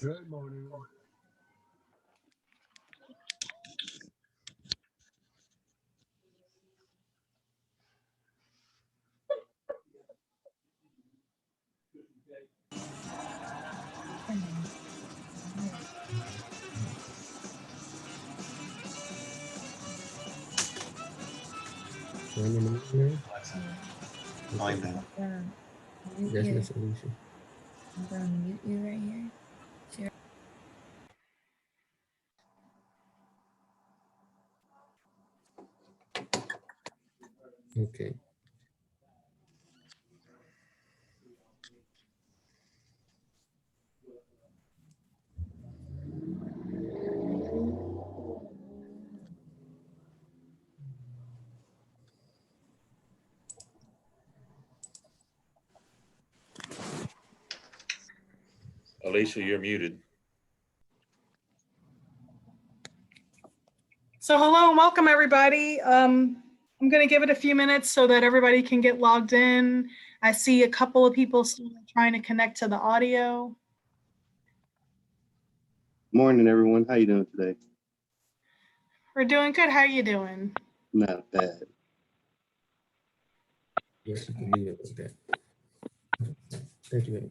Good morning. Alexa, volume down. Yes, Miss Alicia. I'm gonna mute you right here. Share. Okay. Alicia, you're muted. So hello and welcome everybody. I'm going to give it a few minutes so that everybody can get logged in. I see a couple of people still trying to connect to the audio. Morning, everyone. How you doing today? We're doing good. How are you doing? Not bad. Yes, you can leave it like that. Thank you.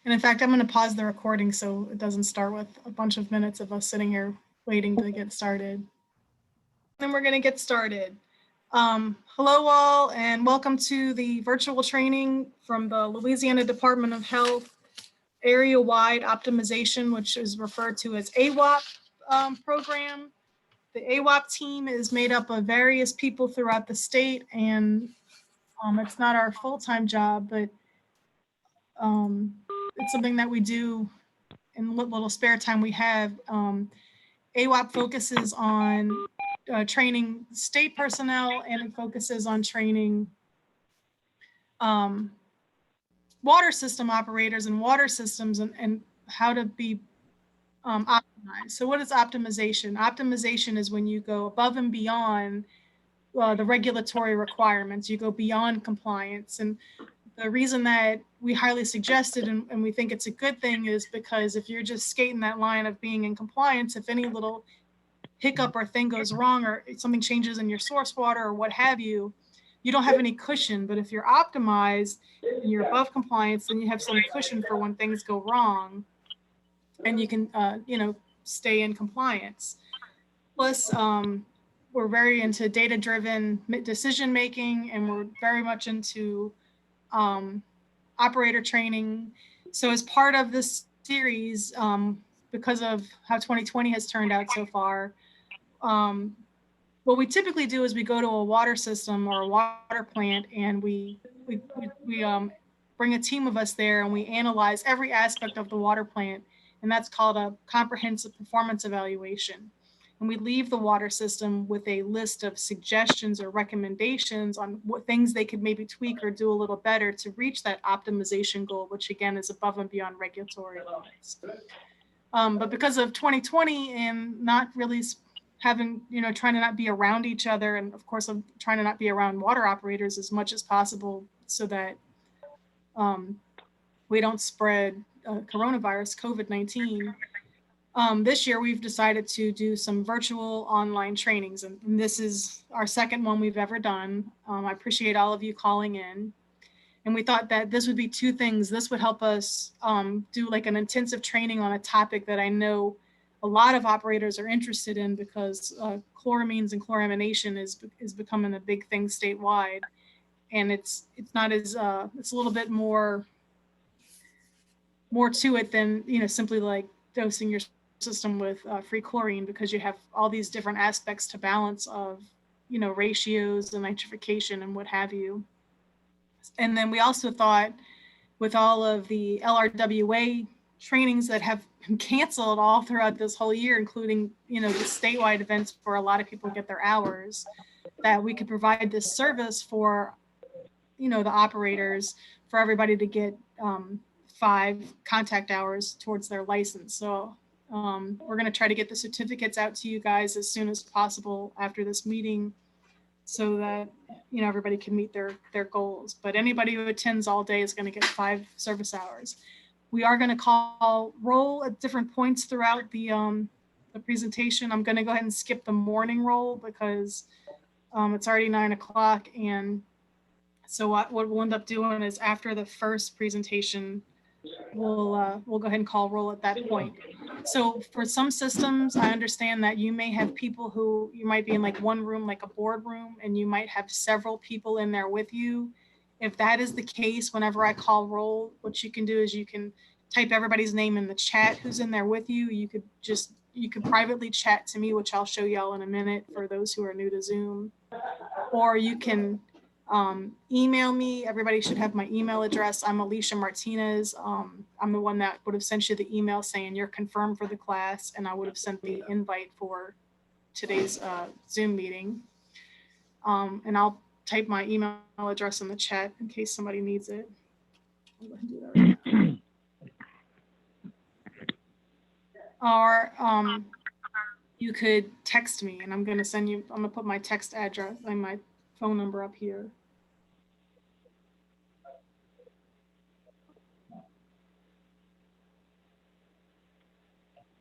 And in fact, I'm going to pause the recording so it doesn't start with a bunch of minutes of us sitting here waiting to get started. Then we're going to get started. Hello all and welcome to the virtual training from the Louisiana Department of Health area-wide optimization, which is referred to as AWOP program. The AWOP team is made up of various people throughout the state, and it's not our full-time job, but it's something that we do in what little spare time we have. AWOP focuses on training state personnel, and it focuses on training water system operators and water systems and how to be optimized. So what is optimization? Optimization is when you go above and beyond the regulatory requirements. You go beyond compliance. And the reason that we highly suggest it and we think it's a good thing is because if you're just skating that line of being in compliance, if any little hiccup or thing goes wrong or something changes in your source water or what have you, you don't have any cushion. But if you're optimized and you're above compliance, then you have some cushion for when things go wrong and you can, stay in compliance. Plus, we're very into data-driven decision-making, and we're very much into operator training. So as part of this series, because of how 2020 has turned out so far, what we typically do is we go to a water system or a water plant, and we bring a team of us there, and we analyze every aspect of the water plant, and that's called a comprehensive performance evaluation. And we leave the water system with a list of suggestions or recommendations on what things they could maybe tweak or do a little better to reach that optimization goal, which again is above and beyond regulatory limits. But because of 2020 and not really having, trying to not be around each other, and of course I'm trying to not be around water operators as much as possible so that we don't spread coronavirus, COVID-19. This year we've decided to do some virtual online trainings, and this is our second one we've ever done. I appreciate all of you calling in. And we thought that this would be two things. This would help us do like an intensive training on a topic that I know a lot of operators are interested in, because chloramines and chloramination is becoming a big thing statewide. And it's not as, it's a little bit more to it than, simply like dosing your system with free chlorine, because you have all these different aspects to balance of, ratios and nitrification and what have you. And then we also thought with all of the LRWA trainings that have been canceled all throughout this whole year, including, you know, the statewide events where a lot of people get their hours, that we could provide this service for, you know, the operators, for everybody to get 5 contact hours towards their license. So we're going to try to get the certificates out to you guys as soon as possible after this meeting, so that, you know, everybody can meet their goals. But anybody who attends all day is going to get 5 service hours. We are going to call roll at different points throughout the presentation. I'm going to go ahead and skip the morning roll because it's already 9 o'clock. And so what we'll end up doing is after the first presentation, we'll go ahead and call roll at that point. So for some systems, I understand that you may have people who, you might be in like one room, like a board room, and you might have several people in there with you. If that is the case, whenever I call roll, what you can do is you can type everybody's name in the chat who's in there with you. You could privately chat to me, which I'll show y'all in a minute for those who are new to Zoom. Or you can email me. Everybody should have my email address. I'm Alicia Martinez. I'm the one that would have sent you the email saying you're confirmed for the class, and I would have sent the invite for today's Zoom meeting. And I'll type my email address in the chat in case somebody needs it. I'll go ahead and do that right now. Or you could text me, and I'm going to put my text address and my phone number up here.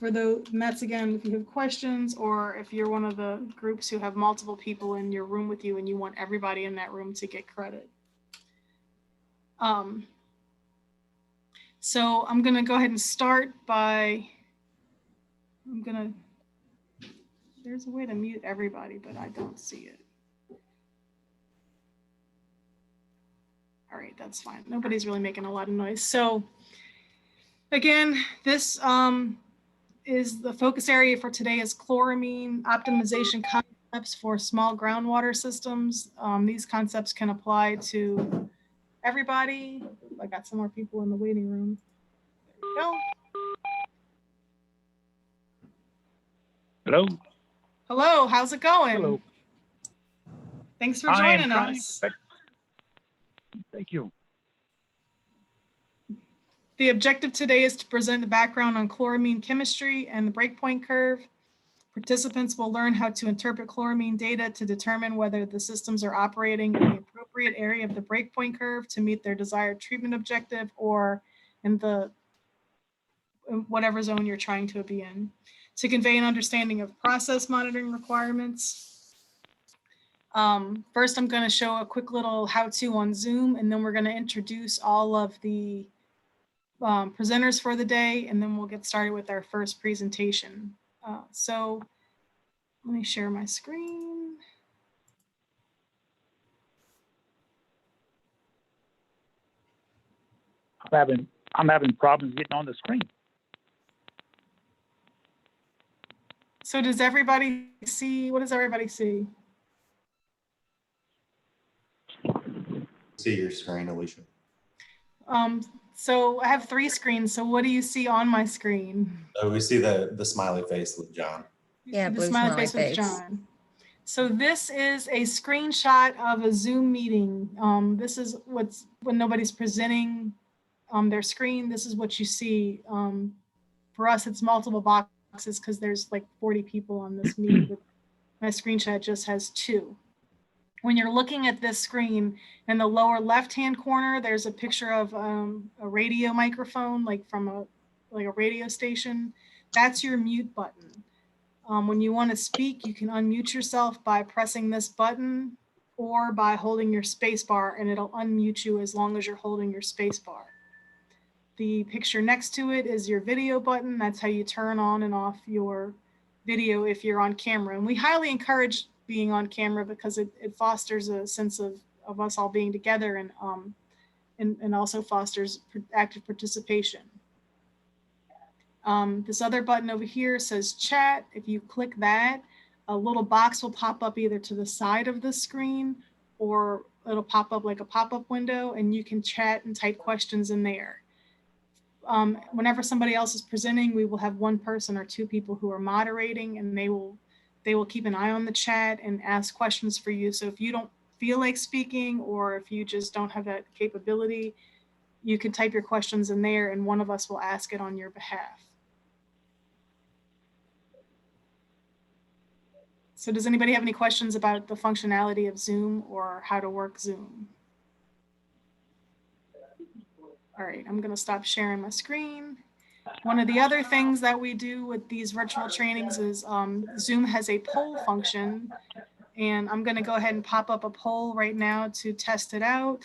And that's again, if you have questions, or if you're one of the groups who have multiple people in your room with you and you want everybody in that room to get credit. So I'm going to go ahead and start by, there's a way to mute everybody, but I don't see it. All right, that's fine. Nobody's really making a lot of noise. So again, this is the focus area for today is chloramine optimization concepts for small groundwater systems. These concepts can apply to everybody. I got some more people in the waiting room. There we go. Hello. Hello, how's it going? Hello. Thanks for joining us. Thank you. The objective today is to present the background on chloramine chemistry and the breakpoint curve. Participants will learn how to interpret chloramine data to determine whether the systems are operating in the appropriate area of the breakpoint curve to meet their desired treatment objective, or in whatever zone you're trying to be in. To convey an understanding of process monitoring requirements. First, I'm going to show a quick little how-to on Zoom, and then we're going to introduce all of the presenters for the day, and then we'll get started with our first presentation. So let me share my screen. I'm having problems getting on the screen. So does everybody see? What does everybody see? See your screen, Alicia. So I have 3 screens. So what do you see on my screen? Oh, we see the smiley face with John. Yeah, The blue smiley face with John. So this is a screenshot of a Zoom meeting. This is when nobody's presenting their screen. This is what you see. For us, it's multiple boxes because there's like 40 people on this meeting. But my screenshot just has 2. When you're looking at this screen, in the lower left-hand corner, there's a picture of a radio microphone, like from a radio station. That's your mute button. When you want to speak, you can unmute yourself by pressing this button or by holding your space bar, and it'll unmute you as long as you're holding your space bar. The picture next to it is your video button. That's how you turn on and off your video if you're on camera. And we highly encourage being on camera because it fosters a sense of us all being together, and also fosters active participation. This other button over here says chat. If you click that, a little box will pop up either to the side of the screen, or it'll pop up like a pop-up window, and you can chat and type questions in there. whenever somebody else is presenting, we will have one person or two people who are moderating, and they will keep an eye on the chat and ask questions for you. So if you don't feel like speaking, or if you just don't have that capability, you can type your questions in there and one of us will ask it on your behalf. So does anybody have any questions about the functionality of Zoom or how to work Zoom? All right, I'm gonna stop sharing my screen. One of the other things that we do with these virtual trainings is Zoom has a poll function, and I'm gonna go ahead and pop up a poll right now to test it out.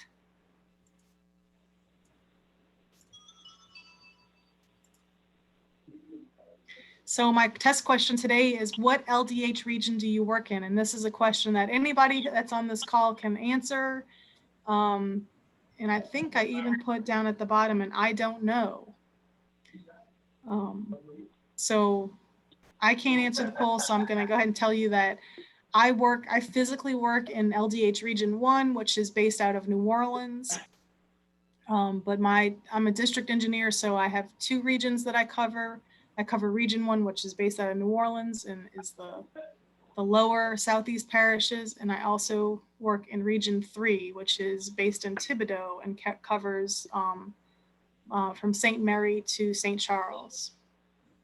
So my test question today is, what LDH region do you work in? And this is a question that anybody that's on this call can answer. And I think I even put down at the bottom, and I don't know. So I can't answer the poll, so I'm going to go ahead and tell you that I physically work in LDH Region 1, which is based out of New Orleans. But I'm a district engineer, so I have two regions that I cover. I cover Region 1, which is based out of New Orleans and is the lower southeast parishes. And I also work in Region 3, which is based in Thibodaux and covers from St. Mary to St. Charles.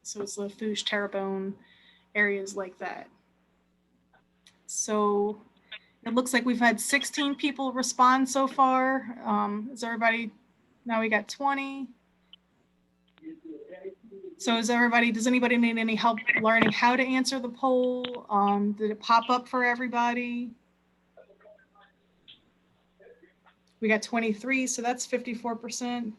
So it's Lafourche, Terrebonne, areas like that. So it looks like we've had 16 people respond so far. Is everybody, now we got 20. So does anybody need any help learning how to answer the poll? Did it pop up for everybody? We got 23, so that's 54%.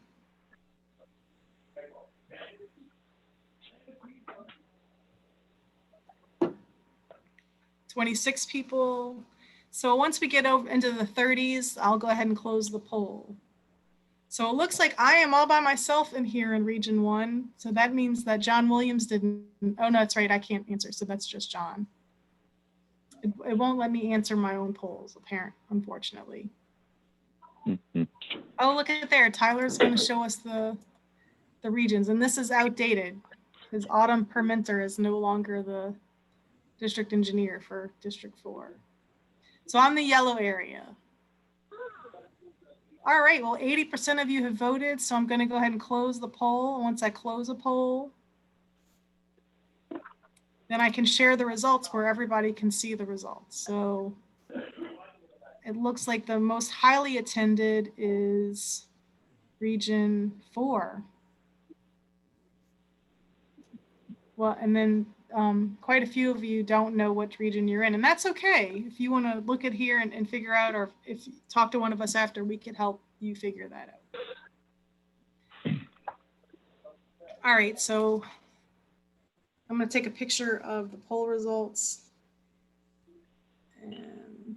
$26 people. So once we get over into the 30s, I'll go ahead and close the poll. So it looks like I am all by myself in here in Region 1. So that means that John Williams didn't, oh no, that's right, I can't answer. So that's just John. It won't let me answer my own polls, unfortunately. Oh, look at there, Tyler's gonna show us the regions, and this is outdated because Autumn Permenter is no longer the district engineer for District 4. So I'm the yellow area. All right, well, 80% of you have voted, so I'm going to go ahead and close the poll. Once I close a poll, then I can share the results where everybody can see the results. So it looks like the most highly attended is Region 4. Well, and then quite a few of you don't know what region you're in, and that's okay. If you want to look at here and figure out, or if you talk to one of us after, we could help you figure that out. All right, so I'm going to take a picture of the poll results, and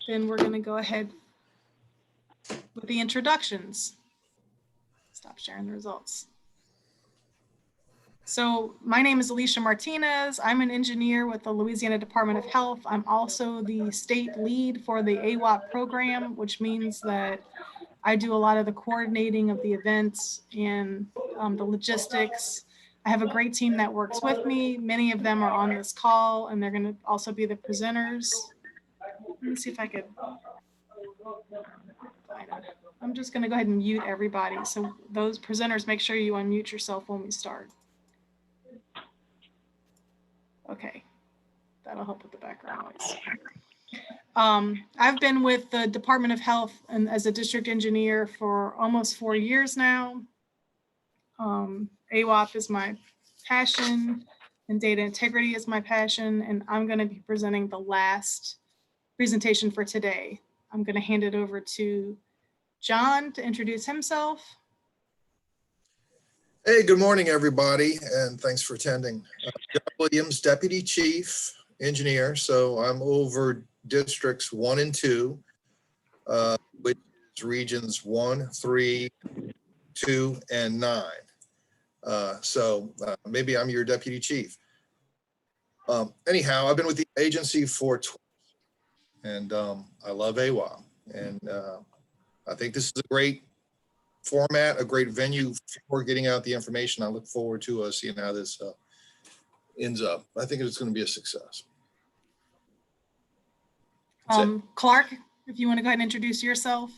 then we're going to go ahead with the introductions. Stop sharing the results. So my name is Alicia Martinez. I'm an engineer with the Louisiana Department of Health. I'm also the state lead for the AWOP program, which means that I do a lot of the coordinating of the events and the logistics. I have a great team that works with me. Many of them are on this call, and they're going to also be the presenters. Let me see if I could find it. I'm just going to go ahead and mute everybody. So those presenters, make sure you unmute yourself when we start. Okay, that'll help with the background noise. I've been with the Department of Health and as a district engineer for almost 4 years now. AWOP is my passion and data integrity is my passion, and I'm going to be presenting the last presentation for today. I'm going to hand it over to John to introduce himself. Hey, good morning, everybody, and thanks for attending. John Williams, Deputy Chief Engineer. So I'm over districts 1 and 2, which is regions 1, 3, 2, and 9. Maybe I'm your Deputy Chief. Anyhow, I've been with the agency for 12 years, and I love AWOP. And I think this is a great format, a great venue for getting out the information. I look forward to seeing how this ends up. I think it's going to be a success. That's it. Clark, if you want to go ahead and introduce yourself.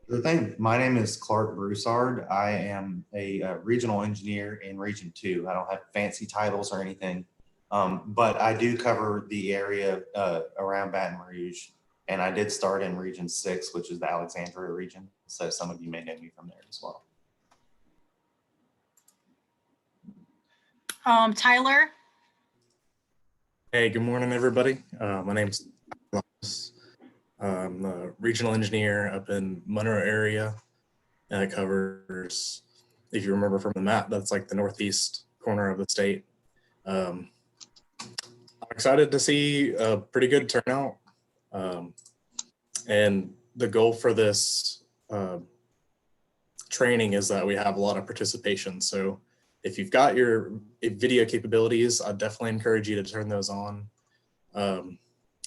The thing, my name is Clark Broussard. I am a regional engineer in Region 2. I don't have fancy titles or anything, but I do cover the area around Baton Rouge. And I did start in Region 6, which is the Alexandria region. So some of you may know me from there as well. Tyler. Hey, good morning, everybody. My name's Tyler. I'm a regional engineer up in Monroe area. And it covers, if you remember from the map, that's like the northeast corner of the state. I'm excited to see a pretty good turnout. And the goal for this training is that we have a lot of participation. So if you've got your video capabilities, I definitely encourage you to turn those on.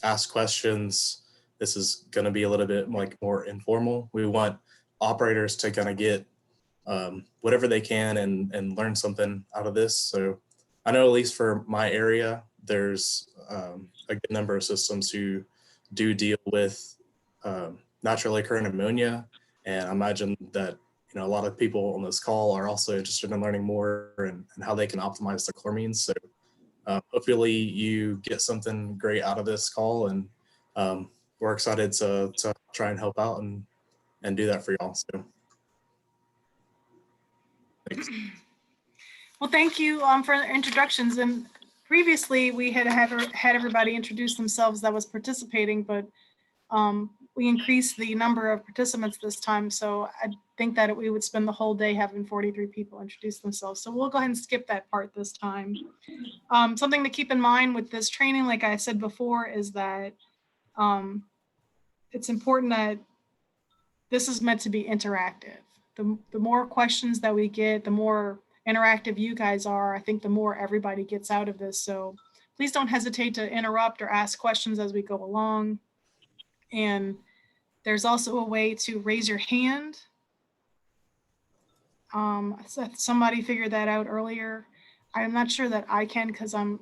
Ask questions. This is going to be a little bit like more informal. We want operators to kind of get whatever they can and learn something out of this. So I know at least for my area, there's a good number of systems who do deal with naturally occurring ammonia. And I imagine that a lot of people on this call are also interested in learning more and how they can optimize the chloramines. So hopefully you get something great out of this call, and we're excited to try and help out and do that for y'all. So thanks. Well, thank you for the introductions. And previously we had everybody introduce themselves that was participating, but we increased the number of participants this time. So I think that we would spend the whole day having 43 people introduce themselves. So we'll go ahead and skip that part this time. Something to keep in mind with this training, like I said before, is that it's important that this is meant to be interactive. The more questions that we get, the more interactive you guys are, I think the more everybody gets out of this. So please don't hesitate to interrupt or ask questions as we go along. And there's also a way to raise your hand. Somebody figured that out earlier. I'm not sure that I can because I'm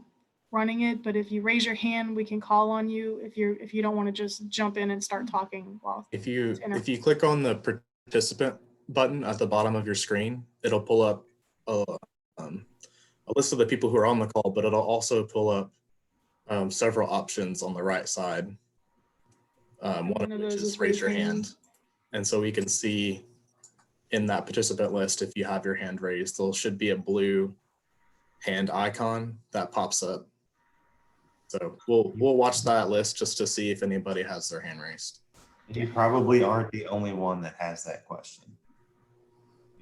running it, but if you raise your hand, we can call on you if you don't want to just jump in and start talking. Well, If you click on the participant button at the bottom of your screen, it'll pull up a list of the people who are on the call, but it'll also pull up several options on the right side. One of which is raise your hand. And so we can see in that participant list, if you have your hand raised, there should be a blue hand icon that pops up. So we'll watch that list just to see if anybody has their hand raised. You probably aren't the only one that has that question,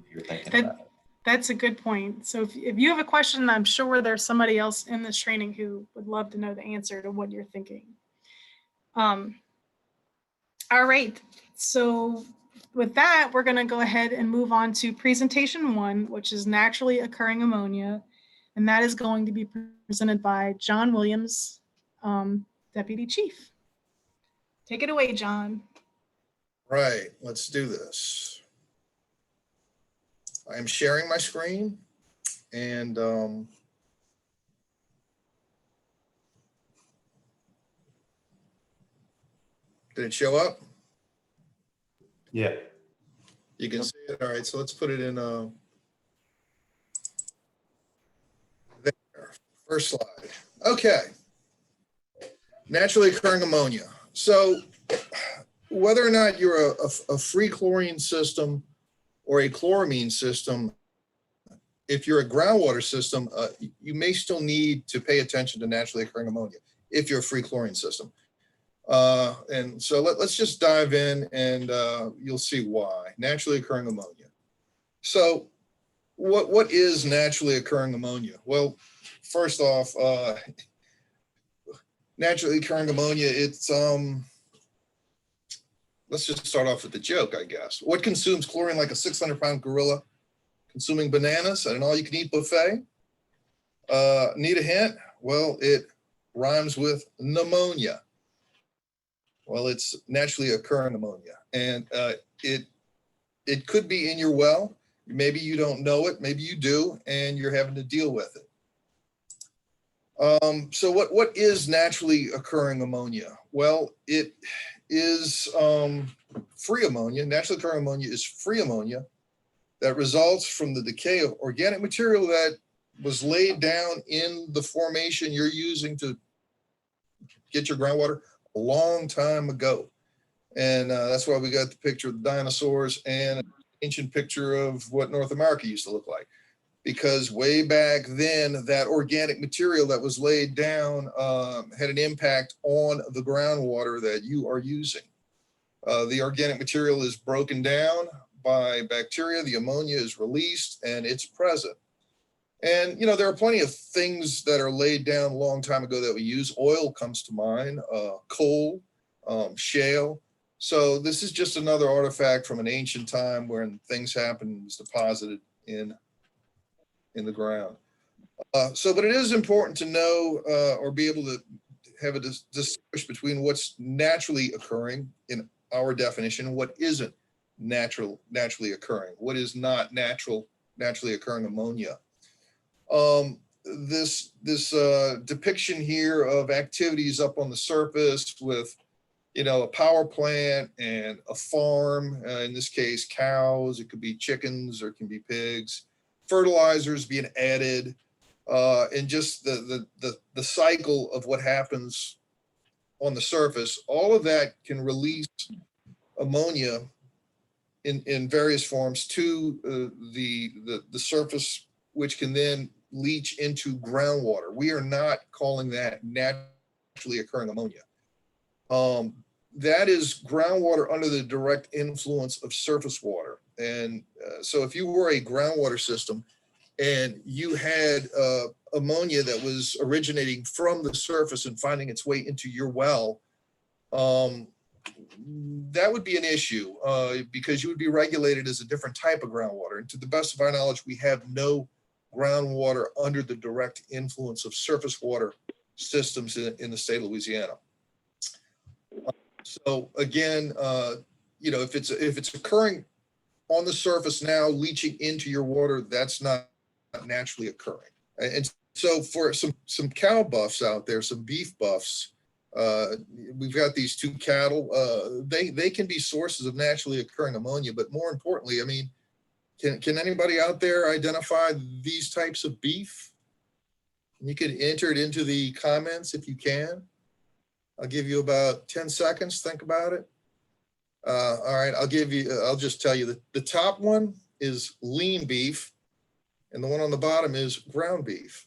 if you're thinking about it. That's a good point. So if you have a question, I'm sure there's somebody else in this training who would love to know the answer to what you're thinking. All right, so with that, we're going to go ahead and move on to presentation 1, which is naturally occurring ammonia. And that is going to be presented by John Williams, Deputy Chief. Take it away, John. Right, let's do this. I am sharing my screen, and did it show up? Yeah. You can see it. All right, so let's put it in there. First slide. Okay. Naturally occurring ammonia. So whether or not you're a free chlorine system or a chloramine system, if you're a groundwater system, you may still need to pay attention to naturally occurring ammonia if you're a free chlorine system. And so let's just dive in, and you'll see why. Naturally occurring ammonia. So what is naturally occurring ammonia? Well, first off, naturally occurring ammonia, it's let's just start off with the joke, I guess. What consumes chlorine like a 600-pound gorilla consuming bananas at an all-you-can-eat buffet? Need a hint? Well, it rhymes with pneumonia. Well, it's naturally occurring ammonia, and it it could be in your well. Maybe you don't know it, maybe you do, and you're having to deal with it. So what is naturally occurring ammonia? Well, it is free ammonia. Naturally occurring ammonia is free ammonia that results from the decay of organic material that was laid down in the formation you're using to get your groundwater a long time ago. And that's why we got the picture of the dinosaurs and an ancient picture of what North America used to look like. Because way back then, that organic material that was laid down had an impact on the groundwater that you are using. The organic material is broken down by bacteria, the ammonia is released, and it's present. And, you know, there are plenty of things that are laid down a long time ago that we use. Oil comes to mind, coal, shale. So this is just another artifact from an ancient time when things happened and was deposited in the ground. But it is important to know or be able to have a distinguish between what's naturally occurring in our definition and what isn't naturally occurring. What is not naturally occurring ammonia? This depiction here of activities up on the surface with, you know, a power plant and a farm, in this case, cows, it could be chickens or it can be pigs, fertilizers being added, and just the cycle of what happens on the surface, all of that can release ammonia in various forms to the surface, which can then leach into groundwater. We are not calling that naturally occurring ammonia. That is groundwater under the direct influence of surface water. And so if you were a groundwater system and you had ammonia that was originating from the surface and finding its way into your well, that would be an issue because you would be regulated as a different type of groundwater. And to the best of our knowledge, we have no groundwater under the direct influence of surface water systems in the state of Louisiana. So again, you know, if it's occurring on the surface now, leaching into your water, that's not naturally occurring. And so for some cow buffs out there, some beef buffs, we've got these two cattle. They can be sources of naturally occurring ammonia, but more importantly, I mean, can anybody out there identify these types of beef? You could enter it into the comments if you can. I'll give you about 10 seconds. Think about it. All right, I'll just tell you that the top one is lean beef and the one on the bottom is ground beef.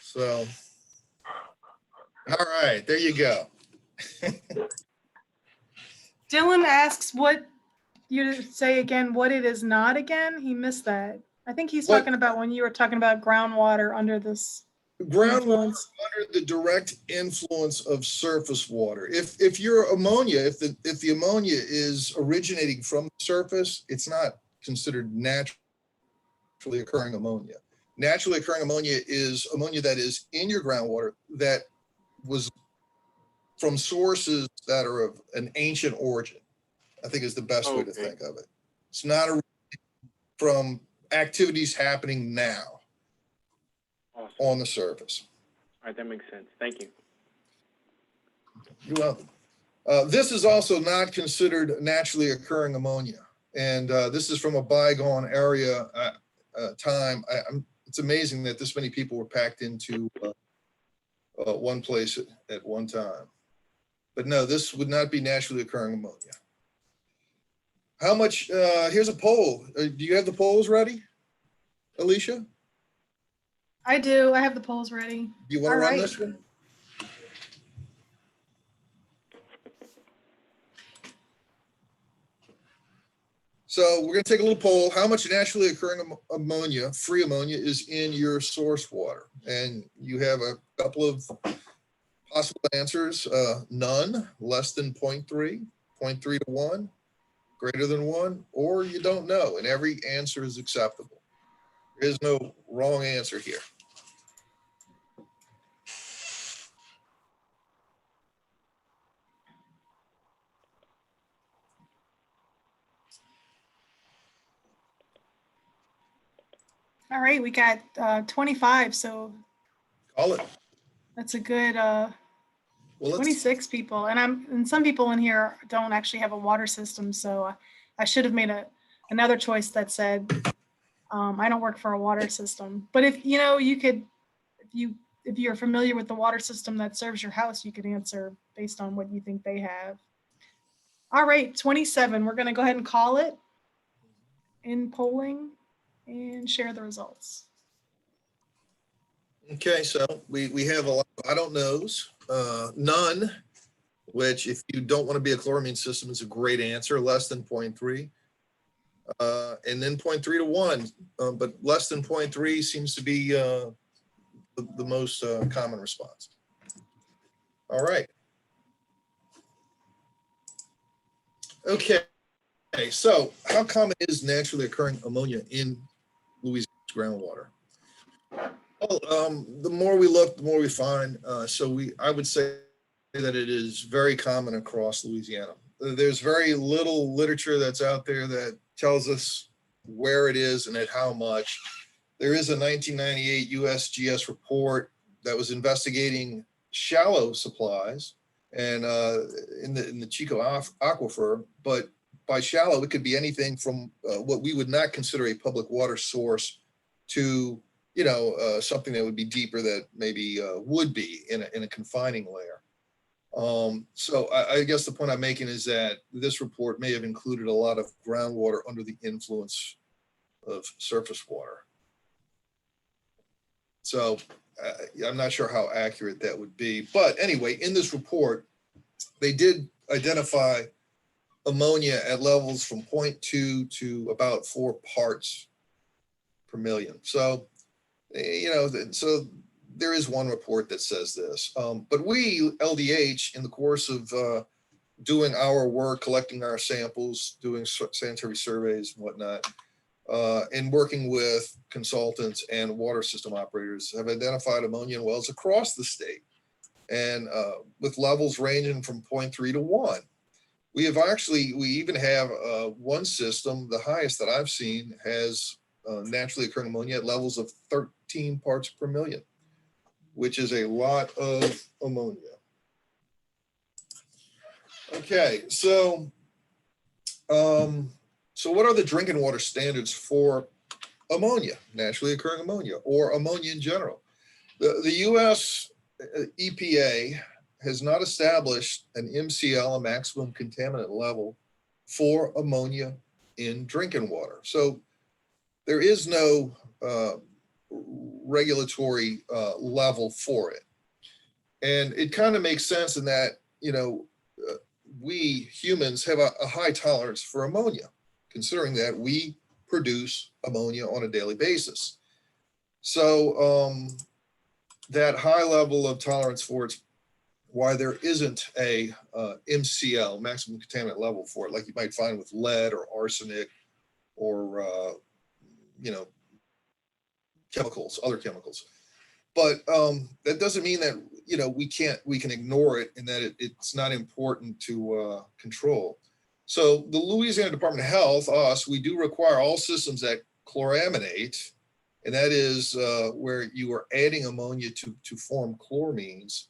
So, all right, there you go. Dylan asks what you say again, what it is not again. He missed that. I think he's talking about when you were talking about groundwater under this groundwater under the direct influence of surface water. If your ammonia, if the ammonia is originating from the surface, it's not considered naturally occurring ammonia. Naturally occurring ammonia is ammonia that is in your groundwater that was from sources that are of an ancient origin, I think is the best way to think of it. It's not from activities happening now. Awesome. On the surface. All right, that makes sense. Thank you. You're welcome. This is also not considered naturally occurring ammonia. And this is from a bygone area time. It's amazing that this many people were packed into one place at one time. But no, this would not be naturally occurring ammonia. How much, here's a poll. Do you have the polls ready, Alicia? I do. I have the polls ready. Do you want to run this one? So we're going to take a little poll. How much naturally occurring ammonia, free ammonia, is in your source water? And you have a couple of possible answers. None, less than 0.3, 0.3 to 1, greater than 1, or you don't know. And every answer is acceptable. There is no wrong answer here. All right, we got 25, so Call it. that's a good Well, let's, 26 people. And some people in here don't actually have a water system, so I should have made another choice that said I don't work for a water system. But if you know, you could, if you're familiar with the water system that serves your house, you could answer based on what you think they have. All right, 27. We're going to go ahead and call it in polling and share the results. okay, so we have a lot of I don't knows, none, which if you don't want to be a chloramine system is a great answer, less than 0.3. And then 0.3 to 1, but less than 0.3 seems to be the most common response. All right. Okay, so how common is naturally occurring ammonia in Louisiana's groundwater? Well, the more we look, the more we find. I would say that it is very common across Louisiana. There's very little literature that's out there that tells us where it is and at how much. There is a 1998 USGS report that was investigating shallow supplies and in the Chico aquifer, but by shallow, it could be anything from what we would not consider a public water source to something that would be deeper that maybe would be in a confining layer. So I guess the point I'm making is that this report may have included a lot of groundwater under the influence of surface water. So I'm not sure how accurate that would be. But anyway, in this report, they did identify ammonia at levels from 0.2 to about 4 parts per million. So, so there is one report that says this. But we, LDH, in the course of doing our work, collecting our samples, doing sanitary surveys and whatnot, and working with consultants and water system operators, have identified ammonia in wells across the state, and with levels ranging from 0.3 to 1. We even have one system, the highest that I've seen, has naturally occurring ammonia at levels of 13 parts per million, which is a lot of ammonia. Okay, so what are the drinking water standards for ammonia, naturally occurring ammonia, or ammonia in general? The U.S. EPA has not established an MCL, a maximum contaminant level, for ammonia in drinking water. So there is no regulatory level for it. And it kind of makes sense in that, we humans have a high tolerance for ammonia, considering that we produce ammonia on a daily basis. So that high level of tolerance for it's why there isn't a MCL, maximum contaminant level, for it, like you might find with lead or arsenic or chemicals, other chemicals. But that doesn't mean that we can ignore it and that it's not important to control. So the Louisiana Department of Health, us, we do require all systems that chloraminate, and that is where you are adding ammonia to form chloramines,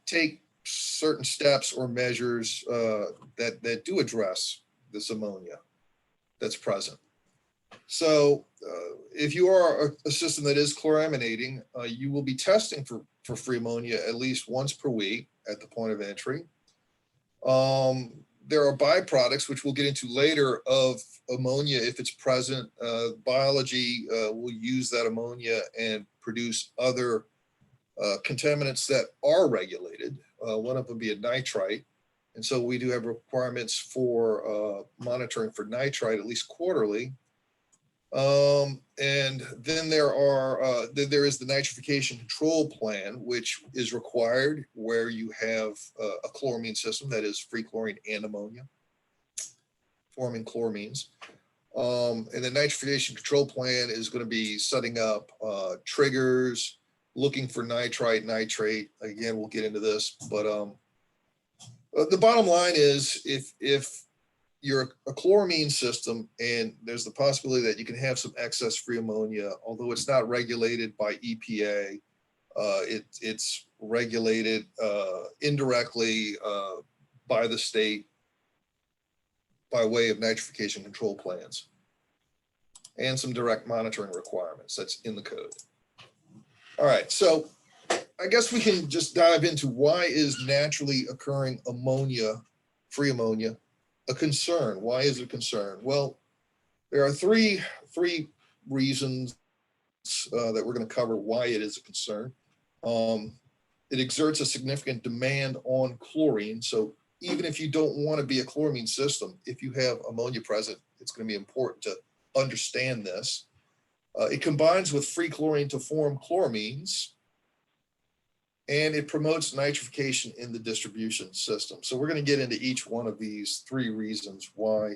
take certain steps or measures that do address this ammonia that's present. So if you are a system that is chloraminating, you will be testing for free ammonia at least once per week at the point of entry. There are byproducts, which we'll get into later, of ammonia if it's present. Biology will use that ammonia and produce other contaminants that are regulated. One of them being nitrite. And so we do have requirements for monitoring for nitrite at least quarterly. And then there is the nitrification control plan, which is required where you have a chloramine system that is free chlorine and ammonia forming chloramines. And the nitrification control plan is going to be setting up triggers, looking for nitrite, nitrate. Again, we'll get into this, but the bottom line is if you're a chloramine system, and there's the possibility that you can have some excess free ammonia, although it's not regulated by EPA. It's regulated indirectly by the state by way of nitrification control plans and some direct monitoring requirements that's in the code. All right, so I guess we can just dive into why is naturally occurring ammonia, free ammonia, a concern? Why is it a concern? Well, there are three reasons that we're going to cover why it is a concern. It exerts a significant demand on chlorine. So even if you don't want to be a chloramine system, if you have ammonia present, it's going to be important to understand this. It combines with free chlorine to form chloramines, and it promotes nitrification in the distribution system. So we're going to get into each one of these three reasons why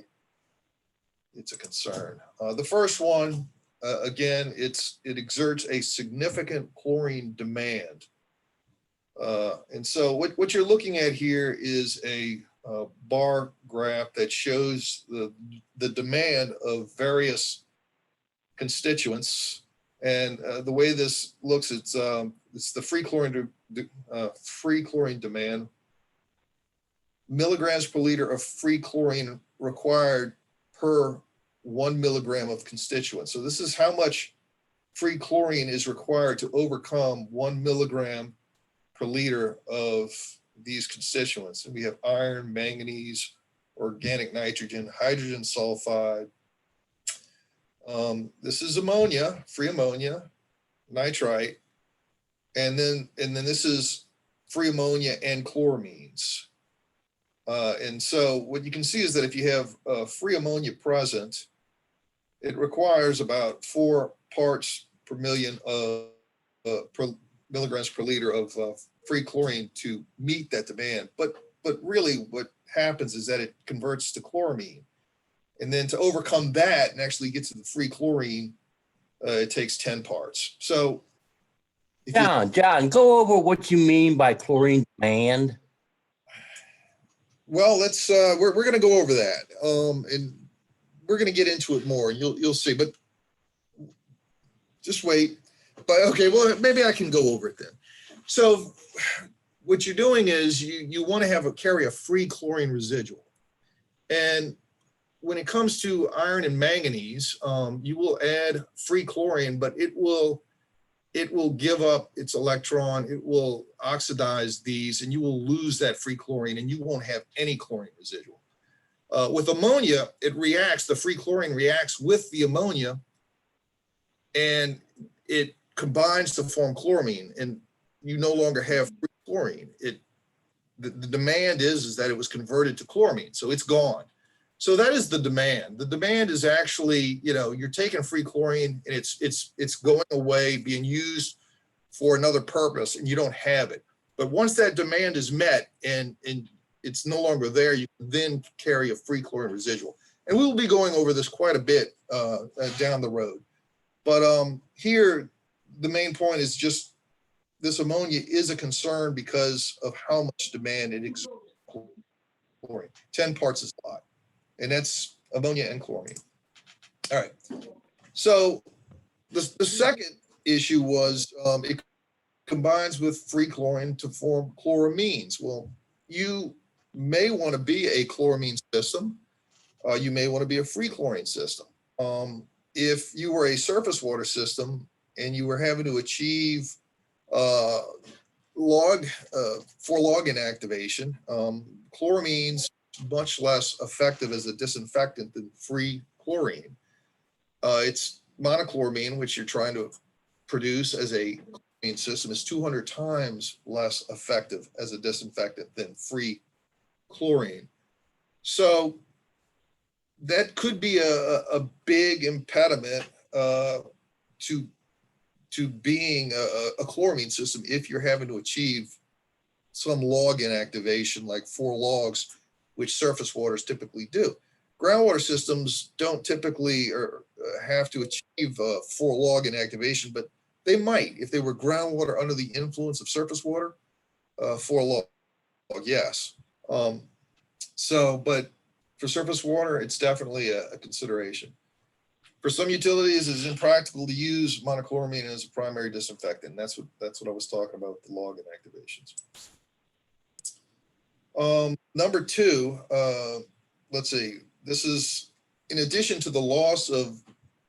it's a concern. The first one, again, it exerts a significant chlorine demand. And so what you're looking at here is a bar graph that shows the demand of various constituents. And the way this looks, it's the free chlorine demand, milligrams per liter of free chlorine required per 1 milligram of constituents. So this is how much free chlorine is required to overcome 1 milligram per liter of these constituents. And we have iron, manganese, organic nitrogen, hydrogen sulfide. This is ammonia, free ammonia, nitrite, and then this is free ammonia and chloramines. And so what you can see is that if you have free ammonia present, it requires about 4 parts per million of milligrams per liter of free chlorine to meet that demand. But really what happens is that it converts to chloramine. And then to overcome that and actually get to the free chlorine, it takes 10 parts. So John, go over what you mean by chlorine demand. Well, let's we're going to go over that, and we're going to get into it more, and you'll see. But just wait. But okay, well maybe I can go over it then. So what you're doing is you want to carry a free chlorine residual, and when it comes to iron and manganese, you will add free chlorine, but it will give up its electron, it will oxidize these, and you will lose that free chlorine, and you won't have any chlorine residual. With ammonia, it reacts, the free chlorine reacts with the ammonia, and it combines to form chloramine, and you no longer have free chlorine. The demand is that it was converted to chloramine, so it's gone. So that is the demand. The demand is actually, you're taking free chlorine and it's going away, being used for another purpose, and you don't have it. But once that demand is met and it's no longer there, you can then carry a free chlorine residual. And we will be going over this quite a bit down the road. But here, the main point is just this ammonia is a concern because of how much demand it exerts chlorine. 10 parts is a lot. And that's ammonia and chloramine. All right. So the second issue was it combines with free chlorine to form chloramines. Well, you may want to be a chloramine system. You may want to be a free chlorine system. If you were a surface water system and you were having to achieve for log inactivation, chloramines much less effective as a disinfectant than free chlorine. It's monochloramine, which you're trying to produce as a chlorine system, is 200 times less effective as a disinfectant than free chlorine. So that could be a big impediment to being a chloramine system if you're having to achieve some log inactivation like 4 logs, which surface waters typically do. Groundwater systems don't typically have to achieve 4 log inactivation, but they might if they were groundwater under the influence of surface water. 4 log, yes. But for surface water, it's definitely a consideration. For some utilities, it's impractical to use monochloramine as a primary disinfectant. That's what I was talking about with the login activations. Number two, let's see, this is in addition to the loss of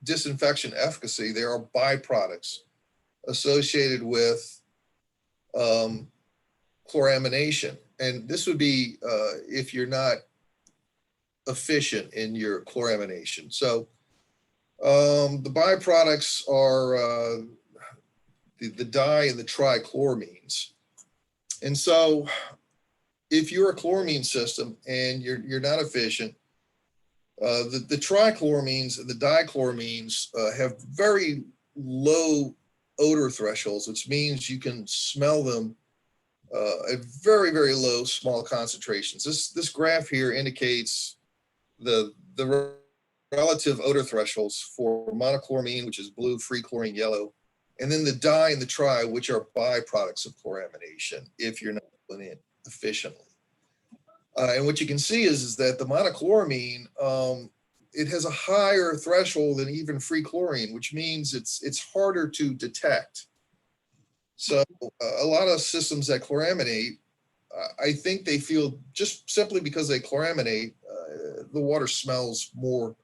disinfection efficacy, there are byproducts associated with chloramination. And this would be if you're not efficient in your chloramination. So the byproducts are the di and the trichloramines. And so if you're a chloramine system and you're not efficient, the trichloramines and the dichloramines have very low odor thresholds, which means you can smell them at very, very low small concentrations. This graph here indicates the relative odor thresholds for monochloramine, which is blue, free chlorine yellow, and then the di and the tri, which are byproducts of chloramination if you're not doing it efficiently. And what you can see is that the monochloramine, it has a higher threshold than even free chlorine, which means it's harder to detect. So a lot of systems that chloraminate, I think they feel just simply because they chloraminate, the water smells more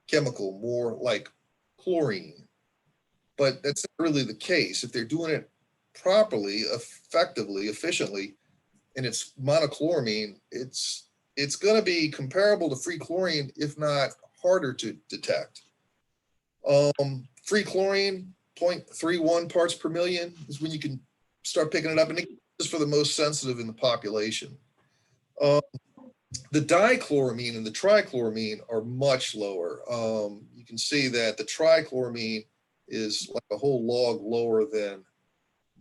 chemical, more like chlorine. But that's not really the case. If they're doing it properly, effectively, efficiently, and it's monochloramine, it's going to be comparable to free chlorine, if not harder to detect. Free chlorine, 0.31 parts per million is when you can start picking it up, and it's just for the most sensitive in the population. The dichloramine and the trichloramine are much lower. You can see that the trichloramine is like a whole log lower than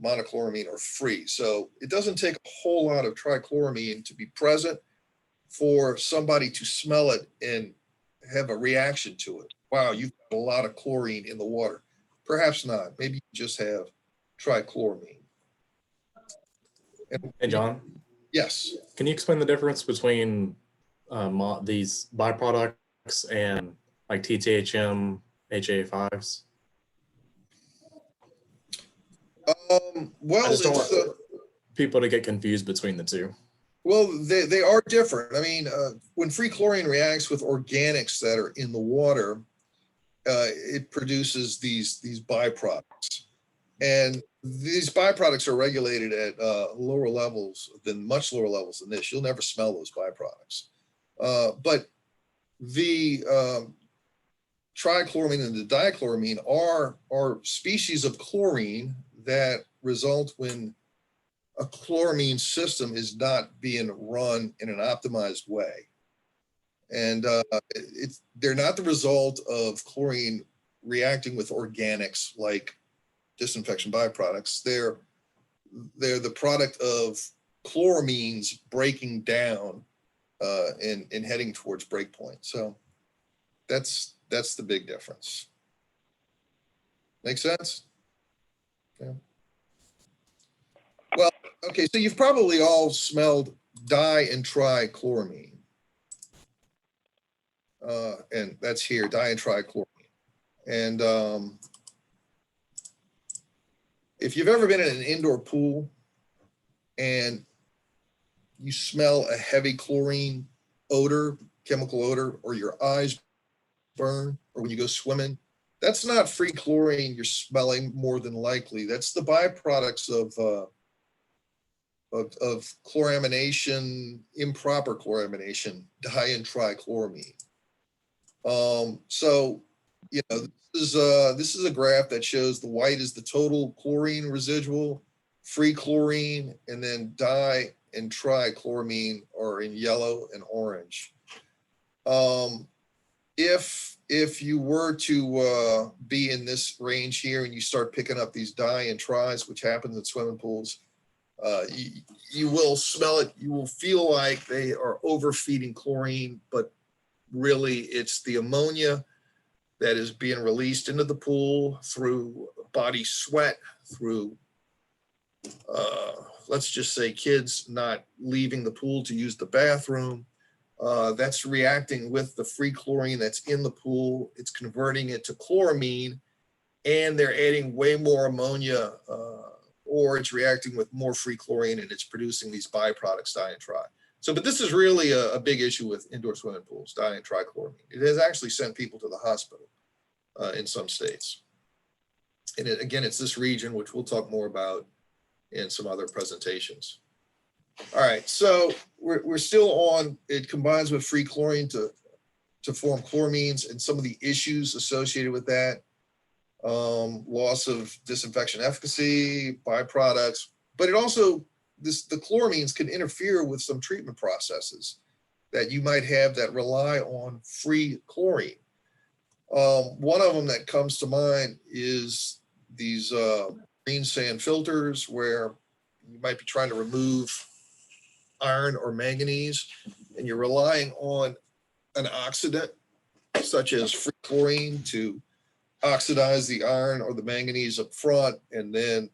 monochloramine or free. So it doesn't take a whole lot of trichloramine to be present for somebody to smell it and have a reaction to it. Wow, you've got a lot of chlorine in the water. Perhaps not. Maybe you just have trichloramine. Hey, John. Yes. Can you explain the difference between these byproducts and like TTHM, HA5s? Well, I just don't it's, want people to get confused between the two. well, they are different. I mean, when free chlorine reacts with organics that are in the water, it produces these byproducts. And these byproducts are regulated at lower levels much lower levels than this. You'll never smell those byproducts. But the trichloramine and the dichloramine are species of chlorine that result when a chloramine system is not being run in an optimized way. And they're not the result of chlorine reacting with organics like disinfection byproducts. They're the product of chloramines breaking down and heading towards breakpoint. So that's the big difference. Make sense? Yeah. Well, okay, so you've probably all smelled di and trichloramine. And that's here, di and trichloramine. And if you've ever been in an indoor pool and you smell a heavy chlorine odor, chemical odor, or your eyes burn, or when you go swimming, that's not free chlorine you're smelling more than likely. That's the byproducts of chloramination, improper chloramination, di and trichloramine. So, you know, this is a graph that shows the white is the total chlorine residual, free chlorine, and then di and trichloramine are in yellow and orange. If you were to be in this range here and you start picking up these di and tris, which happens in swimming pools, you will smell it. You will feel like they are overfeeding chlorine, but really it's the ammonia that is being released into the pool through body sweat, through, let's just say, kids not leaving the pool to use the bathroom, That's reacting with the free chlorine that's in the pool. It's converting it to chloramine, and they're adding way more ammonia, or it's reacting with more free chlorine and it's producing these byproducts, di and tri. So, but this is really a big issue with indoor swimming pools, di and trichloramine. It has actually sent people to the hospital in some states. And again, it's this region, which we'll talk more about in some other presentations. All right, so we're still on, it combines with free chlorine to form chloramines, and some of the issues associated with that, loss of disinfection efficacy, byproducts, but it also, the chloramines can interfere with some treatment processes that you might have that rely on free chlorine. One of them that comes to mind is these green sand filters, where you might be trying to remove iron or manganese, and you're relying on an oxidant such as free chlorine to oxidize the iron or the manganese up front, and then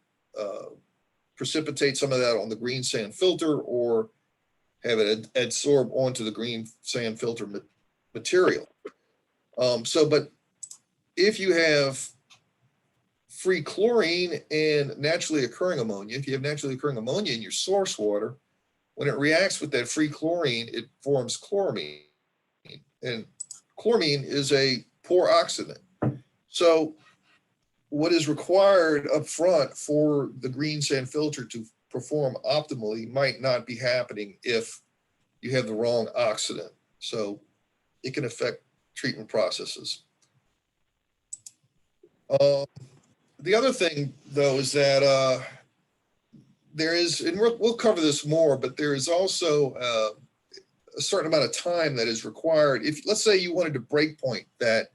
precipitate some of that on the green sand filter, or have it adsorb onto the green sand filter material. But if you have free chlorine and naturally occurring ammonia, if you have naturally occurring ammonia in your source water, when it reacts with that free chlorine, it forms chloramine. And chloramine is a poor oxidant. So what is required up front for the green sand filter to perform optimally might not be happening if you have the wrong oxidant. So it can affect treatment processes. The other thing, though, is that there is, and we'll cover this more, but there is also a certain amount of time that is required. If, let's say, you wanted to break point that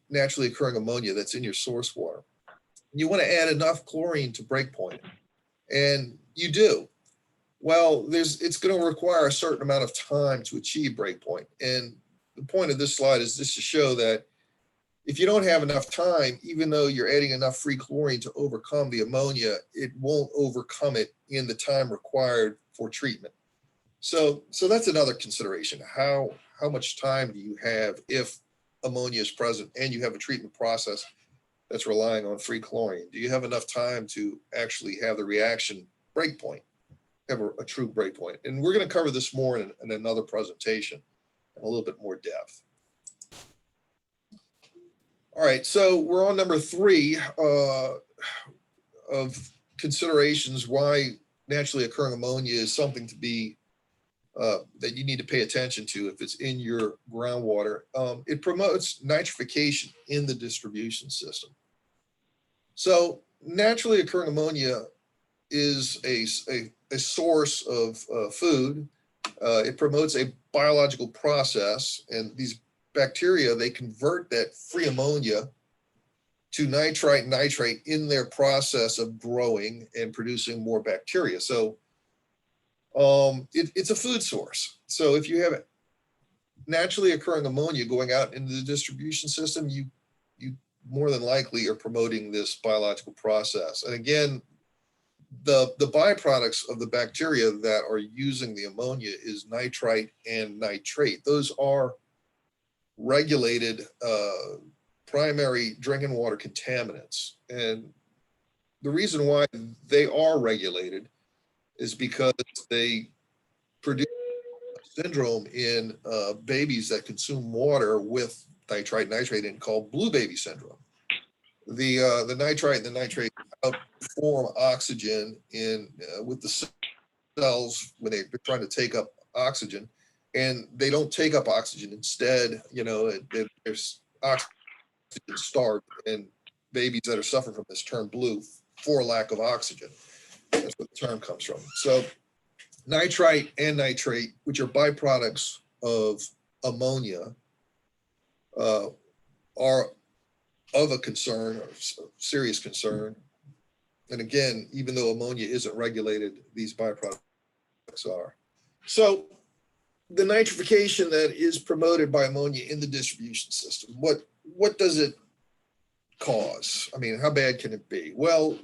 naturally occurring ammonia that's in your source water, you want to add enough chlorine to break point, and you do. Well, it's going to require a certain amount of time to achieve break point. And the point of this slide is just to show that if you don't have enough time, even though you're adding enough free chlorine to overcome the ammonia, it won't overcome it in the time required for treatment. So that's another consideration. How much time do you have if ammonia is present and you have a treatment process that's relying on free chlorine? Do you have enough time to actually have the reaction break point, have a true break point? And we're going to cover this more in another presentation in a little bit more depth. All right, so we're on number 3 of considerations why naturally occurring ammonia is something to be that you need to pay attention to if it's in your groundwater. It promotes nitrification in the distribution system. So naturally occurring ammonia is a source of food. It promotes a biological process, and these bacteria, they convert that free ammonia to nitrite and nitrate in their process of growing and producing more bacteria. So it's a food source. So if you have naturally occurring ammonia going out into the distribution system, you more than likely are promoting this biological process. And again, the byproducts of the bacteria that are using the ammonia is nitrite and nitrate. Those are regulated primary drinking water contaminants. And the reason why they are regulated is because they produce a syndrome in babies that consume water with nitrite and nitrate in, called blue baby syndrome. The nitrite and the nitrate outperform oxygen in with the cells when they're trying to take up oxygen, and they don't take up oxygen. Instead, there's oxygen starved, and babies that are suffering from this turn blue for lack of oxygen. That's where the term comes from. So nitrite and nitrate, which are byproducts of ammonia, are of a concern, or serious concern. And again, even though ammonia isn't regulated, these byproducts are. So the nitrification that is promoted by ammonia in the distribution system, what does it cause? I mean, how bad can it be? Well,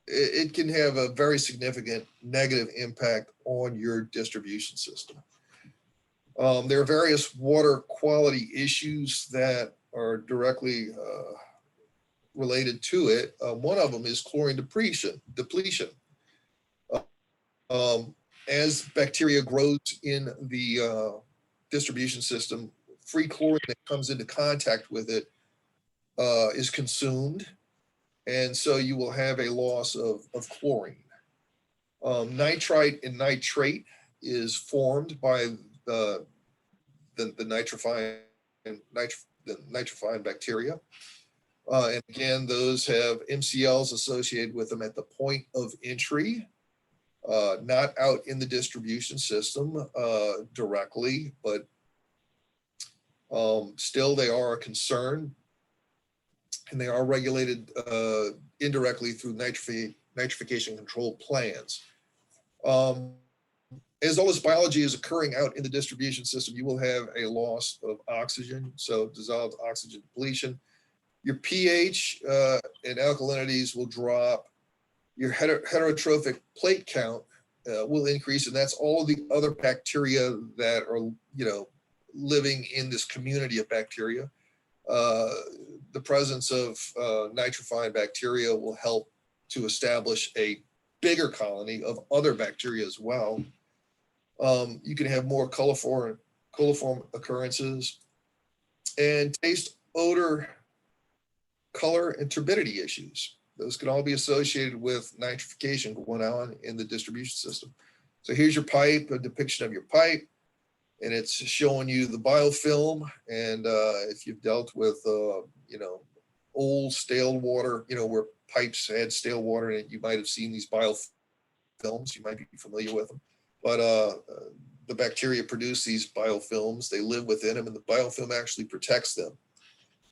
it can have a very significant negative impact on your distribution system. There are various water quality issues that are directly related to it. One of them is chlorine depletion. As bacteria grows in the distribution system, free chlorine that comes into contact with it is consumed. And so you will have a loss of chlorine. Nitrite and nitrate is formed by the nitrifying bacteria. And again, those have MCLs associated with them at the point of entry, not out in the distribution system directly, but still they are a concern, and they are regulated indirectly through nitrification control plans. As all this biology is occurring out in the distribution system, you will have a loss of oxygen, so dissolved oxygen depletion. Your pH and alkalinities will drop. Your heterotrophic plate count will increase, and that's all of the other bacteria that are, living in this community of bacteria. The presence of nitrifying bacteria will help to establish a bigger colony of other bacteria as well. You can have more coliform occurrences, and taste, odor, color, and turbidity issues. Those can all be associated with nitrification going on in the distribution system. So here's your pipe, a depiction of your pipe, and it's showing you the biofilm. And if you've dealt with, old stale water, where pipes had stale water in it, you might have seen these biofilms. You might be familiar with them. But the bacteria produce these biofilms. They live within them, and the biofilm actually protects them.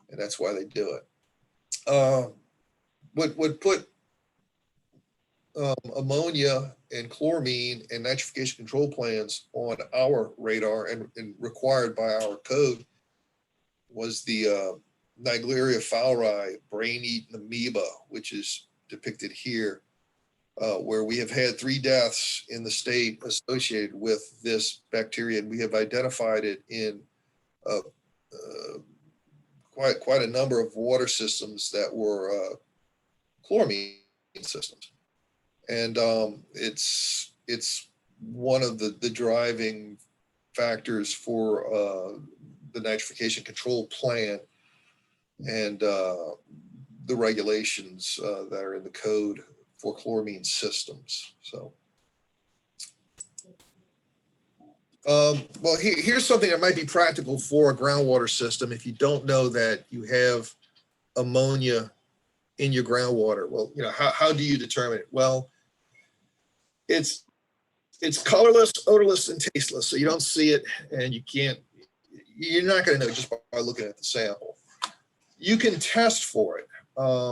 And that's why they do it. What would put ammonia and chloramine and nitrification control plans on our radar and required by our code was the Naegleria fowleri brain-eaten amoeba, which is depicted here, where we have had 3 deaths in the state associated with this bacteria, and we have identified it in quite a number of water systems that were chloramine systems. And it's one of the driving factors for the nitrification control plan and the regulations that are in the code for chloramine systems. So, well, here's something that might be practical for a groundwater system if you don't know that you have ammonia in your groundwater. Well, how do you determine it? Well, it's colorless, odorless, and tasteless. So you don't see it, and you're not going to know just by looking at the sample. You can test for it.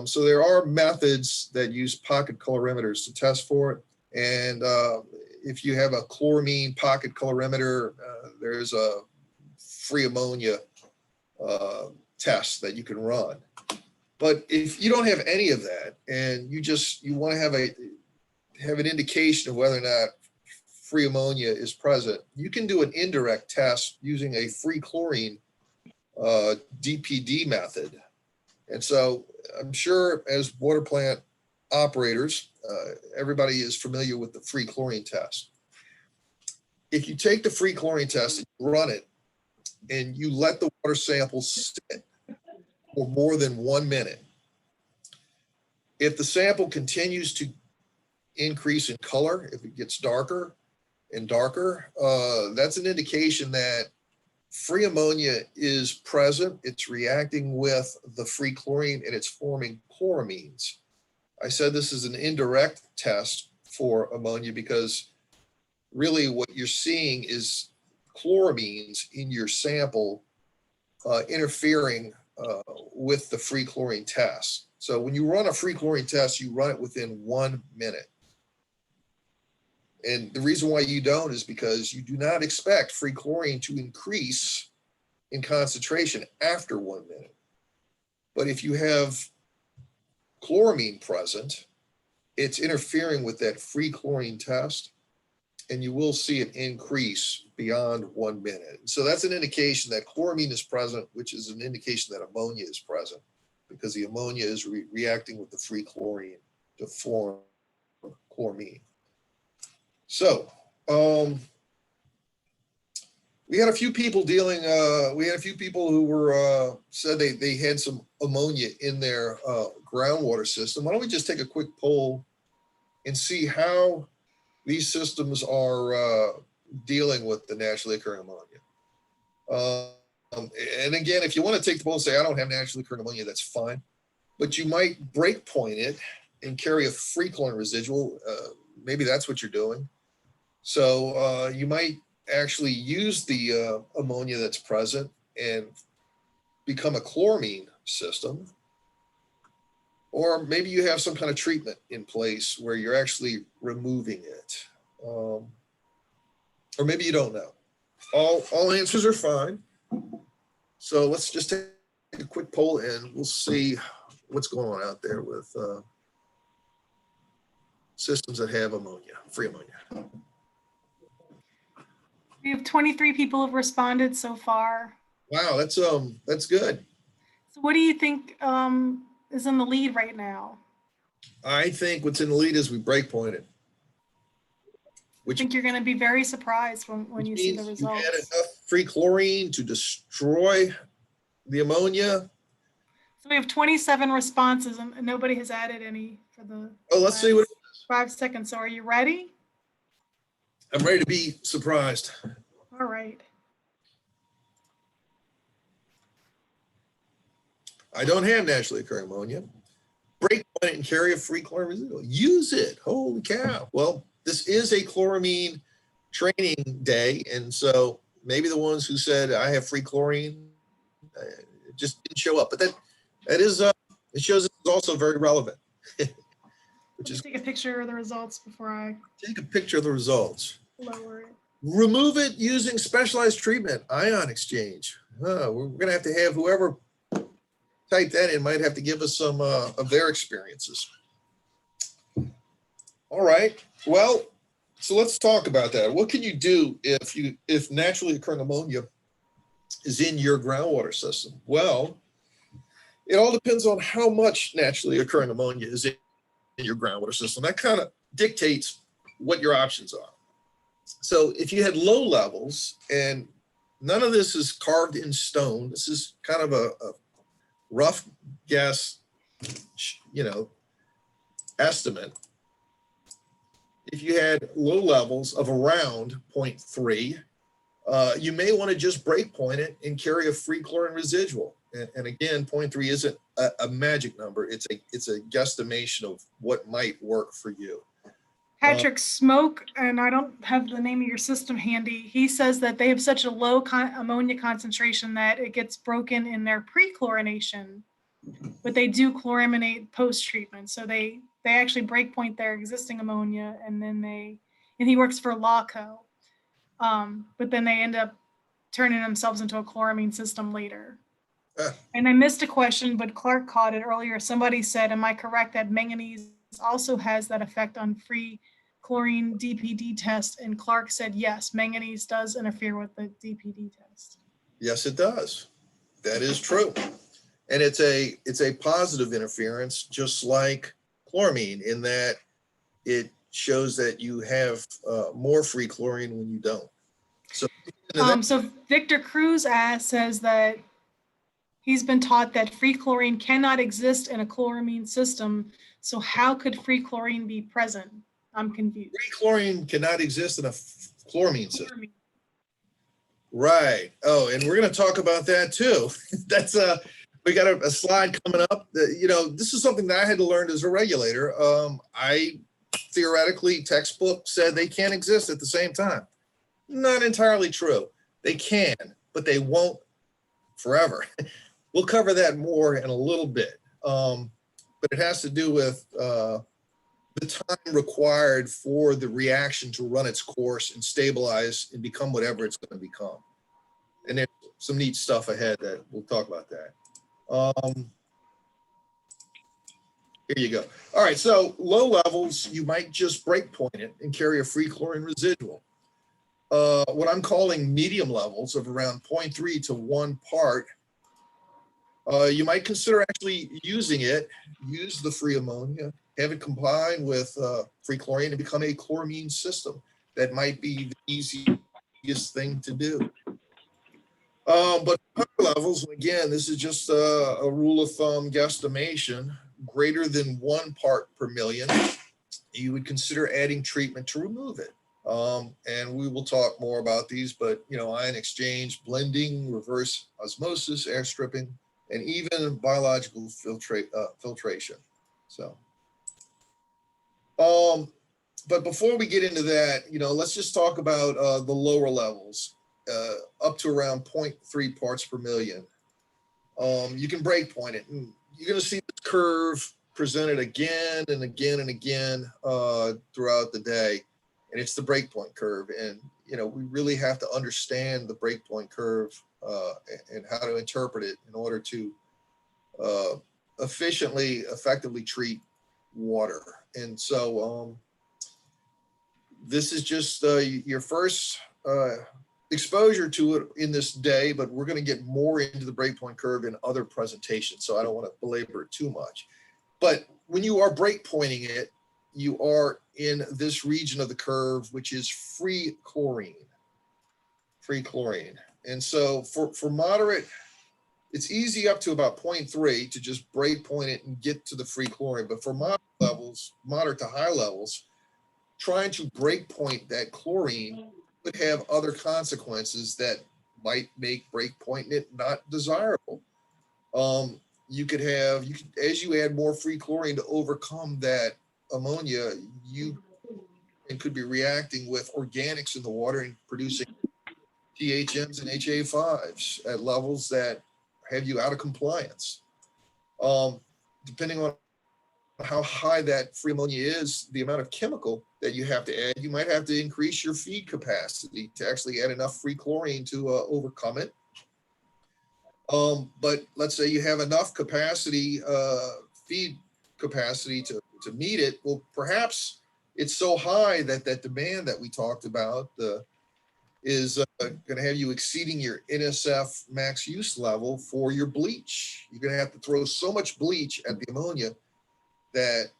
So there are methods that use pocket colorimeters to test for it. And if you have a chloramine pocket colorimeter, there's a free ammonia test that you can run. But if you don't have any of that, and you want to have an indication of whether or not free ammonia is present, you can do an indirect test using a free chlorine DPD method. And so I'm sure as water plant operators, everybody is familiar with the free chlorine test. If you take the free chlorine test and you run it, and you let the water sample sit for more than 1 minute, if the sample continues to increase in color, if it gets darker and darker, that's an indication that free ammonia is present. It's reacting with the free chlorine, and it's forming chloramines. I said this is an indirect test for ammonia because really what you're seeing is chloramines in your sample interfering with the free chlorine test. So when you run a free chlorine test, you run it within 1 minute. And the reason why you don't is because you do not expect free chlorine to increase in concentration after 1 minute. But if you have chloramine present, it's interfering with that free chlorine test. and you will see it increase beyond 1 minute. So that's an indication that chloramine is present, which is an indication that ammonia is present, because the ammonia is reacting with the free chlorine to form chloramine. So we had a few people who were said they had some ammonia in their groundwater system. Why don't we just take a quick poll and see how these systems are dealing with the naturally occurring ammonia. And again, if you want to take the poll and say, I don't have naturally occurring ammonia, that's fine. But you might break point it and carry a free chlorine residual. Maybe that's what you're doing. So you might actually use the ammonia that's present and become a chloramine system. Or maybe you have some kind of treatment in place where you're actually removing it. Or maybe you don't know. All answers are fine. So let's just take a quick poll and we'll see what's going on out there with systems that have ammonia, free ammonia. We have 23 people have responded so far. Wow, that's good. So what do you think is in the lead right now? I think what's in the lead is we breakpoint it. I think you're going to be very surprised when you see the results. You had enough free chlorine to destroy the ammonia. So we have 27 responses and nobody has added any for the Let's see what 5 seconds. So are you ready? I'm ready to be surprised. All right. I don't have naturally occurring ammonia. Break point it and carry a free chlorine residual. Use it. Holy cow. Well, this is a chloramine training day. And so maybe the ones who said I have free chlorine just didn't show up. But that is, it shows it's also very relevant. Which is, take a picture of the results before I take a picture of the results. Lower it. Remove it using specialized treatment, ion exchange. We're going to have whoever typed that in might have to give us some of their experiences. All right. Well, so let's talk about that. What can you do if naturally occurring ammonia is in your groundwater system? Well, it all depends on how much naturally occurring ammonia is in your groundwater system. That kind of dictates what your options are. So if you had low levels, and none of this is carved in stone, this is kind of a rough guess, estimate. If you had low levels of around 0.3, you may want to just break point it and carry a free chlorine residual. And again, 0.3 isn't a magic number. It's a guesstimation of what might work for you. Patrick Smoke, and I don't have the name of your system handy. He says that they have such a low ammonia concentration that it gets broken in their pre-chlorination, but they do chloraminate post-treatment. So they actually break point their existing ammonia, and then he works for LACO, but then they end up turning themselves into a chloramine system later. And I missed a question, but Clark caught it earlier. Somebody said, am I correct that manganese also has that effect on free chlorine DPD test? And Clark said, yes, manganese does interfere with the DPD test. Yes, it does. That is true. And it's a positive interference, just like chloramine, in that it shows that you have more free chlorine when you don't. So Victor Cruz says that he's been taught that free chlorine cannot exist in a chloramine system. So how could free chlorine be present? I'm confused. Free chlorine cannot exist in a chloramine system. Right. Oh, and we're going to talk about that too. That's we got a slide coming up. That, this is something that I had to learn as a regulator. I theoretically, textbook said they can't exist at the same time. Not entirely true. They can, but they won't forever. We'll cover that more in a little bit. But it has to do with the time required for the reaction to run its course and stabilize and become whatever it's going to become. And there's some neat stuff ahead that we'll talk about that. There you go. All right, so low levels, you might just break point it and carry a free chlorine residual. What I'm calling medium levels of around 0.3 to 1 part, you might consider actually using it, use the free ammonia, have it combined with free chlorine and become a chloramine system. That might be the easiest thing to do. But higher levels, again, this is just a rule of thumb guesstimation, greater than 1 part per million, you would consider adding treatment to remove it. And we will talk more about these, but ion exchange, blending, reverse osmosis, air stripping, and even biological filtration. So, but before we get into that, let's just talk about the lower levels, up to around 0.3 parts per million. You can break point it, and you're going to see this curve presented again and again and again throughout the day. And it's the breakpoint curve. And, we really have to understand the breakpoint curve and how to interpret it in order to effectively treat water. And so this is just your first exposure to it in this day, but we're going to get more into the breakpoint curve in other presentations. So I don't want to belabor it too much. But when you are breakpointing it, you are in this region of the curve, which is free chlorine. And so for moderate, it's easy up to about 0.3 to just breakpoint it and get to the free chlorine. But for moderate to high levels, trying to breakpoint that chlorine would have other consequences that might make breakpointing it not desirable. You could, as you add more free chlorine to overcome that ammonia, you could be reacting with organics in the water and producing THMs and HA5s at levels that have you out of compliance. Depending on how high that free ammonia is, the amount of chemical that you have to add, you might have to increase your feed capacity to actually add enough free chlorine to overcome it. But let's say you have enough capacity, feed capacity to meet it. Well, perhaps it's so high that that demand that we talked about is going to have you exceeding your NSF max use level for your bleach. You're going to have to throw so much bleach at the ammonia that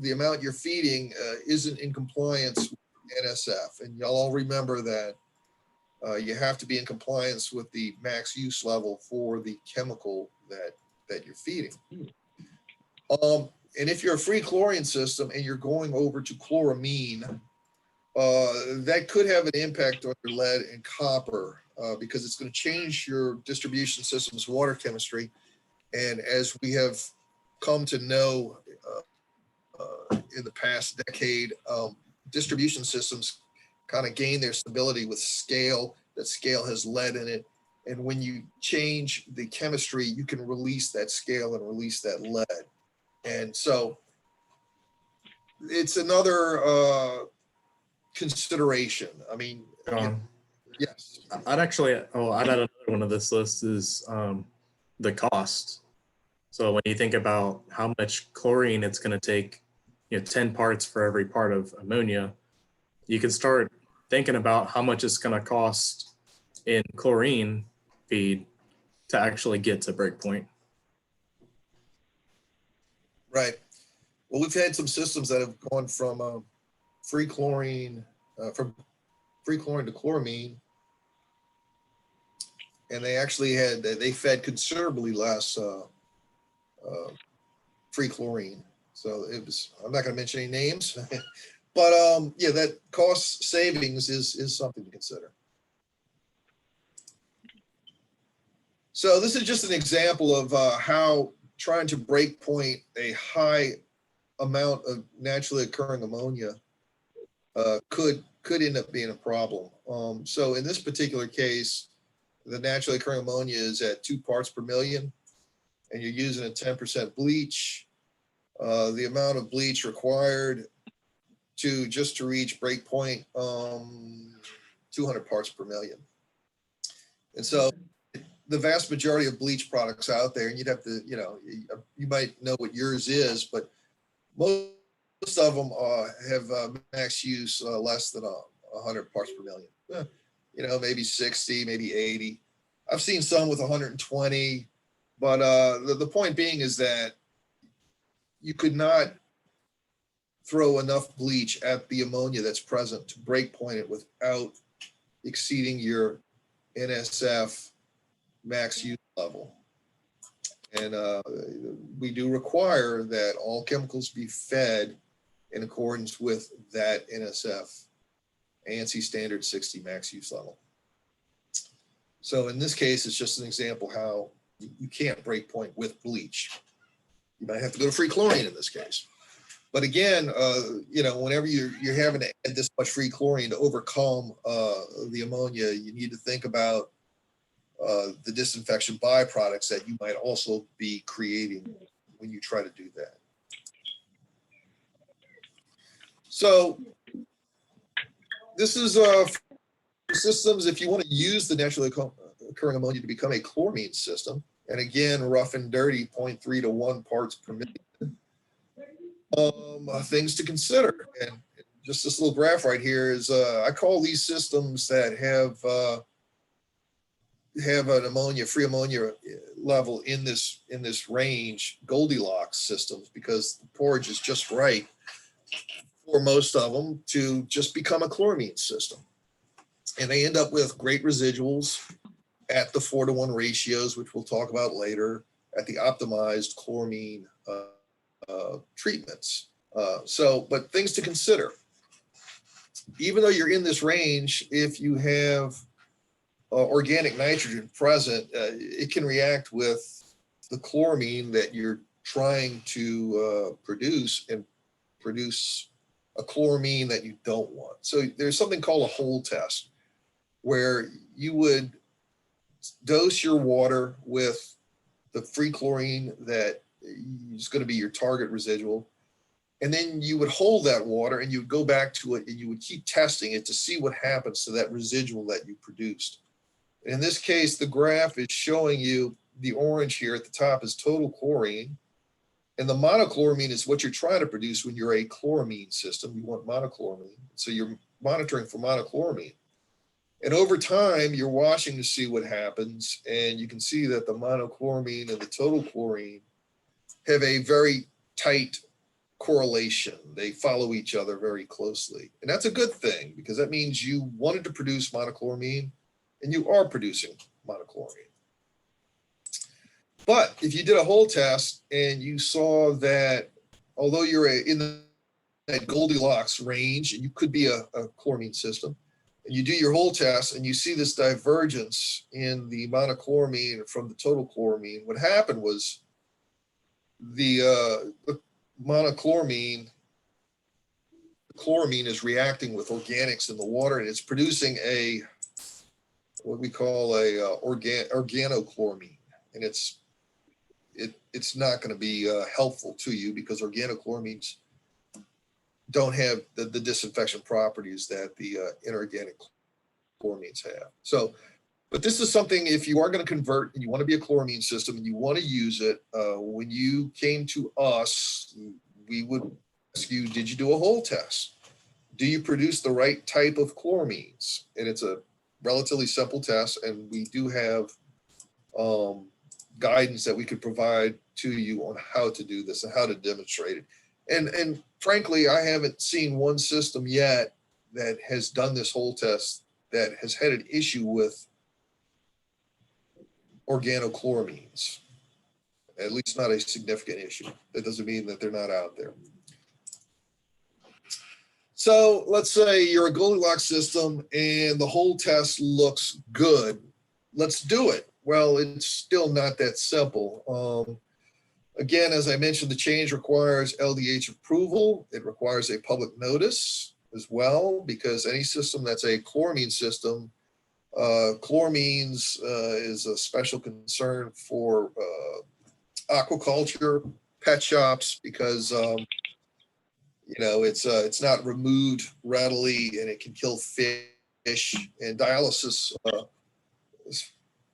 the amount you're feeding isn't in compliance with NSF. And y'all all remember that you have to be in compliance with the max use level for the chemical that you're feeding. And if you're a free chlorine system and you're going over to chloramine, that could have an impact on your lead and copper because it's going to change your distribution system's water chemistry. And as we have come to know in the past decade, distribution systems kind of gain their stability with scale. That scale has lead in it. And when you change the chemistry, you can release that scale and release that lead. And so it's another consideration. I mean, yes. I'd add another one of this list is the cost. So when you think about how much chlorine it's going to take, 10 parts for every part of ammonia, you can start thinking about how much it's going to cost in chlorine feed to actually get to breakpoint. Right. Well, we've had some systems that have gone from free chlorine to chloramine, and they fed considerably less free chlorine. So I'm not going to mention any names, but that cost savings is something to consider. So this is just an example of how trying to breakpoint a high amount of naturally occurring ammonia could end up being a problem. So in this particular case, the naturally occurring ammonia is at 2 parts per million, and you're using a 10% bleach. The amount of bleach required to reach breakpoint, 200 parts per million. And so the vast majority of bleach products out there, and you'd have to, you might know what yours is, but most of them have max use less than 100 parts per million. Maybe 60, maybe 80. I've seen some with 120, but the point being is that you could not throw enough bleach at the ammonia that's present to break point it without exceeding your NSF max use level. And we do require that all chemicals be fed in accordance with that NSF ANSI standard 60 max use level. So in this case, it's just an example how you can't break point with bleach. You might have to go to free chlorine in this case. But again, whenever you're having to add this much free chlorine to overcome the ammonia, you need to think about the disinfection byproducts that you might also be creating when you try to do that. So this is systems, if you want to use the naturally occurring ammonia to become a chloramine system, and again, rough and dirty, 0.3 to 1 parts per million. Things to consider, and just this little graph right here is I call these systems that have an free ammonia level in this range Goldilocks systems, because the porridge is just right for most of them to just become a chloramine system, and they end up with great residuals at the 4-to-1 ratios, which we'll talk about later, at the optimized chloramine treatments. But things to consider. Even though you're in this range, if you have organic nitrogen present, it can react with the chloramine that you're trying to produce and produce a chloramine that you don't want. So there's something called a hold test, where you would dose your water with the free chlorine that is going to be your target residual. And then you would hold that water and you would go back to it and you would keep testing it to see what happens to that residual that you produced. In this case, the graph is showing you the orange here at the top is total chlorine. And the monochloramine is what you're trying to produce when you're a chloramine system. You want monochloramine. So you're monitoring for monochloramine. And over time, you're watching to see what happens. And you can see that the monochloramine and the total chlorine have a very tight correlation. They follow each other very closely. And that's a good thing, because that means you wanted to produce monochloramine and you are producing monochloramine. But if you did a whole test and you saw that although you're in that Goldilocks range and you could be a chloramine system, and you do your whole test and you see this divergence in the monochloramine from the total chloramine, what happened was the chloramine is reacting with organics in the water, and it's producing what we call a organochloramine, and it's not going to be helpful to you, because organochloramines don't have the disinfection properties that the inorganic chloramines have. So, but this is something, if you are going to convert and you want to be a chloramine system and you want to use it, when you came to us, we would ask you, did you do a whole test? Do you produce the right type of chloramines? And it's a relatively simple test, and we do have guidance that we could provide to you on how to do this and how to demonstrate it. And frankly, I haven't seen one system yet that has done this whole test that has had an issue with organochloramines, at least not a significant issue. That doesn't mean that they're not out there. So let's say you're a Goldilocks system and the whole test looks good. Let's do it. Well, it's still not that simple. Again, as I mentioned, the change requires LDH approval. It requires a public notice as well, because any system that's a chloramine system, chloramines is a special concern for aquaculture, pet shops, because it's not removed readily and it can kill fish. And dialysis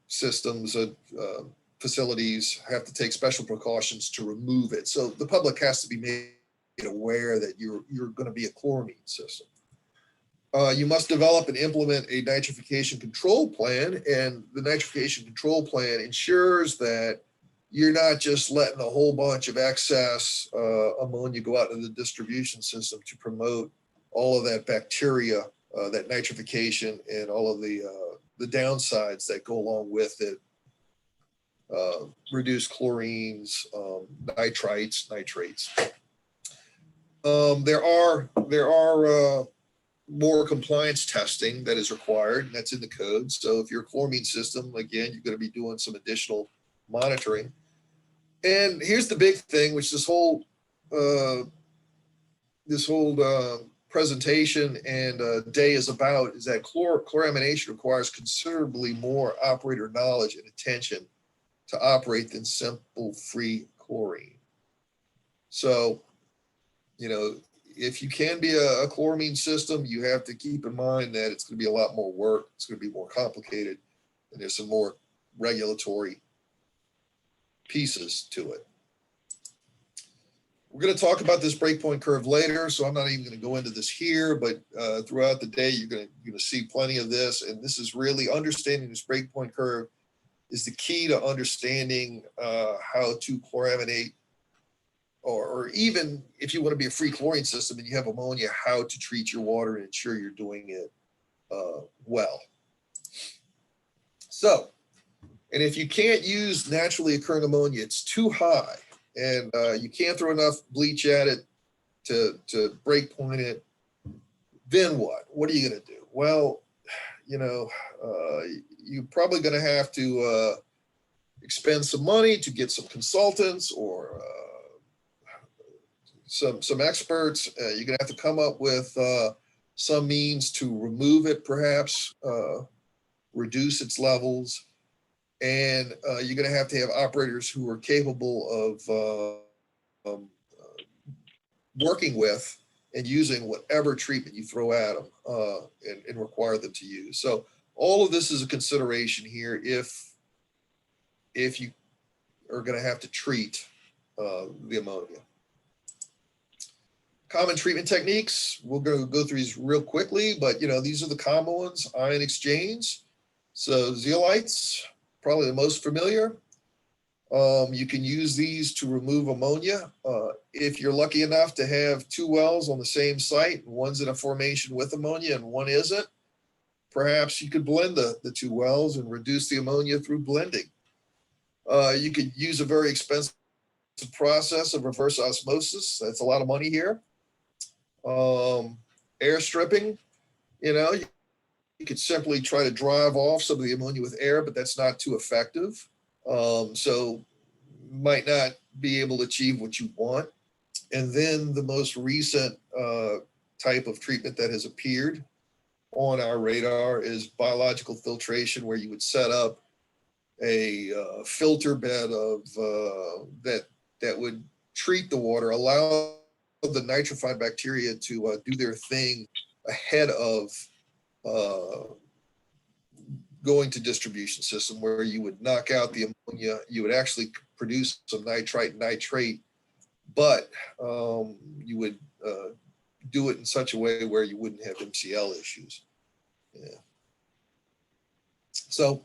systems, facilities have to take special precautions to remove it. So the public has to be made aware that you're going to be a chloramine system. You must develop and implement a nitrification control plan, and the nitrification control plan ensures that you're not just letting a whole bunch of excess ammonia go out into the distribution system to promote all of that bacteria, that nitrification, and all of the downsides that go along with it. Reduced chlorines, nitrites. There are more compliance testing that is required, and that's in the code. So if you're a chloramine system, again, you're going to be doing some additional monitoring. And here's the big thing, which this whole presentation and day is about, is that chloramination requires considerably more operator knowledge and attention to operate than simple free chlorine. So, you know, if you can be a chloramine system, you have to keep in mind that it's going to be a lot more work. It's going to be more complicated, and there's some more regulatory pieces to it. We're going to talk about this breakpoint curve later, so I'm not even going to go into this here, but throughout the day, you're going to see plenty of this. And this is really understanding this breakpoint curve is the key to understanding how to chloraminate, or even if you want to be a free chlorine system and you have ammonia, how to treat your water and ensure you're doing it well. So, and if you can't use naturally occurring ammonia, it's too high, and you can't throw enough bleach at it to breakpoint it, then what? What are you going to do? Well, you know, you're probably going to have to expend some money to get some consultants or some experts. You're going to have to come up with some means to remove it, perhaps reduce its levels. And you're going to have operators who are capable of working with and using whatever treatment you throw at them and require them to use. So all of this is a consideration here if you are going to have to treat the ammonia. Common treatment techniques, we're going to go through these real quickly, but you know, these are the common ones. Ion exchange. So zeolites, probably the most familiar. You can use these to remove ammonia. If you're lucky enough to have two wells on the same site, one's in a formation with ammonia and one isn't, perhaps you could blend the two wells and reduce the ammonia through blending. You could use a very expensive process of reverse osmosis. That's a lot of money here. Air stripping, you know, you could simply try to drive off some of the ammonia with air, but that's not too effective. So might not be able to achieve what you want. And then the most recent type of treatment that has appeared on our radar is biological filtration, where you would set up a filter bed of that would treat the water, allow the nitrified bacteria to do their thing ahead of going to distribution system, where you would knock out the ammonia. You would actually produce some nitrite and nitrate, but you would do it in such a way where you wouldn't have MCL issues. Yeah. So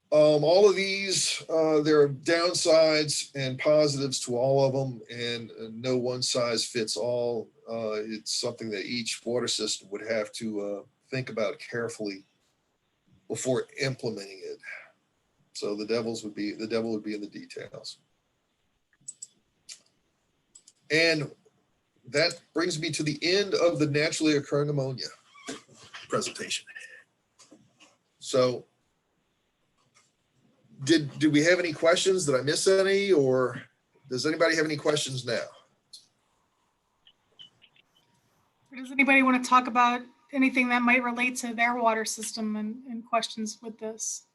all of these, there are downsides and positives to all of them, and no one size fits all. It's something that each water system would have to think about carefully before implementing it. So the devil would be in the details. And that brings me to the end of the naturally occurring ammonia presentation. So did we have any questions? Did I miss any, or does anybody have any questions now? Does anybody want to talk about anything that might relate to their water system and questions with this?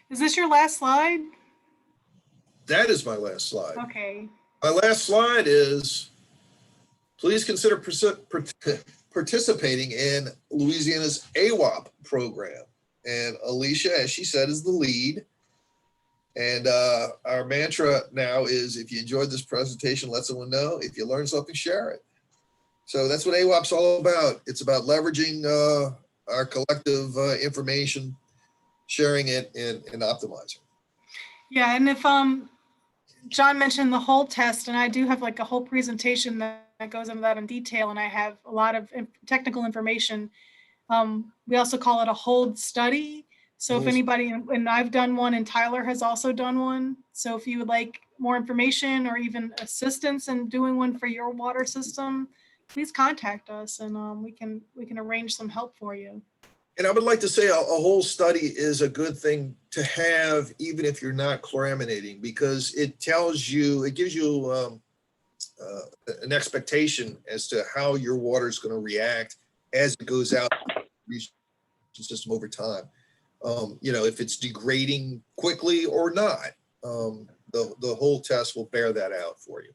Is this your last slide? That is my last slide. Okay. My last slide is, please consider participating in Louisiana's AWOP program. And Alicia, as she said, is the lead. And our mantra now is, if you enjoyed this presentation, let someone know. If you learned something, share it. So that's what AWOP's all about. It's about leveraging our collective information, sharing it, and optimizing. Yeah, and if John mentioned the whole test, and I do have like a whole presentation that goes into that in detail, and I have a lot of technical information. We also call it a hold study. So if anybody, and I've done one, and Tyler has also done one. So if you would like more information or even assistance in doing one for your water system, please contact us, and we can arrange some help for you. And I would like to say a whole study is a good thing to have, even if you're not chloraminating, because it tells you, it gives you an expectation as to how your water is going to react as it goes out the system over time. If it's degrading quickly or not, the whole test will bear that out for you.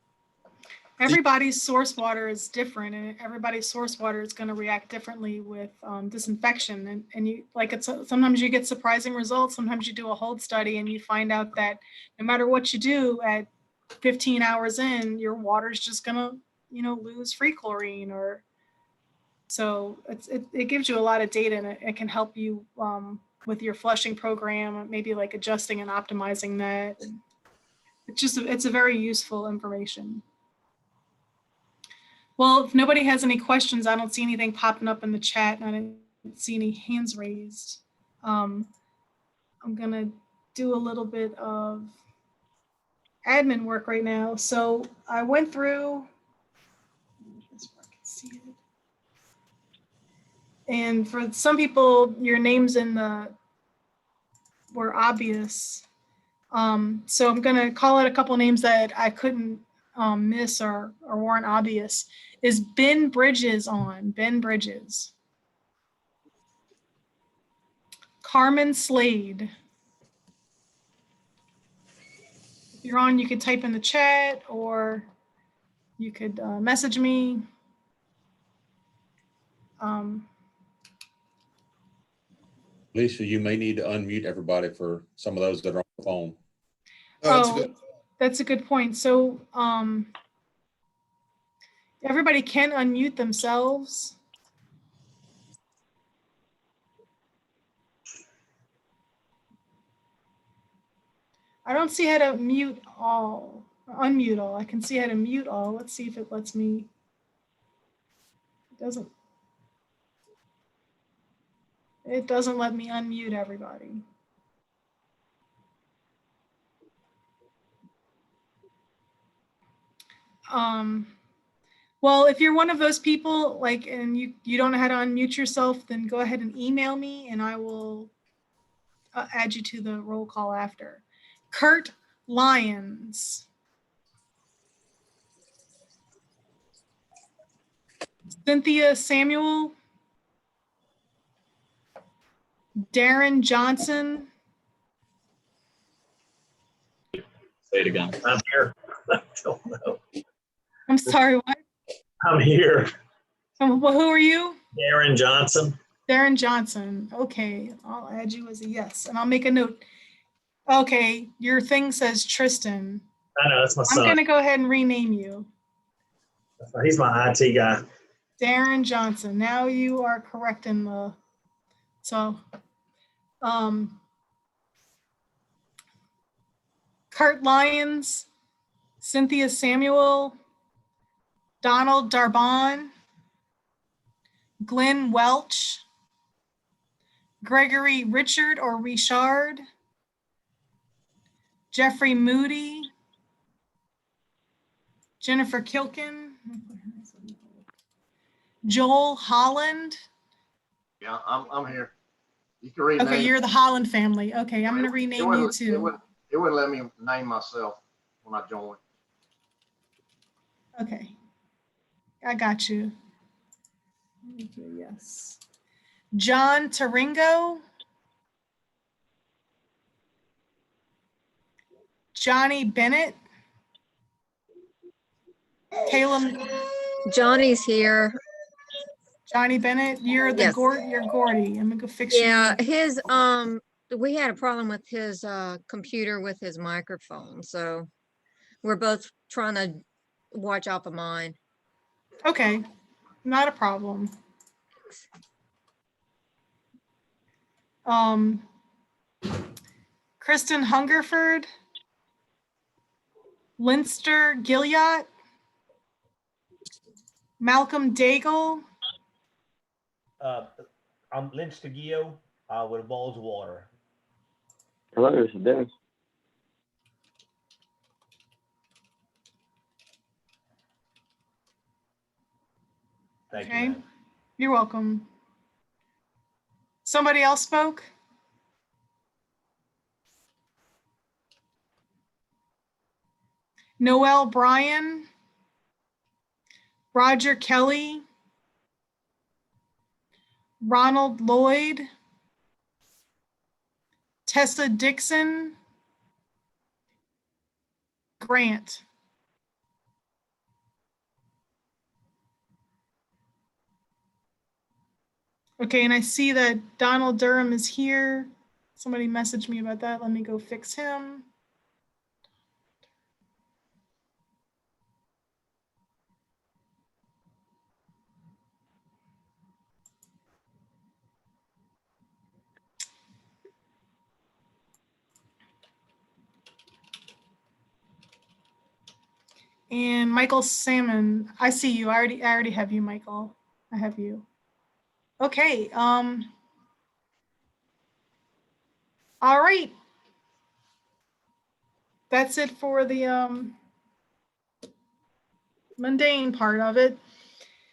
Everybody's source water is different, and everybody's source water is going to react differently with disinfection. And you sometimes you get surprising results. Sometimes you do a hold study and you find out that no matter what you do, at 15 hours in, your water's just going to, lose free chlorine. Or so it gives you a lot of data, and it can help you with your flushing program, maybe like adjusting and optimizing that. It's a very useful information. Well, if nobody has any questions, I don't see anything popping up in the chat, and I didn't see any hands raised. I'm going to do a little bit of admin work right now. So I went through, and for some people, your names were obvious. So I'm going to call out a couple names that I couldn't miss or weren't obvious. Is Ben Bridges on? Ben Bridges. Carmen Slade. If you're on, you could type in the chat, or you could message me. Lisa, you may need to unmute everybody for some of those that are on the phone. That's a good point. So everybody can unmute themselves. I don't see how to mute all, or unmute all. I can see how to mute all. Let's see if it lets me. It doesn't let me unmute everybody. Well, if you're one of those people, and you don't know how to unmute yourself, then go ahead and email me, and I will add you to the roll call after. Kurt Lyons. Cynthia Samuel. Darren Johnson. Say it again. I'm here. I don't know. I'm sorry, what? I'm here. Who are you? Darren Johnson. Darren Johnson. Okay, I'll add you as a yes, and I'll make a note. Okay, your thing says Tristan. I know, that's my son. I'm going to go ahead and rename you. He's my IT guy. Darren Johnson. Now you are correct in the, so, Kurt Lyons, Cynthia Samuel, Donald Darbon, Glenn Welch, Gregory Richard or Richard, Jeffrey Moody, Jennifer Kilkin, Joel Holland. Yeah, I'm here. You can rename. Okay, you're the Holland family. Okay, I'm going to rename you too. It wouldn't let me name myself when I joined. Okay, I got you. Yes. John Taringo. Johnny Bennett. Caleb. Johnny's here. Johnny Bennett, you're the Yes. you're Gordy. I'm gonna go fix you. Yeah, his, we had a problem with his, computer with his microphone, so we're both trying to watch out for mine. Okay, not a problem. Kristen Hungerford, Linster Gilliot, Malcolm Daigle, I'm Lynch Tagio with Balls of Water. Hello, this is Dennis. Thank okay, you, man. You're welcome. Somebody else spoke? Noel Bryan, Roger Kelly, Ronald Lloyd, Tessa Dixon, Grant. Okay, and I see that Donald Durham is here. Somebody messaged me about that. Let me go fix him. And Michael Salmon, I see you. I already have you, Michael. I have you. Okay. All right. That's it for the mundane part of it.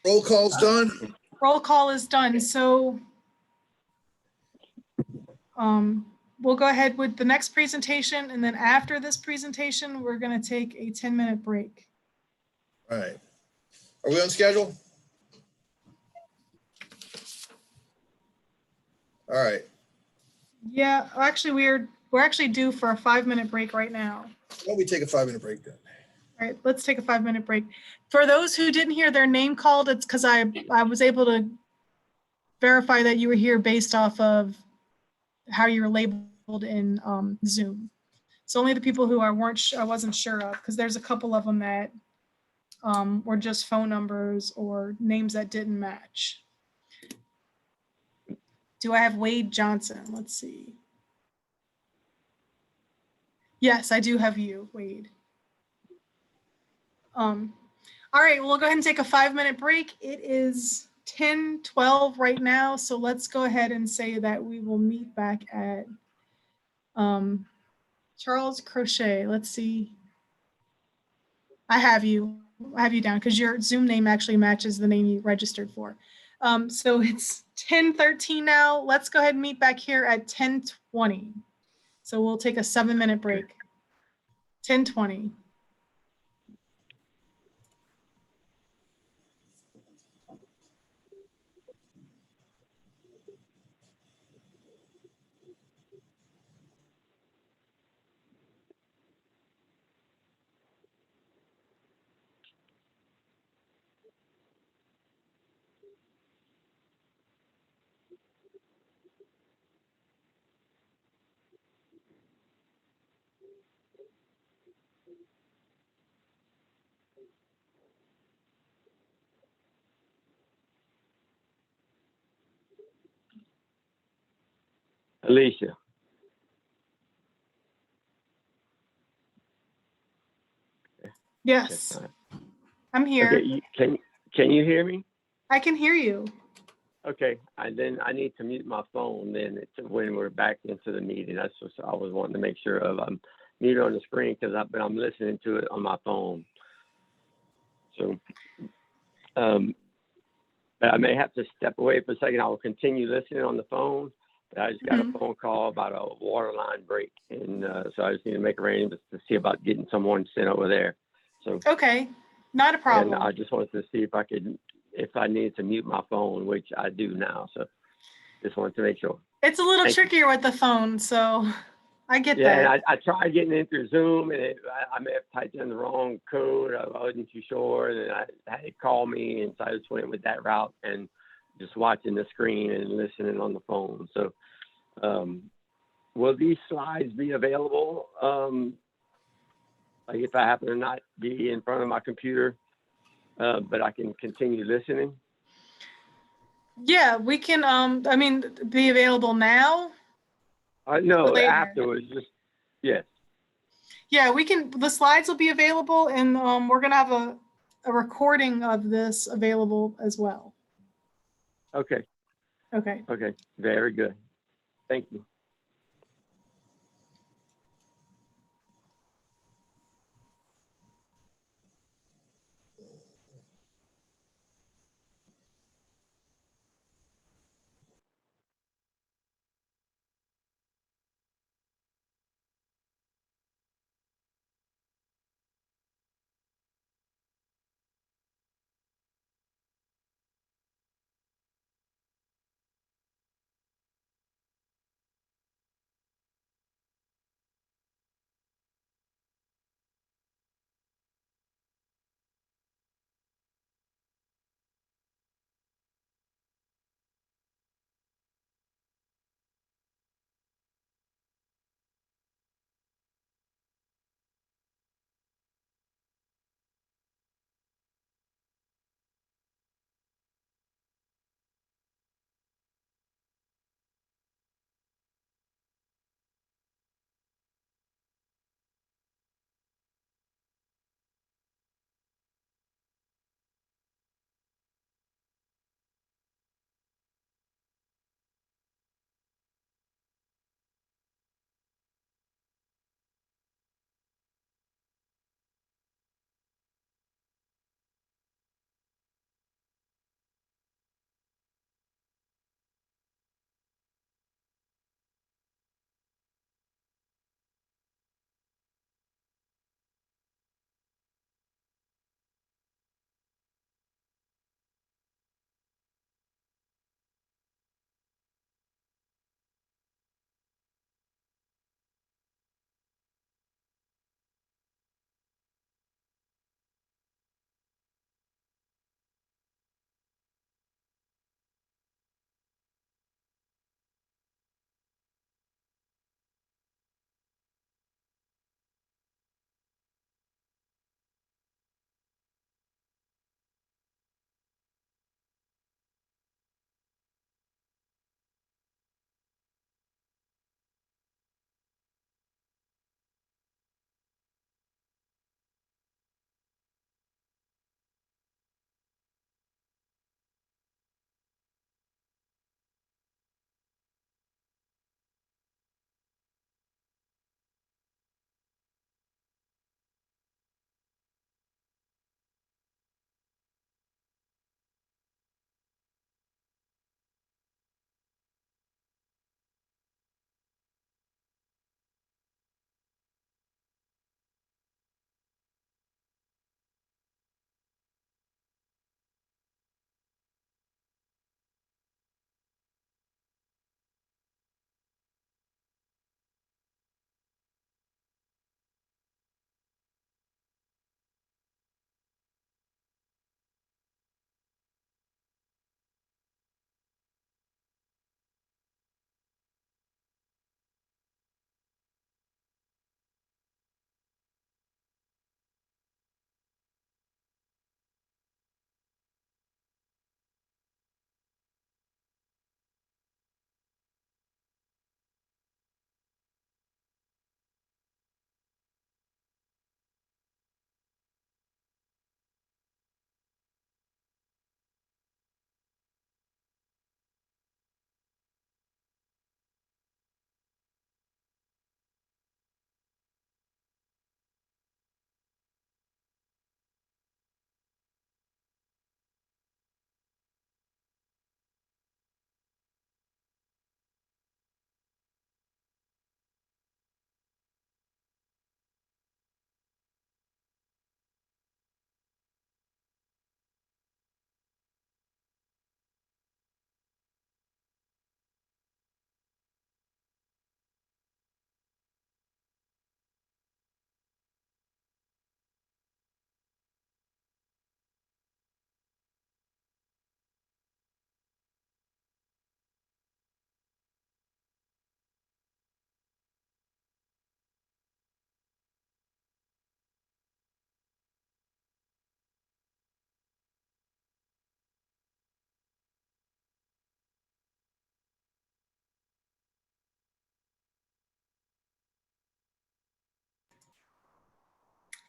Roll call's done. Roll call is done. So we'll go ahead with the next presentation, and then after this presentation, we're going to take a 10-minute break. All right. Are we on schedule? All right. Yeah, actually, we're actually due for a 5-minute break right now. Why don't we take a 5-minute break then? All right, let's take a 5-minute break. For those who didn't hear their name called, it's because I was able to verify that you were here based off of how you were labeled in Zoom. So only the people who I wasn't sure of, because there's a couple of them that were just phone numbers or names that didn't match. Do I have Wade Johnson? Let's see. Yes, I do have you, Wade. All right, we'll go ahead and take a 5-minute break. It is 10:12 right now, so let's go ahead and say that we will meet back at Charles Crochet. Let's see. I have you down because your Zoom name actually matches the name you registered for. So it's 10:13 now. Let's go ahead and meet back here at 10:20. So we'll take a 7-minute break. 10:20. Alicia. Yes, I'm here. Okay, can you hear me? I can hear you. Okay, then I need to mute my phone then when we're back into the meeting. That's what I was wanting to make sure of. I'm muted on the screen because I'm listening to it on my phone. So, but I may have to step away for a second. I will continue listening on the phone. But I just got a phone call about a water line break, and so I just need to make arrangements to see about getting someone sent over there. So okay, not a problem. And I just wanted to see if I needed to mute my phone, which I do now. So just wanted to make sure. It's a little trickier with the phone, so I get that. Yeah, and I tried getting in through Zoom, and I may have typed in the wrong code. I wasn't too sure, and I had it call me, and so I just went with that route. And just watching the screen and listening on the phone. So, will these slides be available? Like if I happen to not be in front of my computer, but I can continue listening? Yeah, we can, I mean, be available now. No, Later. afterwards, just, yes. Yeah, we can, the slides will be available, and we're gonna have a recording of this available as well. Okay, Okay. okay, very good. Thank you.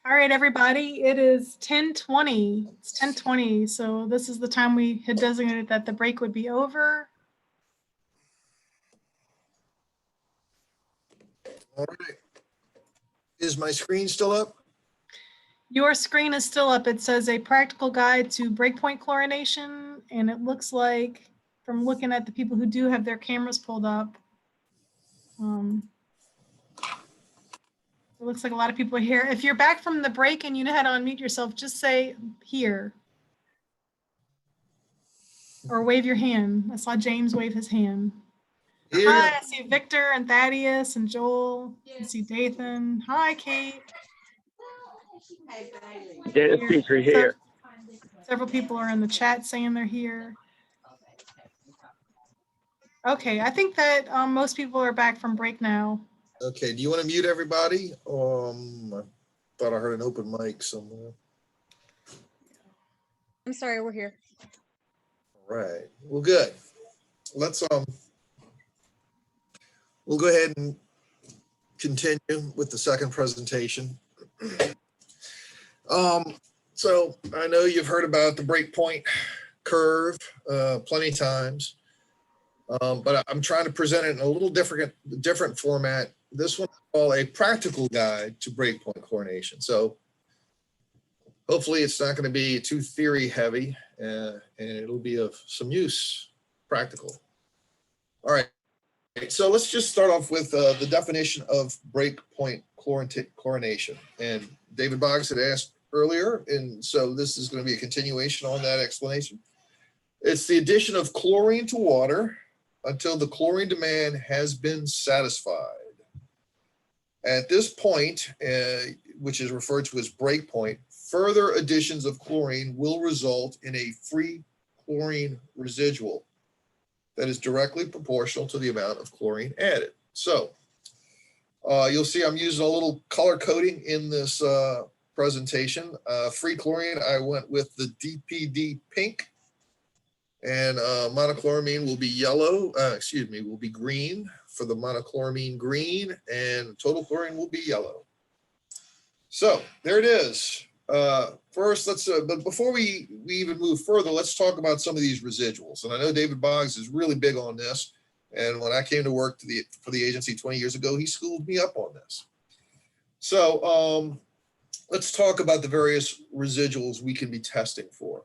All right, everybody, it is 10:20. It's 10:20, so this is the time we had designated that the break would be over. All right. Is my screen still up? Your screen is still up. It says a practical guide to breakpoint chlorination, and it looks like, from looking at the people who do have their cameras pulled up, it looks like a lot of people are here. If you're back from the break and you know how to unmute yourself, just say here. Or wave your hand. I saw James wave his hand. Here. Hi, I see Victor and Thaddeus and Joel. I see Dathan. Hi, Kate. Dennis Petrie here. Several people are in the chat saying they're here. Okay, I think that most people are back from break now. Okay, do you want to mute everybody? I thought I heard an open mic somewhere. I'm sorry, we're here. All right, well, good. Let's we'll go ahead and continue with the second presentation. So I know you've heard about the breakpoint curve plenty of times, but I'm trying to present it in a little different format. This one is called a practical guide to breakpoint chlorination. So hopefully it's not going to be too theory heavy, and it'll be of some use, practical. All right. So let's just start off with the definition of breakpoint chlorination. And David Boggs had asked earlier, and so this is going to be a continuation on that explanation. It's the addition of chlorine to water until the chlorine demand has been satisfied. At this point, which is referred to as breakpoint, further additions of chlorine will result in a free chlorine residual that is directly proportional to the amount of chlorine added. So you'll see I'm using a little color coding in this presentation. Free chlorine, I went with the DPD pink, and monochloramine will be yellow, will be green for the monochloramine green, and total chlorine will be yellow. So there it is. First, let's, but before we even move further, let's talk about some of these residuals. And I know David Boggs is really big on this. And when I came to work for the agency 20 years ago, he schooled me up on this. So let's talk about the various residuals we can be testing for.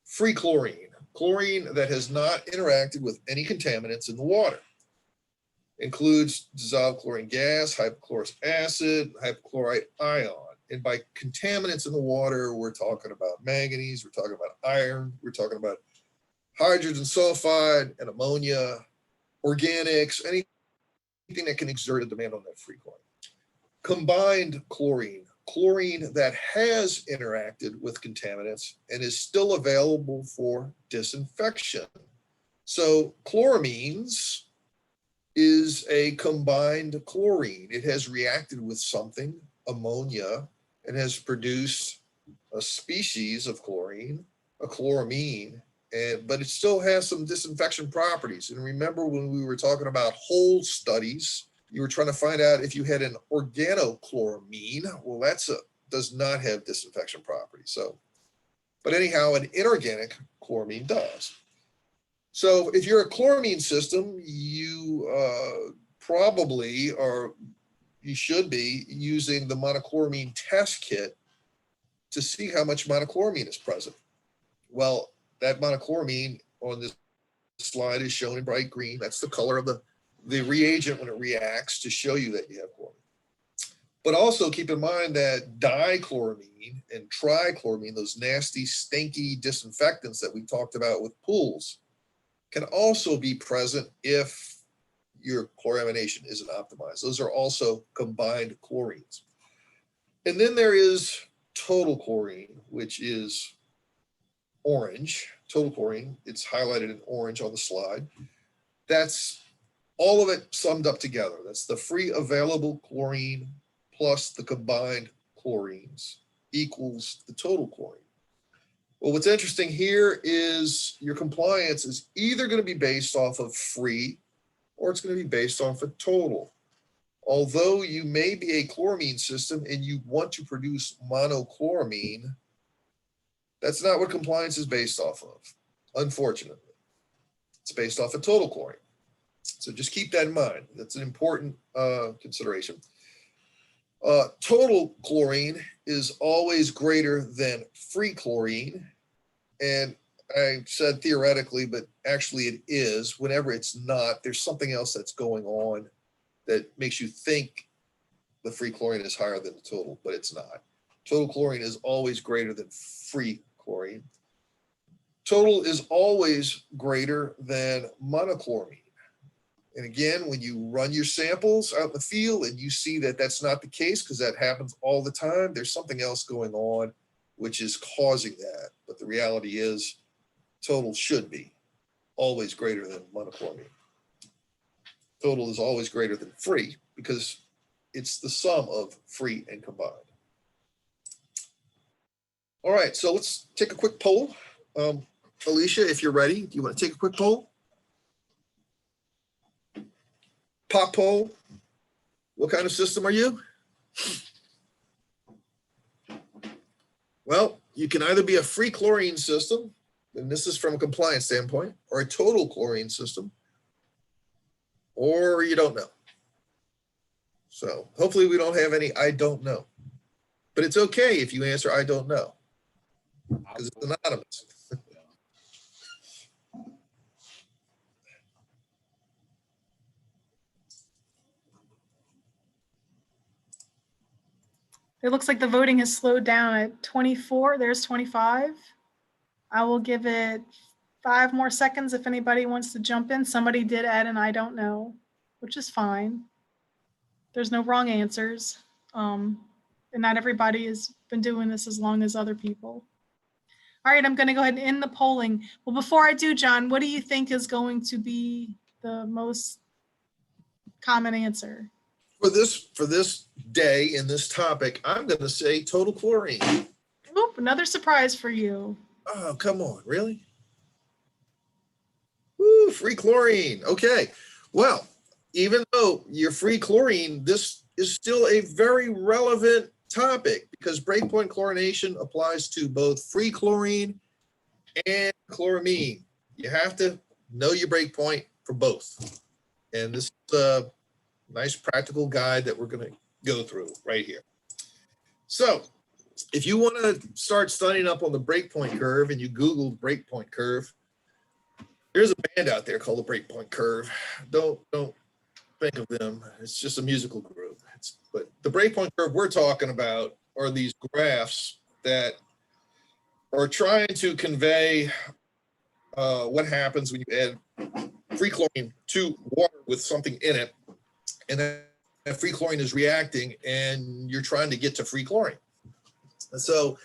Free chlorine, chlorine that has not interacted with any contaminants in the water. Includes dissolved chlorine gas, hypochlorous acid, hypochlorite ion. And by contaminants in the water, we're talking about manganese, we're talking about iron, we're talking about hydrogen sulfide and ammonia, organics, anything that can exert a demand on that free chlorine. Combined chlorine, chlorine that has interacted with contaminants and is still available for disinfection. So chloramines is a combined chlorine. It has reacted with something, ammonia, and has produced a species of chlorine, a chloramine, but it still has some disinfection properties. And remember when we were talking about whole studies, you were trying to find out if you had an organochloramine. Well, does not have disinfection properties. So, but anyhow, an inorganic chloramine does. So if you're a chloramine system, you probably are, you should be using the monochloramine test kit to see how much monochloramine is present. Well, that monochloramine on this slide is shown in bright green. That's the color of the reagent when it reacts to show you that you have chloramine. But also keep in mind that dichloramine and trichloramine, those nasty, stinky disinfectants that we talked about with pools, can also be present if your chloramination isn't optimized. Those are also combined chlorines. And then there is total chlorine, which is orange. Total chlorine, it's highlighted in orange on the slide. That's all of it summed up together. That's the free available chlorine plus the combined chlorines equals the total chlorine. Well, what's interesting here is your compliance is either going to be based off of free or it's going to be based off of total. although you may be a chloramine system and you want to produce monochloramine, that's not what compliance is based off of, unfortunately. It's based off of total chlorine. So just keep that in mind. That's an important consideration. Total chlorine is always greater than free chlorine. And I said theoretically, but actually it is. Whenever it's not, there's something else that's going on that makes you think the free chlorine is higher than the total, but it's not. Total chlorine is always greater than free chlorine. Total is always greater than monochloramine. And again, when you run your samples out in the field and you see that that's not the case, because that happens all the time, there's something else going on which is causing that. But the reality is total should be always greater than monochloramine. Total is always greater than free because it's the sum of free and combined. All right, so let's take a quick poll. Alicia, if you're ready, do you want to take a quick poll? Pop poll. What kind of system are you? Well, you can either be a free chlorine system, and this is from a compliance standpoint, or a total chlorine system, or you don't know. So hopefully we don't have any I don't know. But it's okay if you answer I don't know, because it's anonymous. It looks like the voting has slowed down at 24. There's 25. I will give it 5 more seconds if anybody wants to jump in. Somebody did add an I don't know, which is fine. There's no wrong answers. And not everybody has been doing this as long as other people. All right, I'm going to go ahead and end the polling. Well, before I do, John, what do you think is going to be the most common answer? For this day and this topic, I'm going to say total chlorine. Oop, another surprise for you. Oh, come on, really? Woo, free chlorine. Okay. Well, even though you're free chlorine, this is still a very relevant topic because breakpoint chlorination applies to both free chlorine and chloramine. You have to know your breakpoint for both. And this is a nice practical guide that we're going to go through right here. So if you want to start studying up on the breakpoint curve and you Google breakpoint curve, there's a band out there called the breakpoint curve. Don't think of them. It's just a musical group. But the breakpoint curve we're talking about are these graphs that are trying to convey what happens when you add free chlorine to water with something in it, and that free chlorine is reacting, and you're trying to get to free chlorine. And so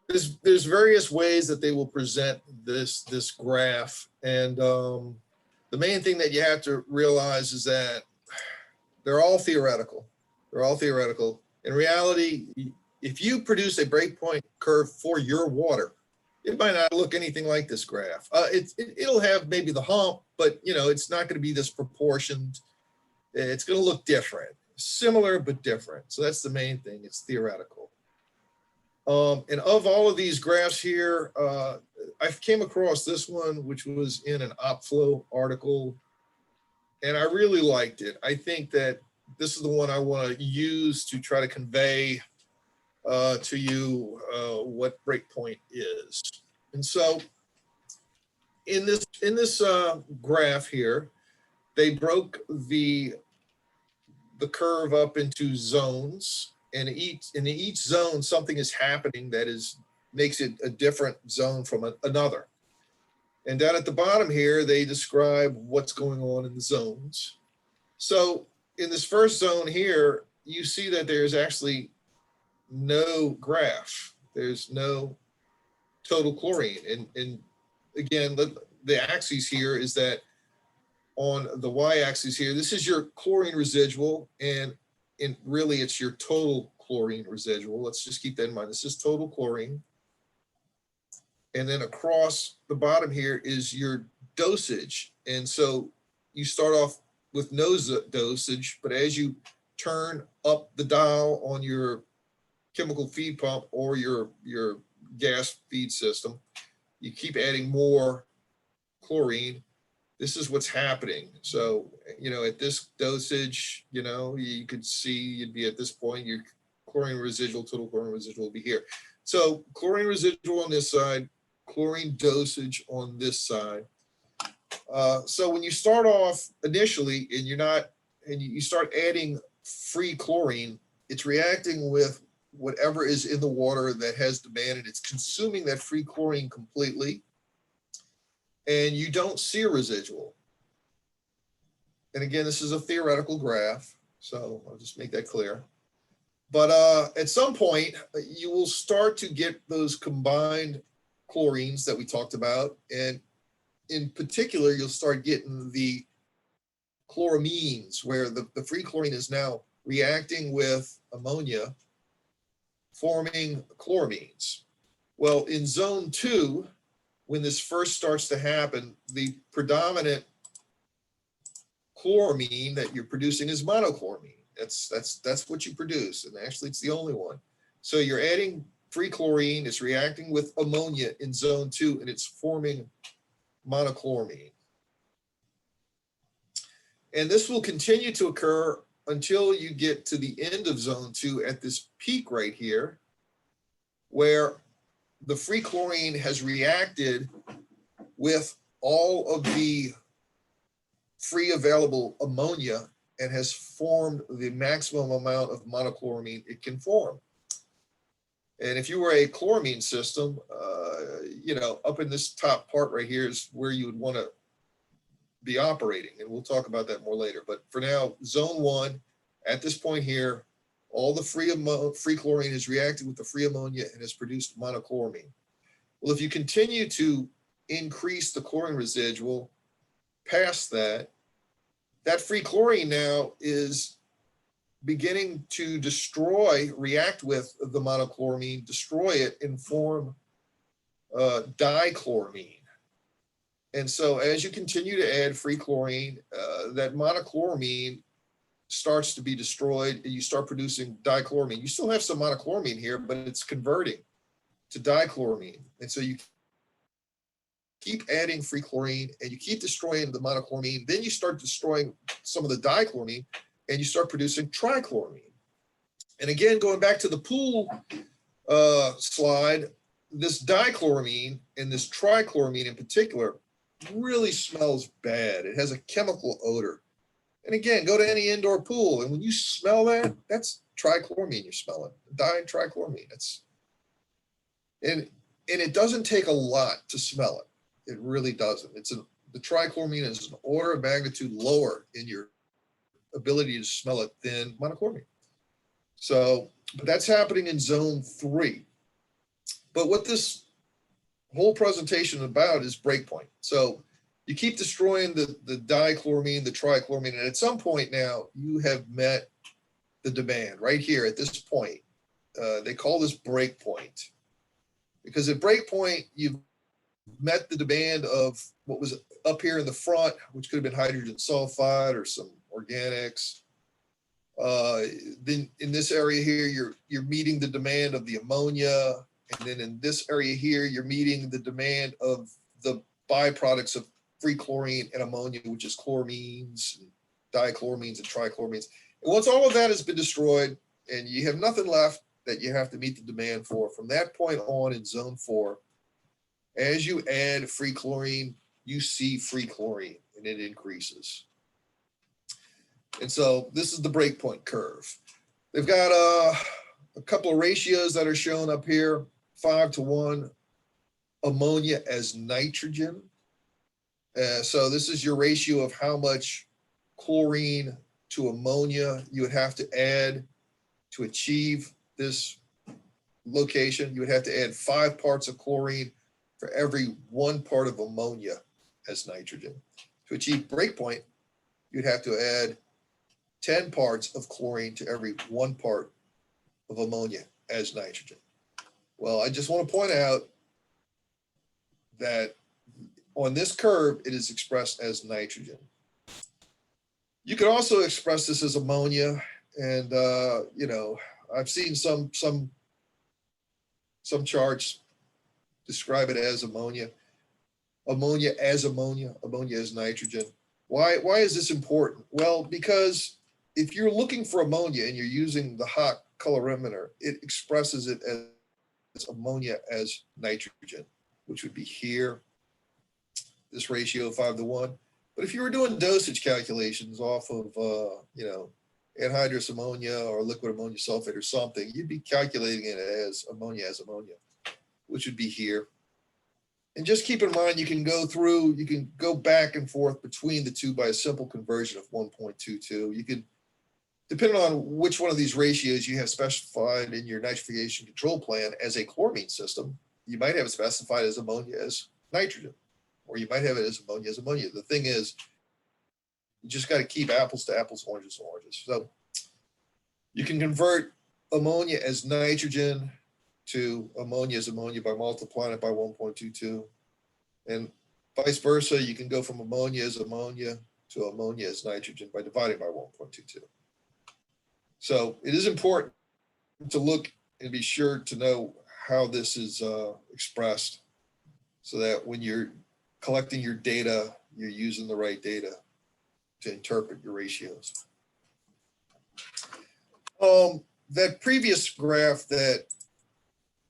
there's various ways that they will present this graph, and the main thing that you have to realize is that they're all theoretical. They're all theoretical. In reality, if you produce a breakpoint curve for your water, it might not look anything like this graph. It'll have maybe the hump, but it's not going to be this proportioned. It's going to look different, similar but different. So that's the main thing. It's theoretical. And of all of these graphs here, I came across this one, which was in an OpFlow article, and I really liked it. I think that this is the one I want to use to try to convey to you what breakpoint is. And so in this graph here, they broke the curve up into zones, and in each zone something is happening that makes it a different zone from another. And down at the bottom here, they describe what's going on in the zones. So in this first zone here, you see that there's actually no graph. There's no total chlorine. And again, the axis here is that on the y-axis here, this is your chlorine residual, and really it's your total chlorine residual. Let's just keep that in mind. This is total chlorine. And then across the bottom here is your dosage. And so you start off with no dosage, but as you turn up the dial on your chemical feed pump or your gas feed system, you keep adding more chlorine. This is what's happening. So, at this dosage, you could see you'd be at this point, your chlorine residual, total chlorine residual will be here. So chlorine residual on this side, chlorine dosage on this side. So when you start off initially and you start adding free chlorine, it's reacting with whatever is in the water that has demand, and it's consuming that free chlorine completely, and you don't see a residual. And again, this is a theoretical graph, so I'll just make that clear. But at some point, you will start to get those combined chlorines that we talked about, and in particular, you'll start getting the chloramines, where the free chlorine is now reacting with ammonia, forming chloramines. Well, in zone 2, when this first starts to happen, the predominant chloramine that you're producing is monochloramine. That's what you produce, and actually it's the only one. So you're adding free chlorine, it's reacting with ammonia in zone 2, and it's forming monochloramine. And this will continue to occur until you get to the end of zone 2 at this peak right here, where the free chlorine has reacted with all of the free available ammonia and has formed the maximum amount of monochloramine it can form. And if you were a chloramine system, up in this top part right here is where you would want to be operating. And we'll talk about that more later. But for now, zone 1, at this point here, all the free chlorine has reacted with the free ammonia and has produced monochloramine. Well, if you continue to increase the chlorine residual past that, that free chlorine now is beginning to react with the monochloramine, destroy it, and form dichloramine. And so as you continue to add free chlorine, that monochloramine starts to be destroyed and you start producing dichloramine. You still have some monochloramine here, but it's converting to dichloramine. And so you keep adding free chlorine and you keep destroying the monochloramine. Then you start destroying some of the dichloramine and you start producing trichloramine. And again, going back to the pool slide, this dichloramine and this trichloramine in particular really smells bad. It has a chemical odor. And again, go to any indoor pool, and when you smell that, that's trichloramine you're smelling, ditrichloramine. And it doesn't take a lot to smell it. It really doesn't. The trichloramine is an order of magnitude lower in your ability to smell it than monochloramine. So, but that's happening in zone 3. But what this whole presentation is about is breakpoint. So you keep destroying the dichloramine, the trichloramine, and at some point now you have met the demand right here at this point. They call this breakpoint, because at breakpoint you've met the demand of what was up here in the front, which could have been hydrogen sulfide or some organics. Then in this area here, you're meeting the demand of the ammonia. And then in this area here, you're meeting the demand of the byproducts of free chlorine and ammonia, which is chloramines, and dichloramines, and trichloramines. And once all of that has been destroyed and you have nothing left that you have to meet the demand for, from that point on in zone 4, as you add free chlorine, you see free chlorine and it increases. And so this is the breakpoint curve. They've got a couple of ratios that are shown up here. 5-to-1 ammonia as nitrogen. So this is your ratio of how much chlorine to ammonia you would have to add to achieve this location. You would have to add 5 parts of chlorine for every 1 part of ammonia as nitrogen. To achieve breakpoint, you'd have to add 10 parts of chlorine to every 1 part of ammonia as nitrogen. Well, I just want to point out that on this curve, it is expressed as nitrogen. You could also express this as ammonia, and you know, I've seen some charts describe it as ammonia. Ammonia as ammonia, ammonia as nitrogen. Why is this important? Well, because if you're looking for ammonia and you're using the hot colorimeter, it expresses it as ammonia as nitrogen, which would be here, this ratio of 5:1. But if you were doing dosage calculations off of, you know, anhydrous ammonia or liquid ammonia sulfate or something, you'd be calculating it as ammonia, which would be here. And just keep in mind, you can go back and forth between the two by a simple conversion of 1.22. You can, depending on which one of these ratios you have specified in your nitrification control plan as a chloramine system, you might have it specified as ammonia as nitrogen, or you might have it as ammonia as ammonia. The thing is, you just got to keep apples to apples, oranges to oranges. So you can convert ammonia as nitrogen to ammonia as ammonia by multiplying it by 1.22. And vice versa, you can go from ammonia as ammonia to ammonia as nitrogen by dividing by 1.22. So it is important to look and be sure to know how this is expressed, so that when you're collecting your data, you're using the right data to interpret your ratios. That previous graph that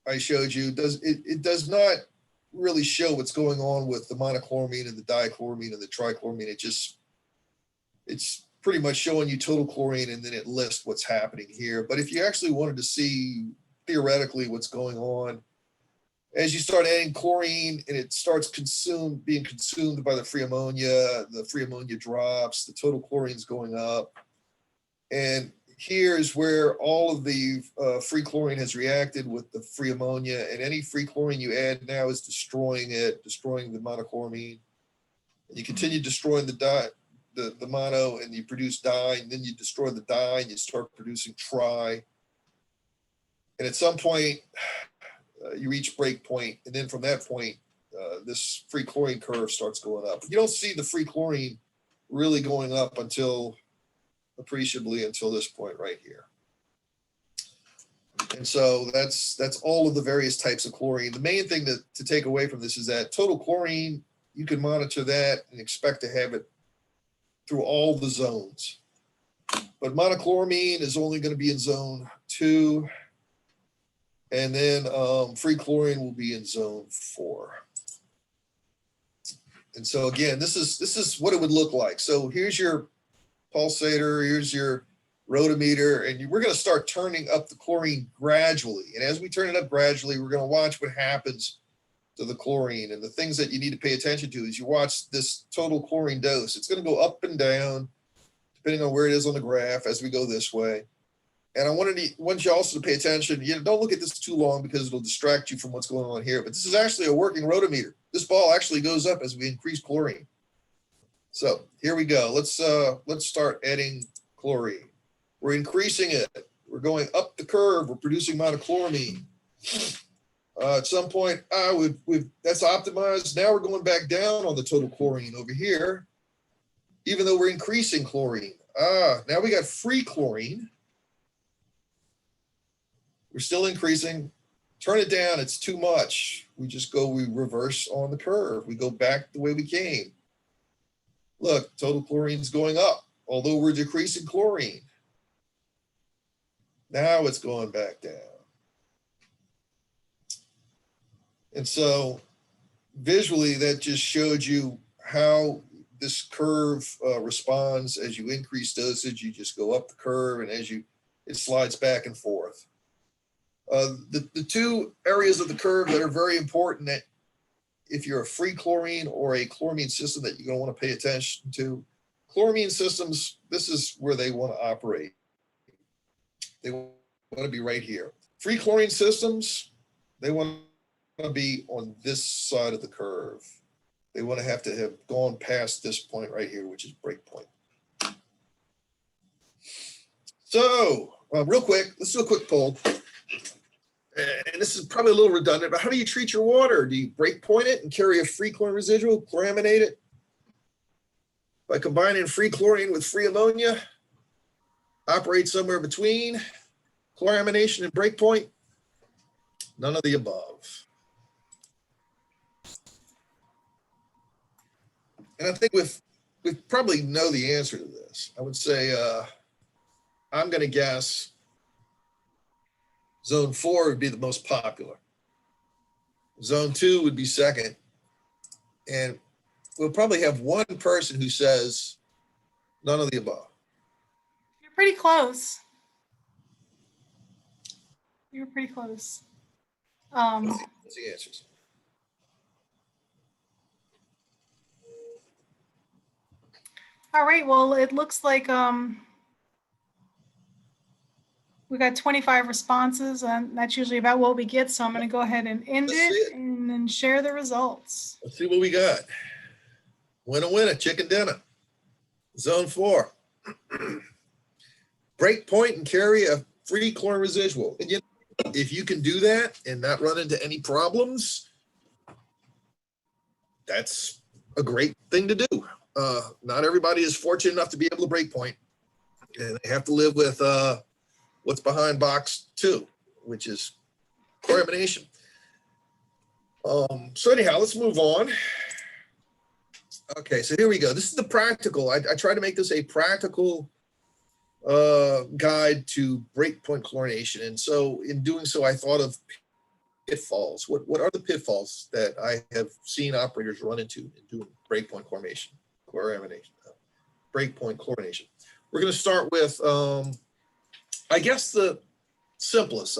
I showed you does not really show what's going on with the monochloramine and the dichloramine and the trichloramine. It's pretty much showing you total chlorine, and then it lists what's happening here. But if you actually wanted to see theoretically what's going on, as you start adding chlorine and it starts being consumed by the free ammonia drops, the total chlorine's going up. And here's where all of the free chlorine has reacted with the free ammonia, and any free chlorine you add now is destroying the monochloramine. And you continue destroying the mono, and you produce di, and then you destroy the di and you start producing tri. And at some point, you reach break point, and then from that point, this free chlorine curve starts going up. You don't see the free chlorine really going up appreciably until this point right here. And so that's all of the various types of chlorine. The main thing to take away from this is that total chlorine, you can monitor that and expect to have it through all the zones. But monochloramine is only going to be in zone 2. And then free chlorine will be in zone 4. And so again, this is what it would look like. So here's your pulsator, here's your rotometer, and we're going to start turning up the chlorine gradually. And as we turn it up gradually, we're going to watch what happens to the chlorine. And the things that you need to pay attention to is you watch this total chlorine dose. It's going to go up and down depending on where it is on the graph as we go this way. And I want you also to pay attention. Don't look at this too long because it'll distract you from what's going on here. But this is actually a working rotometer. This ball actually goes up as we increase chlorine. So here we go. Let's start adding chlorine. We're increasing it. We're going up the curve. We're producing monochloramine. At some point, that's optimized. Now we're going back down on the total chlorine over here, even though we're increasing chlorine. Now we got free chlorine. We're still increasing. Turn it down. It's too much. We reverse on the curve. We go back the way we came. Look, total chlorine's going up, although we're decreasing chlorine. Now it's going back down. And so visually, that just showed you how this curve responds. As you increase dosage, you just go up the curve, and it slides back and forth. The two areas of the curve that are very important, that if you're a free chlorine or a chloramine system, that you're going to want to pay attention to. Chloramine systems, this is where they want to operate. They want to be right here. Free chlorine systems, they want to be on this side of the curve. They want to have gone past this point right here, which is break point. So real quick, let's do a quick poll. And this is probably a little redundant, but how do you treat your water? Do you break point it and carry a free chlorine residual, chloraminate it? by combining free chlorine with free ammonia, operate somewhere between chloramination and breakpoint? None of the above. And I think we probably know the answer to this. I would say, I'm going to guess zone 4 would be the most popular. Zone 2 would be second. And we'll probably have one person who says none of the above. You're pretty close. You're pretty close. What's the answers? All right, well, it looks like we got 25 responses, and that's usually about what we get. So I'm going to go ahead and end it and then share the results. Let's see what we got. Winner, chicken dinner. Zone 4. Break point and carry a free chlorine residual. And if you can do that and not run into any problems, that's a great thing to do. Not everybody is fortunate enough to be able to break point, and they have to live with what's behind box 2, which is chloramination. So anyhow, let's move on. Okay, so here we go. This is the practical. I try to make this a practical guide to breakpoint chlorination. And so in doing so, I thought of pitfalls. What are the pitfalls that I have seen operators run into in doing breakpoint chlorination? Breakpoint chlorination. We're going to start with, I guess, the simplest.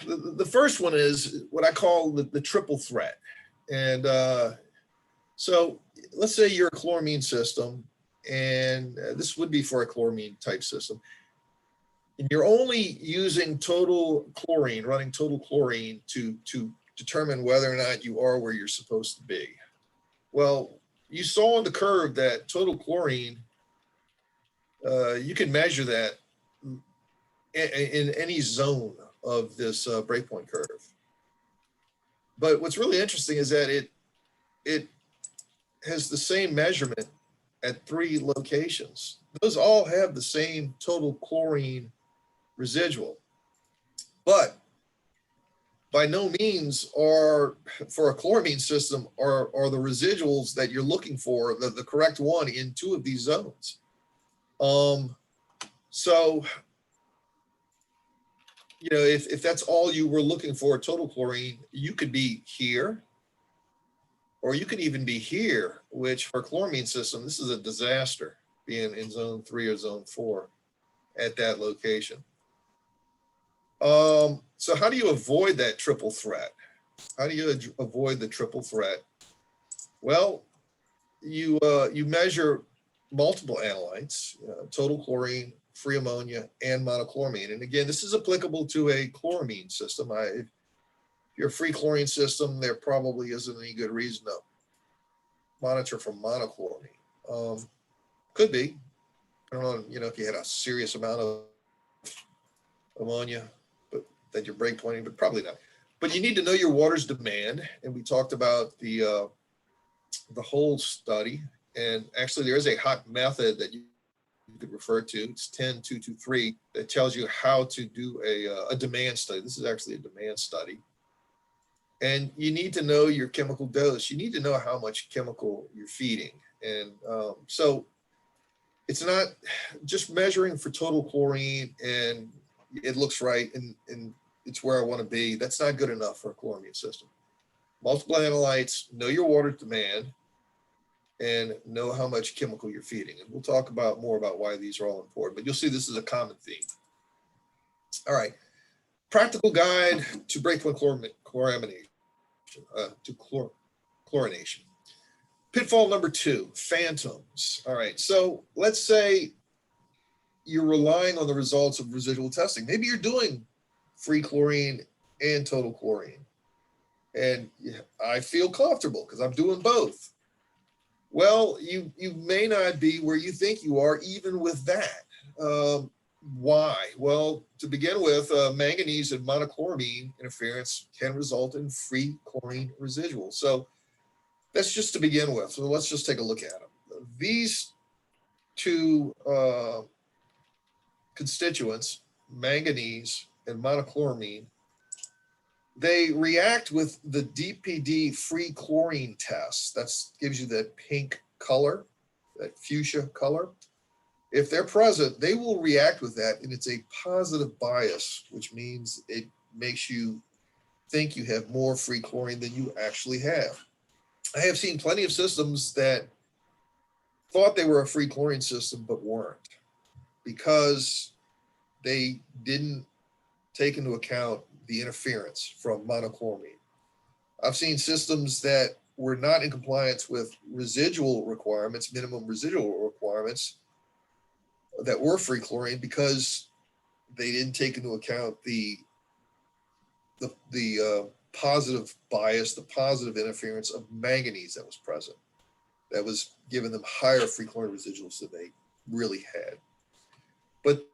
The first one is what I call the triple threat. And so let's say you're a chloramine system, and this would be for a chloramine type system. And you're only using total chlorine, running total chlorine to determine whether or not you are where you're supposed to be. Well, you saw on the curve that total chlorine, you can measure that in any zone of this breakpoint curve. But what's really interesting is that it has the same measurement at 3 locations. Those all have the same total chlorine residual, but by no means are, for a chloramine system, are the residuals that you're looking for the correct one in 2 of these zones. So, you know, if that's all you were looking for, total chlorine, you could be here, or you could even be here, which for a chloramine system, this is a disaster, being in zone 3 or zone 4 at that location. So how do you avoid that triple threat? How do you avoid the triple threat? Well, you measure multiple analytes, total chlorine, free ammonia, and monochloramine. And again, this is applicable to a chloramine system. If you're a free chlorine system, there probably isn't any good reason to monitor for monochloramine. Could be. I don't know, you know, if you had a serious amount of ammonia, but that you're breakpointing, but probably not. But you need to know your water's demand. And we talked about the whole study. And actually, there is a hot method that you could refer to. It's 10.223 that tells you how to do a demand study. This is actually a demand study. And you need to know your chemical dose. You need to know how much chemical you're feeding. And so it's not just measuring for total chlorine and it looks right and it's where I want to be. That's not good enough for a chloramine system. Multiple analytes, know your water demand, and know how much chemical you're feeding. And we'll talk about more about why these are all important, but you'll see this is a common theme. All right, practical guide to breakpoint chloramination, chlorination. Pitfall number 2, phantoms. All right, so let's say you're relying on the results of residual testing. Maybe you're doing free chlorine and total chlorine. And I feel comfortable because I'm doing both. Well, you may not be where you think you are even with that. Why? Well, to begin with, manganese and monochloramine interference can result in free chlorine residuals. So that's just to begin with. So let's just take a look at them. These two constituents, manganese and monochloramine, they react with the DPD free chlorine test. That gives you that pink color, that fuchsia color. If they're present, they will react with that, and it's a positive bias, which means it makes you think you have more free chlorine than you actually have. I have seen plenty of systems that thought they were a free chlorine system but weren't, because they didn't take into account the interference from monochloramine. I've seen systems that were not in compliance with residual requirements, minimum residual requirements, that were free chlorine because they didn't take into account the positive bias, the positive interference of manganese that was present, that was giving them higher free chlorine residuals than they really had. But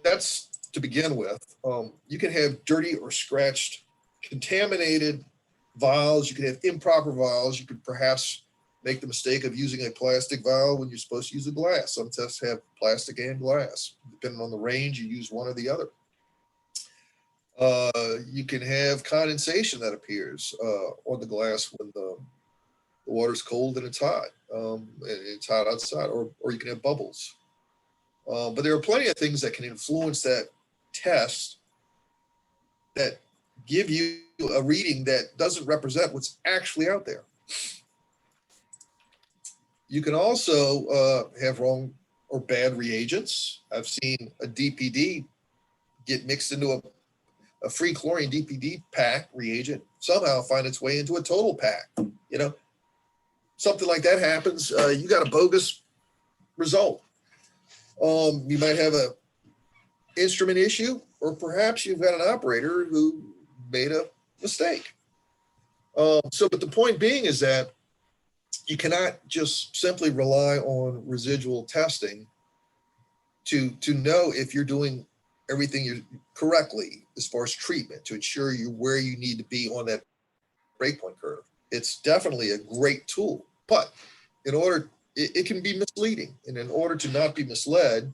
that's to begin with. You can have dirty or scratched, contaminated vials. You can have improper vials. You could perhaps make the mistake of using a plastic vial when you're supposed to use a glass. Some tests have plastic and glass. Depending on the range, you use one or the other. You can have condensation that appears on the glass when the water's cold and it's hot. And it's hot outside, or you can have bubbles. But there are plenty of things that can influence that test that give you a reading that doesn't represent what's actually out there. You can also have wrong or bad reagents. I've seen a DPD get mixed into a free chlorine DPD pack reagent, somehow find its way into a total pack. You know, something like that happens. You got a bogus result. You might have a instrument issue, or perhaps you've got an operator who made a mistake. But the point being is that you cannot just simply rely on residual testing to know if you're doing everything correctly as far as treatment, to ensure you're where you need to be on that breakpoint curve. It's definitely a great tool, but it can be misleading. And in order to not be misled,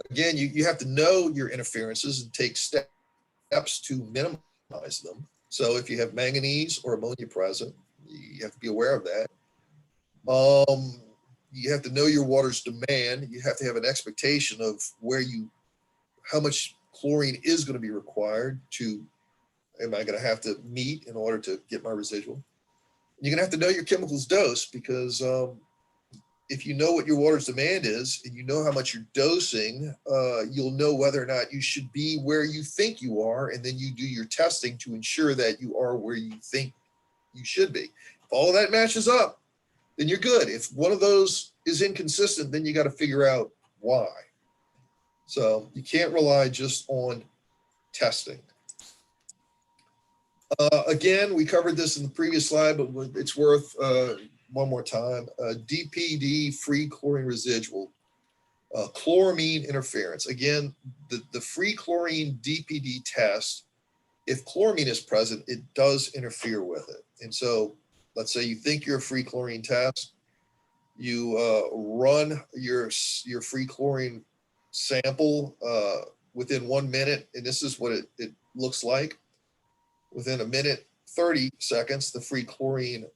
again, you have to know your interferences and take steps to minimize them. So if you have manganese or ammonia present, you have to be aware of that. You have to know your water's demand. You have to have an expectation of how much chlorine is going to be required am I going to have to meet in order to get my residual? You're going to have to know your chemicals dose, because if you know what your water's demand is and you know how much you're dosing, you'll know whether or not you should be where you think you are, and then you do your testing to ensure that you are where you think you should be. If all of that matches up, then you're good. If one of those is inconsistent, then you got to figure out why. So you can't rely just on testing. Again, we covered this in the previous slide, but it's worth one more time. DPD free chlorine residual, chloramine interference. Again, the free chlorine DPD test, if chloramine is present, it does interfere with it. And so let's say you think you're a free chlorine test, you run your free chlorine sample within 1 minute, and this is what it looks like. Within a minute, 30 seconds, the free chlorine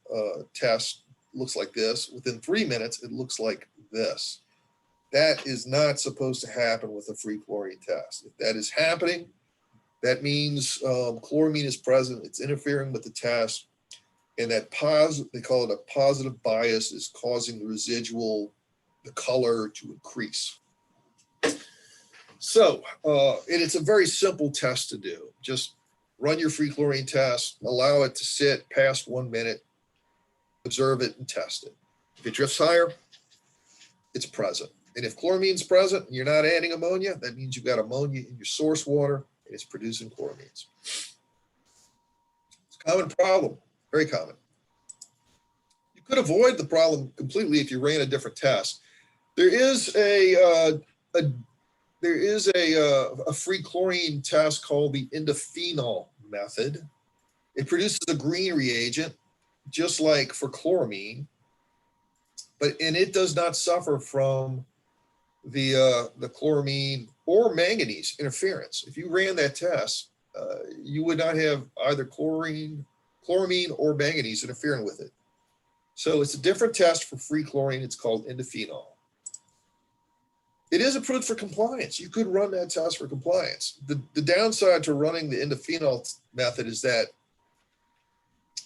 test looks like this. Within 3 minutes, it looks like this. That is not supposed to happen with a free chlorine test. If that is happening, that means chloramine is present, it's interfering with the test, and that they call it a positive bias, is causing the residual, the color, to increase. So, and it's a very simple test to do. Just run your free chlorine test, allow it to sit past 1 minute, observe it and test it. If it drifts higher, it's present. And if chloramine's present and you're not adding ammonia, that means you've got ammonia in your source water and it's producing chloramines. It's a common problem, very common. You could avoid the problem completely if you ran a different test. There is a free chlorine test called the indophenol method. It produces a green reagent, just like for chloramine, and it does not suffer from the chloramine or manganese interference. If you ran that test, you would not have either chloramine or manganese interfering with it. So it's a different test for free chlorine. It's called indophenol. It is approved for compliance. You could run that test for compliance. The downside to running the indophenol method is that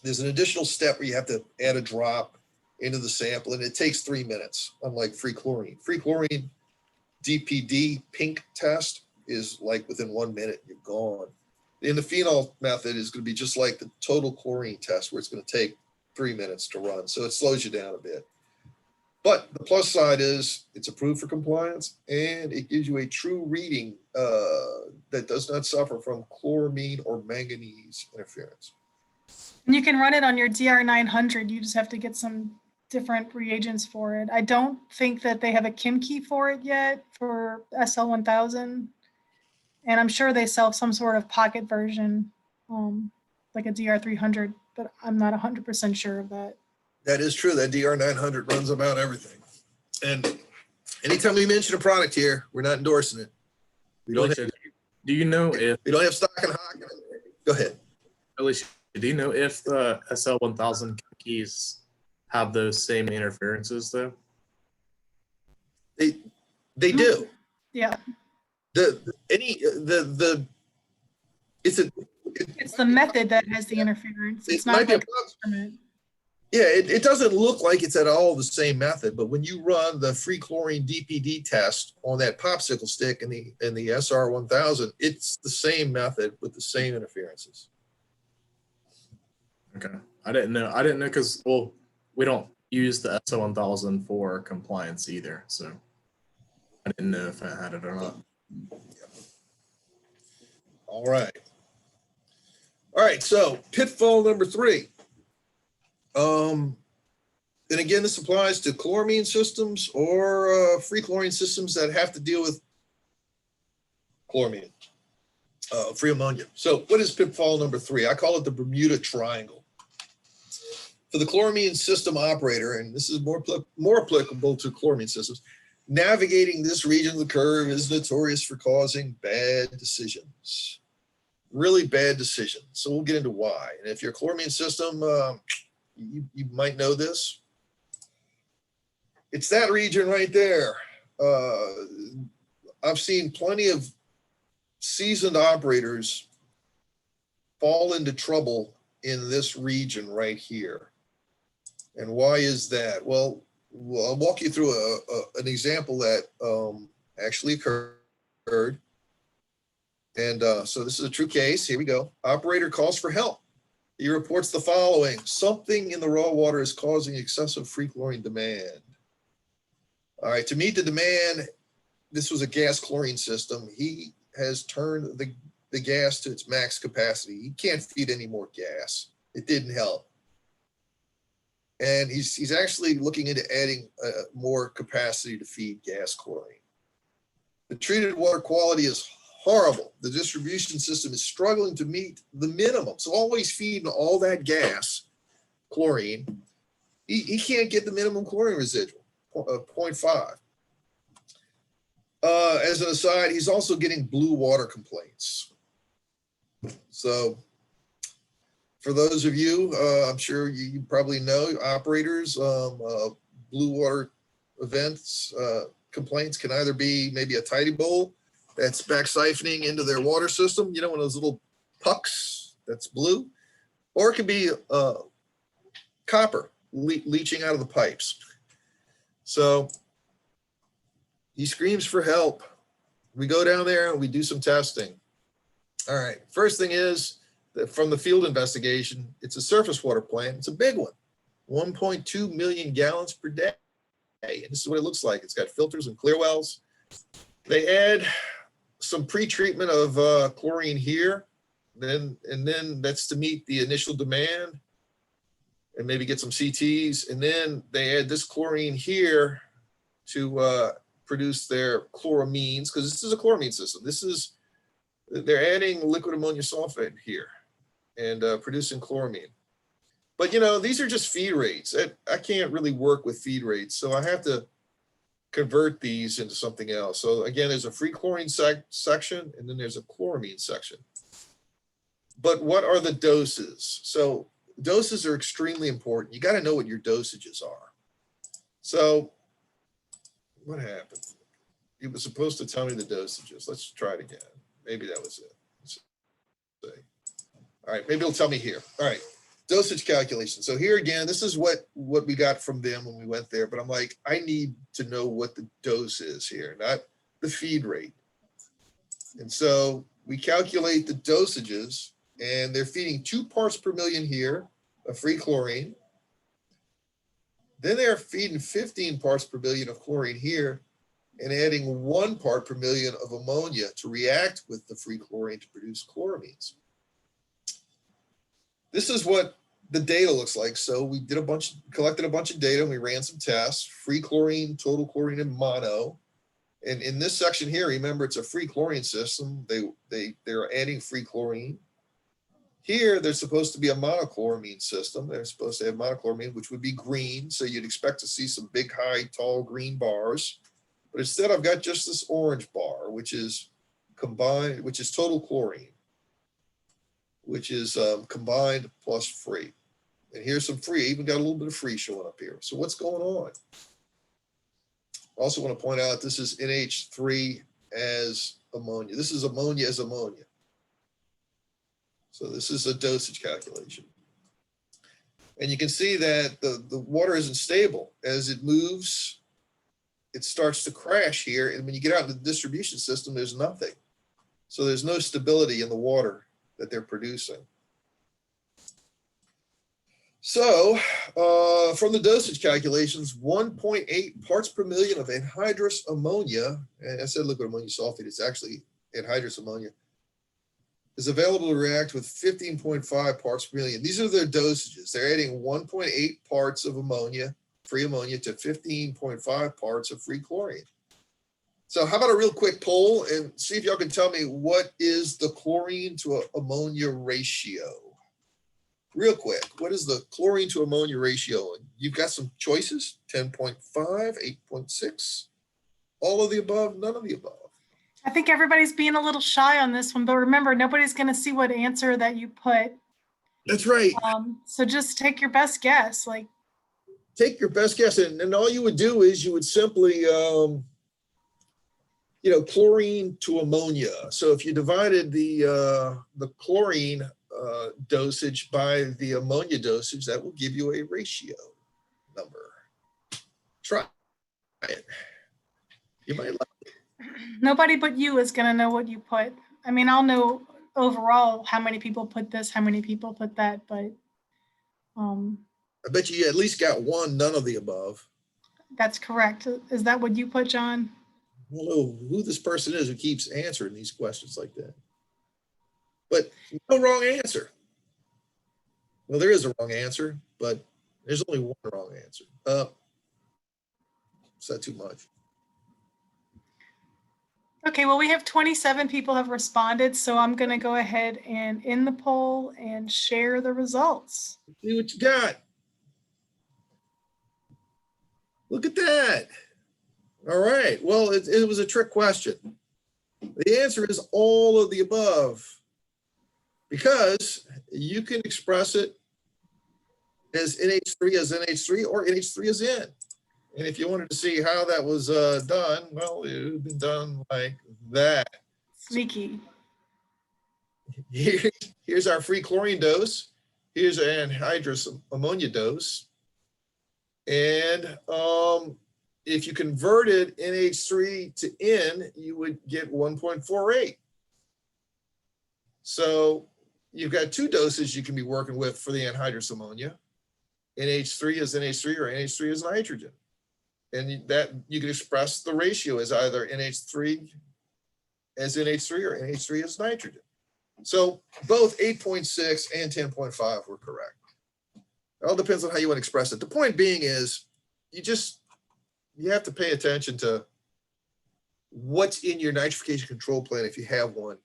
there's an additional step where you have to add a drop into the sample, and it takes 3 minutes, unlike free chlorine. Free chlorine DPD pink test is like within 1 minute, you're gone. The indophenol method is going to be just like the total chlorine test, where it's going to take 3 minutes to run. So it slows you down a bit. But the plus side is it's approved for compliance, and it gives you a true reading that does not suffer from chloramine or manganese interference. And you can run it on your DR900. You just have to get some different reagents for it. I don't think that they have a Kim key for it yet for SL1000. And I'm sure they sell some sort of pocket version, like a DR300, but I'm not 100% sure of that. That is true. That DR900 runs about everything. And anytime we mention a product here, we're not endorsing it. We don't have, do you know if we don't have stock and hock. Go ahead. Alicia, do you know if the SL1000 keys have those same interferences though? They do. Yeah. It's the method that has the interference. It's not like instrument. Yeah, it doesn't look like it's at all the same method, but when you run the free chlorine DPD test on that popsicle stick in the SR1000, it's the same method with the same interferences. Okay, I didn't know because, well, we don't use the SO1000 for compliance either, so I didn't know if I had it or not. All right. So pitfall number 3. And again, this applies to chloramine systems or free chlorine systems that have to deal with chloramine, free ammonia. So what is pitfall number 3? I call it the Bermuda Triangle. For the chloramine system operator, and this is more applicable to chloramine systems, navigating this region of the curve is notorious for causing bad decisions. Really bad decisions. So we'll get into why. And if your chloramine system, you might know this. It's that region right there. I've seen plenty of seasoned operators fall into trouble in this region right here. And why is that? Well, I'll walk you through an example that actually occurred. And so this is a true case. Here we go. Operator calls for help. He reports the following: something in the raw water is causing excessive free chlorine demand. All right, to meet the demand, this was a gas chlorine system. He has turned the gas to its max capacity. He can't feed any more gas. It didn't help. And he's actually looking into adding more capacity to feed gas chlorine. The treated water quality is horrible. The distribution system is struggling to meet the minimum. So always feeding all that gas, chlorine, he can't get the minimum chlorine residual, 0.5. As an aside, he's also getting blue water complaints. So for those of you, I'm sure you probably know, operators, blue water events, complaints can either be maybe a tidy bowl that's back siphoning into their water system, one of those little pucks that's blue, or it can be copper leaching out of the pipes. So he screams for help. We go down there and we do some testing. All right, first thing is that from the field investigation, it's a surface water plant. It's a big one, 1.2 million gallons per day. And this is what it looks like. It's got filters and clear wells. They add some pre-treatment of chlorine here, and then that's to meet the initial demand and maybe get some CTs. And then they add this chlorine here to produce their chloramines, because this is a chloramine system. They're adding liquid ammonia sulfate here and producing chloramine. But you know, these are just feed rates. I can't really work with feed rates, so I have to convert these into something else. So again, there's a free chlorine section, and then there's a chloramine section. But what are the doses? So doses are extremely important. You got to know what your dosages are. So what happened? It was supposed to tell me the dosages. Let's try it again. Maybe that was it. Let's see. All right, maybe it'll tell me here. All right, dosage calculation. So here again, this is what we got from them when we went there. But I'm like, I need to know what the dose is here, not the feed rate. And so we calculate the dosages, and they're feeding 2 parts per million here of free chlorine. Then they're feeding 15 parts per billion of chlorine here and adding 1 part per million of ammonia to react with the free chlorine to produce chloramines. This is what the data looks like. So we did collected a bunch of data, and we ran some tests, free chlorine, total chlorine, and mono. And in this section here, remember, it's a free chlorine system. They're adding free chlorine. Here, there's supposed to be a monochloramine system. They're supposed to have monochloramine, which would be green. So you'd expect to see some big, high, tall green bars. But instead, I've got just this orange bar, which is combined, which is total chlorine, which is combined plus free. And here's some free. I even got a little bit of free showing up here. So what's going on? I also want to point out this is NH3 as ammonia. This is ammonia as ammonia. So this is a dosage calculation. And you can see that the water isn't stable. As it moves, it starts to crash here. And when you get out into the distribution system, there's nothing. So there's no stability in the water that they're producing. So from the dosage calculations, 1.8 parts per million of anhydrous ammonia, and I said liquid ammonium sulfate, it's actually anhydrous ammonia, is available to react with 15.5 parts per million. These are their dosages. They're adding 1.8 parts of ammonia, free ammonia, to 15.5 parts of free chlorine. So how about a real quick poll and see if y'all can tell me what is the chlorine to ammonia ratio? Real quick, what is the chlorine to ammonia ratio? And you've got some choices, 10.5, 8.6, all of the above, none of the above. I think everybody's being a little shy on this one, but remember, nobody's going to see what answer that you put. That's right. So just take your best guess. Like, take your best guess, and all you would do is you would simply, chlorine to ammonia. So if you divided the chlorine dosage by the ammonia dosage, that will give you a ratio number. Try it. You might like it. nobody but you is going to know what you put. I mean, I'll know overall how many people put this, how many people put that, but I bet you at least got one, none of the above. that's correct. Is that what you put, John? I don't know who this person is who keeps answering these questions like that. But no wrong answer. Well, there is a wrong answer, but there's only one wrong answer. Is that too much? Okay, well, we have 27 people have responded, so I'm going to go ahead and end the poll and share the results. See what you got. Look at that. All right. Well, it was a trick question. The answer is all of the above, because you can express it as NH3 as NH3 or NH3 as N. And if you wanted to see how that was done, well, it would have been done like that. Sneaky. Here's our free chlorine dose. Here's an anhydrous ammonia dose. And if you converted NH3 to N, you would get 1.48. So you've got two doses you can be working with for the anhydrous ammonia. NH3 is NH3 or NH3 is nitrogen. And that you can express the ratio as either NH3 as NH3 or NH3 as nitrogen. So both 8.6 and 10.5 were correct. It all depends on how you want to express it. The point being is you have to pay attention to what's in your nitrification control plan if you have one.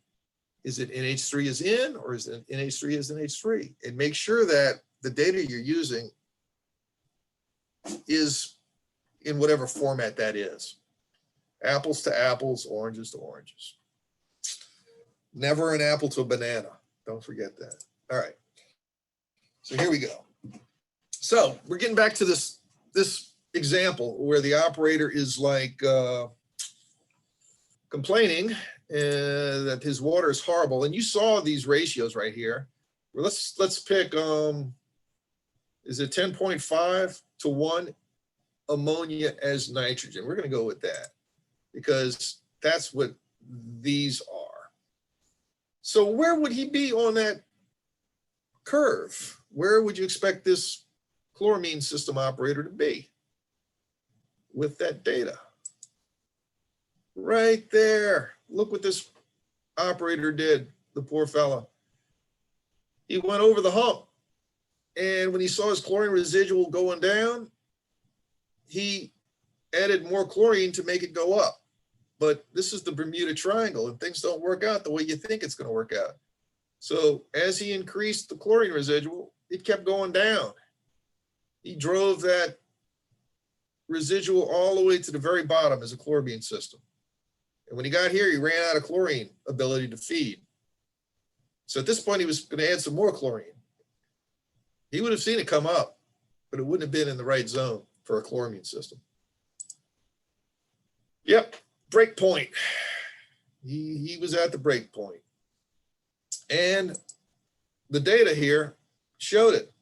Is it NH3 is N or is it NH3 is NH3? And make sure that the data you're using is in whatever format that is. Apples to apples, oranges to oranges. Never an apple to a banana. Don't forget that. All right. So here we go. So we're getting back to this example where the operator is like complaining that his water is horrible. And you saw these ratios right here. Well, let's pick, is it 10.5 to 1 ammonia as nitrogen? We're going to go with that because that's what these are. So where would he be on that curve? Where would you expect this chloramine system operator to be with that data? Right there. Look what this operator did, the poor fella. He went over the hump. And when he saw his chlorine residual going down, he added more chlorine to make it go up. But this is the Bermuda Triangle, and things don't work out the way you think it's going to work out. So as he increased the chlorine residual, it kept going down. He drove that residual all the way to the very bottom as a chloramine system. And when he got here, he ran out of chlorine ability to feed. So at this point, he was going to add some more chlorine. He would have seen it come up, but it wouldn't have been in the right zone for a chloramine system. Yep, break point. He was at the break point. And the data here showed it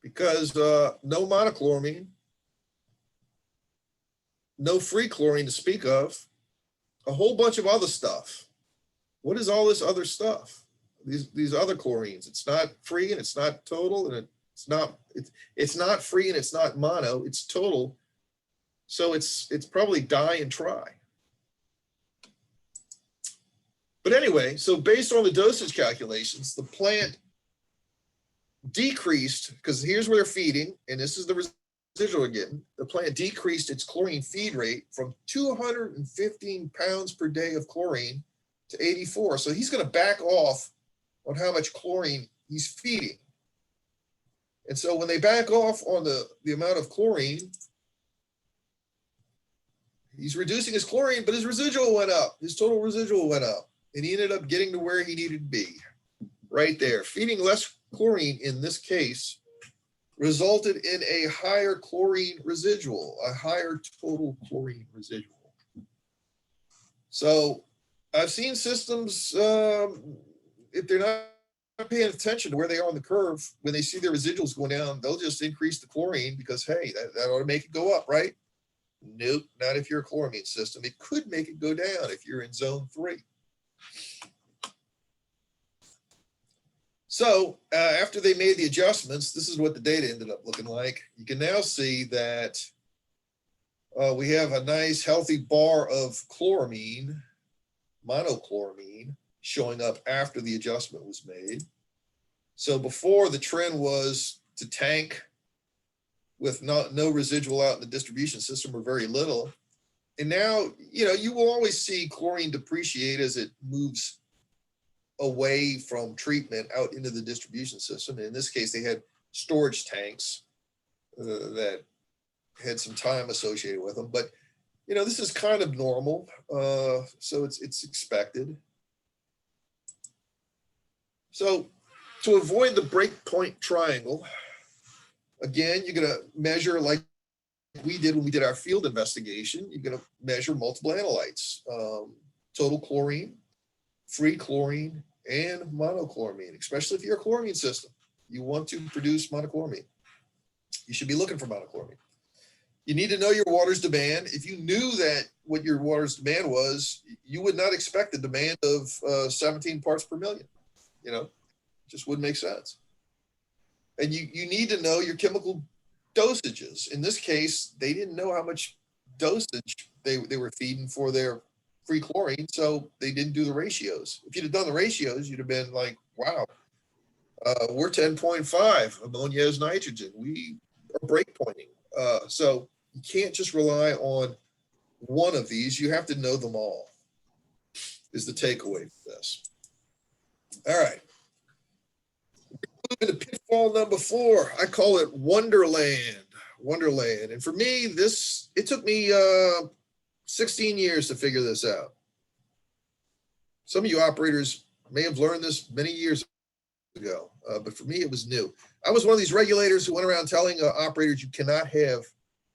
because no monochloramine, no free chlorine to speak of, a whole bunch of other stuff. What is all this other stuff? These other chlorines. It's not free and it's not total, and it's not free and it's not mono, it's total. So it's probably di and tri. But anyway, so based on the dosage calculations, the plant decreased, because here's where they're feeding, and this is the residual again. The plant decreased its chlorine feed rate from 215 pounds per day of chlorine to 84. So he's going to back off on how much chlorine he's feeding. And so when they back off on the amount of chlorine, he's reducing his chlorine, but his residual went up. His total residual went up. And he ended up getting to where he needed to be, right there. Feeding less chlorine in this case resulted in a higher chlorine residual, a higher total chlorine residual. So I've seen systems, if they're not paying attention to where they are on the curve, when they see their residuals going down, they'll just increase the chlorine because, hey, that ought to make it go up, right? Nope, not if you're a chloramine system. It could make it go down if you're in zone 3. So after they made the adjustments, this is what the data ended up looking like. You can now see that we have a nice healthy bar of chloramine, monochloramine, showing up after the adjustment was made. So before, the trend was to tank with no residual out in the distribution system or very little. And now, you will always see chlorine depreciate as it moves away from treatment out into the distribution system. And in this case, they had storage tanks that had some time associated with them. But, this is kind of normal. So it's expected. So to avoid the breakpoint triangle, again, you're going to measure like we did when we did our field investigation. You're going to measure multiple analytes, total chlorine, free chlorine, and monochloramine, especially if you're a chloramine system. You want to produce monochloramine. You should be looking for monochloramine. You need to know your water's demand. If you knew that what your water's demand was, you would not expect the demand of 17 parts per million. Just wouldn't make sense. And you need to know your chemical dosages. In this case, they didn't know how much dosage they were feeding for their free chlorine, so they didn't do the ratios. If you'd have done the ratios, you'd have been like, wow, we're 10.5 ammonia as nitrogen. We are breakpointing. So you can't just rely on one of these. You have to know them all, is the takeaway for this. All right. Moving to Fall number 4, I call it Wonderland. Wonderland. And for me, it took me 16 years to figure this out. Some of you operators may have learned this many years ago, but for me, it was new. I was one of these regulators who went around telling operators you cannot have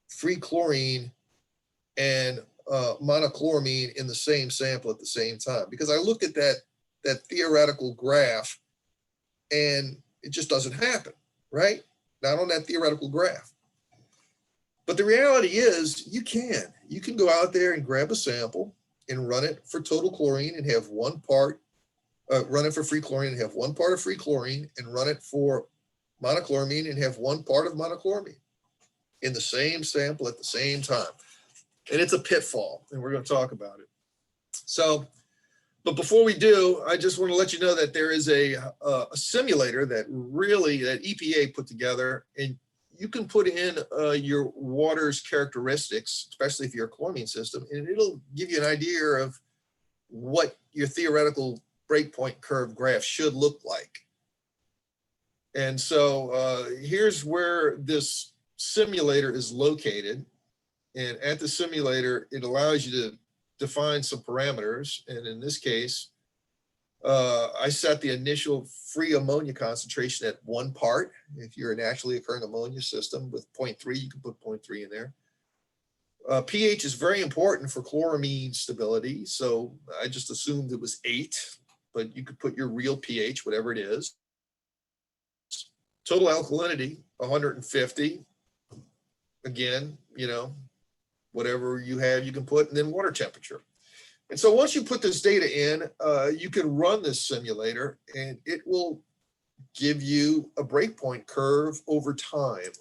free chlorine and monochloramine in the same sample at the same time, because I looked at that theoretical graph and it just doesn't happen, right? Not on that theoretical graph. But the reality is you can go out there and grab a sample and run it for total chlorine and have one part, run it for free chlorine and have one part of free chlorine, and run it for monochloramine and have one part of monochloramine in the same sample at the same time. And it's a pitfall, and we're going to talk about it. So, but before we do, I just want to let you know that there is a simulator that EPA put together, and you can put in your water's characteristics, especially if you're a chloramine system, and it'll give you an idea of what your theoretical breakpoint curve graph should look like. And so here's where this simulator is located. And at the simulator, it allows you to define some parameters. And in this case, I set the initial free ammonia concentration at 1 part. If you're a naturally occurring ammonia system with 0.3, you can put 0.3 in there. pH is very important for chloramine stability. So I just assumed it was 8, but you could put your real pH, whatever it is. Total alkalinity, 150. Again, whatever you have, you can put, and then water temperature. And so once you put this data in, you can run this simulator and it will give you a breakpoint curve over time.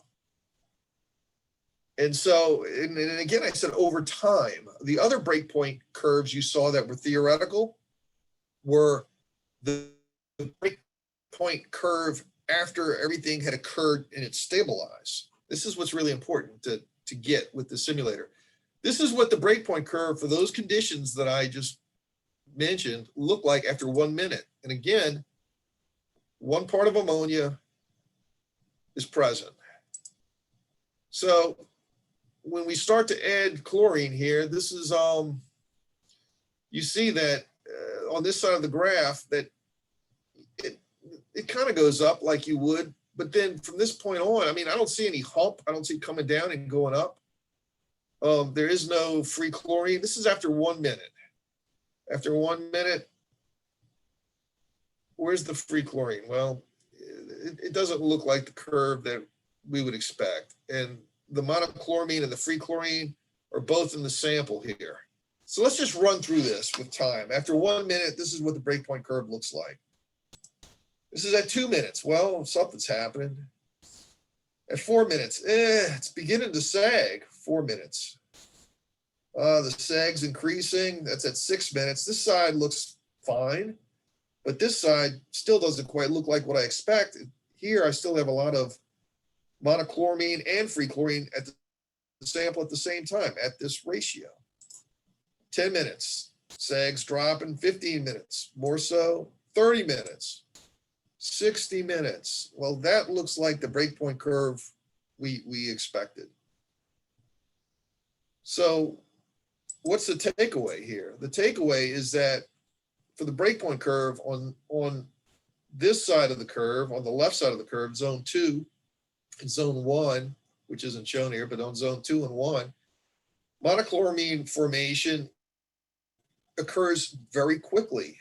And so, and again, I said over time. The other breakpoint curves you saw that were theoretical were the breakpoint curve after everything had occurred and it stabilized. This is what's really important to get with the simulator. This is what the breakpoint curve for those conditions that I just mentioned look like after 1 minute. And again, 1 part of ammonia is present. So when we start to add chlorine here, this is, you see that on this side of the graph that it kind of goes up like you would, but then from this point on, I mean, I don't see any hump. I don't see it coming down and going up. There is no free chlorine. This is after 1 minute. After 1 minute, where's the free chlorine? Well, it doesn't look like the curve that we would expect. And the monochloramine and the free chlorine are both in the sample here. So let's just run through this with time. After 1 minute, this is what the breakpoint curve looks like. This is at 2 minutes. Well, something's happening. At 4 minutes, it's beginning to sag. 4 minutes. The sag's increasing. That's at 6 minutes. This side looks fine, but this side still doesn't quite look like what I expect. Here, I still have a lot of monochloramine and free chlorine at the sample at the same time at this ratio. 10 minutes, sag's dropping. 15 minutes, more so. 30 minutes, 60 minutes. Well, that looks like the breakpoint curve we expected. So what's the takeaway here? The takeaway is that for the breakpoint curve on this side of the curve, on the left side of the curve, zone 2 and zone 1, which isn't shown here, but on zone 2 and 1, monochloramine formation occurs very quickly.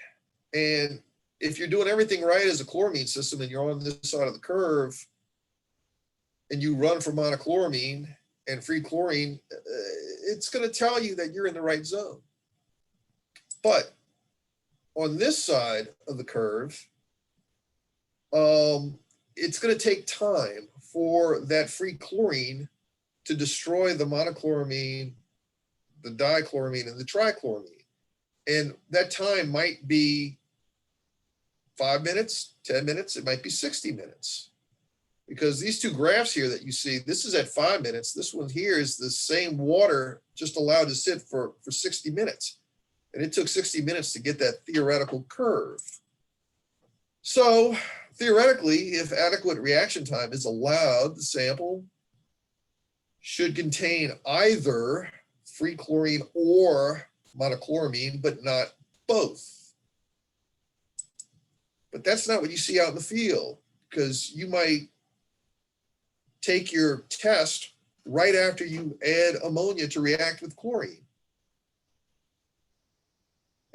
And if you're doing everything right as a chloramine system and you're on this side of the curve and you run for monochloramine and free chlorine, it's going to tell you that you're in the right zone. But on this side of the curve, it's going to take time for that free chlorine to destroy the monochloramine, the dichloramine, and the trichloramine. And that time might be 5 minutes, 10 minutes, it might be 60 minutes. Because these two graphs here that you see, this is at 5 minutes. This one here is the same water just allowed to sit for 60 minutes. And it took 60 minutes to get that theoretical curve. So theoretically, if adequate reaction time is allowed, the sample should contain either free chlorine or monochloramine, but not both. But that's not what you see out in the field, because you might take your test right after you add ammonia to react with chlorine.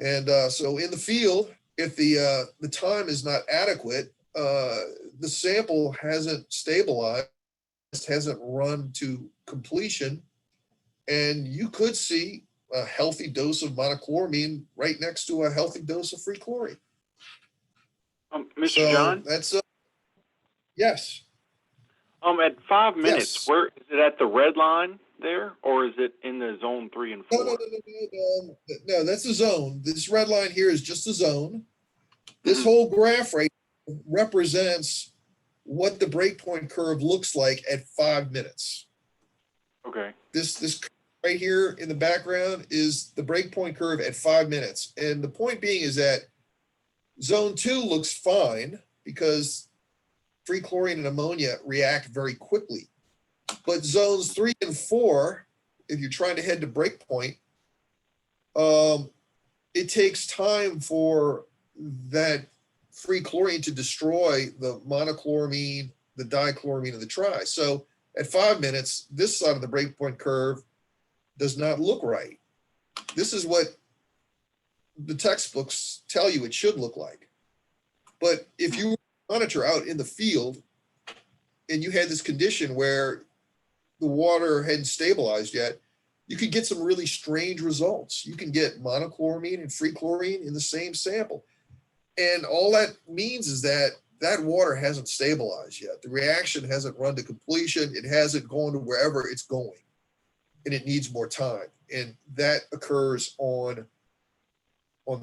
And so in the field, if the time is not adequate, the sample hasn't stabilized, hasn't run to completion, and you could see a healthy dose of monochloramine right next to a healthy dose of free chlorine. Mr. So John? that's yes. At 5 minutes, Yes. where is it at the red line there, or is it in the zone 3 and 4? No, that's the zone. This red line here is just the zone. This whole graph right represents what the breakpoint curve looks like at 5 minutes. Okay. This right here in the background is the breakpoint curve at 5 minutes. And the point being is that zone 2 looks fine because free chlorine and ammonia react very quickly. But zones 3 and 4, if you're trying to head to breakpoint, it takes time for that free chlorine to destroy the monochloramine, the dichloramine, and the tri. So at 5 minutes, this side of the breakpoint curve does not look right. This is what the textbooks tell you it should look like. But if you monitor out in the field and you had this condition where the water hadn't stabilized yet, you could get some really strange results. You can get monochloramine and free chlorine in the same sample. And all that means is that that water hasn't stabilized yet. The reaction hasn't run to completion. It hasn't gone to wherever it's going, and it needs more time. And that occurs on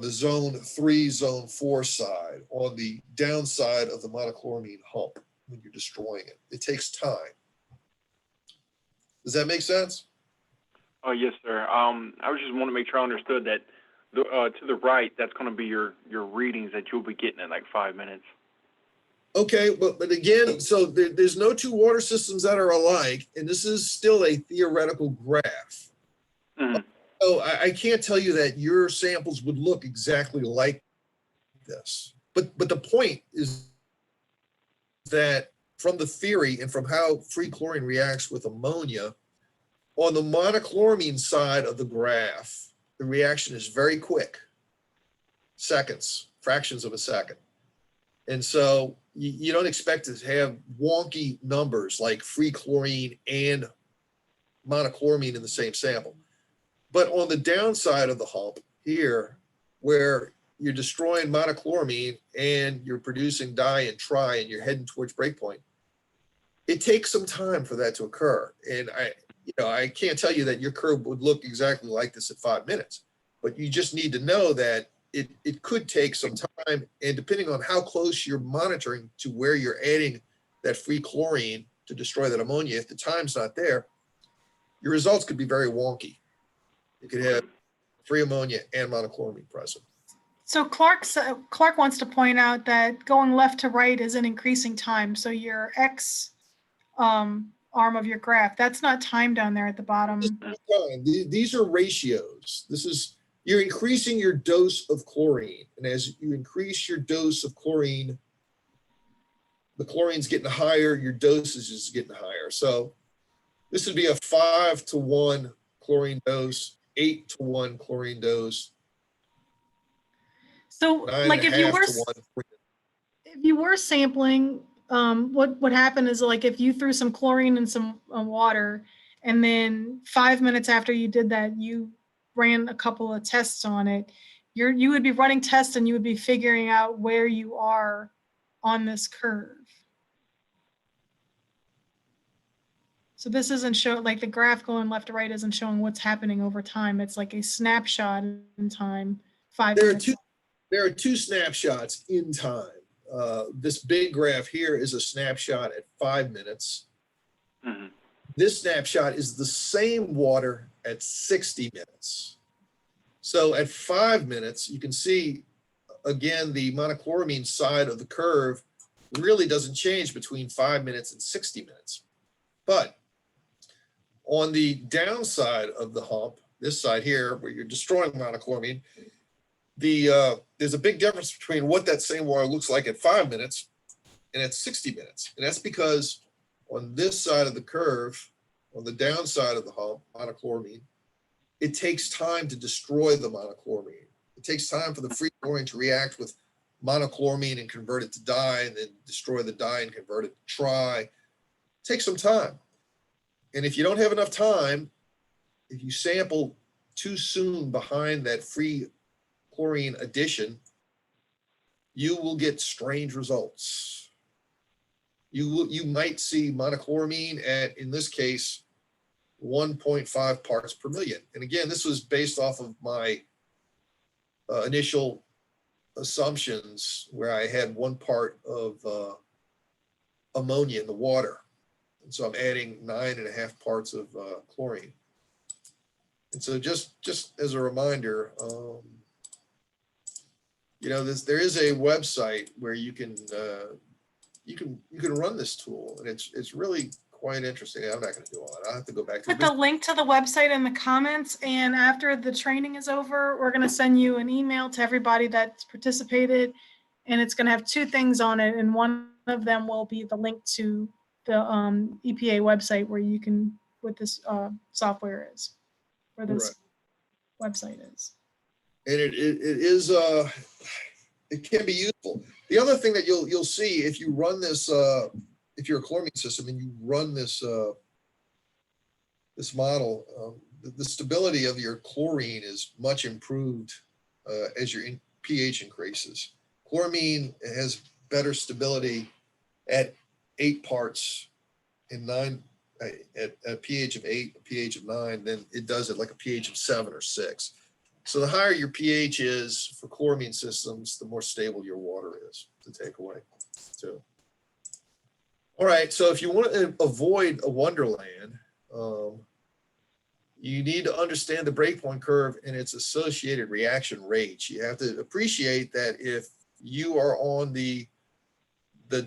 the zone 3, zone 4 side, on the downside of the monochloramine hump when you're destroying it. It takes time. Does that make sense? Oh, yes, sir. I was just wanting to make sure I understood that to the right, that's going to be your readings that you'll be getting in like 5 minutes. Okay, but again, so there's no two water systems that are alike, and this is still a theoretical graph. So I can't tell you that your samples would look exactly like this. But the point is that from the theory and from how free chlorine reacts with ammonia, on the monochloramine side of the graph, the reaction is very quick, seconds, fractions of a second. And so you don't expect to have wonky numbers like free chlorine and monochloramine in the same sample. But on the downside of the hump here, where you're destroying monochloramine and you're producing di and tri and you're heading towards breakpoint, it takes some time for that to occur. And I can't tell you that your curve would look exactly like this at 5 minutes, but you just need to know that it could take some time. And depending on how close you're monitoring to where you're adding that free chlorine to destroy that ammonia, if the time's not there, your results could be very wonky. You could have free ammonia and monochloramine present. So Clark wants to point out that going left to right is an increasing time. So your X arm of your graph, that's not time down there at the bottom. These are ratios. You're increasing your dose of chlorine. And as you increase your dose of chlorine, the chlorine's getting higher, your dosage is getting higher. So this would be a 5-to-1 chlorine dose, 8-to-1 chlorine dose. So like if you were sampling, what would happen is like if you threw some chlorine in some water, and then 5 minutes after you did that, you ran a couple of tests on it, you would be running tests and you would be figuring out where you are on this curve. So this isn't showing, like the graph going left to right isn't showing what's happening over time. It's like a snapshot in time. 5 minutes. There are two snapshots in time. This big graph here is a snapshot at 5 minutes. This snapshot is the same water at 60 minutes. So at 5 minutes, you can see, again, the monochloramine side of the curve really doesn't change between 5 minutes and 60 minutes. But on the downside of the hump, this side here, where you're destroying monochloramine, there's a big difference between what that same water looks like at 5 minutes and at 60 minutes. And that's because on this side of the curve, on the downside of the hump, monochloramine, it takes time to destroy the monochloramine. It takes time for the free chlorine to react with monochloramine and convert it to dye, and then destroy the dye and convert it to tri. It takes some time. And if you don't have enough time, if you sample too soon behind that free chlorine addition, you will get strange results. You might see monochloramine at, in this case, 1.5 parts per million. And again, this was based off of my initial assumptions where I had 1 part of ammonia in the water. And so I'm adding 9.5 parts of chlorine. And so just as a reminder, you know, there is a website where you can run this tool, and it's really quite interesting. I'm not going to do all that. I'll have to go back to Put the link to the website in the comments, and after the training is over, we're going to send you an email to everybody that's participated, and it's going to have 2 things on it, and one of them will be the link to the EPA website where you can, what this software is, where this website is. And it is it can be useful. The other thing that you'll see if you run this, if you're a chloramine system and you run this this model, the stability of your chlorine is much improved as your pH increases. Chloramine has better stability at 8 parts in 9 at a pH of 8, a pH of 9 than it does at like a pH of 7 or 6. So the higher your pH is for chloramine systems, the more stable your water is to take away too. All right, so if you want to avoid a wonderland, you need to understand the breakpoint curve and its associated reaction rates. You have to appreciate that if you are on the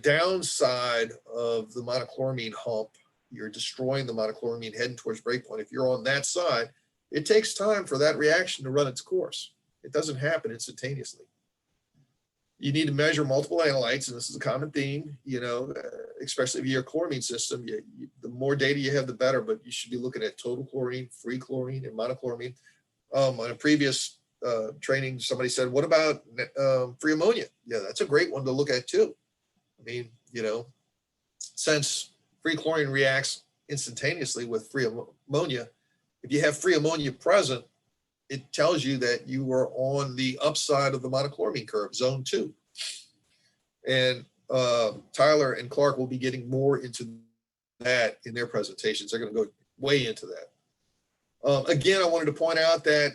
downside of the monochloramine hump, you're destroying the monochloramine heading towards breakpoint. If you're on that side, it takes time for that reaction to run its course. It doesn't happen instantaneously. You need to measure multiple analytes, and this is a common theme, you know, especially if you're a chloramine system. The more data you have, the better, but you should be looking at total chlorine, free chlorine, and monochloramine. On a previous training, somebody said, what about free ammonia? Yeah, that's a great one to look at too. I mean, you know, since free chlorine reacts instantaneously with free ammonia, if you have free ammonia present, it tells you that you are on the upside of the monochloramine curve, zone 2. And Tyler and Clark will be getting more into that in their presentations. They're going to go way into that. Again, I wanted to point out that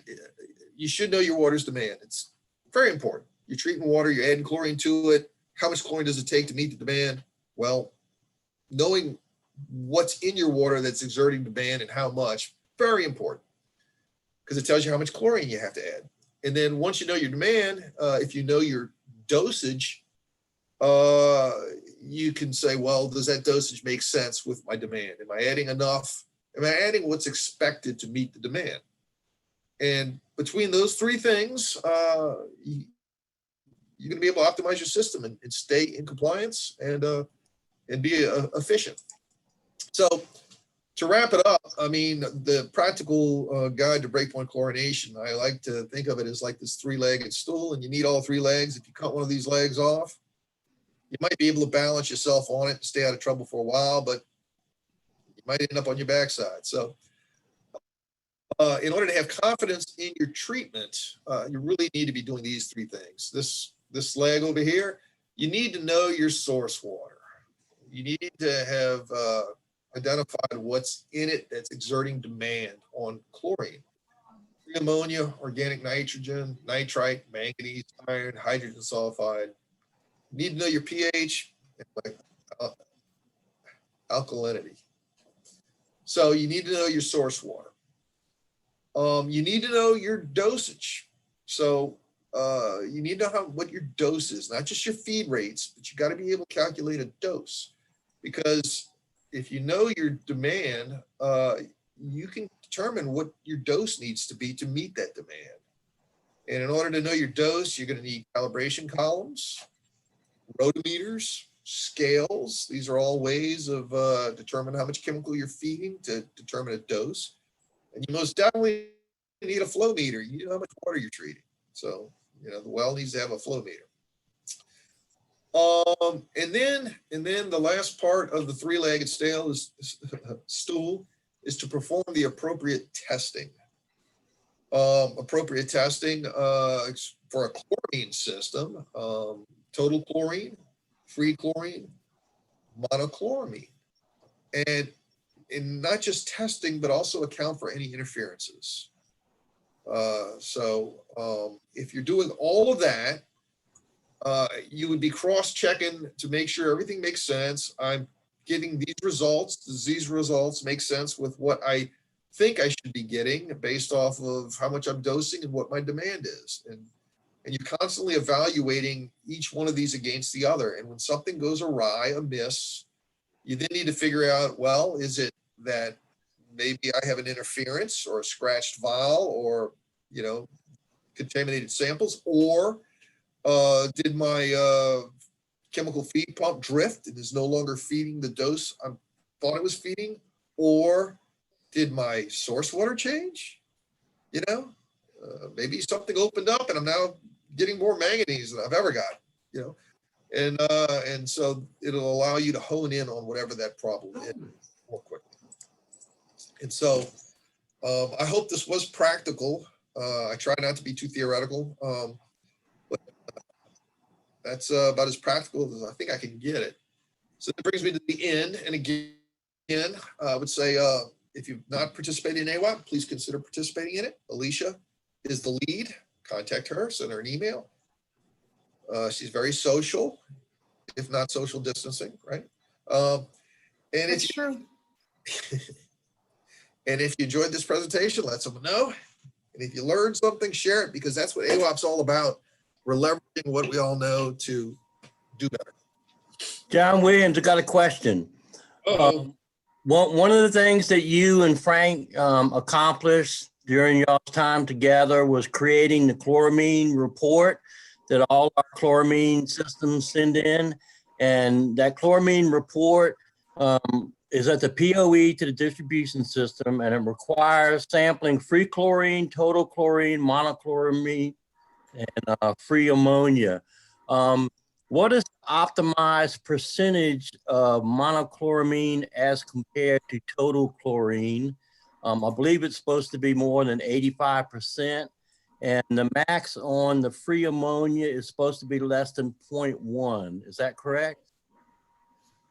you should know your water's demand. It's very important. You're treating water, you're adding chlorine to it. How much chlorine does it take to meet the demand? Well, knowing what's in your water that's exerting demand and how much, very important, because it tells you how much chlorine you have to add. And then once you know your demand, if you know your dosage, you can say, well, does that dosage make sense with my demand? Am I adding enough? Am I adding what's expected to meet the demand? And between those 3 things, you're going to be able to optimize your system and stay in compliance and be efficient. So to wrap it up, I mean, the practical guide to breakpoint chlorination, I like to think of it as like this 3-legged stool, and you need all 3 legs. If you cut one of these legs off, you might be able to balance yourself on it and stay out of trouble for a while, but you might end up on your backside. So in order to have confidence in your treatment, you really need to be doing these 3 things. This leg over here, you need to know your source water. You need to have identified what's in it that's exerting demand on chlorine. Free ammonia, organic nitrogen, nitrite, manganese, iron, hydrogen sulfide. You need to know your pH and alkalinity. So you need to know your source water. You need to know your dosage. So you need to know what your dose is, not just your feed rates, but you got to be able to calculate a dose. Because if you know your demand, you can determine what your dose needs to be to meet that demand. And in order to know your dose, you're going to need calibration columns, rotometers, scales. These are all ways of determining how much chemical you're feeding to determine a dose. And you most definitely need a flow meter. You know how much water you're treating. So, you know, the well needs to have a flow meter. And then the last part of the three-legged stool is to perform the appropriate testing. Appropriate testing for a chlorine system, total chlorine, free chlorine, monochloramine, and not just testing, but also account for any interferences. If you're doing all of that, you would be cross-checking to make sure everything makes sense. I'm getting these results. Does these results make sense with what I think I should be getting based off of how much I'm dosing and what my demand is? And you're constantly evaluating each one of these against the other. And when something goes awry, amiss, you then need to figure out, well, is it that maybe I have an interference or a scratched vial or, you know, contaminated samples, or did my chemical feed pump drift and is no longer feeding the dose I thought it was feeding? Or did my source water change? You know, maybe something opened up and I'm now getting more manganese than I've ever got, you know? And so it'll allow you to hone in on whatever that problem is more quickly. And so I hope this was practical. I try not to be too theoretical. But that's about as practical as I think I can get it. So that brings me to the end. And again, I would say if you've not participated in AWOP, please consider participating in it. Alicia is the lead. Contact her, send her an email. She's very social, if not social distancing, right? And That's true. And if you enjoyed this presentation, let someone know. And if you learned something, share it, because that's what AWOP's all about. We're leveraging what we all know to do better. John Williams, I got a question. One of the things that you and Frank accomplished during your time together was creating the chloramine report that all our chloramine systems send in. And that chloramine report is at the POE to the distribution system, and it requires sampling free chlorine, total chlorine, monochloramine, and free ammonia. What is the optimized percentage of monochloramine as compared to total chlorine? I believe it's supposed to be more than 85%. And the max on the free ammonia is supposed to be less than 0.1. Is that correct?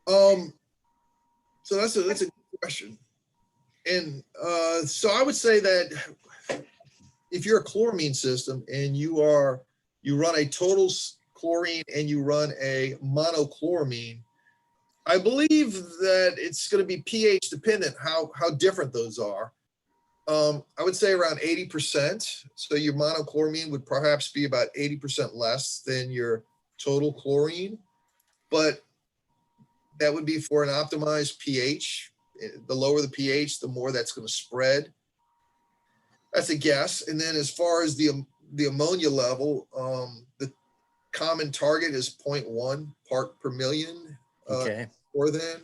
So that's a good question. And so I would say that if you're a chloramine system and you run a total chlorine and you run a monochloramine, I believe that it's going to be pH dependent, how different those are. I would say around 80%. So your monochloramine would perhaps be about 80% less than your total chlorine, but that would be for an optimized pH. The lower the pH, the more that's going to spread. That's a guess. And then as far as the ammonia level, the common target is 0.1 part per million. Okay. Or then.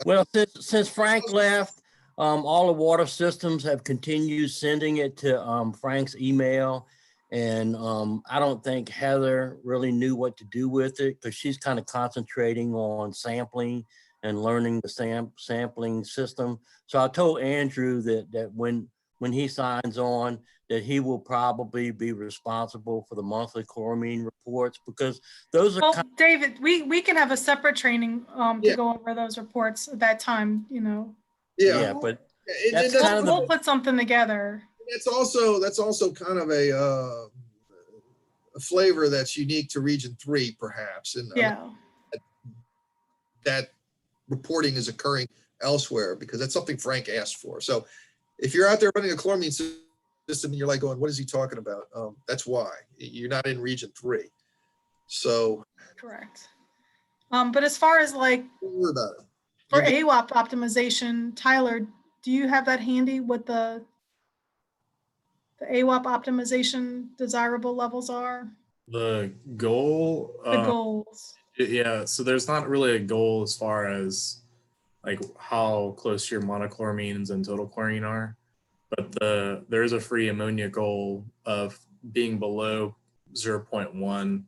Well, since Frank left, all the water systems have continued sending it to Frank's email. And I don't think Heather really knew what to do with it because she's kind of concentrating on sampling and learning the sampling system. So I told Andrew that when he signs on, that he will probably be responsible for the monthly chloramine reports, because those are. Well, David, we can have a separate training to go over those reports at that time, you know. Yeah, but that's kind of we'll put something together. That's also kind of a flavor that's unique to Region 3, perhaps. And yeah, that reporting is occurring elsewhere because that's something Frank asked for. So if you're out there running a chloramine system system, and you're like going, what is he talking about? That's why. You're not in region 3. So. Correct. But as far as like, Don't worry about it. for AWOP optimization, Tyler, do you have that handy, what the AWOP optimization desirable levels are? The goal. The goals. Yeah, so there's not really a goal as far as like how close your monochloramines and total chlorine are, but there is a free ammonia goal of being below 0.1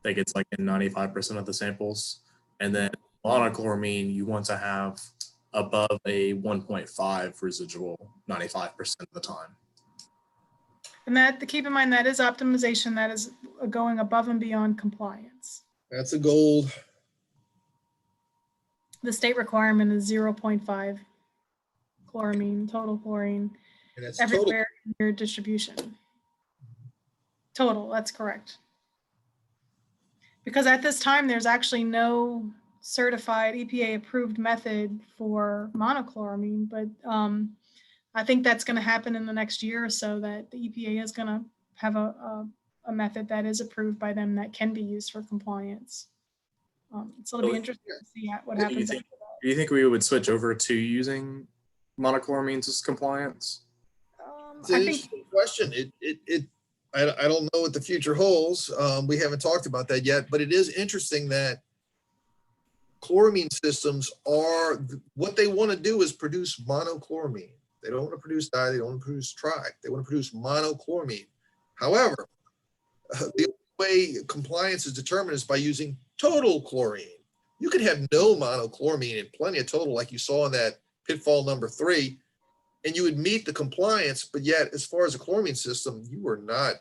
that gets like in 95% of the samples, and then monochloramine you want to have above a 1.5 residual 95% of the time. And that, keep in mind, that is optimization. That is going above and beyond compliance. That's a goal. The state requirement is 0.5 chloramine, total chlorine, And that's everywhere in your distribution. Total, that's correct. Because at this time, there's actually no certified EPA approved method for monochloramine, but I think that's going to happen in the next year or so, that the EPA is going to have a method that is approved by them that can be used for compliance. So it'll be interesting to see what happens. Do you think we would switch over to using monochloramines as compliance? It's an interesting question. I don't know what the future holds. We haven't talked about that yet, but it is interesting that chloramine systems are, what they want to do is produce monochloramine. They don't want to produce di, they don't want to produce tri, they want to produce monochloramine. However, the only way compliance is determined is by using total chlorine. You could have no monochloramine and plenty of total, like you saw in that pitfall number 3, and you would meet the compliance, but yet as far as a chloramine system, you are not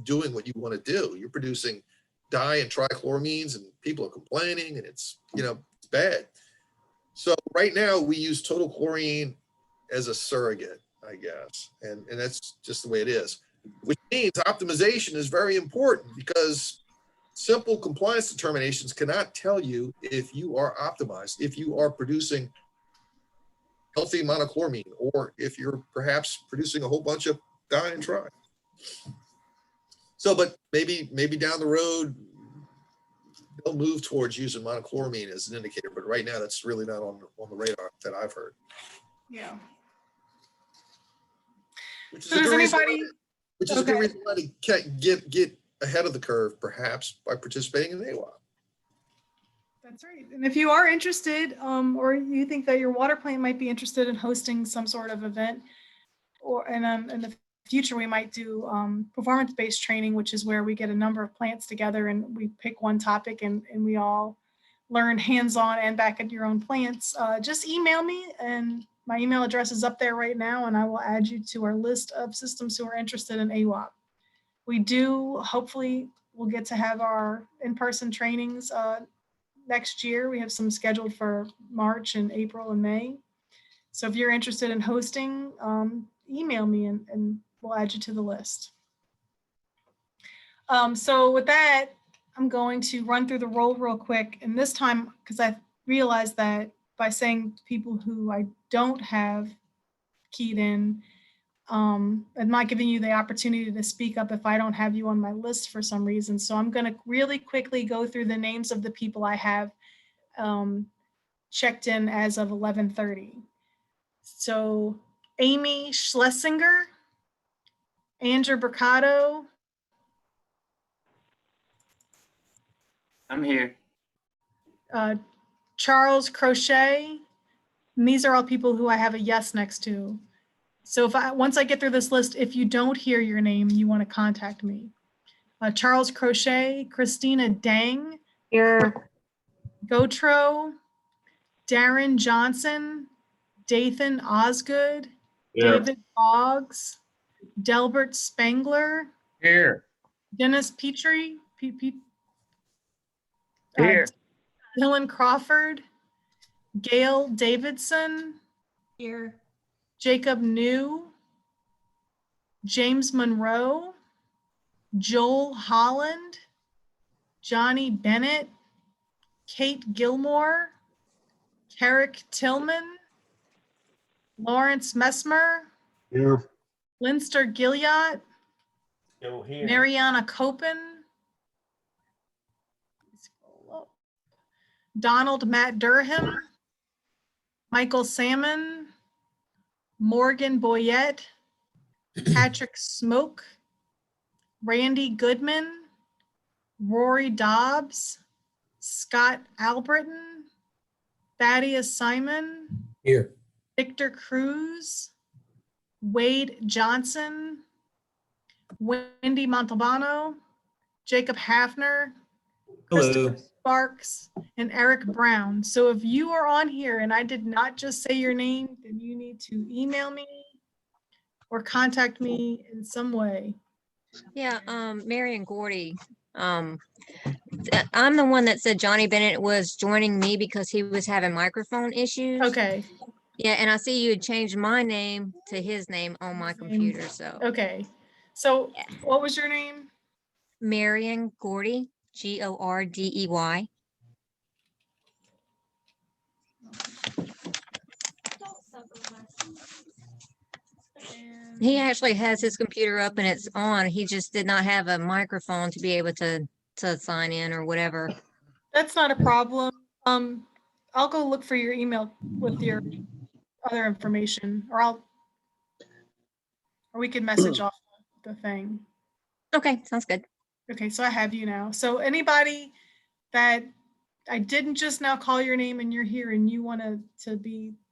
doing what you want to do. You're producing di and trichloramines, and people are complaining, and it's, it's bad. So right now we use total chlorine as a surrogate, I guess. And that's just the way it is, which means optimization is very important, because simple compliance determinations cannot tell you if you are optimized, if you are producing healthy monochloramine, or if you're perhaps producing a whole bunch of di and tri. So, but maybe down the road, they'll move towards using monochloramine as an indicator, but right now that's really not on the radar that I've heard. Yeah. Which is So a does good reason anybody? a good reason why to get ahead of the curve, perhaps by participating in AWOP. That's right. And if you are interested, or you think that your water plant might be interested in hosting some sort of event, or in the future we might do performance-based training, which is where we get a number of plants together and we pick one topic and we all learn hands-on and back at your own plants. Just email me, and my email address is up there right now, and I will add you to our list of systems who are interested in AWOP. We do, hopefully, we'll get to have our in-person trainings next year. We have some scheduled for March and April and May. So if you're interested in hosting, email me and we'll add you to the list. So with that, I'm going to run through the roll real quick. And this time, because I realized that by saying people who I don't have keyed in, I'm not giving you the opportunity to speak up if I don't have you on my list for some reason. So I'm going to really quickly go through the names of the people I have checked in as of 11:30. So Amy Schlesinger, Andrew Mercado. I'm here. Charles Crochet. And these are all people who I have a yes next to. So once I get through this list, if you don't hear your name, you want to contact me. Charles Crochet, Christina Dang. Here. Gotro, Darren Johnson, Dathan Osgood, Here. David Boggs, Delbert Spangler. Here. Dennis Petrie, Here. Dylan Crawford, Gail Davidson. Here. Jacob New, James Monroe, Joel Holland, Johnny Bennett, Kate Gilmore, Carrick Tillman, Lawrence Messmer, Here. Linster Gilliott, Still here. Mariana Copen, scroll up. Donald Matt Durham, Michael Salmon, Morgan Boyette, Patrick Smoke, Randy Goodman, Rory Dobbs, Scott Albritton, Thaddeus Simon, Here. Victor Cruz, Wade Johnson, Wendy Montalbano, Jacob Hafner, Christopher Sparks, and Eric Brown. So if you are on here and I did not just say your name, then you need to email me or contact me in some way. Yeah, Marion Gordy. I'm the one that said Johnny Bennett was joining me because he was having microphone issues. Okay. Yeah, and I see you had changed my name to his name on my computer, so. Okay. So what was your name? Marion Gordy, Gordey. He actually has his computer up and it's on. He just did not have a microphone to be able to sign in or whatever. That's not a problem. I'll go look for your email with your other information, or we can message off the thing. Okay, sounds good. Okay, so I have you now. So anybody that I didn't just now call your name and you're here and you want to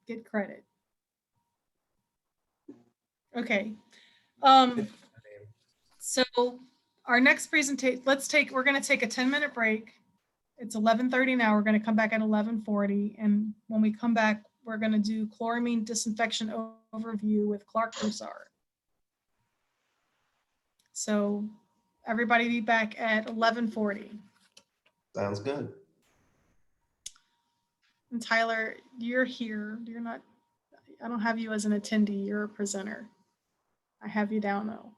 get credit. Okay. So our next presentation, we're going to take a 10-minute break. It's 11:30 now. We're going to come back at 11:40. And when we come back, we're going to do chloramine disinfection overview with Clark Broussard. So everybody be back at 11:40. Sounds good. And Tyler, you're here. You're not, I don't have you as an attendee. You're a presenter. I have you down though.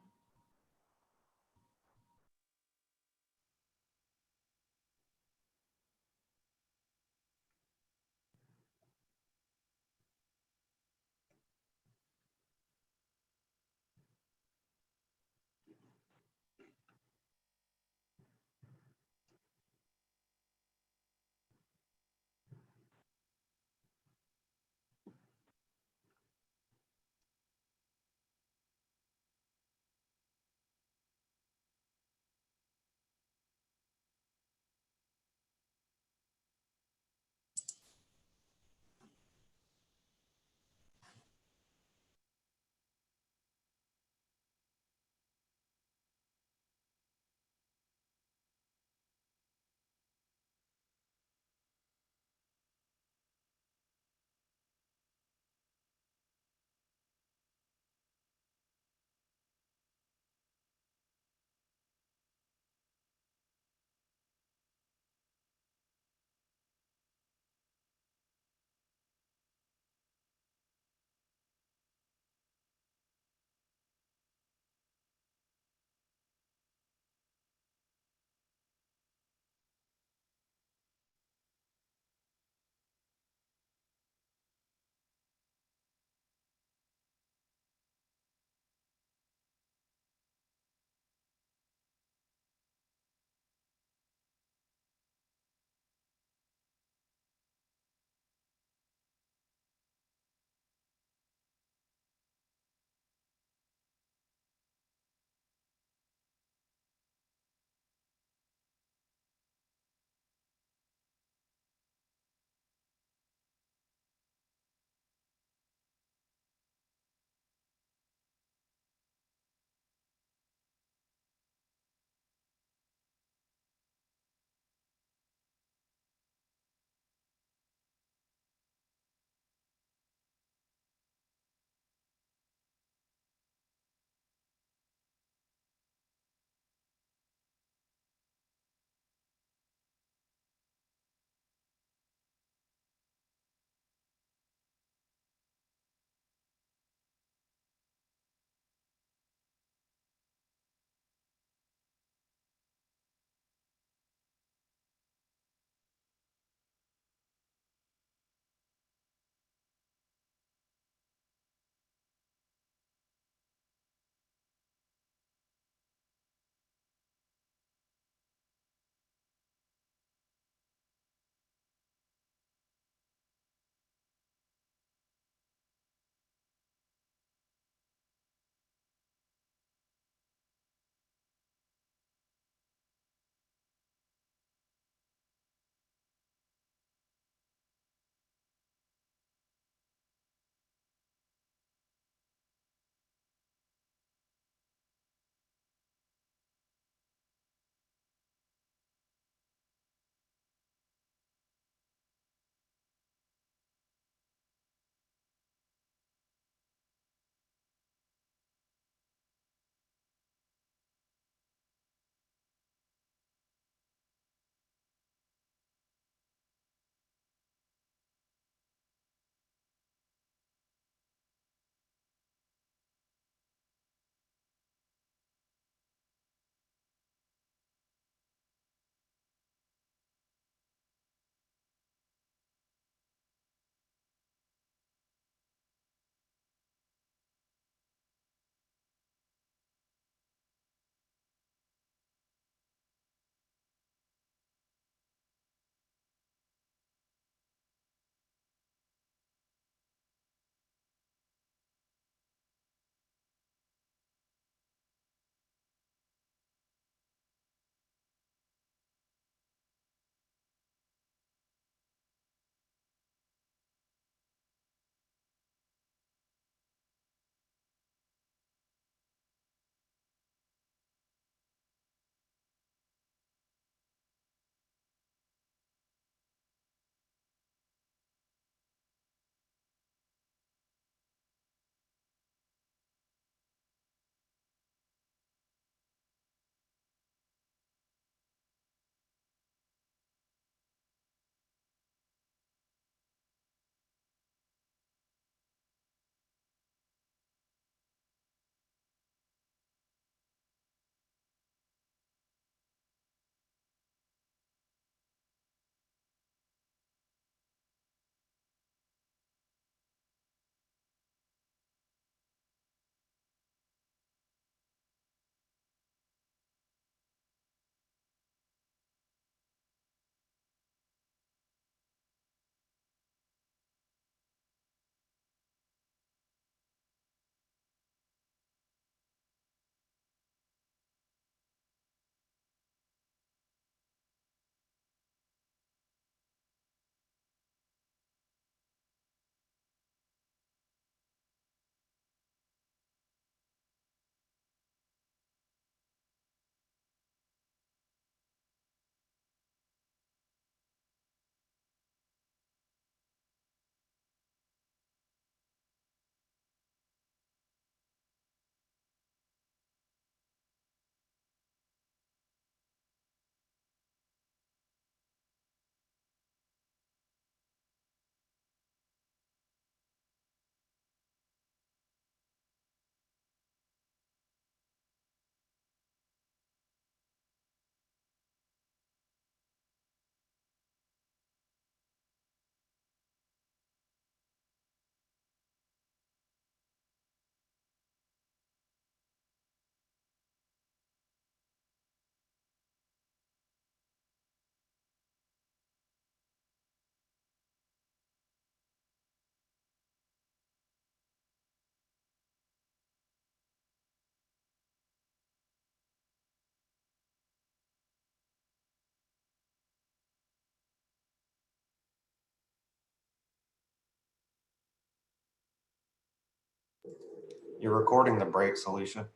You're recording the breaks, Alicia.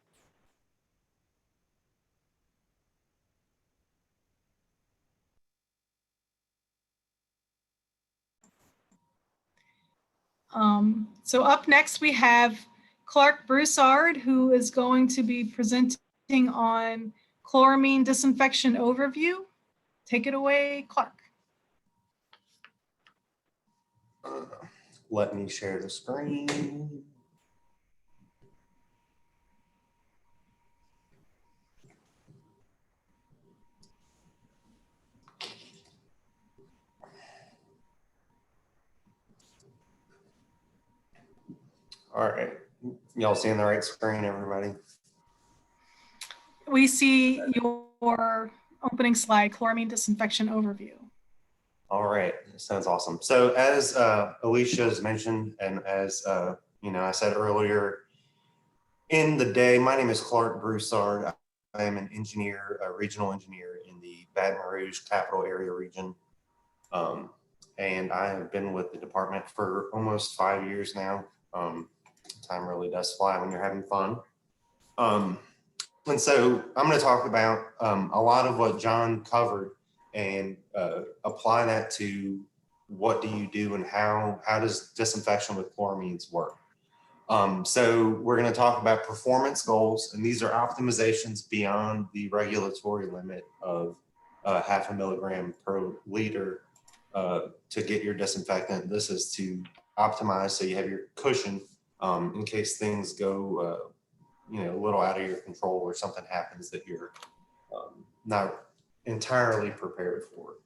So up next we have Clark Broussard, who is going to be presenting on chloramine disinfection overview. Take it away, Clark. Let me share the screen. All right. Y'all seeing the right screen, everybody? We see your opening slide, chloramine disinfection overview. All right, sounds awesome. So as Alicia has mentioned, and as I said earlier in the day, my name is Clark Broussard. I am an engineer, a regional engineer in the Baton Rouge capital area region. And I have been with the department for almost 5 years now. Time really does fly when you're having fun. And so I'm going to talk about a lot of what John covered and apply that to what do you do and how does disinfection with chloramines work. So we're going to talk about performance goals, and these are optimizations beyond the regulatory limit of 0.5 milligram per liter to get your disinfectant. This is to optimize so you have your cushion in case things go a little out of your control or something happens that you're not entirely prepared for.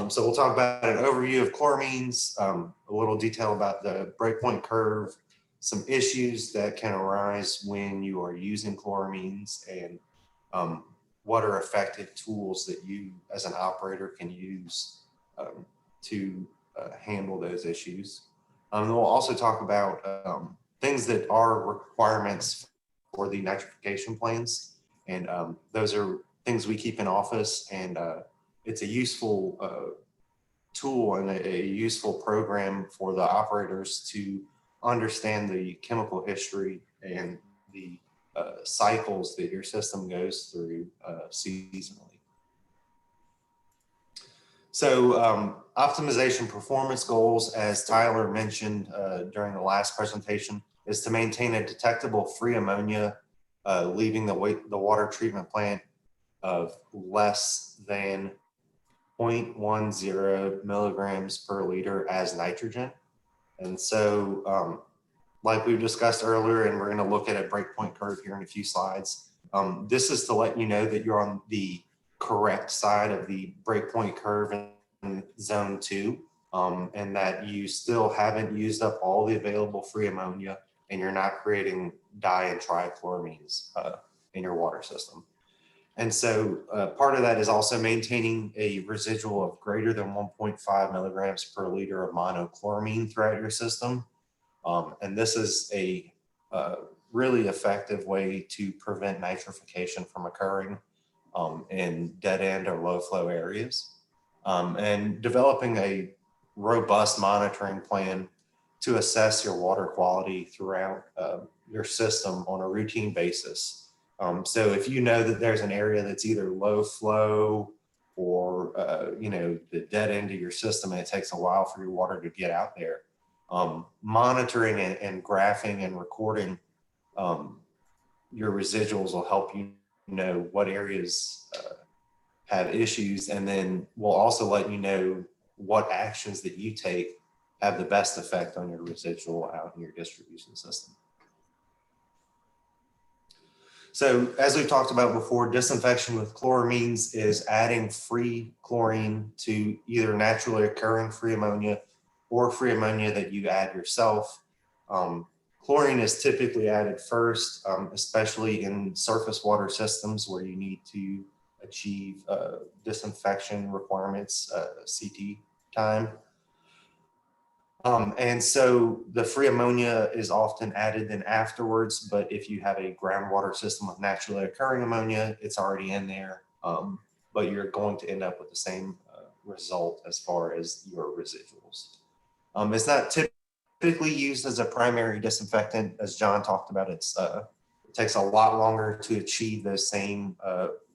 So we'll talk about an overview of chloramines, a little detail about the breakpoint curve, some issues that can arise when you are using chloramines, and what are effective tools that you as an operator can use to handle those issues. And we'll also talk about things that are requirements for the nitrification plans. And those are things we keep in office, and it's a useful tool and a useful program for the operators to understand the chemical history and the cycles that your system goes through seasonally. So optimization performance goals, as Tyler mentioned during the last presentation, is to maintain a detectable free ammonia leaving the water treatment plant of less than 0.10 milligrams per liter as nitrogen. And so like we've discussed earlier, and we're going to look at a breakpoint curve here in a few slides, this is to let you know that you're on the correct side of the breakpoint curve in zone 2, and that you still haven't used up all the available free ammonia, and you're not creating di and trichloramines in your water system. And so part of that is also maintaining a residual of greater than 1.5 milligrams per liter of monochloramine throughout your system. And this is a really effective way to prevent nitrification from occurring in dead end or low flow areas. And developing a robust monitoring plan to assess your water quality throughout your system on a routine basis. So if you know that there's an area that's either low flow or the dead end of your system, and it takes a while for your water to get out there, monitoring and graphing and recording your residuals will help you know what areas have issues, and then we'll also let you know what actions that you take have the best effect on your residual out in your distribution system. So as we've talked about before, disinfection with chloramines is adding free chlorine to either naturally occurring free ammonia or free ammonia that you add yourself. Chlorine is typically added first, especially in surface water systems where you need to achieve disinfection requirements, CT time. And so the free ammonia is often added then afterwards, but if you have a groundwater system with naturally occurring ammonia, it's already in there, but you're going to end up with the same result as far as your residuals. It's not typically used as a primary disinfectant. As John talked about, it takes a lot longer to achieve those same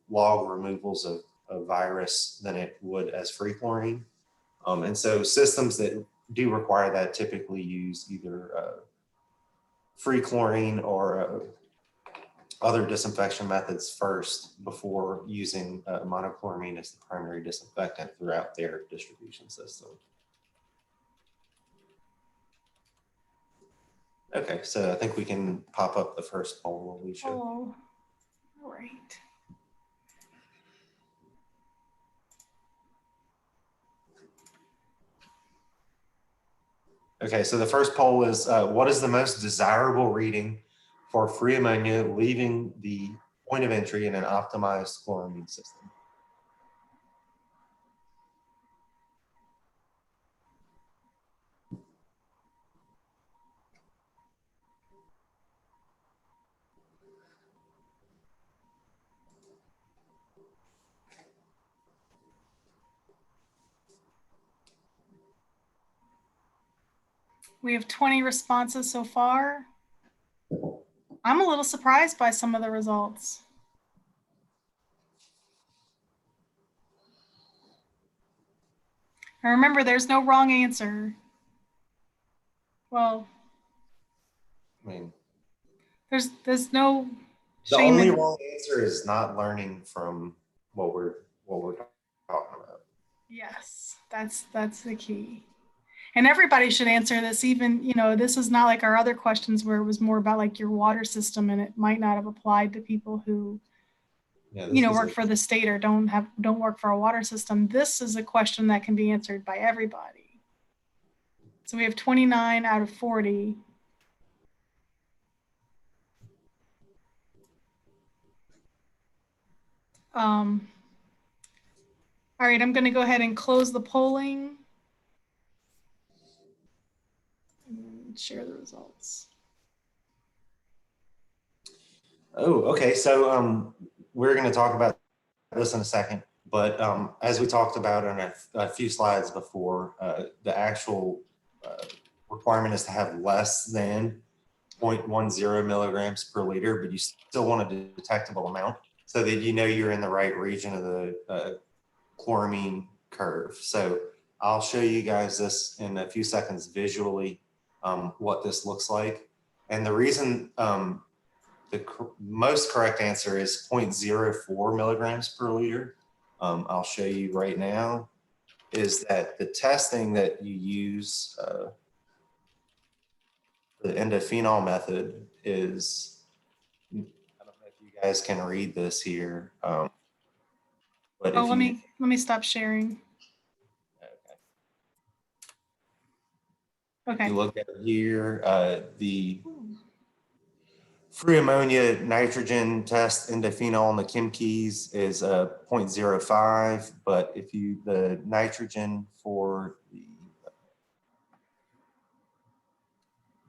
log removals of virus than it would as free chlorine. And so systems that do require that typically use either free chlorine or other disinfection methods first before using monochloramine as the primary disinfectant throughout their distribution system. Okay, so I think we can pop up the first poll, Alicia. Oh, all right. Okay, so the first poll is what is the most desirable reading for free ammonia leaving the point of entry in an optimized chloramine system? We have 20 responses so far. I'm a little surprised by some of the results. And remember, there's no wrong answer. Well, I mean, there's no the shame only in. wrong answer is not learning from what we're talking about. Yes, that's the key. And everybody should answer this. Even, you know, this is not like our other questions where it was more about like your water system and it might not have applied to people who, you know, work for the state or don't work for a water system. This is a question that can be answered by everybody. So we have 29 out of 40. All right, I'm going to go ahead and close the polling. And share the results. Oh, okay. So we're going to talk about this in a second. But as we talked about in a few slides before, the actual requirement is to have less than 0.10 milligrams per liter, but you still want a detectable amount so that you know you're in the right region of the chloramine curve. So I'll show you guys this in a few seconds visually, what this looks like. And the reason the most correct answer is 0.04 milligrams per liter. I'll show you right now, is that the testing that you use, the endophenol method is, I don't know if you guys can read this here. But oh, let me stop sharing. Okay. If you look at here, the free ammonia nitrogen test endophenol in the chem keys is 0.05, but if the nitrogen for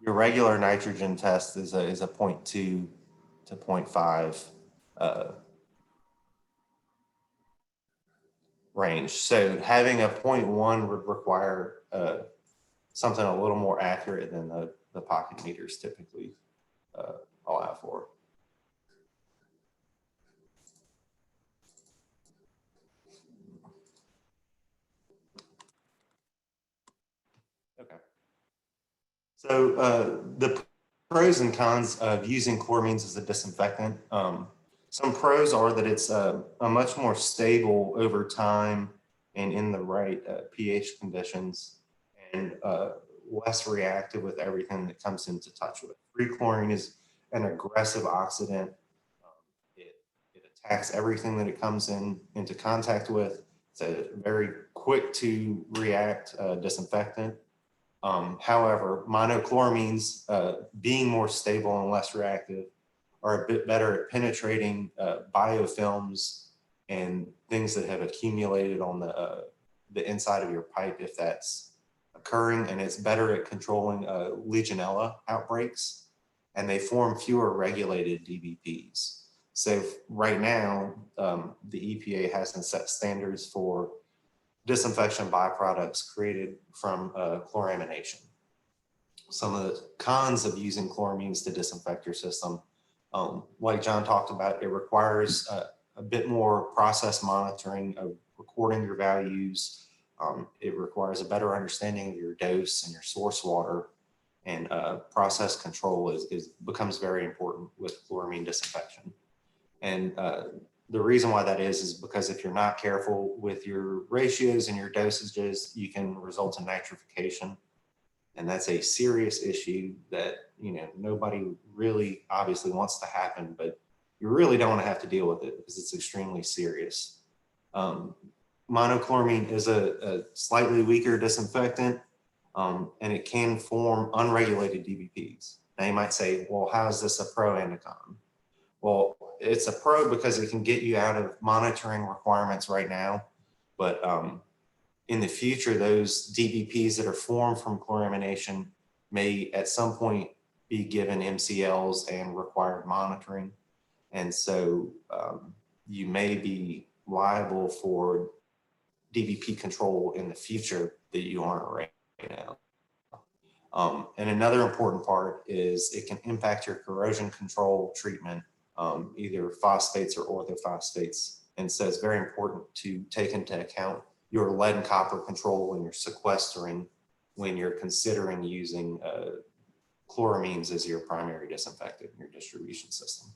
your regular nitrogen test is a 0.2 to 0.5 range. So having a 0.1 would require something a little more accurate than the pocket meters typically allow for. Okay. So the pros and cons of using chloramines as a disinfectant. Some pros are that it's a much more stable over time and in the right pH conditions, and less reactive with everything that comes into touch with. Free chlorine is an aggressive oxidant. It attacks everything that it comes into contact with. It's a very quick to react disinfectant. However, monochloramines, being more stable and less reactive, are a bit better at penetrating biofilms and things that have accumulated on the inside of your pipe if that's occurring, and it's better at controlling Legionella outbreaks, and they form fewer regulated DBPs. So right now, the EPA hasn't set standards for disinfection byproducts created from chloramination. some of the cons of using chloramines to disinfect your system. Like John talked about, it requires a bit more process monitoring of recording your values. It requires a better understanding of your dose and your source water, and process control becomes very important with chloramine disinfection. And the reason why that is because if you're not careful with your ratios and your dosages, you can result in nitrification. And that's a serious issue that, nobody really obviously wants to happen, but you really don't want to have to deal with it because it's extremely serious. Monochloramine is a slightly weaker disinfectant, and it can form unregulated DBPs. Now you might say, well, how is this a pro and a con? Well, it's a pro because it can get you out of monitoring requirements right now, but in the future, those DBPs that are formed from chloramination may at some point be given MCLs and required monitoring. And so you may be liable for DBP control in the future that you aren't right now. And another important part is it can impact your corrosion control treatment, either phosphates or orthophosphates. And so it's very important to take into account your lead and copper control when you're sequestering, when you're considering using chloramines as your primary disinfectant in your distribution system.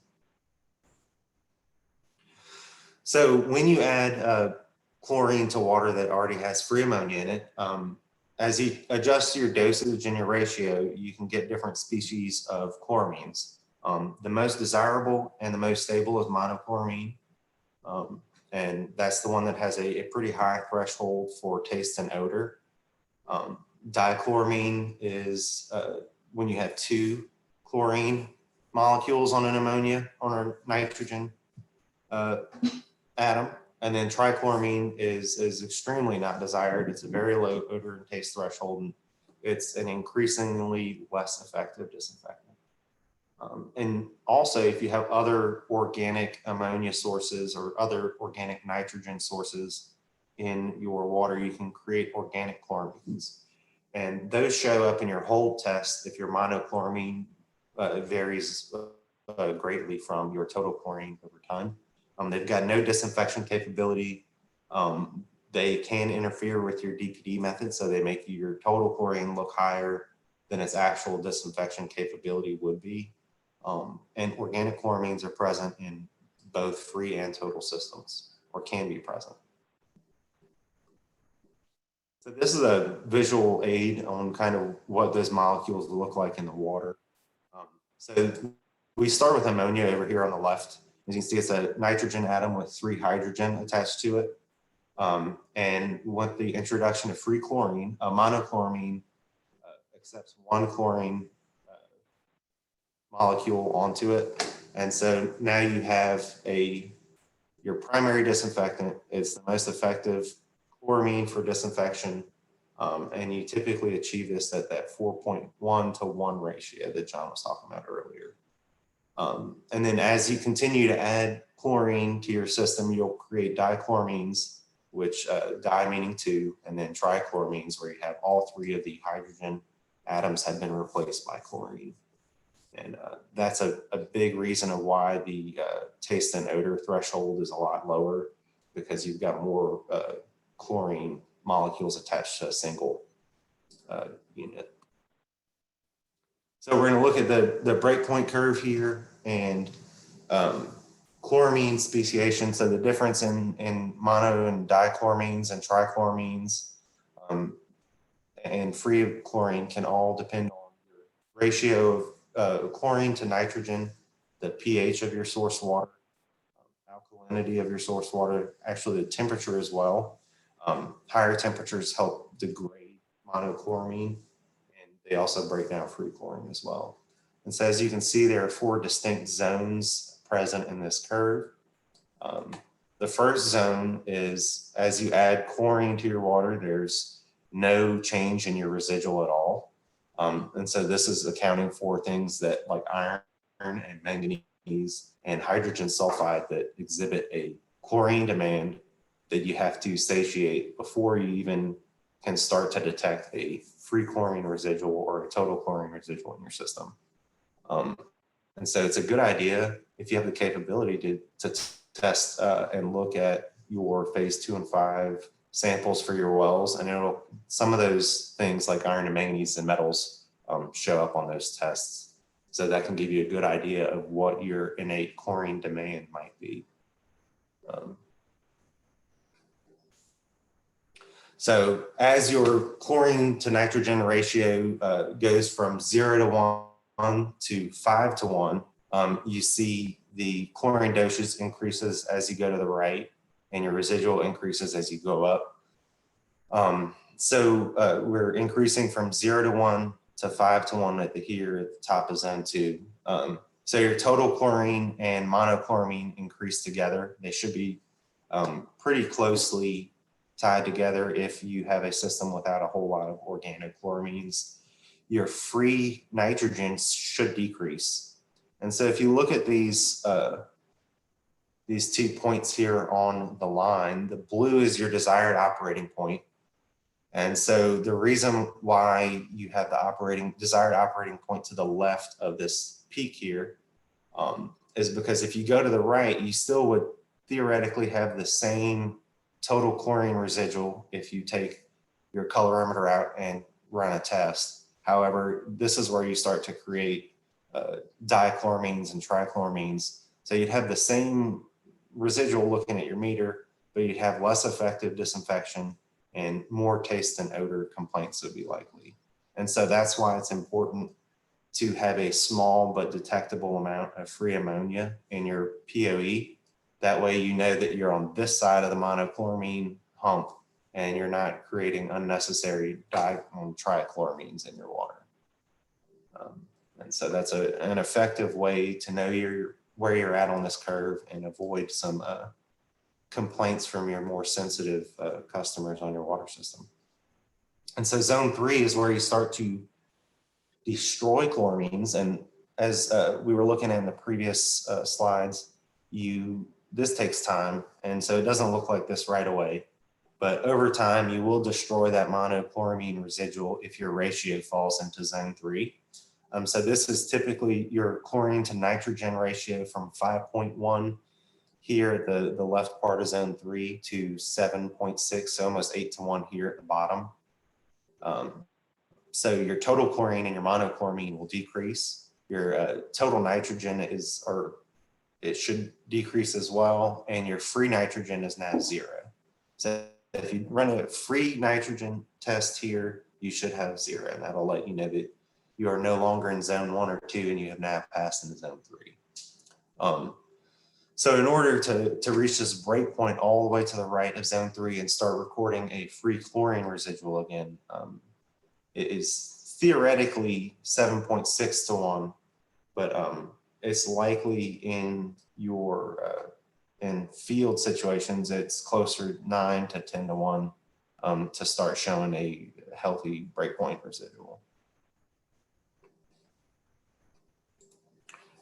So when you add chlorine to water that already has free ammonia in it, as you adjust your dosage and your ratio, you can get different species of chloramines. The most desirable and the most stable is monochloramine. And that's the one that has a pretty high threshold for taste and odor. Dichloramine is when you have two chlorine molecules on an ammonia, on a nitrogen atom. And then trichloramine is extremely not desired. It's a very low odor and taste threshold, and it's an increasingly less effective disinfectant. And also, if you have other organic ammonia sources or other organic nitrogen sources in your water, you can create organic chloramines. And those show up in your hold test if your monochloramine varies greatly from your total chlorine over ton. They've got no disinfection capability. They can interfere with your DPD method, so they make your total chlorine look higher than its actual disinfection capability would be. And organic chloramines are present in both free and total systems, or can be present. So this is a visual aid on kind of what those molecules look like in the water. So we start with ammonia over here on the left. As you can see, it's a nitrogen atom with 3 hydrogen attached to it. And with the introduction of free chlorine, a monochloramine accepts 1 chlorine molecule onto it. And so now you have your primary disinfectant. It's the most effective chloramine for disinfection. And you typically achieve this at that 4.1 to 1 ratio that John was talking about earlier. And then as you continue to add chlorine to your system, you'll create dichloramines, which di meaning 2, and then trichloramines, where you have all 3 of the hydrogen atoms have been replaced by chlorine. And that's a big reason of why the taste and odor threshold is a lot lower, because you've got more chlorine molecules attached to a single unit. So we're going to look at the breakpoint curve here and chloramine speciation. So the difference in mono and dichloramines and trichloramines and free of chlorine can all depend on your ratio of chlorine to nitrogen, the pH of your source water, alkalinity of your source water, actually the temperature as well. Higher temperatures help degrade monochloramine, and they also break down free chlorine as well. And so as you can see, there are 4 distinct zones present in this curve. The first zone is as you add chlorine to your water, there's no change in your residual at all. And so this is accounting for things that like iron and manganese and hydrogen sulfide that exhibit a chlorine demand that you have to satiate before you even can start to detect a free chlorine residual or a total chlorine residual in your system. And so it's a good idea if you have the capability to test and look at your phase 2 and 5 samples for your wells, and some of those things like iron and manganese and metals show up on those tests. So that can give you a good idea of what your innate chlorine demand might be. So as your chlorine to nitrogen ratio goes from 0 to 1 to 5 to 1, you see the chlorine dosage increases as you go to the right, and your residual increases as you go up. We're increasing from 0 to 1 to 5 to 1 here at the top of zone 2. So your total chlorine and monochloramine increase together. They should be pretty closely tied together if you have a system without a whole lot of organochloramines. Your free nitrogen should decrease. And so if you look at these 2 points here on the line, the blue is your desired operating point. And so the reason why you have the desired operating point to the left of this peak here is because if you go to the right, you still would theoretically have the same total chlorine residual if you take your colorimeter out and run a test. However, this is where you start to create dichloramines and trichloramines. So you'd have the same residual looking at your meter, but you'd have less effective disinfection and more taste and odor complaints would be likely. And so that's why it's important to have a small but detectable amount of free ammonia in your POE. That way you know that you're on this side of the monochloramine hump and you're not creating unnecessary trichloramines in your water. And so that's an effective way to know where you're at on this curve and avoid some complaints from your more sensitive customers on your water system. And so zone 3 is where you start to destroy chloramines. And as we were looking at in the previous slides, this takes time. And so it doesn't look like this right away. But over time, you will destroy that monochloramine residual if your ratio falls into zone 3. So this is typically your chlorine to nitrogen ratio from 5.1 here at the left part of zone 3 to 7.6, so almost 8 to 1 here at the bottom. So your total chlorine and your monochloramine will decrease. Your total nitrogen it should decrease as well, and your free nitrogen is now 0. So if you run a free nitrogen test here, you should have 0, and that'll let you know that you are no longer in zone 1 or 2 and you have now passed into zone 3. So in order to reach this break point all the way to the right of zone 3 and start recording a free chlorine residual again, it is theoretically 7.6 to 1, but it's likely in your in field situations, it's closer 9 to 10 to 1 to start showing a healthy breakpoint residual.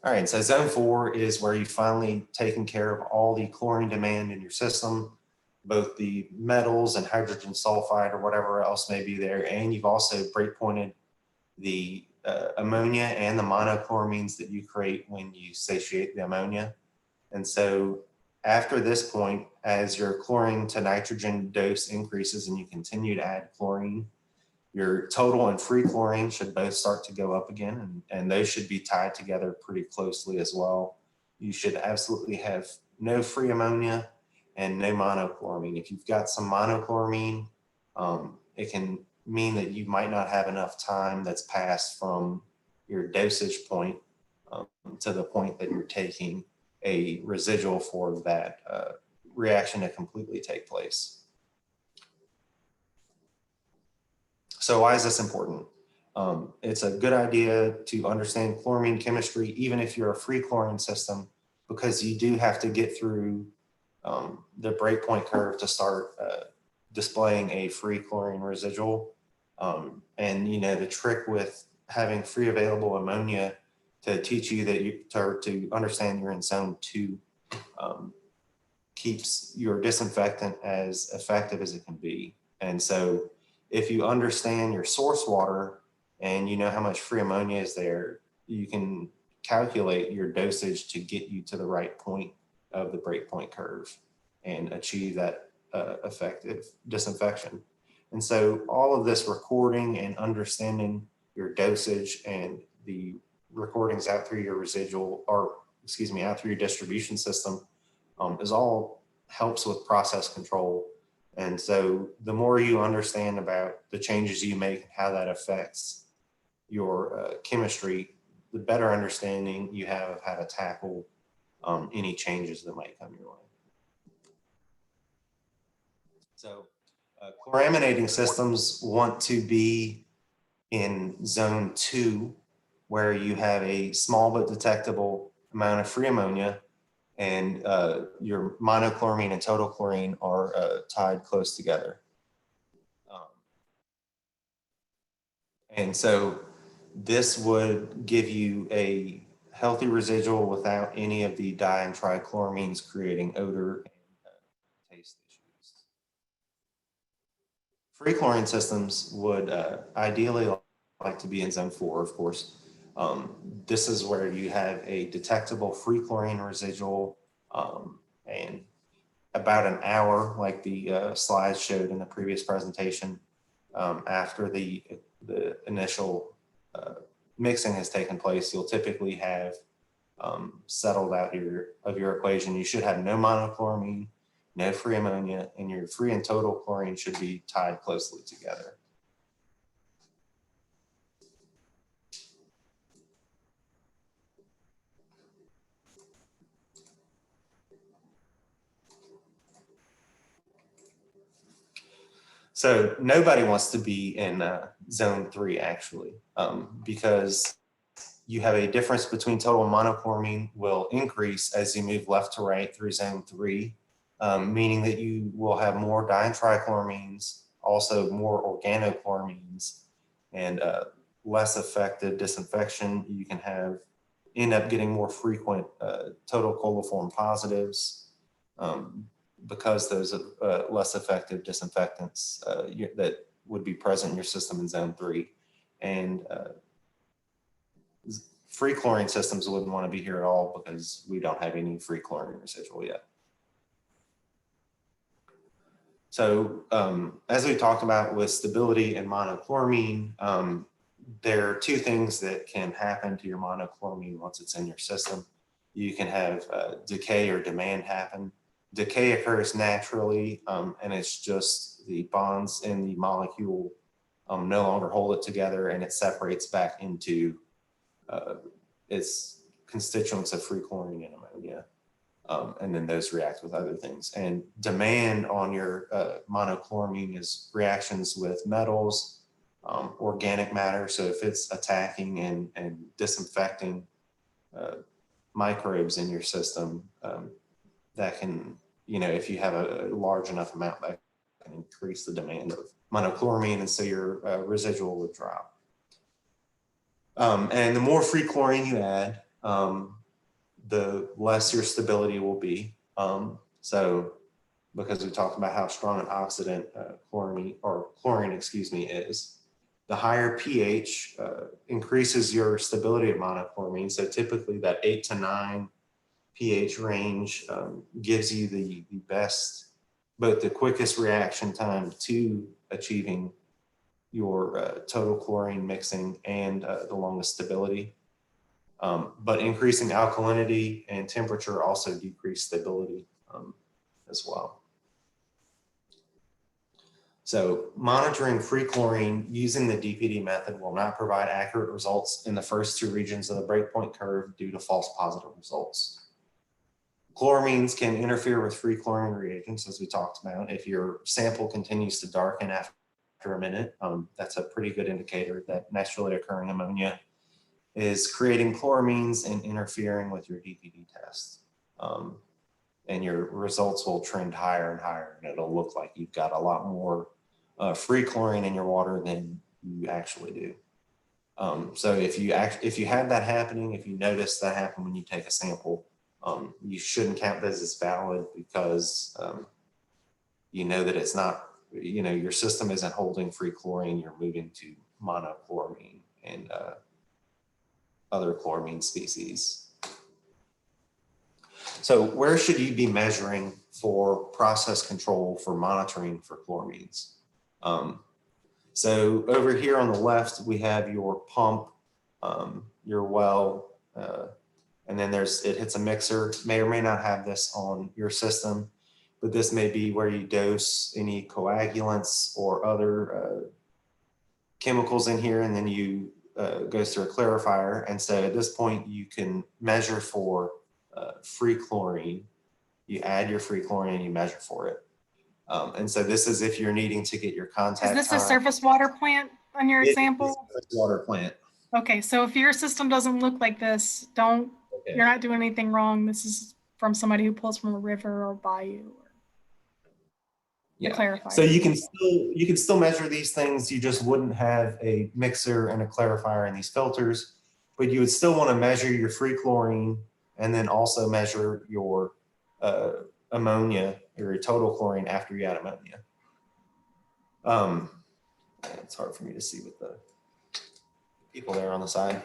All right, so zone 4 is where you've finally taken care of all the chlorine demand in your system, both the metals and hydrogen sulfide or whatever else may be there, and you've also breakpointed the ammonia and the monochloramines that you create when you satiate the ammonia. And so after this point, as your chlorine to nitrogen dose increases and you continue to add chlorine, your total and free chlorine should both start to go up again, and those should be tied together pretty closely as well. You should absolutely have no free ammonia and no monochloramine. If you've got some monochloramine, it can mean that you might not have enough time that's passed from your dosage point to the point that you're taking a residual for that reaction to completely take place. So why is this important? It's a good idea to understand chloramine chemistry, even if you're a free chlorine system, because you do have to get through the breakpoint curve to start displaying a free chlorine residual. And you know, the trick with having free available ammonia to teach you that to understand you're in zone 2 keeps your disinfectant as effective as it can be. And so if you understand your source water and you know how much free ammonia is there, you can calculate your dosage to get you to the right point of the breakpoint curve and achieve that effective disinfection. And so all of this recording and understanding your dosage and the recordings out through your residual, or excuse me, out through your distribution system is all helps with process control. And so the more you understand about the changes you make and how that affects your chemistry, the better understanding you have of how to tackle any changes that might come your way. So chloraminating systems want to be in zone 2, where you have a small but detectable amount of free ammonia, and your monochloramine and total chlorine are tied close together. And so this would give you a healthy residual without any of the di and trichloramines creating odor and taste issues. Free chlorine systems would ideally like to be in zone 4, of course. This is where you have a detectable free chlorine residual and about an hour, like the slides showed in the previous presentation, after the initial mixing has taken place, you'll typically have settled out of your equation. You should have no monochloramine, no free ammonia, and your free and total chlorine should be tied closely together. So nobody wants to be in zone 3 actually, because you have a difference between total monochloramine will increase as you move left to right through zone 3, meaning that you will have more di and trichloramines, also more organochloramines, and less effective disinfection. You can end up getting more frequent total coliform positives, because those are less effective disinfectants that would be present in your system in zone 3. And free chlorine systems wouldn't want to be here at all because we don't have any free chlorine residual yet. So as we talked about with stability and monochloramine, there are two things that can happen to your monochloramine once it's in your system. You can have decay or demand happen. Decay occurs naturally, and it's just the bonds in the molecule no longer hold it together, and it separates back into its constituents of free chlorine and ammonia, and then those react with other things. And demand on your monochloramine is reactions with metals, organic matter. So if it's attacking and disinfecting microbes in your system, that can, if you have a large enough amount, that can increase the demand of monochloramine, and so your residual would drop. And the more free chlorine you add, the less your stability will be. So because we talked about how strong an oxidant chlorine, is, the higher pH increases your stability of monochloramine. So typically that 8 to 9 pH range gives you the best, both the quickest reaction time to achieving your total chlorine mixing and the longest stability. But increasing alkalinity and temperature also decrease stability as well. So monitoring free chlorine using the DPD method will not provide accurate results in the first 2 regions of the breakpoint curve due to false positive results. Chloramines can interfere with free chlorine reagents, as we talked about. If your sample continues to darken after a minute, that's a pretty good indicator that naturally occurring ammonia is creating chloramines and interfering with your DPD test. And your results will trend higher and higher, and it'll look like you've got a lot more free chlorine in your water than you actually do. So if you have that happening, if you notice that happen when you take a sample, you shouldn't count this as valid, because you know that it's not your system isn't holding free chlorine, you're moving to monochloramine and other chloramine species. So where should you be measuring for process control for monitoring for chloramines? So over here on the left, we have your pump, your well, and then it hits a mixer. May or may not have this on your system, but this may be where you dose any coagulants or other chemicals in here, and then you goes through a clarifier. And so at this point, you can measure for free chlorine. You add your free chlorine, you measure for it. And so this is if you're needing to get your contact. Is this a surface water plant on your example? It's a water plant. Okay, so if your system doesn't look like this, you're not doing anything wrong. This is from somebody who pulls from a river or bayou. Yeah. Clarify. So you can still measure these things. You just wouldn't have a mixer and a clarifier in these filters, but you would still want to measure your free chlorine and then also measure your ammonia or your total chlorine after you add ammonia. It's hard for me to see with the people there on the side.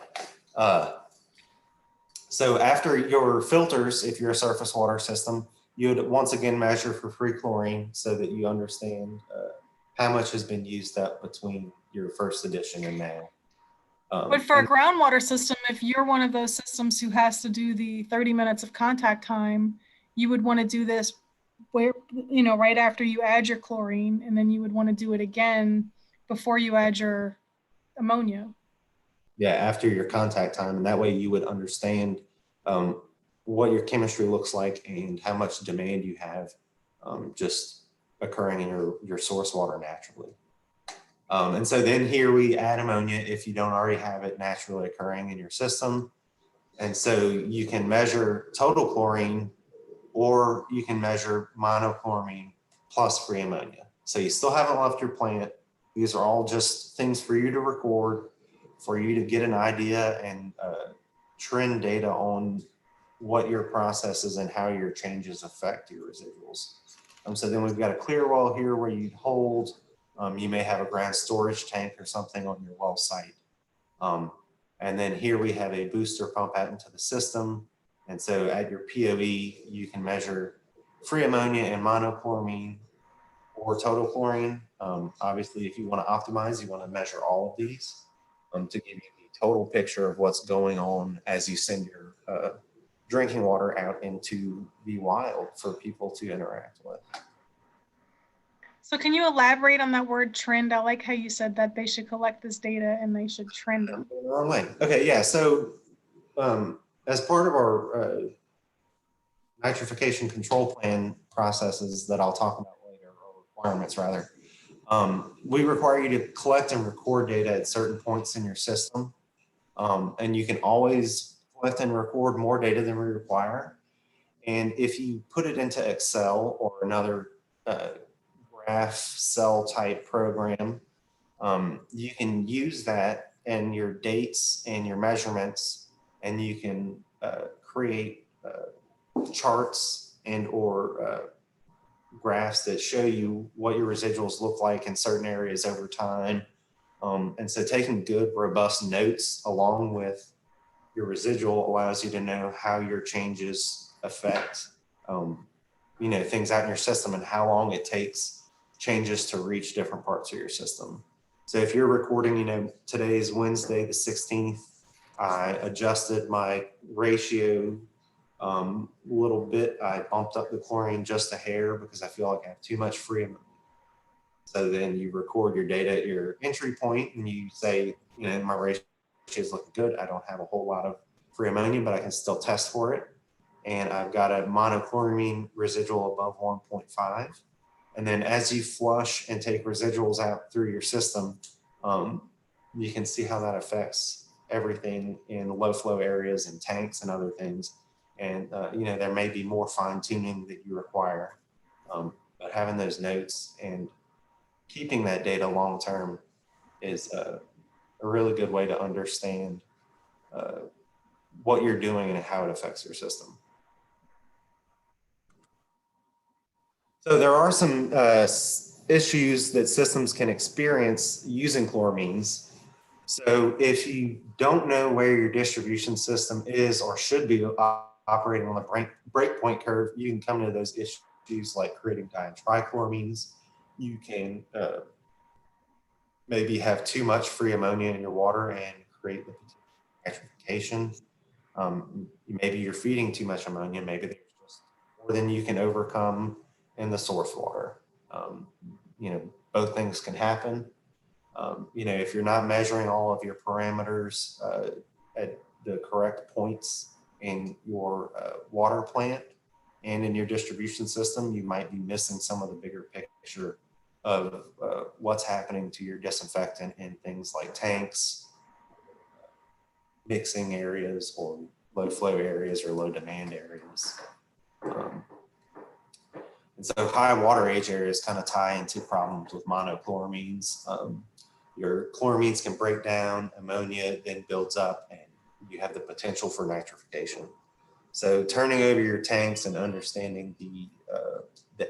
So after your filters, if you're a surface water system, you would once again measure for free chlorine so that you understand how much has been used up between your first edition and now. But for a groundwater system, if you're one of those systems who has to do the 30 minutes of contact time, you would want to do this where, right after you add your chlorine, and then you would want to do it again before you add your ammonia. Yeah, after your contact time, and that way you would understand what your chemistry looks like and how much demand you have just occurring in your source water naturally. And so then here we add ammonia if you don't already have it naturally occurring in your system. And so you can measure total chlorine, or you can measure monochloramine plus free ammonia. So you still haven't left your plant. These are all just things for you to record, for you to get an idea and trend data on what your process is and how your changes affect your residuals. So then we've got a clear well here where you'd hold, you may have a ground storage tank or something on your well site. And then here we have a booster pump out into the system. And so at your POE, you can measure free ammonia and monochloramine or total chlorine. Obviously, if you want to optimize, you want to measure all of these to give you the total picture of what's going on as you send your drinking water out into the wild for people to interact with. So can you elaborate on that word trend? I like how you said that they should collect this data and they should trend it. The wrong way. Okay, yeah. So as part of our nitrification control plan processes that I'll talk about later, or requirements rather, we require you to collect and record data at certain points in your system. And you can always collect and record more data than we require. And if you put it into Excel or another graph cell type program, you can use that and your dates and your measurements, and you can create charts and or graphs that show you what your residuals look like in certain areas over time. And so taking good, robust notes along with your residual allows you to know how your changes affect, things out in your system and how long it takes changes to reach different parts of your system. So if you're recording, today's Wednesday, the 16th, I adjusted my ratio a little bit. I bumped up the chlorine just a hair because I feel like I have too much free ammonia. So then you record your data at your entry point and you say, my ratio is looking good. I don't have a whole lot of free ammonia, but I can still test for it. And I've got a monochloramine residual above 1.5. And then as you flush and take residuals out through your system, you can see how that affects everything in low flow areas and tanks and other things. And, there may be more fine tuning that you require, but having those notes and keeping that data long term is a really good way to understand what you're doing and how it affects your system. So there are some issues that systems can experience using chloramines. So if you don't know where your distribution system is or should be operating on the breakpoint curve, you can come to those issues like creating di and trichloramines. You can maybe have too much free ammonia in your water and create the nitrification. Maybe you're feeding too much ammonia. Maybe there's just more than you can overcome in the source water. Both things can happen. If you're not measuring all of your parameters at the correct points in your water plant and in your distribution system, you might be missing some of the bigger picture of what's happening to your disinfectant in things like tanks, mixing areas, or low flow areas or low demand areas. And so high water age areas kind of tie into problems with monochloramines. Your chloramines can break down, ammonia then builds up, and you have the potential for nitrification. So turning over your tanks and understanding the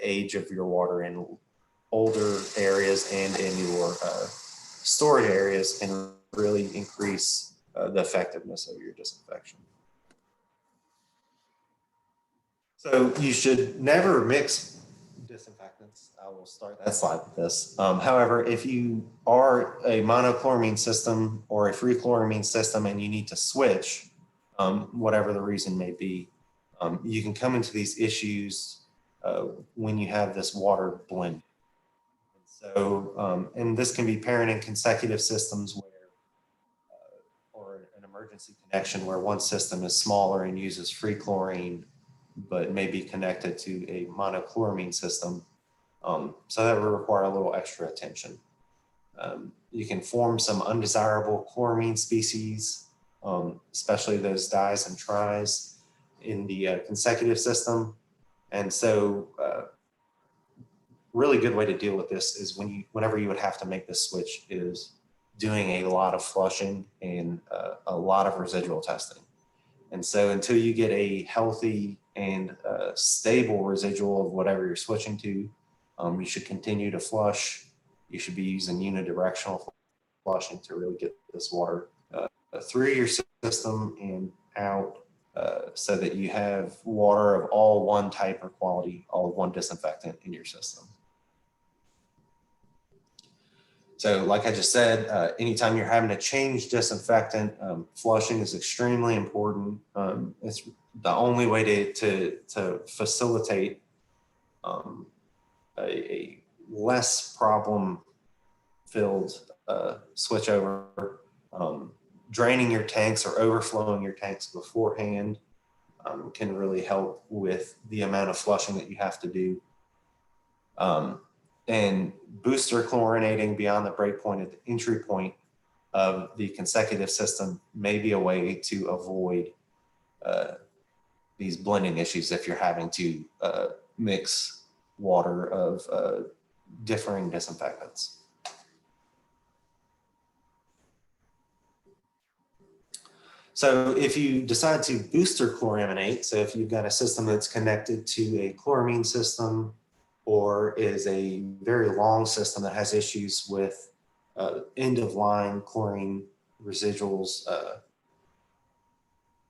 age of your water in older areas and in your storage areas can really increase the effectiveness of your disinfection. So you should never mix disinfectants. I will start that slide with this. However, if you are a monochloramine system or a free chloramine system and you need to switch, whatever the reason may be, you can come into these issues when you have this water blend. So, and this can be pairing in consecutive systems where, or an emergency connection where one system is smaller and uses free chlorine, but may be connected to a monochloramine system. So that will require a little extra attention. You can form some undesirable chloramine species, especially those dis and tris in the consecutive system. And so really good way to deal with this is whenever you would have to make this switch is doing a lot of flushing and a lot of residual testing. And so until you get a healthy and stable residual of whatever you're switching to, you should continue to flush. You should be using unidirectional flushing to really get this water through your system and out so that you have water of all one type or quality, all of one disinfectant in your system. So like I just said, anytime you're having to change disinfectant, flushing is extremely important. It's the only way to facilitate a less problem-filled switch over. Draining your tanks or overflowing your tanks beforehand can really help with the amount of flushing that you have to do. And booster chlorinating beyond the breakpoint at the entry point of the consecutive system may be a way to avoid these blending issues if you're having to mix water of differing disinfectants. So if you decide to booster chloraminate, so if you've got a system that's connected to a chloramine system or is a very long system that has issues with end-of-line chlorine residuals,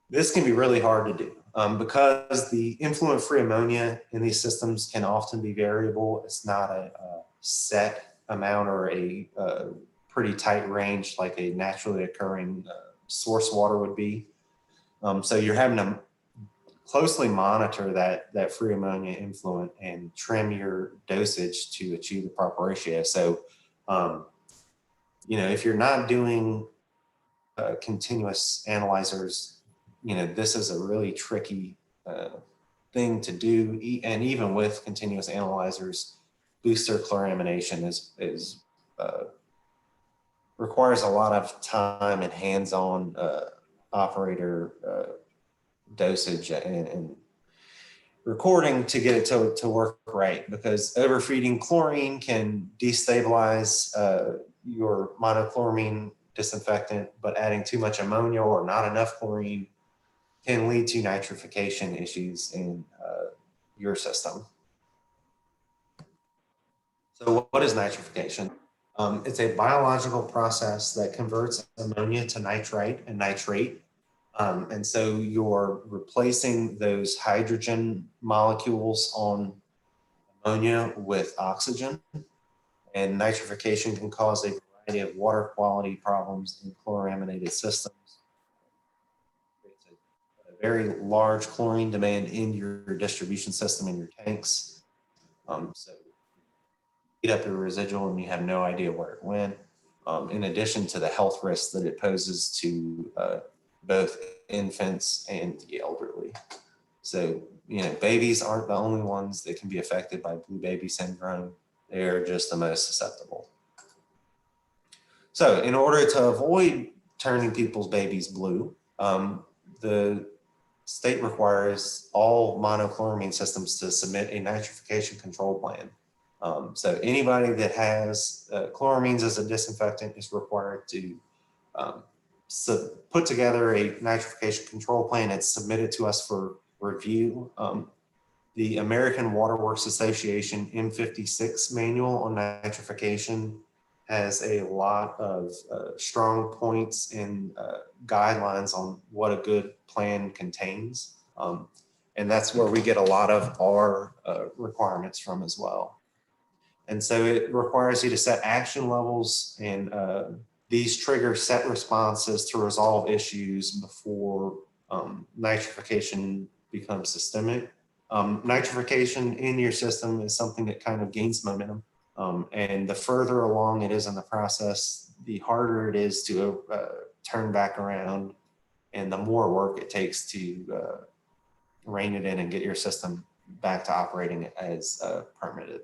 this can be really hard to do because the influent-free ammonia in these systems can often be variable. It's not a set amount or a pretty tight range like a naturally occurring source water would be. So you're having to closely monitor that free ammonia influent and trim your dosage to achieve the proper ratio. So, if you're not doing continuous analyzers, this is a really tricky thing to do. And even with continuous analyzers, booster chloramination is requires a lot of time and hands-on operator dosage and recording to get it to work right, because overfeeding chlorine can destabilize your monochloramine disinfectant, but adding too much ammonia or not enough chlorine can lead to nitrification issues in your system. So what is nitrification? It's a biological process that converts ammonia to nitrite and nitrate. And so you're replacing those hydrogen molecules on ammonia with oxygen. And nitrification can cause a variety of water quality problems in chloraminated systems. It's a very large chlorine demand in your distribution system in your tanks. So heat up your residual and you have no idea where it went. In addition to the health risks that it poses to both infants and the elderly. So, you know, babies aren't the only ones that can be affected by blue baby syndrome. They're just the most susceptible. So in order to avoid turning people's babies blue, the state requires all monochloramine systems to submit a nitrification control plan. So anybody that has chloramines as a disinfectant is required to put together a nitrification control plan and submit it to us for review. The American Waterworks Association M56 manual on nitrification has a lot of strong points and guidelines on what a good plan contains. And that's where we get a lot of our requirements from as well. And so it requires you to set action levels, and these trigger set responses to resolve issues before nitrification becomes systemic. Nitrification in your system is something that kind of gains momentum. And the further along it is in the process, the harder it is to turn back around, and the more work it takes to rein it in and get your system back to operating as permitted.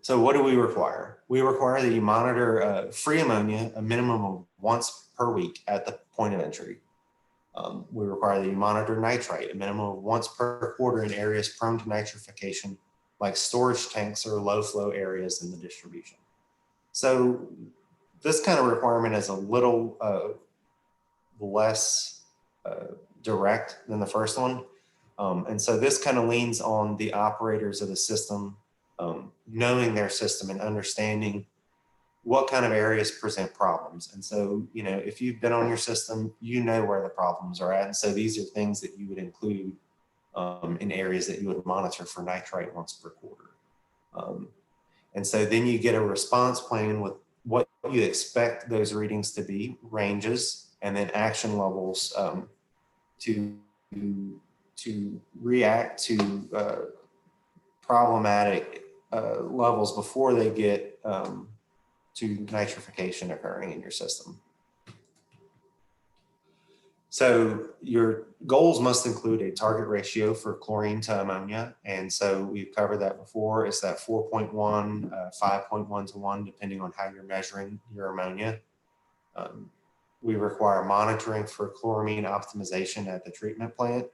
So what do we require? We require that you monitor free ammonia a minimum of once per week at the point of entry. We require that you monitor nitrite a minimum of once per quarter in areas prone to nitrification, like storage tanks or low flow areas in the distribution. So this kind of requirement is a little less direct than the first one. And so this kind of leans on the operators of the system knowing their system and understanding what kind of areas present problems. And so, you know, if you've been on your system, you know where the problems are at. And so these are things that you would include in areas that you would monitor for nitrite once per quarter. And so then you get a response plan with what you expect those readings to be, ranges, and then action levels to react to problematic levels before they get to nitrification occurring in your system. So your goals must include a target ratio for chlorine to ammonia. And so we've covered that before. It's that 4.1, 5.1 to 1, depending on how you're measuring your ammonia. We require monitoring for chloramine optimization at the treatment plant.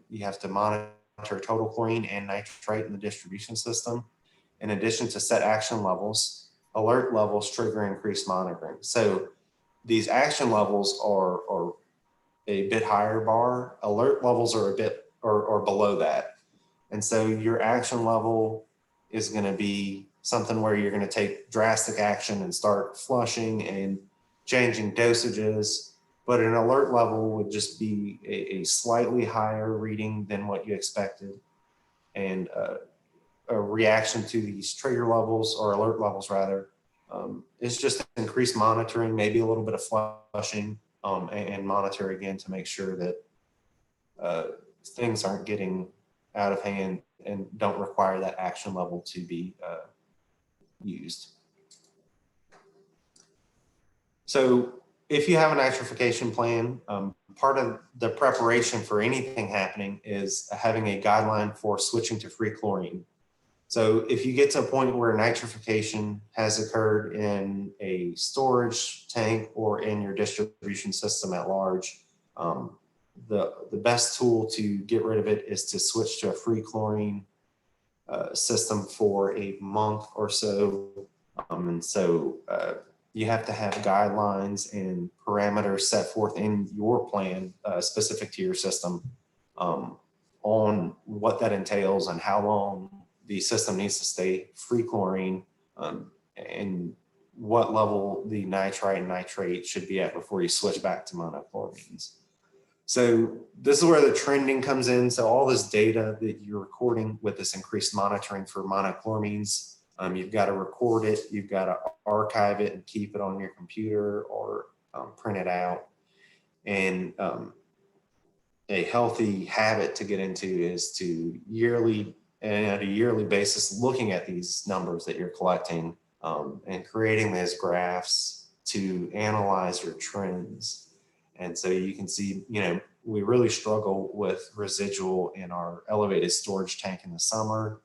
You have to monitor total chlorine and nitrite in the distribution system. In addition to set action levels, alert levels trigger increased monitoring. So these action levels are a bit higher bar. Alert levels are a bit or below that. And so your action level is going to be something where you're going to take drastic action and start flushing and changing dosages. But an alert level would just be a slightly higher reading than what you expected. And a reaction to these trigger levels, or alert levels rather, is just increased monitoring, maybe a little bit of flushing, and monitor again to make sure that things aren't getting out of hand and don't require that action level to be used. So if you have a nitrification plan, part of the preparation for anything happening is having a guideline for switching to free chlorine. So if you get to a point where nitrification has occurred in a storage tank or in your distribution system at large, the best tool to get rid of it is to switch to a free chlorine system for a month or so. And so you have to have guidelines and parameters set forth in your plan specific to your system on what that entails and how long the system needs to stay free chlorine, and what level the nitrite and nitrate should be at before you switch back to monochloramines. So this is where the trending comes in. So all this data that you're recording with this increased monitoring for monochloramines, you've got to record it, you've got to archive it and keep it on your computer or print it out. And a healthy habit to get into is to at a yearly basis, looking at these numbers that you're collecting and creating these graphs to analyze your trends. And so you can see, we really struggle with residual in our elevated storage tank in the summer.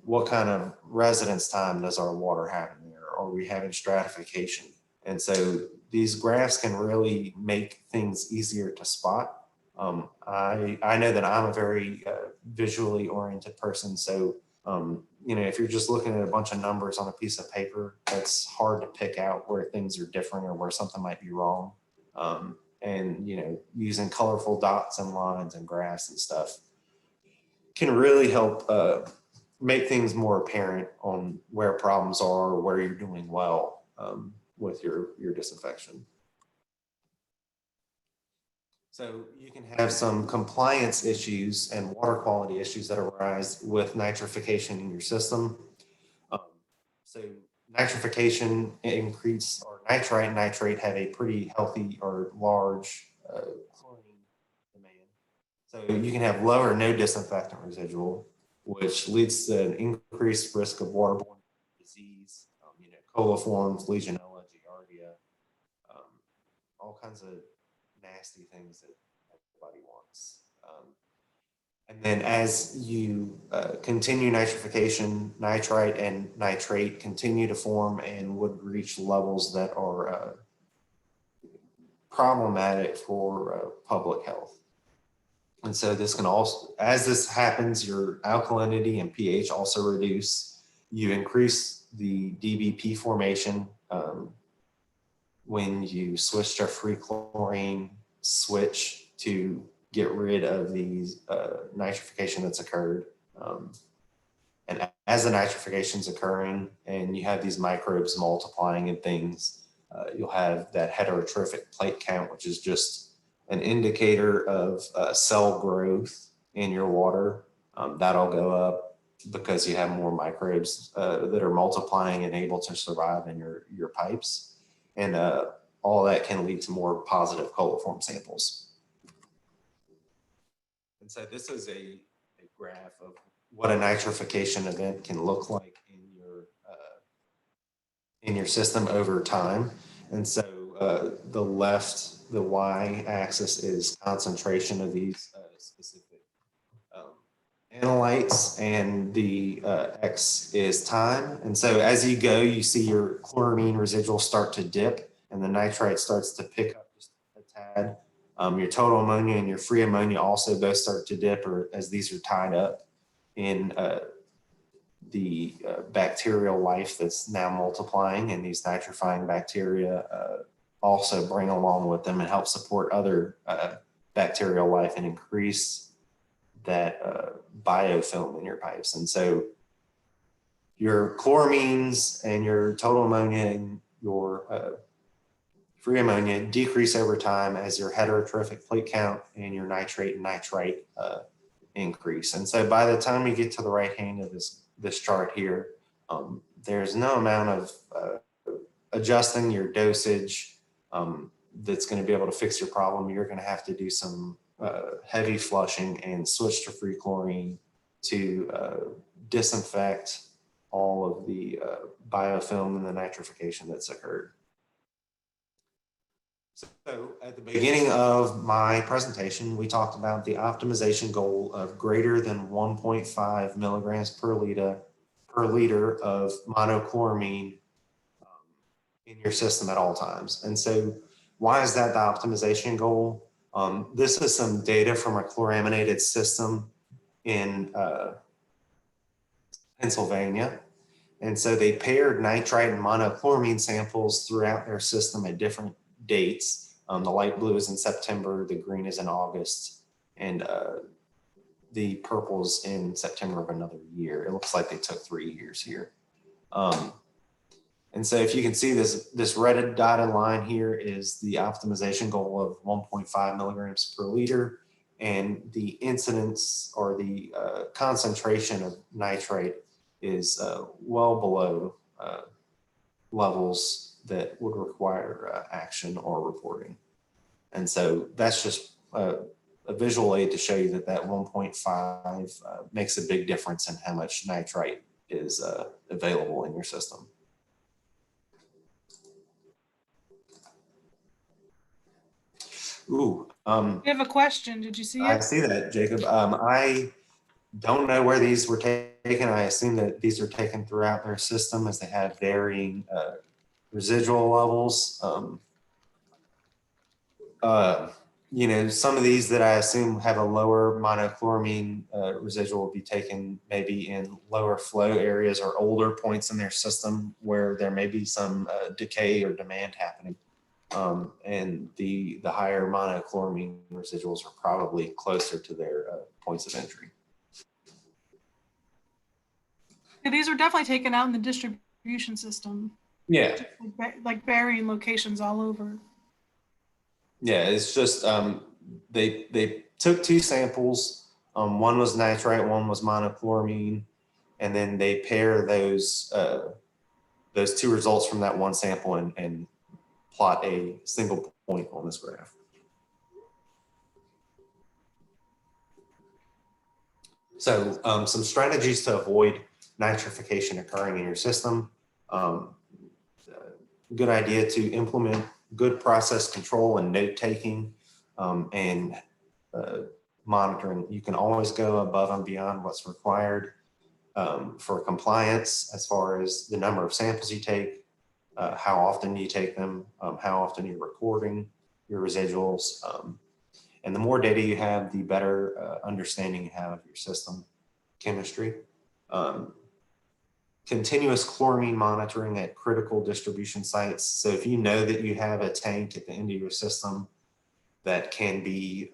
What kind of residence time does our water have in there? Are we having stratification? And so these graphs can really make things easier to spot. I know that I'm a very visually oriented person. So, if you're just looking at a bunch of numbers on a piece of paper, it's hard to pick out where things are different or where something might be wrong. And using colorful dots and lines and graphs and stuff can really help make things more apparent on where problems are or where you're doing well with your disinfection. So you can have some compliance issues and water quality issues that arise with nitrification in your system. So nitrification increase, or nitrite and nitrate have a pretty healthy or large chlorine demand. So you can have low or no disinfectant residual, which leads to an increased risk of waterborne disease, coliforms, Legionella, Giardia, all kinds of nasty things that everybody wants. And then as you continue nitrification, nitrite and nitrate continue to form and would reach levels that are problematic for public health. And so this can also, as this happens, your alkalinity and pH also reduce. You increase the DBP formation when you switch to free chlorine switch to get rid of these nitrification that's occurred. And as the nitrification is occurring and you have these microbes multiplying and things, you'll have that heterotrophic plate count, which is just an indicator of cell growth in your water. That'll go up because you have more microbes that are multiplying and able to survive in your pipes. And all that can lead to more positive coliform samples. And so this is a graph of what a nitrification event can look like in your system over time. And so the left, the y-axis is concentration of these specific analytes, and the X is time. And so as you go, you see your chloramine residual start to dip and the nitrite starts to pick up just a tad. Your total ammonia and your free ammonia also both start to dip, or as these are tied up in the bacterial life that's now multiplying, and these nitrifying bacteria also bring along with them and help support other bacterial life and increase that biofilm in your pipes. And so your chloramines and your total ammonia and your free ammonia decrease over time as your heterotrophic plate count and your nitrate and nitrite increase. And so by the time you get to the right hand of this chart here, there's no amount of adjusting your dosage that's going to be able to fix your problem. You're going to have to do some heavy flushing and switch to free chlorine to disinfect all of the biofilm and the nitrification that's occurred. So at the beginning of my presentation, we talked about the optimization goal of greater than 1.5 milligrams per liter of monochloramine in your system at all times. And so why is that the optimization goal? This is some data from a chloraminated system in Pennsylvania. And so they paired nitrite and monochloramine samples throughout their system at different dates. The light blue is in September, the green is in August. And the purples in September of another year. It looks like they took 3 years here. And so if you can see this red dotted line here is the optimization goal of 1.5 milligrams per liter, and the incidence or the concentration of nitrate is well below levels that would require action or reporting. And so that's just a visual aid to show you that 1.5 makes a big difference in how much nitrite is available in your system. Ooh. You have a question. Did you see I it? see that, Jacob. I don't know where these were taken. I assume that these are taken throughout their system as they have varying residual levels. You know, some of these that I assume have a lower monochloramine residual will be taken maybe in lower flow areas or older points in their system where there may be some decay or demand happening. And the higher monochloramine residuals are probably closer to their points of entry. Yeah, these are definitely taken out in the distribution system. Yeah. Like varying locations all over. Yeah, it's just they took 2 samples. One was nitrite, one was monochloramine, and then they pair those 2 results from that one sample and plot a single point on this graph. So some strategies to avoid nitrification occurring in your system. Good idea to implement good process control and note taking and monitoring. You can always go above and beyond what's required for compliance as far as the number of samples you take, how often you take them, how often you're recording your residuals. And the more data you have, the better understanding you have of your system chemistry. Continuous chloramine monitoring at critical distribution sites. So if you know that you have a tank at the end of your system that can be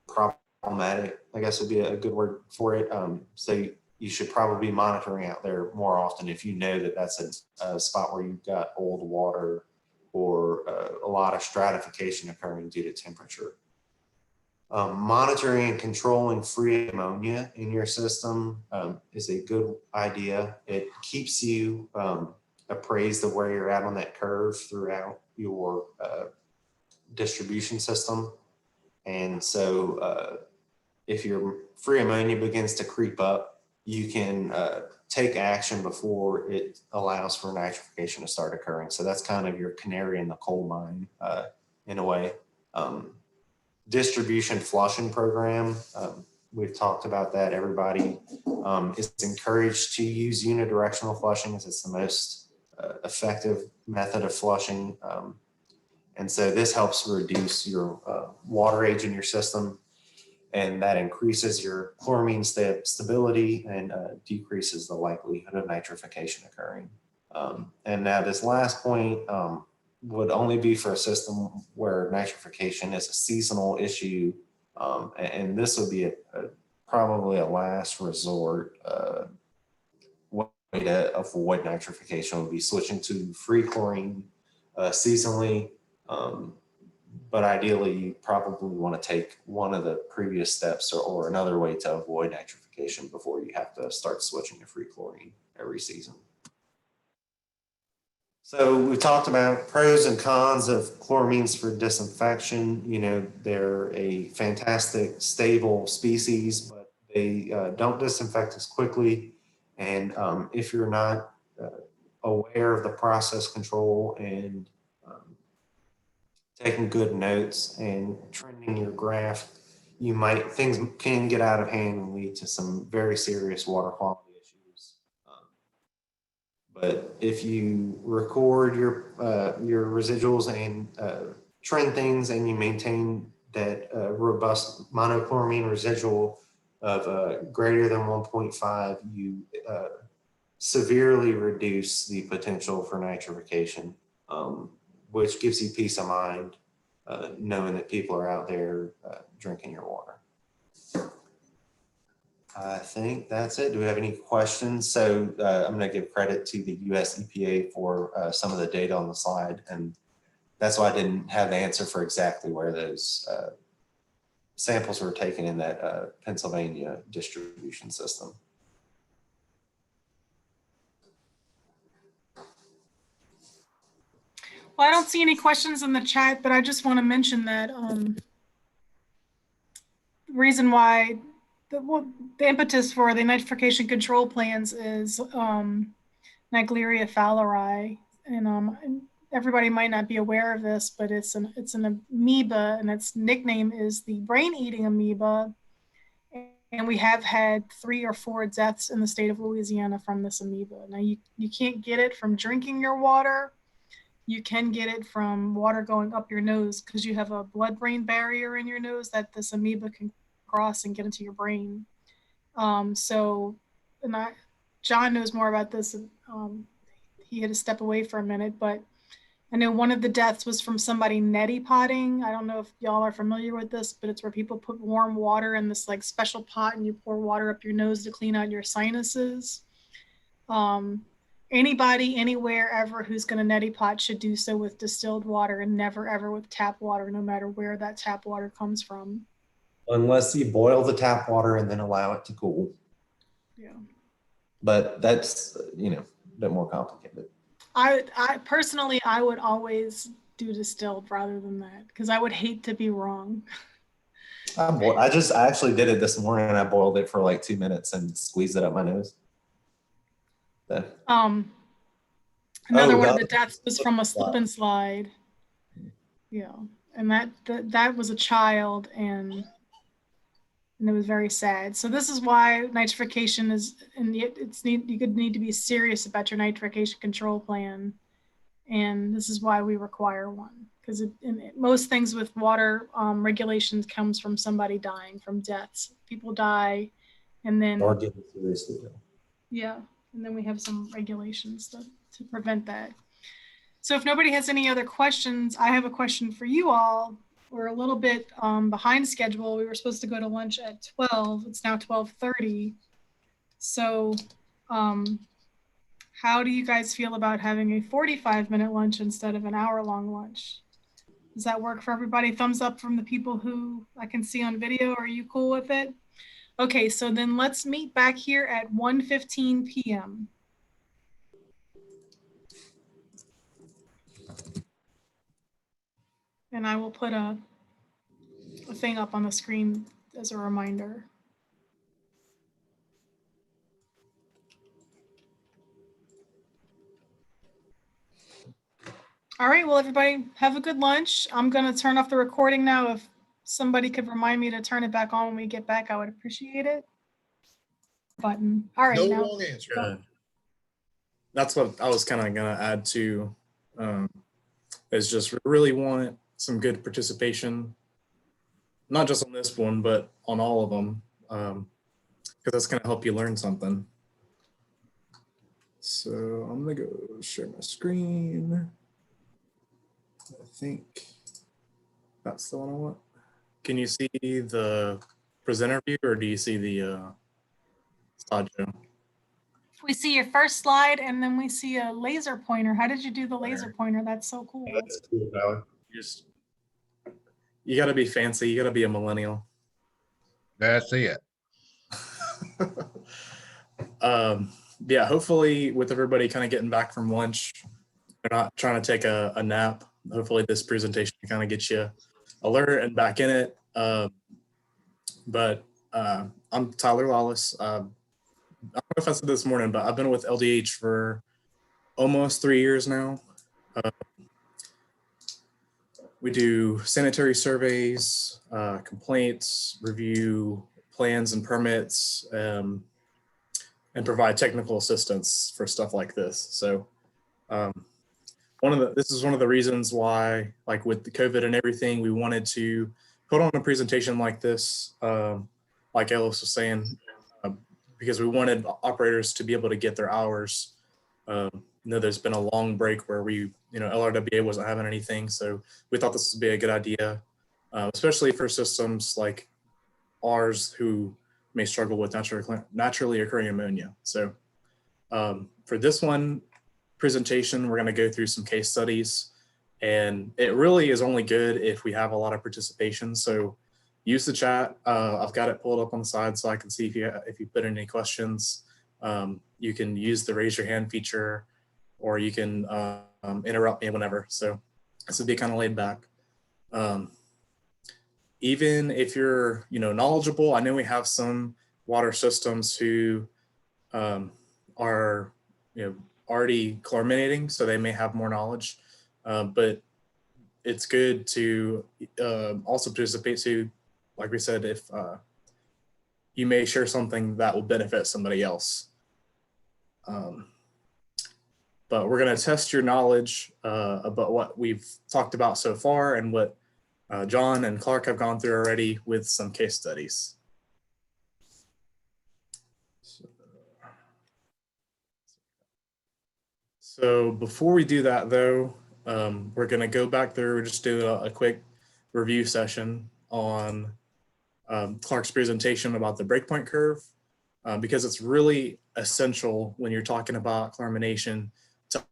problematic, I guess would be a good word for it. So you should probably be monitoring out there more often if you know that that's a spot where you've got old water or a lot of stratification occurring due to temperature. Monitoring and controlling free ammonia in your system is a good idea. It keeps you appraised of where you're at on that curve throughout your distribution system. And so if your free ammonia begins to creep up, you can take action before it allows for nitrification to start occurring. So that's kind of your canary in the coal mine in a way. Distribution flushing program. We've talked about that. Everybody is encouraged to use unidirectional flushing as it's the most effective method of flushing. And so this helps reduce your water age in your system, and that increases your chloramine stability and decreases the likelihood of nitrification occurring. And now this last point would only be for a system where nitrification is a seasonal issue. And this would be probably a last resort way to avoid nitrification would be switching to free chlorine seasonally. But ideally, you probably want to take one of the previous steps or another way to avoid nitrification before you have to start switching to free chlorine every season. So we talked about pros and cons of chloramines for disinfection. You know, they're a fantastic, stable species, but they don't disinfect as quickly. And if you're not aware of the process control and taking good notes and trending your graph, things can get out of hand and lead to some very serious water quality issues. But if you record your residuals and trend things, and you maintain that robust monochloramine residual of greater than 1.5, you severely reduce the potential for nitrification, which gives you peace of mind knowing that people are out there drinking your water. I think that's it. Do we have any questions? So I'm going to give credit to the US EPA for some of the data on the slide. And that's why I didn't have the answer for exactly where those samples were taken in that Pennsylvania distribution system. Well, I don't see any questions in the chat, but I just want to mention that the reason why the impetus for the nitrification control plans is Naegleria fowleri, and everybody might not be aware of this, but it's an amoeba, and its nickname is the brain-eating amoeba. And we have had 3 or 4 deaths in the state of Louisiana from this amoeba. Now you can't get it from drinking your water. You can get it from water going up your nose because you have a blood-brain barrier in your nose that this amoeba can cross and get into your brain. John knows more about this. He had to step away for a minute, but I know one of the deaths was from somebody neti potting. I don't know if y'all are familiar with this, but it's where people put warm water in this like special pot and you pour water up your nose to clean out your sinuses. Anybody, anywhere, ever who's going to neti pot should do so with distilled water and never, ever with tap water, no matter where that tap water comes from. Unless you boil the tap water and then allow it to cool. Yeah. But that's, you know, a bit more complicated. I personally, I would always do distilled rather than that because I would hate to be wrong. I actually did it this morning and I boiled it for like 2 minutes and squeezed it up my nose. Another one of the deaths was from a slip and slide. Yeah, and that was a child, and it was very sad. So this is why nitrification is, and you could need to be serious about your nitrification control plan, and this is why we require one, because most things with water regulations comes from somebody dying, from deaths. People die, and then Or getting seriously ill. yeah. And then we have some regulations to prevent that. So if nobody has any other questions, I have a question for you all. We're a little bit behind schedule. We were supposed to go to lunch at 12. It's now 12:30. So how do you guys feel about having a 45-minute lunch instead of an hour-long lunch? Does that work for everybody? Thumbs up from the people who I can see on video. Are you cool with it? Okay, so then let's meet back here at 1:15 p.m. And I will put a thing up on the screen as a reminder. All right, well, everybody have a good lunch. I'm gonna turn off the recording now. If somebody could remind me to turn it back on when we get back, I would appreciate it. Button. All right, No now. wrong answer. Good. That's what I was kind of going to add to, is just really want some good participation, not just on this one, but on all of them, because that's going to help you learn something. So I'm going to go share my screen. I think that's the one I want. Can you see the presenter view, or do you see the slideshow? We see your first slide, and then we see a laser pointer. How did you do the laser pointer? That's so cool. That's cool, Tyler. You got to be fancy. You got to be a millennial. That's it. Yeah, hopefully with everybody kind of getting back from lunch, they're not trying to take a nap. Hopefully this presentation kind of gets you alert and back in it. But I'm Tyler Lawless. I don't know if I said this morning, but I've been with LDH for almost 3 years now. We do sanitary surveys, complaints, review plans and permits, and provide technical assistance for stuff like this. So this is one of the reasons why, like with the COVID and everything, we wanted to put on a presentation like this, like Ellis was saying, because we wanted operators to be able to get their hours. There's been a long break where LRWA wasn't having anything. So we thought this would be a good idea, especially for systems like ours who may struggle with naturally occurring ammonia. So for this one presentation, we're going to go through some case studies, and it really is only good if we have a lot of participation. So use the chat. I've got it pulled up on the side so I can see if you put in any questions. You can use the raise your hand feature, or you can interrupt me whenever. So this would be kind of laid back. Even if you're, knowledgeable, I know we have some water systems who are, already chlorinating, so they may have more knowledge, but it's good to also participate to, like we said, if you may share something that will benefit somebody else. But we're going to test your knowledge about what we've talked about so far and what John and Clark have gone through already with some case studies. So before we do that though, we're going to go back through, just do a quick review session on Clark's presentation about the breakpoint curve, because it's really essential when you're talking about chloramination to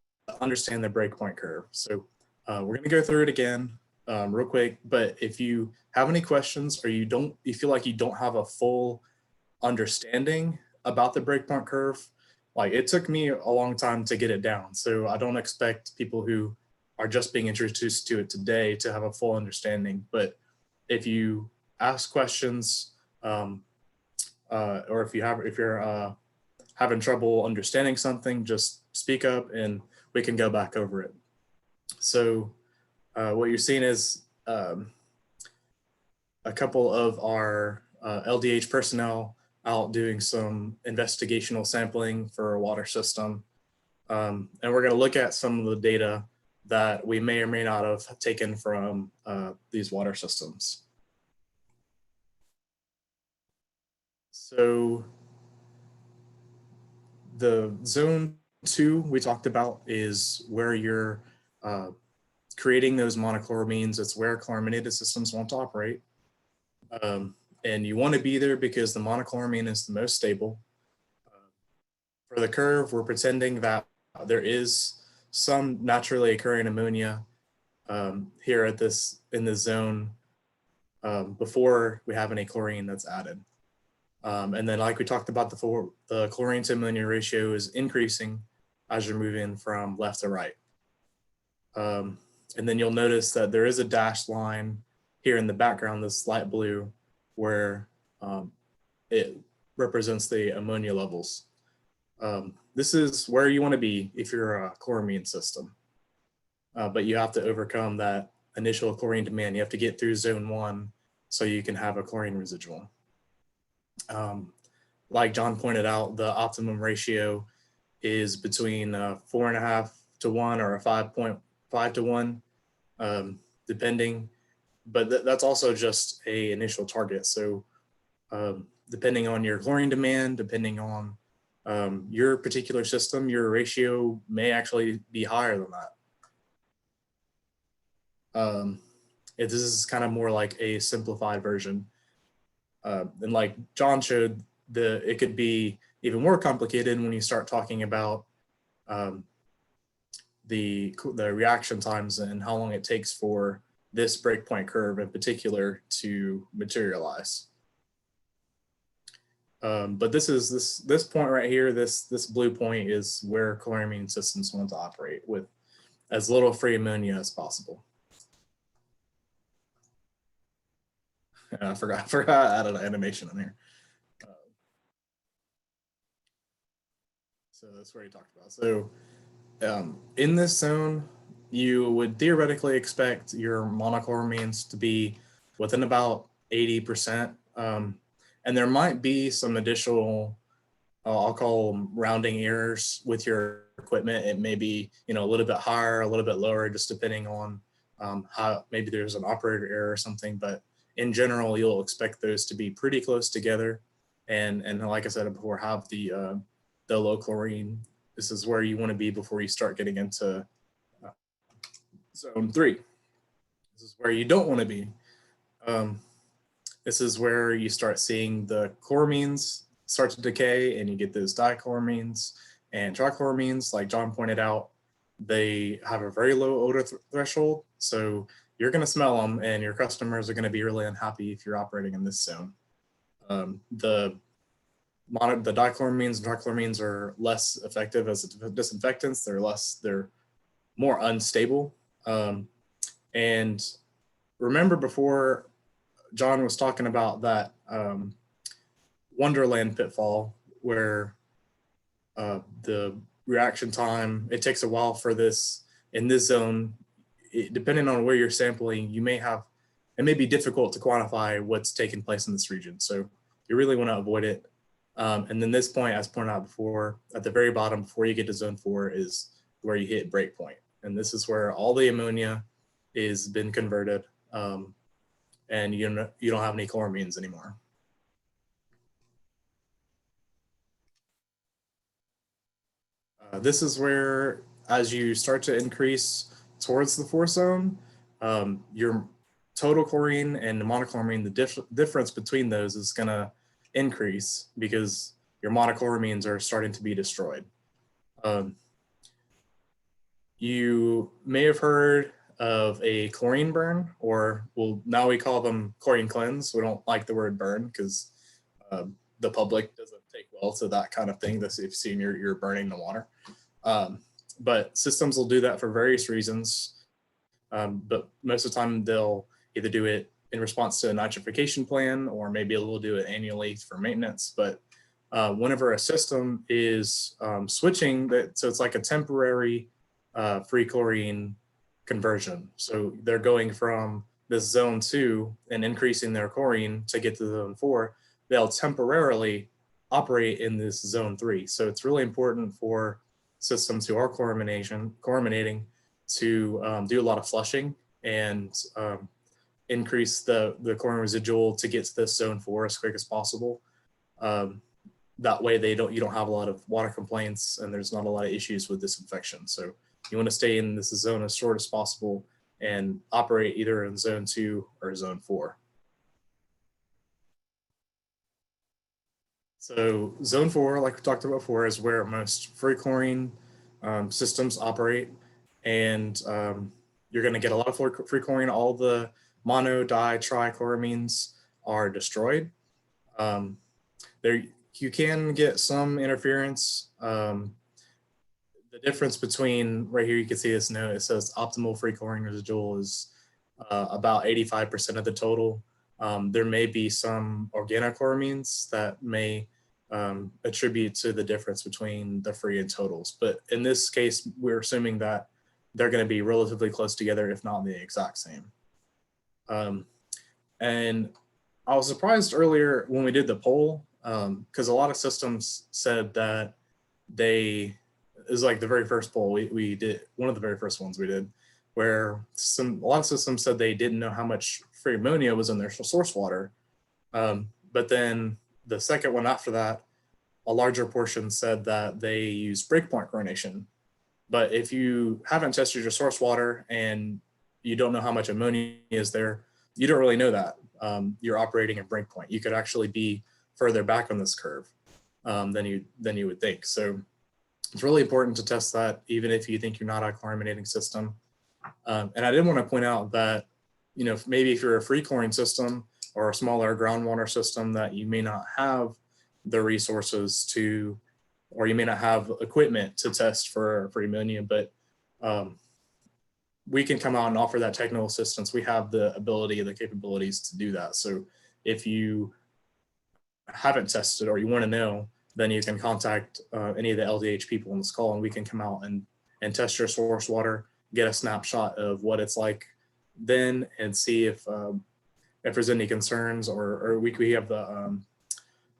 understand the breakpoint curve. So we're going to go through it again real quick, but if you have any questions or you feel like you don't have a full understanding about the breakpoint curve, like it took me a long time to get it down. So I don't expect people who are just being introduced to it today to have a full understanding. But if you ask questions, or if you're having trouble understanding something, just speak up and we can go back over it. So what you're seeing is a couple of our LDH personnel out doing some investigational sampling for a water system. And we're going to look at some of the data that we may or may not have taken from these water systems. So the zone 2 we talked about is where you're creating those monochloramines. It's where chlorinated systems want to operate. And you want to be there because the monochloramine is the most stable. For the curve, we're pretending that there is some naturally occurring ammonia here in this zone before we have any chlorine that's added. And then like we talked about before, the chlorine to ammonia ratio is increasing as you're moving from left to right. And then you'll notice that there is a dashed line here in the background, this light blue, where it represents the ammonia levels. This is where you want to be if you're a chloramine system. But you have to overcome that initial chlorine demand. You have to get through zone 1 so you can have a chlorine residual. Like John pointed out, the optimum ratio is between 4.5 to 1 or a 5.5 to 1, depending. But that's also just a initial target. So depending on your chlorine demand, depending on your particular system, your ratio may actually be higher than that. This is kind of more like a simplified version. And like John showed, it could be even more complicated when you start talking about the reaction times and how long it takes for this breakpoint curve in particular to materialize. But this point right here, this blue point is where chloramine systems want to operate with as little free ammonia as possible. I forgot I added an animation in here. So that's where you talked about. So in this zone, you would theoretically expect your monochloramines to be within about 80%. And there might be some additional, I'll call them rounding errors with your equipment. It may be, a little bit higher, a little bit lower, just depending on how maybe there's an operator error or something. But in general, you'll expect those to be pretty close together. And like I said before, have the low chlorine. This is where you want to be before you start getting into zone 3. This is where you don't want to be. This is where you start seeing the chloramines start to decay, and you get those dichloramines and trichloramines. Like John pointed out, they have a very low odor threshold, so you're going to smell them, and your customers are going to be really unhappy if you're operating in this zone. The dichloramines and trichloramines are less effective as disinfectants. They're more unstable. And remember, before John was talking about that Wonderland pitfall, where the reaction time, it takes a while for this in this zone. Depending on where you're sampling, it may be difficult to quantify what's taking place in this region. So you really want to avoid it. And then this point, as pointed out before, at the very bottom, before you get to zone 4, is where you hit break point. And this is where all the ammonia is been converted, and you don't have any chloramines anymore. This is where, as you start to increase towards the 4th zone, your total chlorine and the monochloramine, the difference between those is going to increase because your monochloramines are starting to be destroyed. You may have heard of a chlorine burn, or well, now we call them chlorine cleanse. We don't like the word burn because the public doesn't take well to that kind of thing. If you've seen you're burning the water. But systems will do that for various reasons. But most of the time they'll either do it in response to a nitrification plan, or maybe they'll do it annually for maintenance. But whenever a system is switching, so it's like a temporary free chlorine conversion. So they're going from this zone 2 and increasing their chlorine to get to zone 4, they'll temporarily operate in this zone 3. So it's really important for systems who are chlorinating to do a lot of flushing and increase the chlorine residual to get to this zone 4 as quick as possible. That way you don't have a lot of water complaints, and there's not a lot of issues with disinfection. So you want to stay in this zone as short as possible and operate either in zone 2 or zone 4. So zone 4, like we talked about before, is where most free chlorine systems operate. And you're going to get a lot of free chlorine. All the mono, di, trichloramines are destroyed. You can get some interference. The difference between, right here, you can see this note, it says optimal free chlorine residual is about 85% of the total. There may be some organochloramines that may attribute to the difference between the free and totals. But in this case, we're assuming that they're going to be relatively close together, if not the exact same. And I was surprised earlier when we did the poll, because a lot of systems said that it was like the very first poll we did, one of the very first ones we did, where a lot of systems said they didn't know how much free ammonia was in their source water. But then the second one after that, a larger portion said that they use breakpoint chlorination. But if you haven't tested your source water and you don't know how much ammonia is there, you don't really know that. You're operating at breakpoint. You could actually be further back on this curve than you would think. So it's really important to test that, even if you think you're not a chlorinating system. And I did want to point out that, maybe if you're a free chlorine system or a smaller groundwater system, that you may not have the resources to, or you may not have equipment to test for ammonia, but we can come out and offer that technical assistance. We have the ability and the capabilities to do that. So if you haven't tested or you want to know, then you can contact any of the LDH people on this call, and we can come out and test your source water, get a snapshot of what it's like then, and see if there's any concerns, or we have the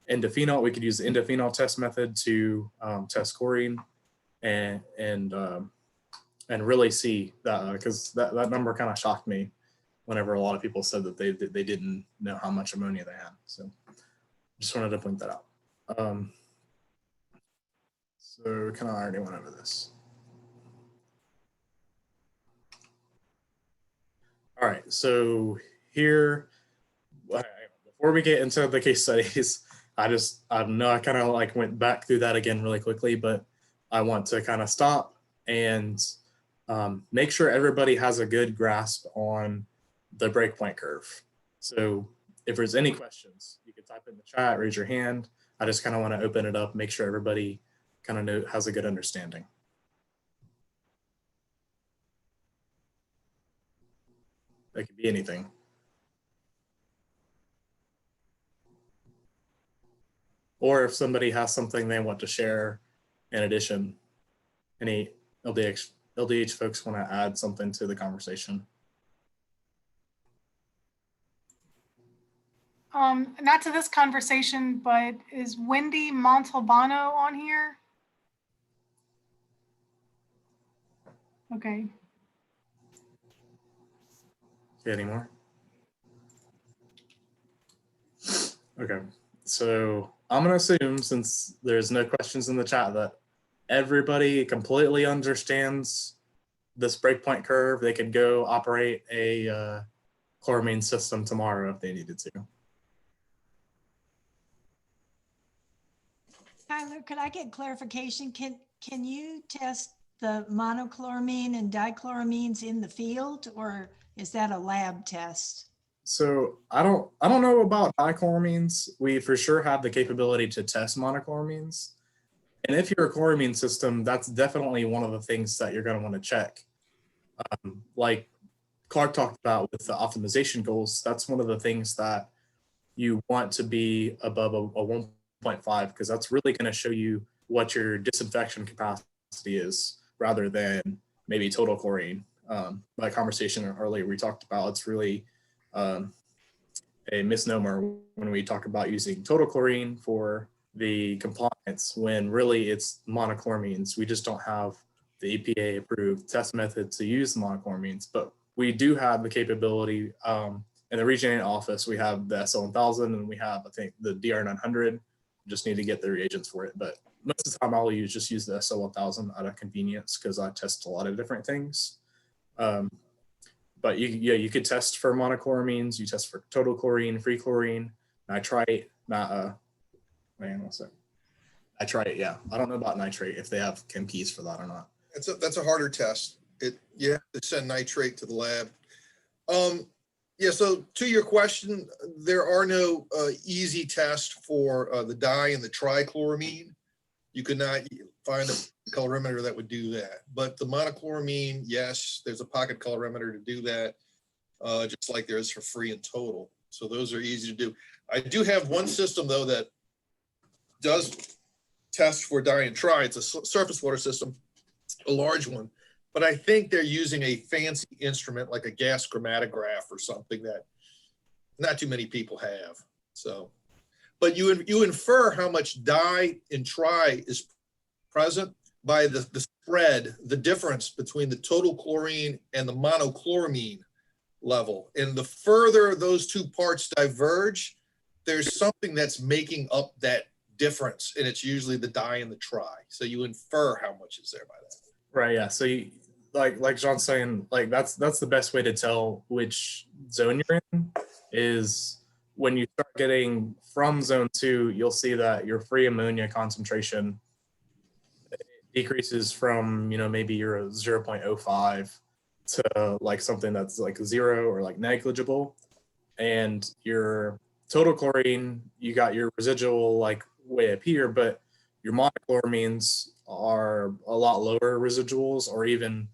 endophenol. We could use the endophenol test method to test chlorine and really see that, because that number kind of shocked me whenever a lot of people said that they didn't know how much ammonia they had. So just wanted to point that out. So kind of already went over this. All right, so here, before before we get into the case studies, I know I kind of like went back through that again really quickly, but I want to kind of stop and make sure everybody has a good grasp on the breakpoint curve. So if there's any questions, you can type in the chat, raise your hand. I just kind of want to open it up, make sure everybody kind of has a good understanding. It could be anything. Or if somebody has something they want to share in addition, any LDH folks want to add something to the conversation. Not to this conversation, but is Wendy Montalbano on here? Okay. Any more? Okay, so I'm gonna assume, since there's no questions in the chat, that everybody completely understands this breakpoint curve. They could go operate a chloramine system tomorrow if they needed to. Tyler, could I get clarification? Can you test the monochloramine and dichloramines in the field, or is that a lab test? So I don't know about dichloramines. We for sure have the capability to test monochloramines. And if you're a chloramine system, that's definitely one of the things that you're going to want to check. Like Clark talked about with the optimization goals, that's one of the things that you want to be above a 1.5, because that's really going to show you what your disinfection capacity is, rather than maybe total chlorine. That conversation earlier we talked about, it's really a misnomer when we talk about using total chlorine for the compliance, when really it's monochloramines. We just don't have the EPA approved test method to use monochloramines, but we do have the capability. In the region office, we have the SL1000 and we have, I think, the DR900. Just need to get the reagents for it, but most of the time I'll just use the SL1000 out of convenience, because I test a lot of different things. But you could test for monochloramines, you test for total chlorine, free chlorine, nitrite, nitrite, yeah. I don't know about nitrate, if they have chem keys for that or not. That's a harder test. You have to send nitrate to the lab. Yeah, so to your question, there are no easy tests for the di and the trichloramine. You could not find a colorimeter that would do that. But the monochloramine, yes, there's a pocket colorimeter to do that, just like there is for free and total. So those are easy to do. I do have one system, though, that does test for di and tri. It's a surface water system, a large one. But I think they're using a fancy instrument like a gas chromatograph or something that not too many people have. So, but you infer how much di and tri is present by the spread, the difference between the total chlorine and the monochloramine level. And the further those two parts diverge, there's something that's making up that difference, and it's usually the di and the tri. So you infer how much is there by that. Right. Yeah. So you, like John's saying, like that's the best way to tell which zone you're in, is when you start getting from zone 2, you'll see that your free ammonia concentration decreases from, maybe you're a 0.05 to like something that's like 0 or like negligible. And your total chlorine, you got your residual like way up here, but your monochloramines are a lot lower residuals, or even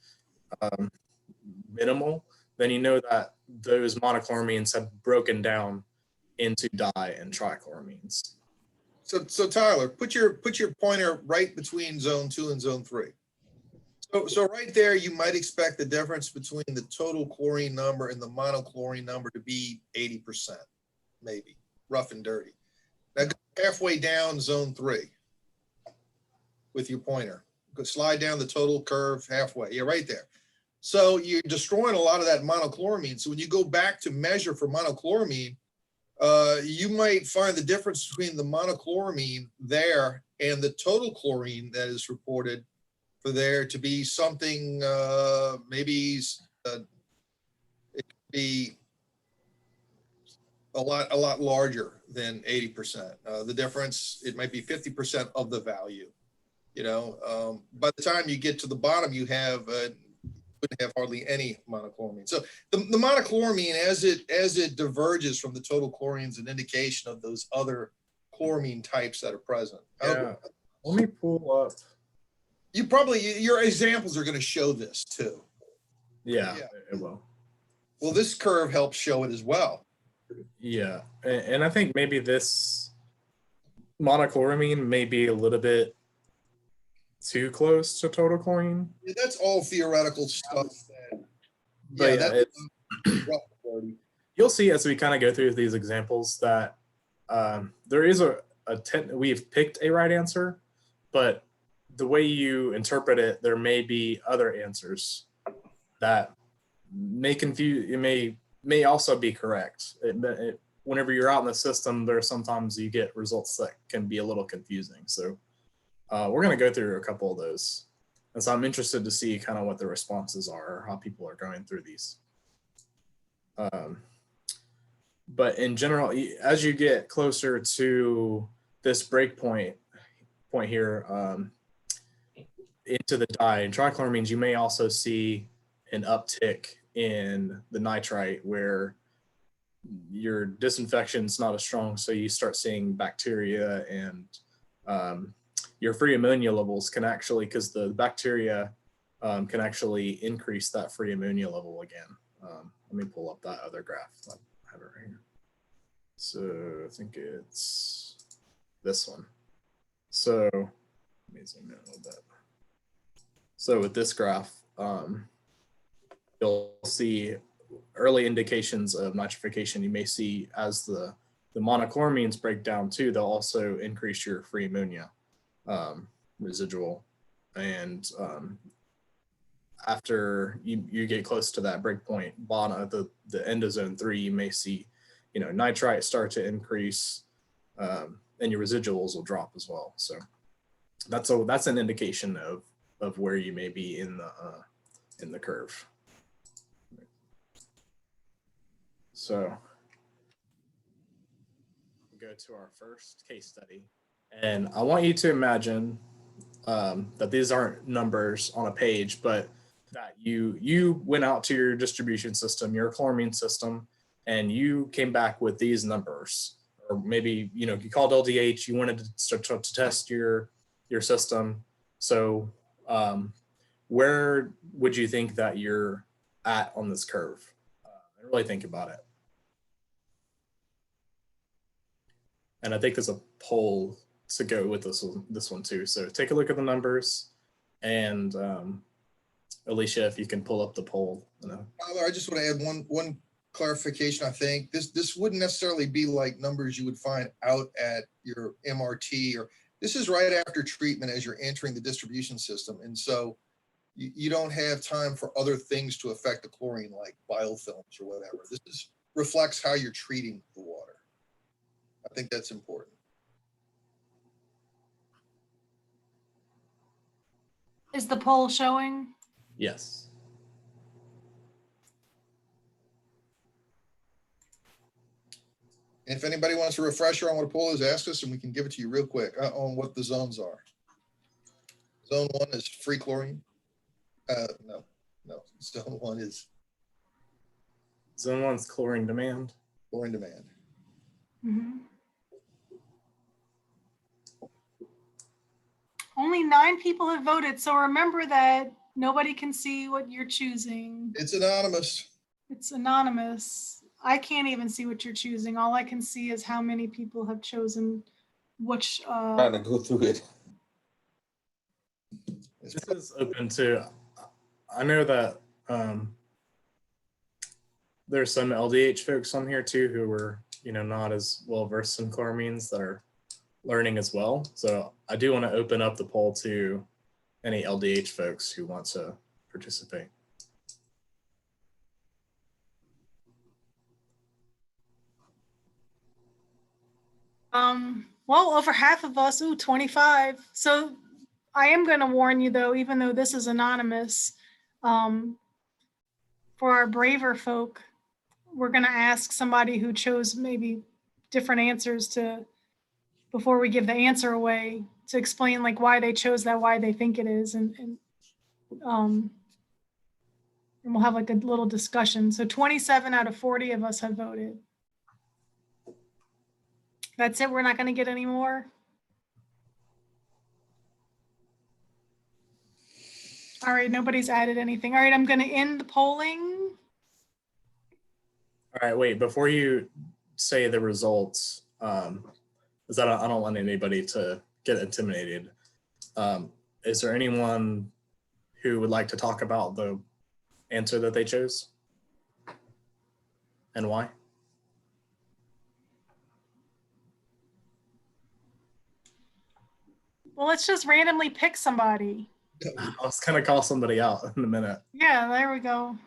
minimal. Then you know that those monochloramines have broken down into di and trichloramines. So Tyler, put your pointer right between zone 2 and zone 3. So right there, you might expect the difference between the total chlorine number and the monochlorine number to be 80%, maybe, rough and dirty. Now go halfway down zone 3 with your pointer. Go slide down the total curve halfway. Yeah, right there. So you're destroying a lot of that monochloramine. So when you go back to measure for monochloramine, you might find the difference between the monochloramine there and the total chlorine that is reported for there to be something, maybe it could be a lot larger than 80%. The difference, it might be 50% of the value. You know, by the time you get to the bottom, you have wouldn't have hardly any monochloramine. So the monochloramine, as it diverges from the total chlorine, is an indication of those other chloramine types that are present. Yeah. Let me pull up. Your examples are going to show this too. Yeah, it will. Well, this curve helps show it as well. Yeah, and I think maybe this monochloramine may be a little bit too close to total chlorine. Yeah, that's all theoretical stuff. But yeah, you'll see as we kind of go through these examples that there is we've picked a right answer, but the way you interpret it, there may be other answers that may confuse. It may also be correct. Whenever you're out in the system, there are sometimes you get results that can be a little confusing. So we're going to go through a couple of those. And so I'm interested to see kind of what the responses are, or how people are going through these. But in general, as you get closer to this break point here into the dye and trichloramines, you may also see an uptick in the nitrite where your disinfection is not as strong, so you start seeing bacteria, and your free ammonia levels can actually, because the bacteria can actually increase that free ammonia level again. Let me pull up that other graph. I have it right here. So I think it's this one. So let me zoom in a little bit. So with this graph, you'll see early indications of nitrification. You may see as the monochloramines break down too, they'll also increase your free ammonia residual. And after you get close to that breakpoint bottom, the end of zone 3, you may see, nitrite start to increase, and your residuals will drop as well. So that's an indication of where you may be in the curve. So go to our first case study, and I want you to imagine that these aren't numbers on a page, but that you went out to your distribution system, your chloramine system, and you came back with these numbers. Or maybe you called LDH, you wanted to start to test your system. So where would you think that you're at on this curve? Really think about it. And I think there's a poll to go with this one too. So take a look at the numbers, and Alicia, if you can pull up the poll. I just want to add one clarification. I think this wouldn't necessarily be like numbers you would find out at your MRT, or this is right after treatment as you're entering the distribution system. And so you don't have time for other things to affect the chlorine, like biofilms or whatever. This reflects how you're treating the water. I think that's important. Is the poll showing? Yes. If anybody wants a refresher on what a poll is, ask us and we can give it to you real quick on what the zones are. Zone 1 is free chlorine. No. Zone 1 is. Zone 1 is chlorine demand. Chlorine demand. Mm-hmm. Only 9 people have voted, so remember that nobody can see what you're choosing. It's anonymous. It's anonymous. I can't even see what you're choosing. All I can see is how many people have chosen which. Trying to go through it. This is open to. I know that there's some LDH folks on here too who were, not as well versed in chloramines that are learning as well. So I do want to open up the poll to any LDH folks who want to participate. Well, over half of us, 25. So I am going to warn you though, even though this is anonymous, for our braver folk, we're going to ask somebody who chose maybe different answers to, before we give the answer away, to explain like why they chose that, why they think it is. And we'll have like a little discussion. So 27 out of 40 of us have voted. That's it. We're not going to get any more. All right. Nobody's added anything. All right. I'm going to end the polling. All right, wait, before you say the results, because I don't want anybody to get intimidated. Is there anyone who would like to talk about the answer that they chose and why? Well, let's just randomly pick somebody. I was gonna call somebody out in a minute. Yeah, there we go.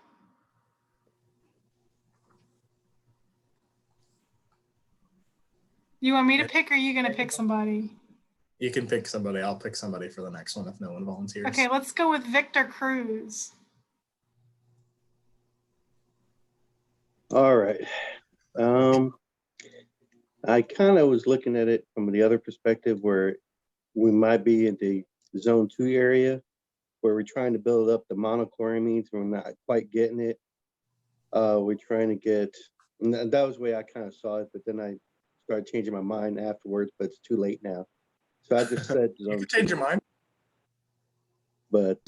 You want me to pick, or are you going to pick somebody? You can pick somebody. I'll pick somebody for the next one if no one volunteers. Okay, let's go with Victor Cruz. All right. I kind of was looking at it from the other perspective where we might be in the zone 2 area where we're trying to build up the monochloramines and we're not quite getting it. We're trying to get, and that was the way I kind of saw it, but then I started changing my mind afterwards, but it's too late now. So I just said you can change your mind. But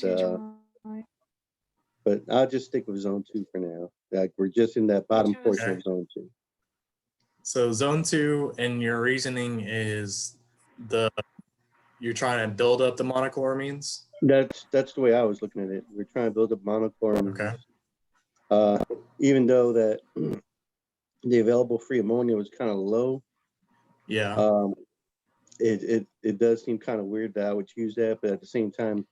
I'll just stick with zone 2 for now. Like we're just in that bottom portion of zone 2. So zone 2, and your reasoning is you're trying to build up the monochloramines? That's the way I was looking at it. We're trying to build up monochloramines. Okay. Even though that the available free ammonia was kind of low. Yeah. It does seem kind of weird that I would choose that, but at the same time,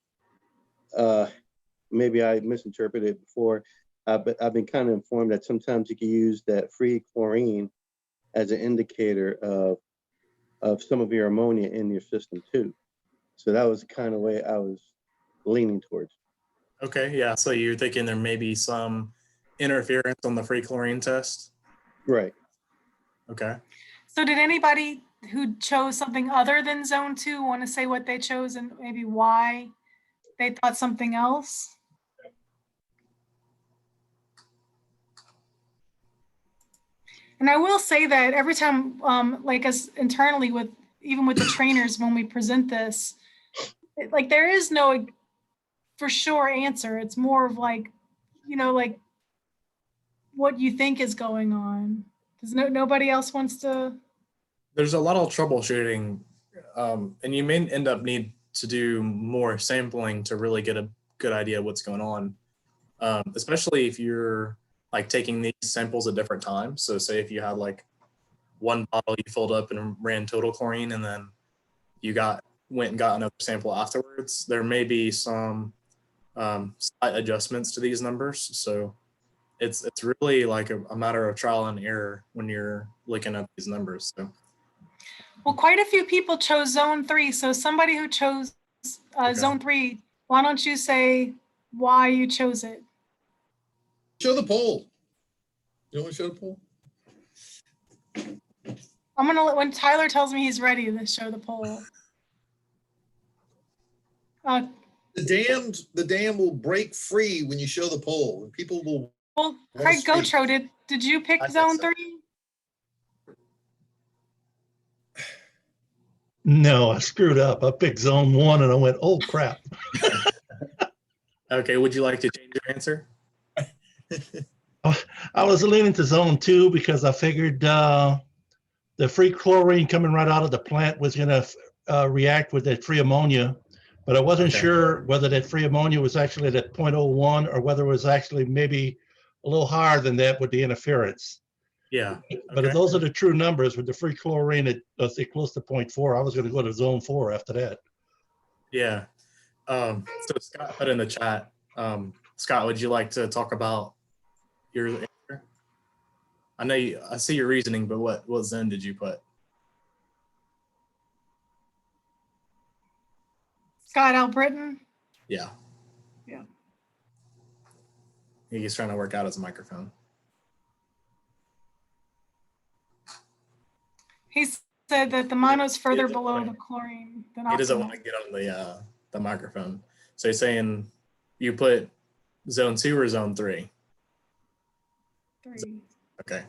maybe I misinterpreted it before. But I've been kind of informed that sometimes you can use that free chlorine as an indicator of some of your ammonia in your system too. So that was the kind of way I was leaning towards. Okay, yeah. So you're thinking there may be some interference on the free chlorine test? Right. Okay. So did anybody who chose something other than zone 2 want to say what they chose and maybe why they thought something else? And I will say that every time, like us internally with, even with the trainers, when we present this, like there is no for sure answer. It's more of like, like what you think is going on. Does nobody else wants to? There's a lot of troubleshooting, and you may end up need to do more sampling to really get a good idea of what's going on, especially if you're like taking these samples at different times. So say if you had like one bottle you filled up and ran total chlorine, and then you went and got another sample afterwards, there may be some slight adjustments to these numbers. So it's really like a matter of trial and error when you're looking at these numbers. So. Well, quite a few people chose zone 3. So somebody who chose zone 3, why don't you say why you chose it? Show the poll. You want to show the poll? I'm going to let, when Tyler tells me he's ready, to show the poll. The dam will break free when you show the poll, and people will. Well, Craig Gotro, did you pick zone 3? No, I screwed up. I picked zone 1 and I went, oh crap. Okay, would you like to change your answer? I was leaning to zone 2 because I figured the free chlorine coming right out of the plant was going to react with that free ammonia, but I wasn't sure whether that free ammonia was actually at 0.01 or whether it was actually maybe a little higher than that with the interference. Yeah. But if those are the true numbers with the free chlorine at, let's say, close to 0.4, I was going to go to zone 4 after that. Yeah. So Scott put in the chat. Scott, would you like to talk about your answer? I know I see your reasoning, but what zone did you put? Scott Albritton? Yeah. Yeah. He's trying to work out his microphone. He said that the mono is further doesn't below wanna- the chlorine than He doesn't optimal. want to get on the microphone. So he's saying you put zone 2 or zone 3. 3. Okay.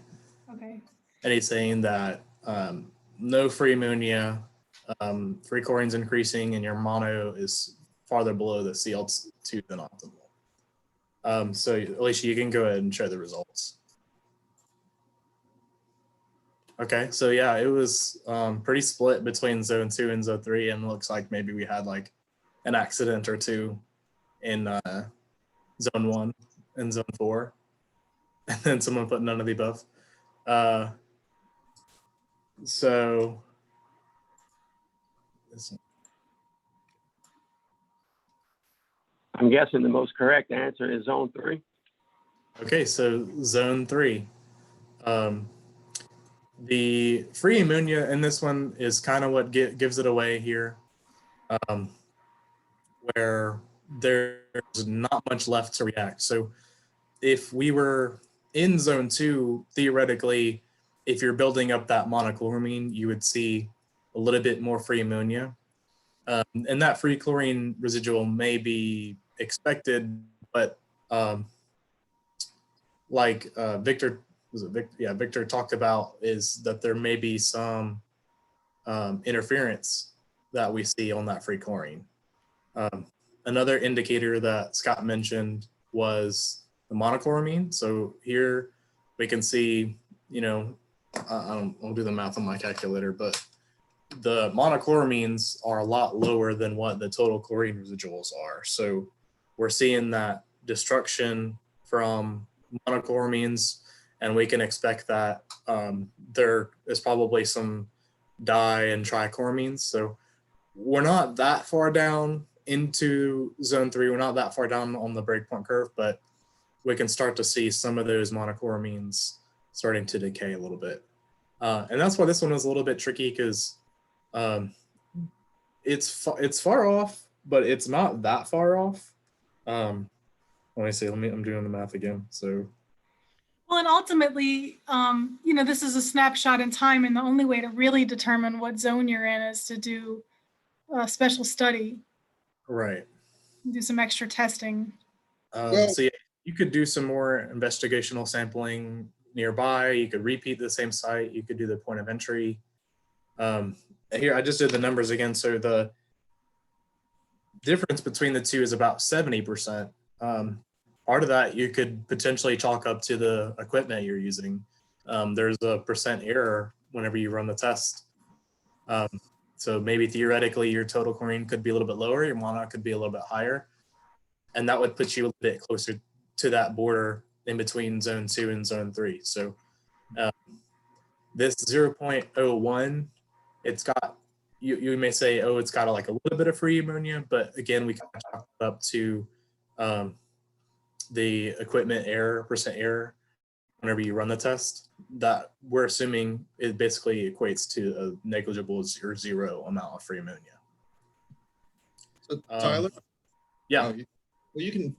Okay. And he's saying that no free ammonia, free chlorine's increasing, and your mono is farther below the CL2 than optimal. So Alicia, you can go ahead and share the results. Okay, so yeah, it was pretty split between zone 2 and zone 3, and looks like maybe we had like an accident or two in zone 1 and zone 4, and then someone put none of the above. So I'm guessing the most correct answer is zone 3. okay, so zone 3. The free ammonia in this one is kind of what gives it away here, where there's not much left to react. So if we were in zone 2, theoretically, if you're building up that monochloramine, you would see a little bit more free ammonia. And that free chlorine residual may be expected, but like Victor talked about, is that there may be some interference that we see on that free chlorine. Another indicator that Scott mentioned was the monochloramine. So here we can see, I'll do the math on my calculator, but the monochloramines are a lot lower than what the total chlorine residuals are. So we're seeing that destruction from monochloramines, and we can expect that there is probably some di and trichloramines. So we're not that far down into zone 3. We're not that far down on the breakpoint curve, but we can start to see some of those monochloramines starting to decay a little bit. And that's why this one was a little bit tricky, because it's far off, but it's not that far off. Let me see, I'm doing the math again. So Well, and ultimately, this is a snapshot in time, and the only way to really determine what zone you're in is to do a special study, right. do some extra testing. So yeah, you could do some more investigational sampling nearby. You could repeat the same site. You could do the point of entry. Here, I just did the numbers again. So the difference between the two is about 70%. Part of that you could potentially chalk up to the equipment you're using. There's a percent error whenever you run the test. So maybe theoretically your total chlorine could be a little bit lower, your mono could be a little bit higher. And that would put you a little bit closer to that border in between zone 2 and zone 3. So this 0.01, it's got, you may say, oh, it's got like a little bit of free ammonia, but again, we kind of chalk it up to the equipment error, percent error, whenever you run the test, that we're assuming it basically equates to a negligible or zero amount of free ammonia. So Tyler? Yeah. Well, you can,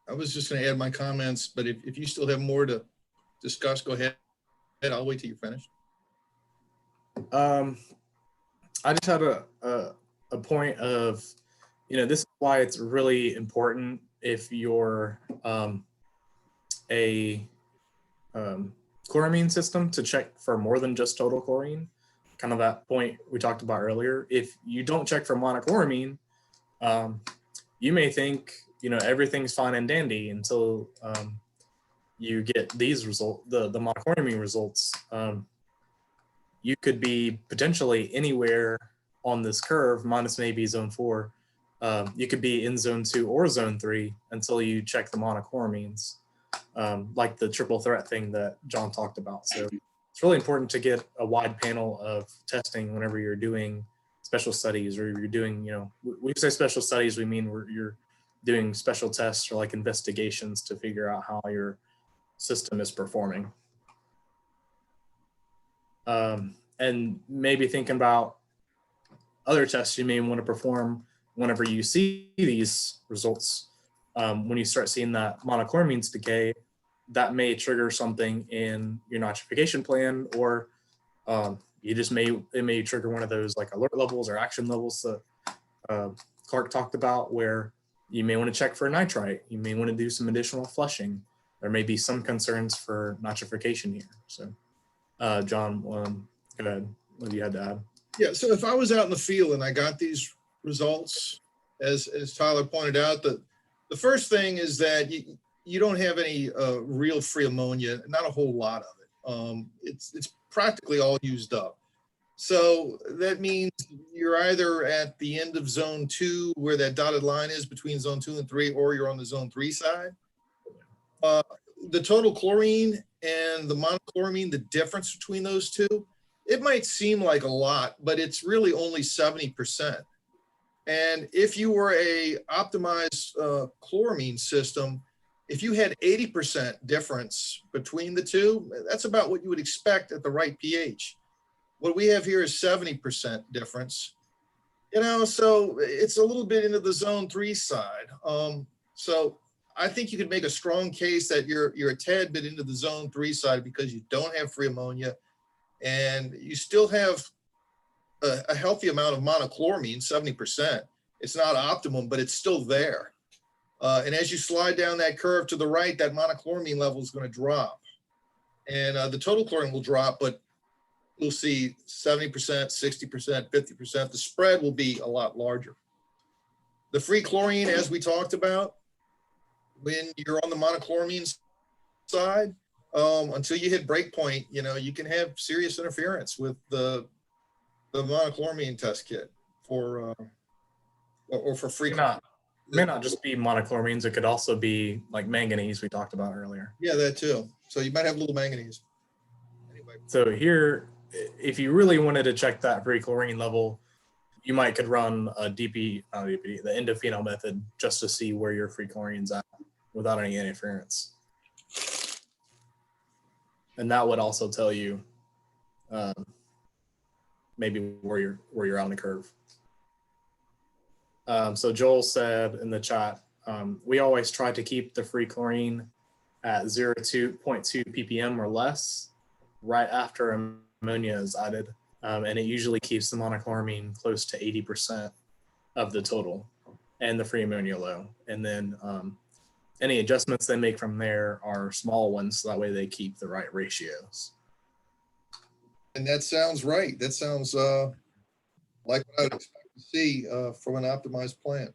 I was just going to add my comments, but if you still have more to discuss, go ahead. I'll wait till you're finished. I just had a point of, this is why it's really important if you're a chloramine system to check for more than just total chlorine. Kind of that point we talked about earlier. If you don't check for monochloramine, you may think, everything's fine and dandy until you get these results, the monochloramine results. You could be potentially anywhere on this curve, minus maybe zone 4. You could be in zone 2 or zone 3 until you check the monochloramines, like the triple threat thing that John talked about. So it's really important to get a wide panel of testing whenever you're doing special studies, or you're doing, when we say special studies, we mean you're doing special tests or like investigations to figure out how your system is performing. And maybe thinking about other tests you may want to perform whenever you see these results. When you start seeing that monochloramines decay, that may trigger something in your nitrification plan, or it may trigger one of those like alert levels or action levels that Clark talked about, where you may want to check for nitrite. You may want to do some additional flushing. There may be some concerns for nitrification here. So, John, go ahead. What do you had to add? Yeah, so if I was out in the field and I got these results, as Tyler pointed out, the first thing is that you don't have any real free ammonia, not a whole lot of it. It's practically all used up. So that means you're either at the end of zone 2 where that dotted line is between zone 2 and 3, or you're on the zone 3 side. The total chlorine and the monochloramine, the difference between those two, it might seem like a lot, but it's really only 70%. And if you were a optimized chloramine system, if you had 80% difference between the two, that's about what you would expect at the right pH. What we have here is 70% difference. You know, so it's a little bit into the zone 3 side. So I think you could make a strong case that you're a tad bit into the zone 3 side because you don't have free ammonia, and you still have a healthy amount of monochloramine, 70%. It's not optimum, but it's still there. And as you slide down that curve to the right, that monochloramine level is going to drop. And the total chlorine will drop, but you'll see 70%, 60%, 50%. The spread will be a lot larger. The free chlorine, as we talked about, when you're on the monochloramine side, until you hit break point, you know, you can have serious interference with the monochloramine test kit for or for free. It may not just be monochloramines. It could also be like manganese we talked about earlier. Yeah, that too. So you might have a little manganese. Anyway. So here, if you really wanted to check that free chlorine level, you could run a the endophenol method just to see where your free chlorine's at without any interference. And that would also tell you maybe where you're on the curve. So Joel said in the chat, we always try to keep the free chlorine at 0.2 ppm or less right after ammonia is added. And it usually keeps the monochloramine close to 80% of the total and the free ammonia low. And then any adjustments they make from there are small ones, so that way they keep the right ratios. And that sounds right. That sounds like what I would expect to see from an optimized plant.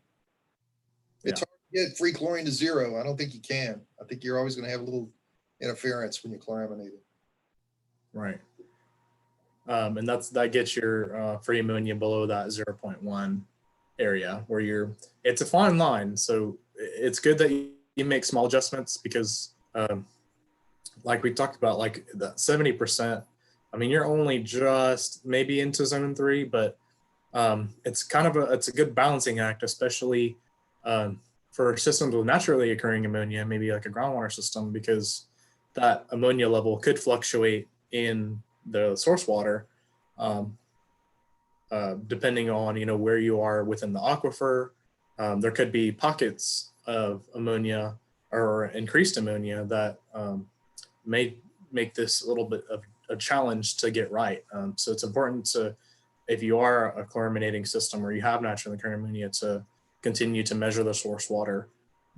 It's hard to get free chlorine to 0. I don't think you can. I think you're always going to have a little interference when you chloraminate it. Right. And that gets your free ammonia below that 0.1 area where it's a fine line. So it's good that you make small adjustments because like we talked about, like that 70%, I mean, you're only just maybe into zone 3, but it's a good balancing act, especially for systems with naturally occurring ammonia, maybe like a groundwater system, because that ammonia level could fluctuate in the source water depending on where you are within the aquifer. There could be pockets of ammonia or increased ammonia that may make this a little bit of a challenge to get right. So it's important to, if you are a chlorinating system or you have naturally occurring ammonia, to continue to measure the source water.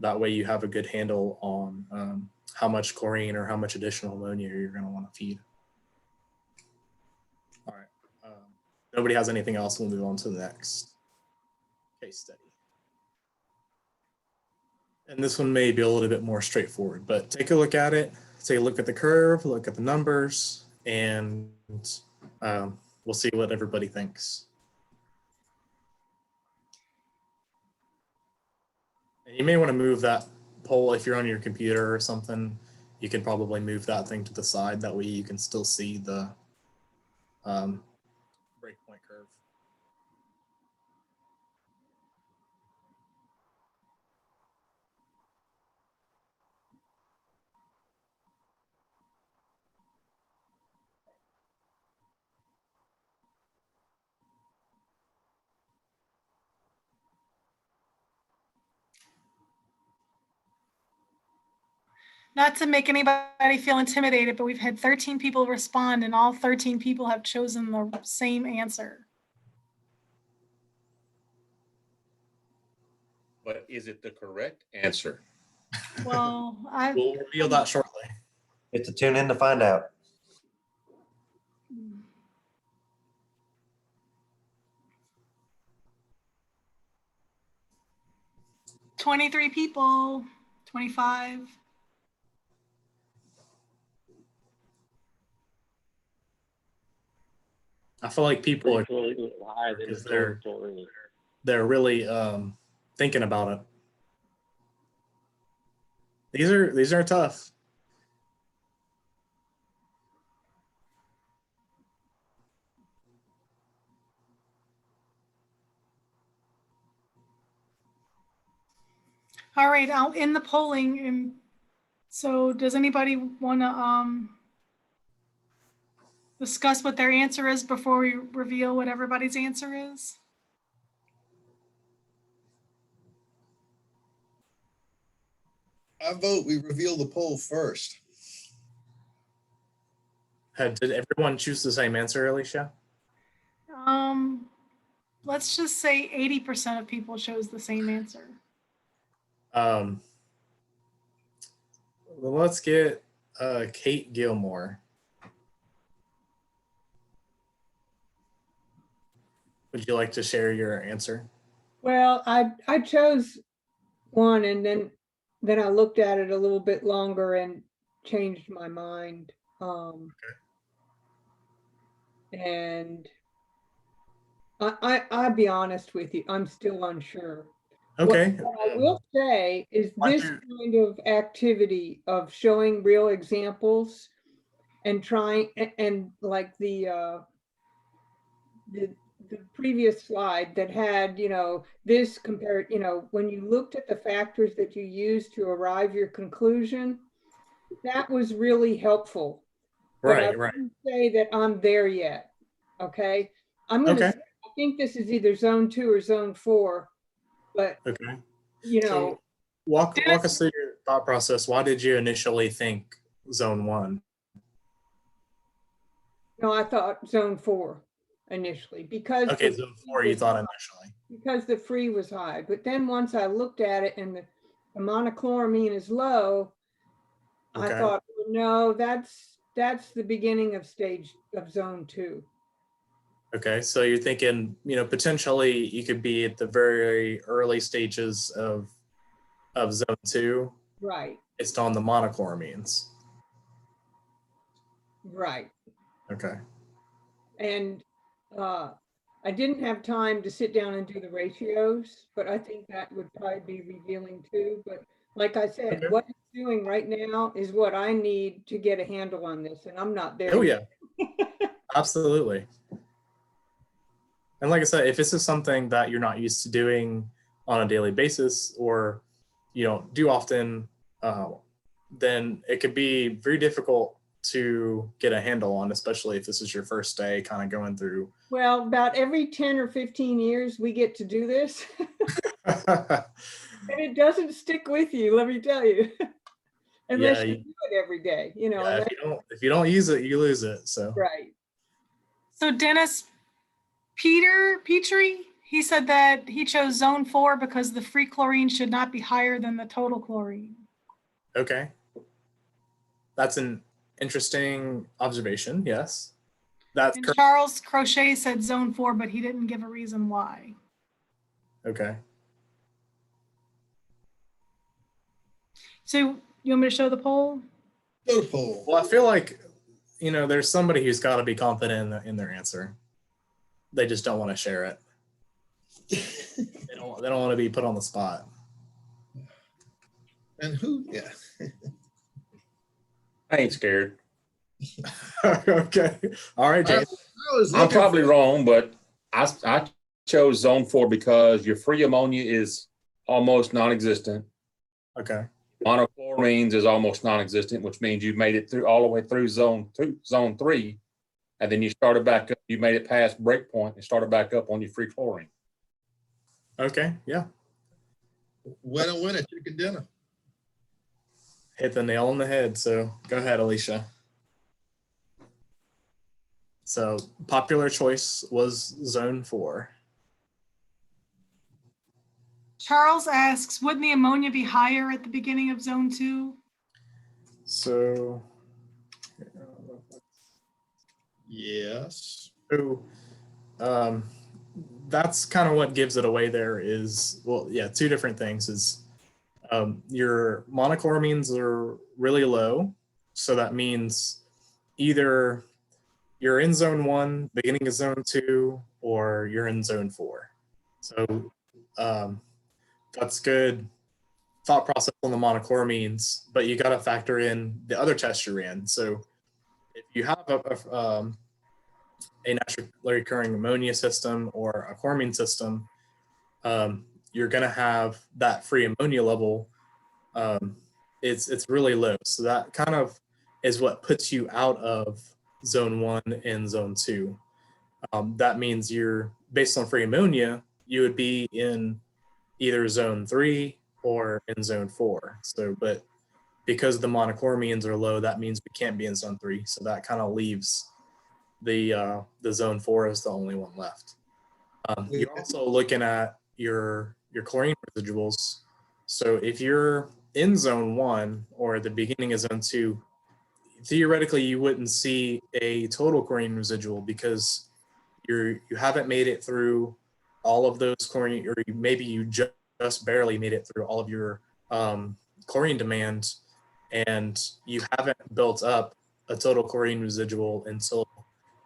That way you have a good handle on how much chlorine or how much additional ammonia you're going to want to feed. All right. Nobody has anything else. We'll move on to the next case study. And this one may be a little bit more straightforward, but take a look at it. Take a look at the curve, look at the numbers, and we'll see what everybody thinks. And you may want to move that poll if you're on your computer or something. You can probably move that thing to the side. That way you can still see the breakpoint curve. Not to make anybody feel intimidated, but we've had 13 people respond and all 13 people have chosen the same answer. But is it the correct answer? Well, We'll reveal that shortly. You have to tune in to find out. "23 people, 25. I feel like people are Really higher than because the total chlorine. they're really thinking about it. These are tough. All right, I'll end the polling. And so does anybody want to discuss what their answer is before we reveal what everybody's answer is? I vote we reveal the poll first. Did everyone choose the same answer, Alicia? Let's just say 80% of people chose the same answer. Well, let's get Kate Gilmore. Would you like to share your answer? Well, I chose one and then I looked at it a little bit longer and changed my mind. And I'll be honest with you, I'm still unsure. Okay. What I will say is this kind of activity of showing real examples and trying and like the previous slide that had, you know, this compared, you know, when you looked at the factors that you used to arrive your conclusion, that was really helpful. Right, but I right. wouldn't say that I'm there yet. Okay. I'm going to say, I think this is either zone 2 or zone 4, but Okay. you know, So walk us through your thought process. Why did you initially think zone 1? no, I thought zone 4 initially because Okay, zone 4 you thought initially. because the free was high. But then once I looked at it and the monochloramine is low, I Okay. thought, well, no, that's the beginning of stage of zone 2. Okay, so you're thinking, you know, potentially you could be at the very early stages of zone 2. Right. Based on the monochloramines. Right. Okay. And I didn't have time to sit down and do the ratios, but I think that would probably be revealing too. But like I said, what it's doing right now is what I need to get a handle on this, and I'm not there. Oh yeah. Absolutely. And like I said, if this is something that you're not used to doing on a daily basis or you don't do often, then it could be very difficult to get a handle on, especially if this is your first day kind of going through. Well, about every 10 or 15 years, we get to do this. And it doesn't stick with you, let me tell you. Unless you do it every day, you know. Yeah, if you don't use it, you lose it. So right. So Dennis Petrie, he said that he chose zone 4 because the free chlorine should not be higher than the total chlorine. Okay. That's an interesting observation. Yes. That's and Charles Crochet said zone 4, but he didn't give a reason why. Okay. So you want me to show the poll? Show the poll. Well, I feel like, you know, there's somebody who's got to be confident in their answer. They just don't want to share it. They don't want to be put on the spot. And who? Yeah. I ain't scared. Okay. All right, James. I'm probably wrong, but I chose zone 4 because your free ammonia is almost non-existent. Okay. Monochloramines is almost non-existent, which means you made it through all the way through zone 3, and then you started back up. You made it past breakpoint and started back up on your free chlorine. Okay. Yeah. Winner, chicken dinner. hit the nail on the head. So go ahead, Alicia. So popular choice was zone 4. Charles asks, wouldn't the ammonia be higher at the beginning of zone 2? So Yes. So that's kind of what gives it away there is, well, yeah, two different things is your monochloramines are really low. So that means either you're in zone 1, beginning of zone 2, or you're in zone 4. So that's good thought process on the monochloramines, but you got to factor in the other test you ran. So if you have a naturally occurring ammonia system or a chloramine system, you're going to have that free ammonia level. It's really low. So that kind of is what puts you out of zone 1 and zone 2. That means you're based on free ammonia, you would be in either zone 3 or in zone 4. So, but because the monochloramines are low, that means we can't be in zone 3. So that kind of leaves the zone 4 as the only one left. You're also looking at your chlorine residuals. So if you're in zone 1 or the beginning of zone 2, theoretically you wouldn't see a total chlorine residual because you haven't made it through all of those chlorine, or maybe you just barely made it through all of your chlorine demand, and you haven't built up a total chlorine residual until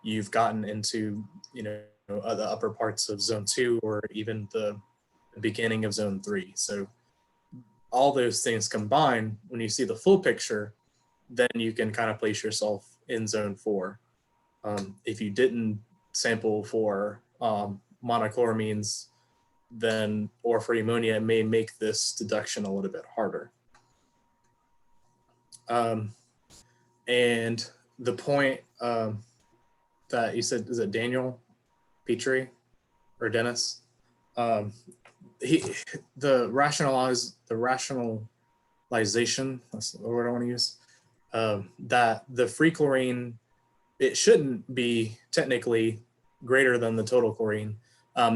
you've gotten into, the upper parts of zone 2 or even the beginning of zone 3. So all those things combined, when you see the full picture, then you can kind of place yourself in zone 4. If you didn't sample for monochloramines, then or for ammonia, it may make this deduction a little bit harder. And the point that you said, is it Daniel Petrie or Dennis? The rationalization, that's the word I want to use, that the free chlorine, it shouldn't be technically greater than the total chlorine.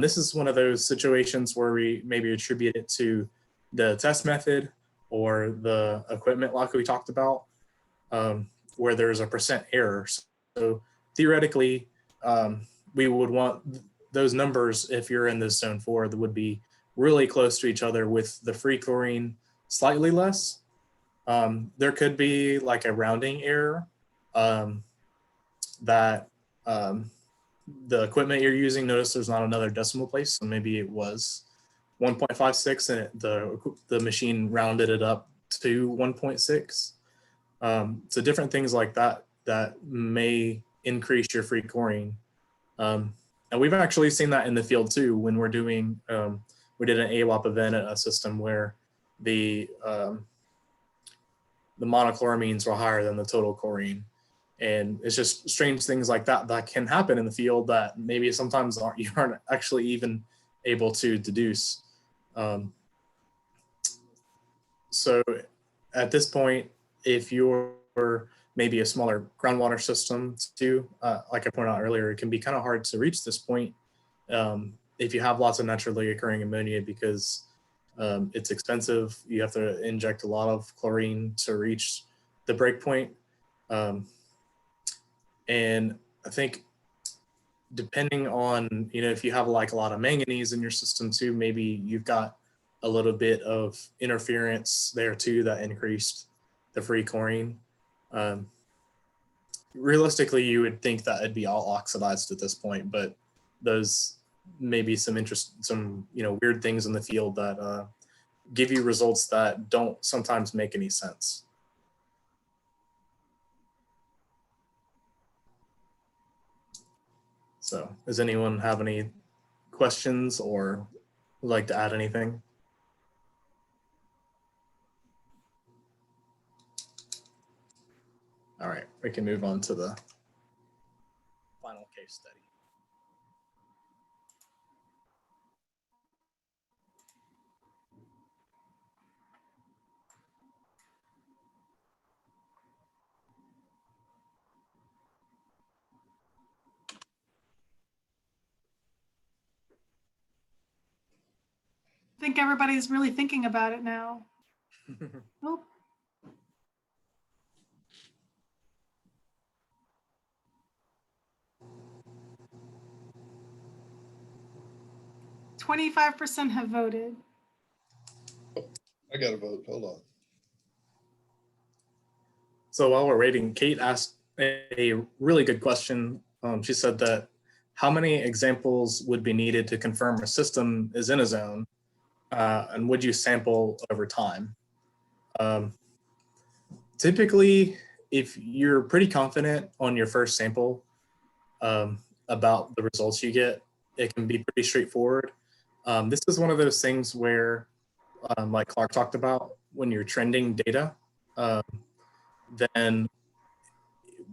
This is one of those situations where we maybe attribute it to the test method or the equipment like we talked about, where there's a percent error. So theoretically, we would want those numbers, if you're in this zone 4, that would be really close to each other with the free chlorine slightly less. There could be like a rounding error that the equipment you're using, notice there's not another decimal place, so maybe it was 1.56 and the machine rounded it up to 1.6. So different things like that may increase your free chlorine. And we've actually seen that in the field too, when we're doing, we did an AWOP event at a system where the monochloramines were higher than the total chlorine. And it's just strange things like that that can happen in the field that maybe sometimes you aren't actually even able to deduce. So at this point, if you're maybe a smaller groundwater system too, like I pointed out earlier, it can be kind of hard to reach this point if you have lots of naturally occurring ammonia, because it's expensive. You have to inject a lot of chlorine to reach the break point. And I think depending on, if you have like a lot of manganese in your system too, maybe you've got a little bit of interference there too that increased the free chlorine. Realistically, you would think that it'd be all oxidized at this point, but those may be some weird things in the field that give you results that don't sometimes make any sense. So does anyone have any questions or would like to add anything? All right, we can move on to the final case study. think everybody's really thinking about it now. Oh. "25% have voted. I got to vote. Hold on. So while we're waiting, Kate asked a really good question. She said that how many examples would be needed to confirm a system is in a zone, and would you sample over time? Typically, if you're pretty confident on your first sample about the results you get, it can be pretty straightforward. This is one of those things where, like Clark talked about, when you're trending data, then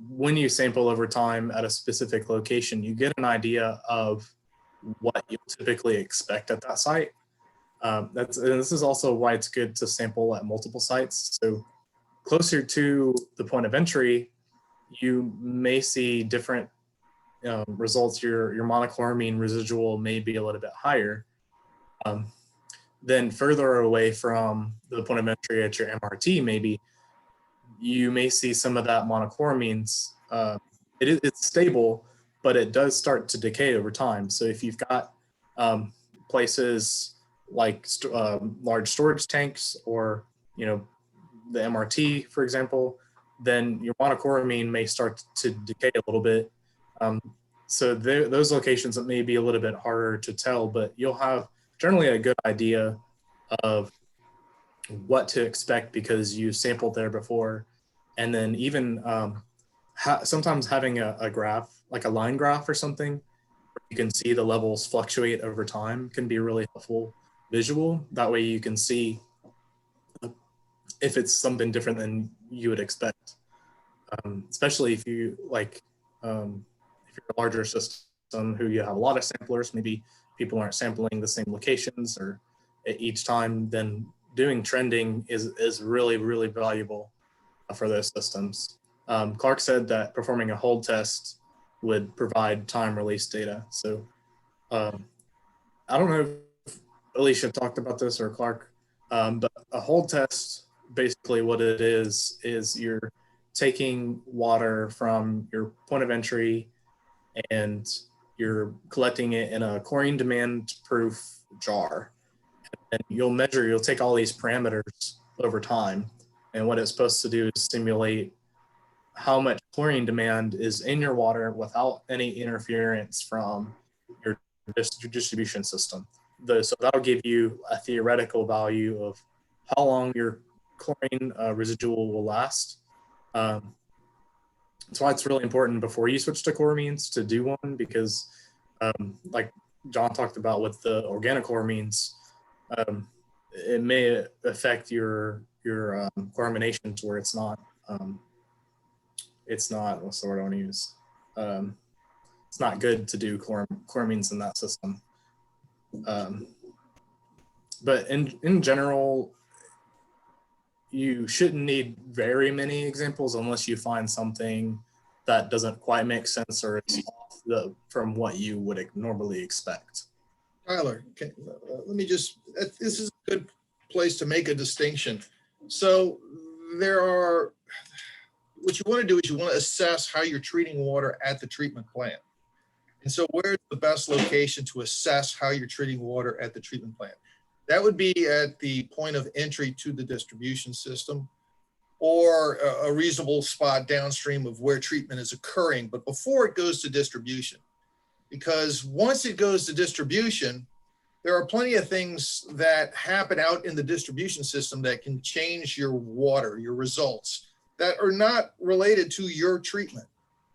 when you sample over time at a specific location, you get an idea of what you'll typically expect at that site. And this is also why it's good to sample at multiple sites. So closer to the point of entry, you may see different results. Your monochloramine residual may be a little bit higher. Then further away from the point of entry at your MRT, maybe you may see some of that monochloramines. It's stable, but it does start to decay over time. So if you've got places like large storage tanks, or the MRT, for example, then your monochloramine may start to decay a little bit. So those locations, it may be a little bit harder to tell, but you'll have generally a good idea of what to expect because you sampled there before. And then even sometimes having a graph, like a line graph or something, where you can see the levels fluctuate over time, can be really helpful visual. That way you can see if it's something different than you would expect. Especially if you if you're a larger system who you have a lot of samplers, maybe people aren't sampling the same locations or at each time, then doing trending is really, really valuable for those systems. Clark said that performing a hold test would provide time release data. So I don't know if Alicia talked about this or Clark, but a hold test, basically what it is you're taking water from your point of entry and you're collecting it in a chlorine demand proof jar. And you'll take all these parameters over time. And what it's supposed to do is simulate how much chlorine demand is in your water without any interference from your distribution system. So that'll give you a theoretical value of how long your chlorine residual will last. That's why it's really important before you switch to chloramines to do one, because like John talked about with the organic chloramines, it may affect your chloramination to where it's not what's the word I want to use? It's not good to do chloramines in that system. But in general, you shouldn't need very many examples unless you find something that doesn't quite make sense or it's off from what you would normally expect. Tyler, let me just, this is a good place to make a distinction. So what you want to do is you want to assess how you're treating water at the treatment plant. And so where's the best location to assess how you're treating water at the treatment plant? That would be at the point of entry to the distribution system, or a reasonable spot downstream of where treatment is occurring, but before it goes to distribution. Because once it goes to distribution, there are plenty of things that happen out in the distribution system that can change your water, your results, that are not related to your treatment.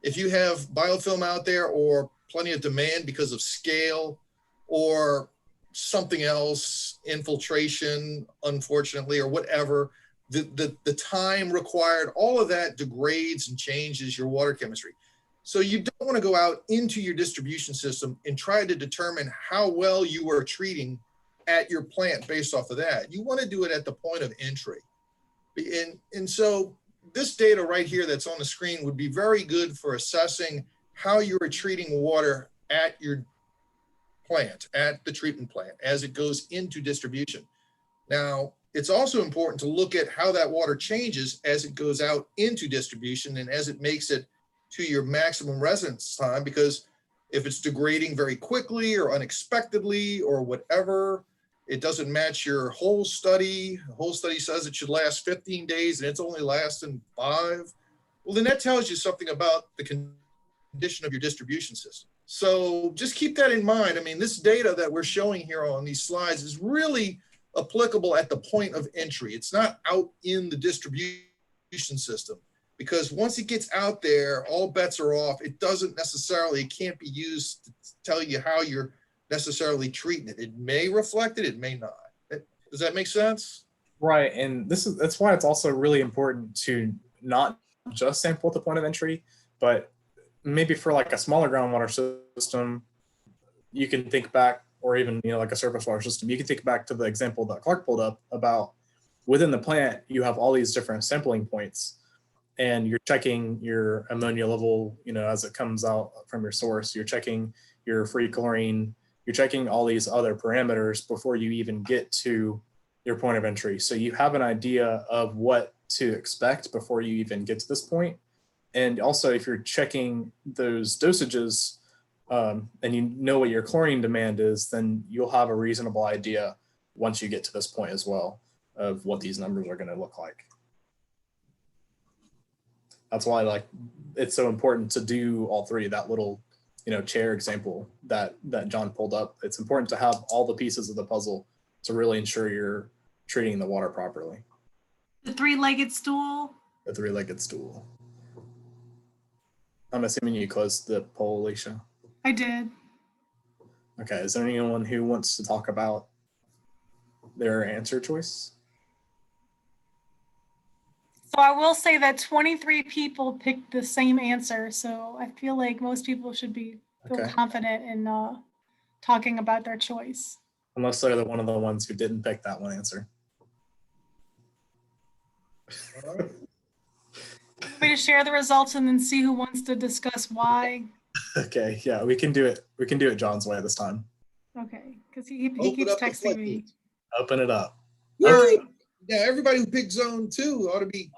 If you have biofilm out there or plenty of demand because of scale or something else, infiltration, unfortunately, or whatever, the time required, all of that degrades and changes your water chemistry. So you don't want to go out into your distribution system and try to determine how well you are treating at your plant based off of that. You want to do it at the point of entry. And so this data right here that's on the screen would be very good for assessing how you are treating water at your plant, at the treatment plant, as it goes into distribution. Now, it's also important to look at how that water changes as it goes out into distribution and as it makes it to your maximum residence time, because if it's degrading very quickly or unexpectedly or whatever, it doesn't match your whole study. The whole study says it should last 15 days and it's only lasting 5. Well, then that tells you something about the condition of your distribution system. So just keep that in mind. I mean, this data that we're showing here on these slides is really applicable at the point of entry. It's not out in the distribution system, because once it gets out there, all bets are off. It doesn't necessarily, it can't be used to tell you how you're necessarily treating it. It may reflect it, it may not. Does that make sense? Right, and that's why it's also really important to not just sample at the point of entry, but maybe for like a smaller groundwater system, you can think back, or even like a surface water system, you can think back to the example that Clark pulled up about within the plant, you have all these different sampling points, and you're checking your ammonia level, as it comes out from your source. You're checking your free chlorine. You're checking all these other parameters before you even get to your point of entry. So you have an idea of what to expect before you even get to this point. And also, if you're checking those dosages and you know what your chlorine demand is, then you'll have a reasonable idea once you get to this point as well of what these numbers are going to look like. That's why it's so important to do all three. That little chair example that John pulled up, it's important to have all the pieces of the puzzle to really ensure you're treating the water properly. The three-legged stool. The three-legged stool. I'm assuming you closed the poll, Alicia. I did. Okay, is there anyone who wants to talk about their answer choice? So I will say that 23 people picked the same answer. So I feel like most people should feel confident in talking about their choice. Unless they're one of the ones who didn't pick that one answer. All right. Want me to share the results and then see who wants to discuss why? Okay, yeah, we can do it. We can do it John's way this time. Okay, because he keeps texting me. Open it up. Okay. Yeah, everybody who picked zone 2 ought to be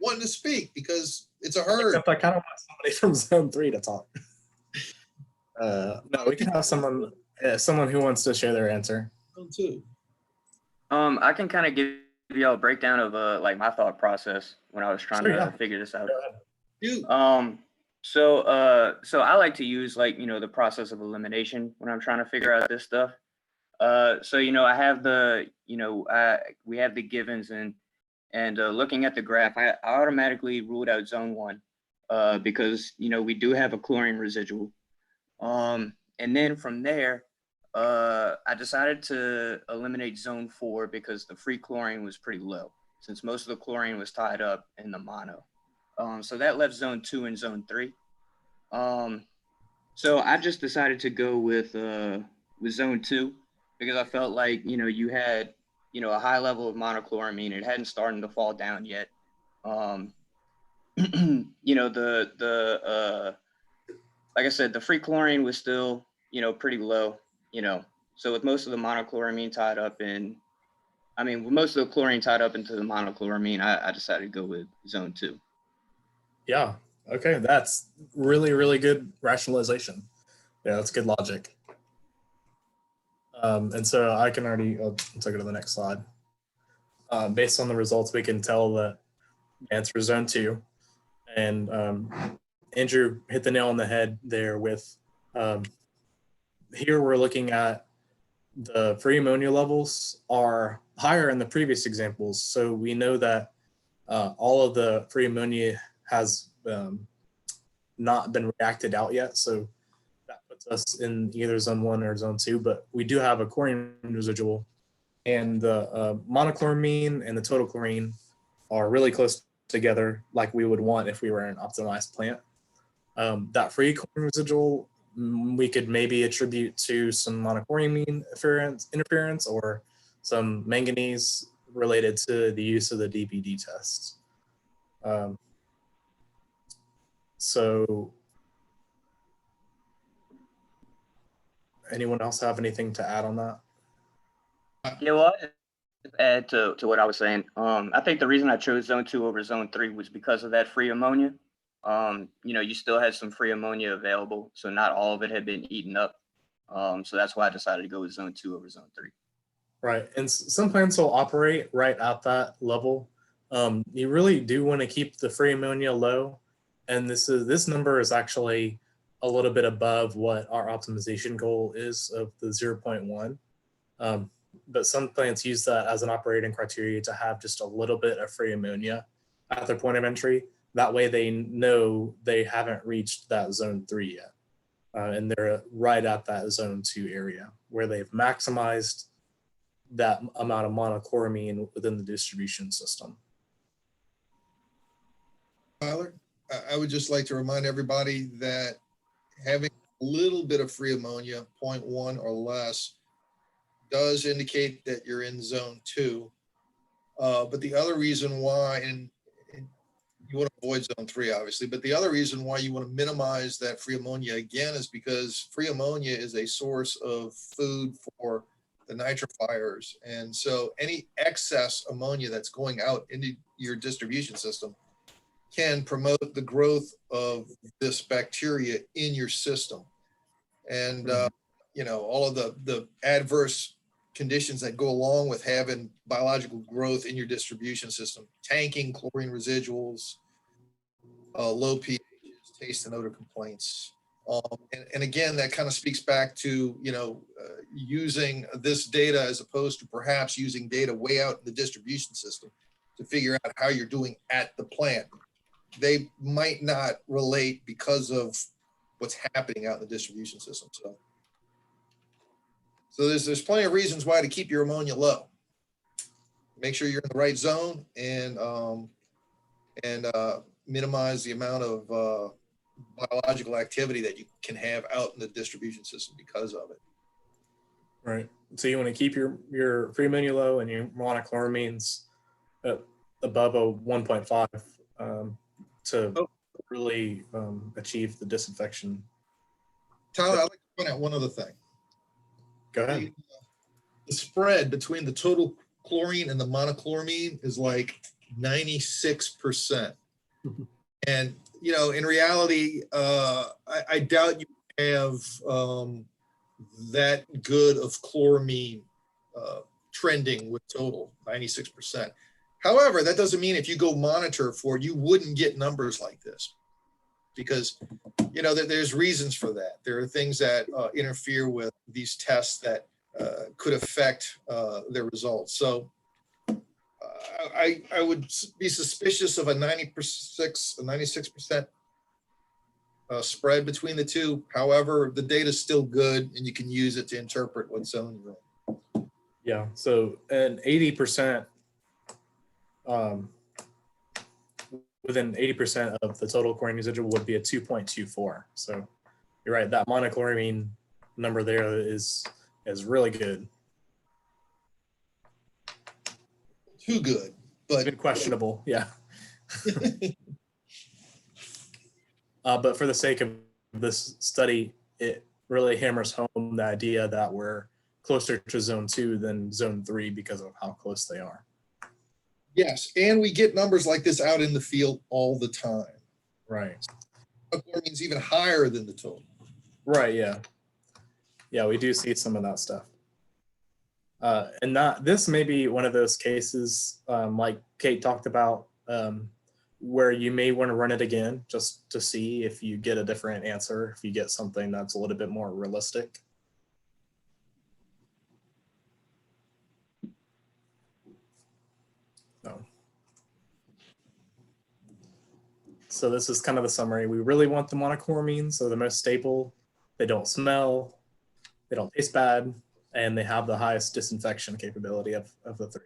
wanting to speak because it's a herd. Except I kind of want somebody from zone 3 to talk. No, we can have someone who wants to share their answer. Zone 2. I can kind of give y'all a breakdown of my thought process when I was trying to figure this out. So I like to use the process of elimination when I'm trying to figure out this stuff. So I have we have the givens and looking at the graph, I automatically ruled out zone 1 because we do have a chlorine residual. And then from there, I decided to eliminate zone 4 because the free chlorine was pretty low, since most of the chlorine was tied up in the mono. So that left zone 2 and zone 3. So I just decided to go with zone 2 because I felt like you had a high level of monochloramine. It hadn't started to fall down yet. Like I said, the free chlorine was still pretty low. So with most of the monochloramine tied up in, with most of the chlorine tied up into the monochloramine, I decided to go with zone 2. Yeah. Okay. That's really, really good rationalization. Yeah, that's good logic. And so I can already, let's go to the next slide. Based on the results, we can tell that the answer is zone 2. And Andrew hit the nail on the head there with, here we're looking at the free ammonia levels are higher in the previous examples. So we know that all of the free ammonia has not been reacted out yet. So that puts us in either zone 1 or zone 2, but we do have a chlorine residual, and the monochloramine and the total chlorine are really close together, like we would want if we were an optimized plant. That free chlorine residual, we could maybe attribute to some monochloramine interference or some manganese related to the use of the DBD test. So Anyone else have anything to add on that? Yeah, well, I'll just add to what I was saying. I think the reason I chose zone 2 over zone 3 was because of that free ammonia. You still had some free ammonia available, so not all of it had been eaten up. So that's why I decided to go with zone 2 over zone 3. Right, and some plants will operate right at that level. You really do want to keep the free ammonia low, and this number is actually a little bit above what our optimization goal is of the 0.1. But some plants use that as an operating criteria to have just a little bit of free ammonia at their point of entry. That way they know they haven't reached that zone 3 yet. And they're right at that zone 2 area where they've maximized that amount of monochloramine within the distribution system. Tyler, I would just like to remind everybody that having a little bit of free ammonia, 0.1 or less, does indicate that you're in zone 2. But the other reason why, and you want to avoid zone 3, obviously, but the other reason why you want to minimize that free ammonia again is because free ammonia is a source of food for the nitrifiers. And so any excess ammonia that's going out into your distribution system can promote the growth of this bacteria in your system. And, all of the adverse conditions that go along with having biological growth in your distribution system, tanking, chlorine residuals, low pHs, taste and odor complaints. And again, that kind of speaks back to, using this data as opposed to perhaps using data way out in the distribution system to figure out how you're doing at the plant. They might not relate because of what's happening out in the distribution system. So there's plenty of reasons why to keep your ammonia low. Make sure you're in the right zone and minimize the amount of biological activity that you can have out in the distribution system because of it. Right. So you want to keep your free ammonia low and your monochloramines above a 1.5 to really achieve the disinfection. Tyler, I'd like to point out one other thing. Go ahead. The spread between the total chlorine and the monochloramine is like 96%. And, in reality, I doubt you have that good of chloramine trending with total 96%. However, that doesn't mean if you go monitor for it, you wouldn't get numbers like this because, there's reasons for that. There are things that interfere with these tests that could affect their results. So I would be suspicious of a 96% spread between the two. However, the data is still good and you can use it to interpret what zone you're in. Yeah, so an 80%, within 80% of the total chlorine residual would be a 2.24. So you're right, that monochloramine number there is really good. Too good, but it's been questionable, yeah. But for the sake of this study, it really hammers home the idea that we're closer to zone 2 than zone 3 because of how close they are. Yes, and we get numbers like this out in the field all the time. Right. Chloramine's even higher than the total. Right, yeah. Yeah, we do see some of that stuff. And this may be one of those cases, like Kate talked about, where you may want to run it again just to see if you get a different answer, if you get something that's a little bit more realistic. So this is kind of the summary. We really want the monochloramines, so the most stable. They don't smell, they don't taste bad, and they have the highest disinfection capability of the three.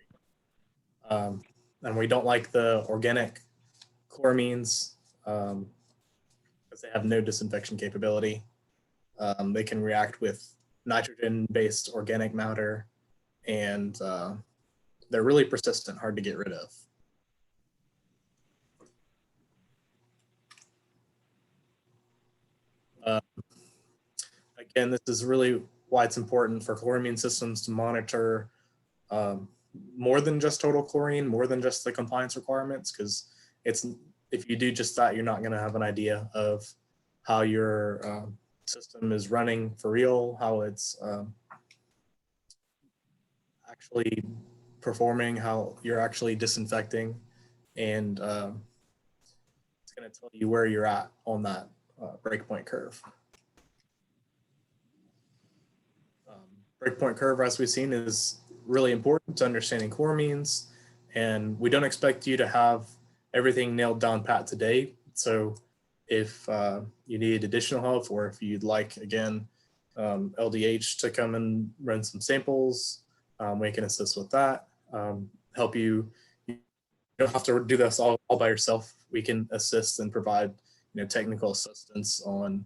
And we don't like the organic chloramines because they have no disinfection capability. They can react with nitrogen-based organic matter, and they're really persistent, hard to get rid of. Again, this is really why it's important for chloramine systems to monitor more than just total chlorine, more than just the compliance requirements, because if you do just that, you're not going to have an idea of how your system is running for real, how it's actually performing, how you're actually disinfecting, and it's going to tell you where you're at on that breakpoint curve. Breakpoint curve, as we've seen, is really important to understanding chloramines, and we don't expect you to have everything nailed down pat today. So if you need additional help, or if you'd like, again, LDH to come and run some samples, we can assist with that, help you. You don't have to do this all by yourself. We can assist and provide, technical assistance on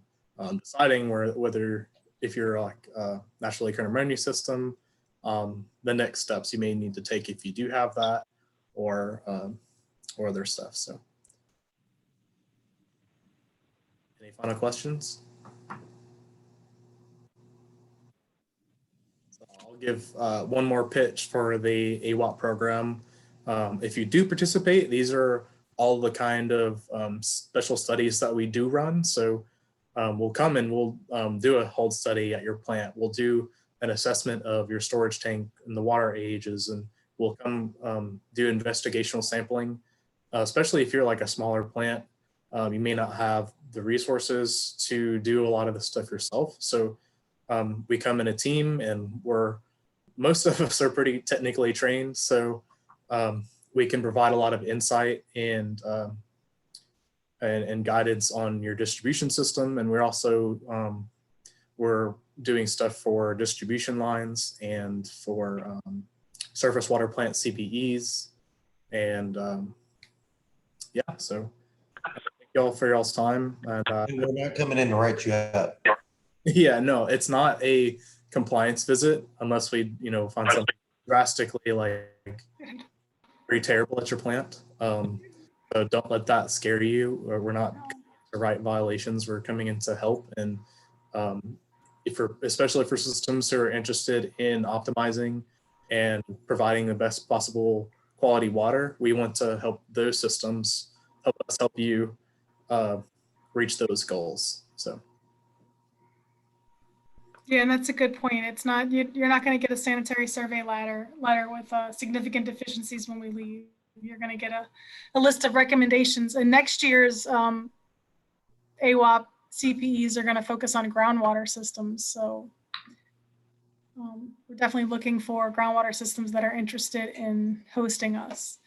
deciding whether, if you're like naturally occurring ammonia system, the next steps you may need to take if you do have that, or other stuff. So, any final questions? So I'll give one more pitch for the AWOP program. If you do participate, these are all the kind of special studies that we do run. So we'll come and we'll do a hold study at your plant. We'll do an assessment of your storage tank and the water ages, and we'll come do investigational sampling, especially if you're like a smaller plant. You may not have the resources to do a lot of the stuff yourself. So we come in a team, and most of us are pretty technically trained. So we can provide a lot of insight and guidance on your distribution system. And we're also, we're doing stuff for distribution lines and for surface water plant CPEs. And yeah, so thank y'all for y'all's time. And we're not coming in to write you up. Yeah, no, it's not a compliance visit unless we, find something drastically like very terrible at your plant. So don't let that scare you. We're not to write violations. We're coming in to help. And especially for systems who are interested in optimizing and providing the best possible quality water, we want to help those systems, help us help you reach those goals. So. Yeah, and that's a good point. It's not, you're not going to get a sanitary survey letter with significant deficiencies when we leave. You're going to get a list of recommendations. And next year's AWOP CPEs are going to focus on groundwater systems. So we're definitely looking for groundwater systems that are interested in hosting us.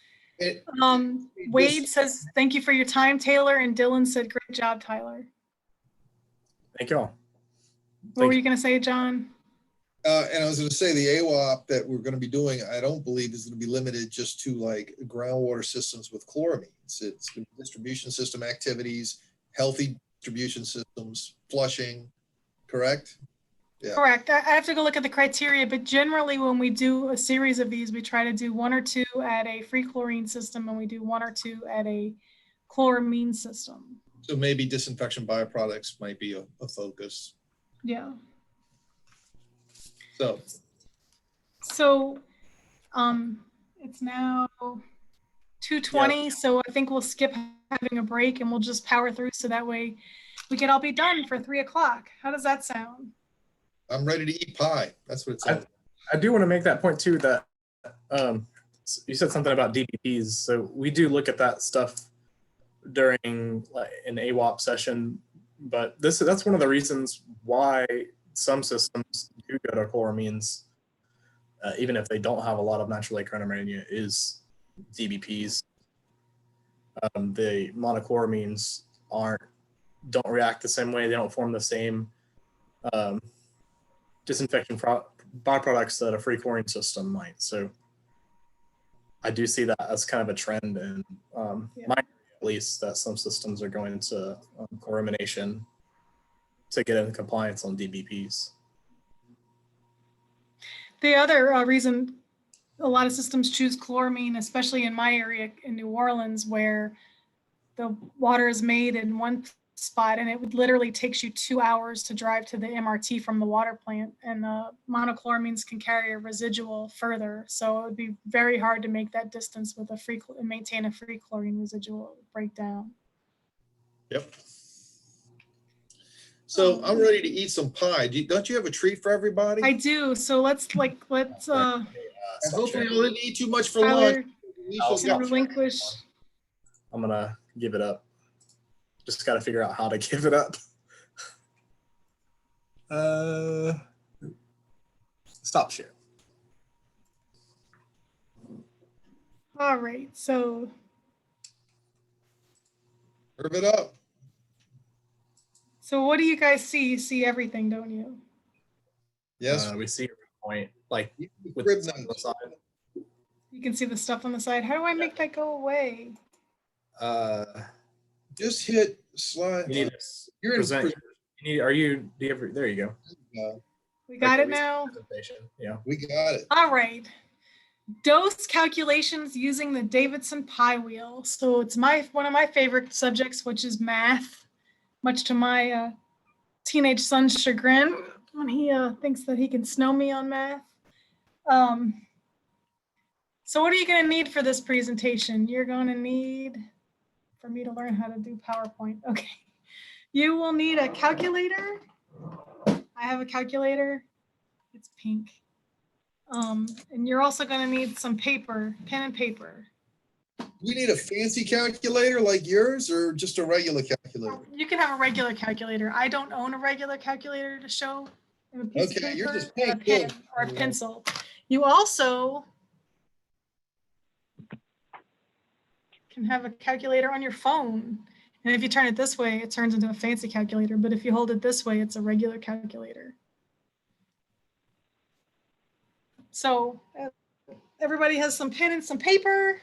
Wade says, thank you for your time, Taylor. And Dylan said, great job, Tyler. Thank you all. What were you going to say, John? And I was going to say the AWOP that we're going to be doing, I don't believe is going to be limited just to like groundwater systems with chloramines. It's distribution system activities, healthy distribution systems, flushing, correct? Yeah. Correct. I have to go look at the criteria, but generally when we do a series of these, we try to do 1 or 2 at a free chlorine system, and we do 1 or 2 at a chloramine system. So maybe disinfection byproducts might be a focus. Yeah. So it's now 2:20, yeah. So I think we'll skip having a break and we'll just power through so that way we can all be done for 3 o'clock. How does that sound? I'm ready to eat pie. That's what it says. I do want to make that point too, that you said something about DBPs. So we do look at that stuff during like an AWOP session, but that's one of the reasons why some systems do go to chloramines, even if they don't have a lot of naturally occurring ammonia, is DBPs. The monochloramines don't react the same way. They don't form the same disinfection byproducts that a free chlorine system might. So I do see that as kind of a trend in my area, at least, that some systems are going to chloramination to get in compliance on DBPs. The other reason a lot of systems choose chloramine, especially in my area in New Orleans, where the water is made in one spot, and it would literally takes you 2 hours to drive to the MRT from the water plant, and monochloramines can carry a residual further. So it would be very hard to make that distance with a maintain a free chlorine residual. It would break down. Yep. So I'm ready to eat some pie. Don't you have a treat for everybody? I do. So let's and hopefully you didn't eat too much for Tyler, lunch. relinquish. I'm gonna give it up. Just gotta figure out how to give it up. Stop share. All right, so serve it up. So what do you guys see? You see everything, don't you? Yes, we see every point. Like with the sun on the side. You can see the stuff on the side. How do I make that go away? Just hit slide. You need to present. Do you ever, there you go. We got it now. Yeah, we got it. All right. Dose calculations using the Davidson pie wheel. So it's one of my favorite subjects, which is math, much to my teenage son's chagrin when he thinks that he can snow me on math. So what are you going to need for this presentation? You're going to need, for me to learn how to do PowerPoint. Okay. You will need a calculator. I have a calculator. It's pink. And you're also going to need some paper, pen and paper. We need a fancy calculator like yours or just a regular calculator? You can have a regular calculator. I don't own a regular calculator to show in a piece of paper, you're just or a pen or a pencil. You also can have a calculator on your phone. And if you turn it this way, it turns into a fancy calculator. But if you hold it this way, it's a regular calculator. So everybody has some pen and some paper.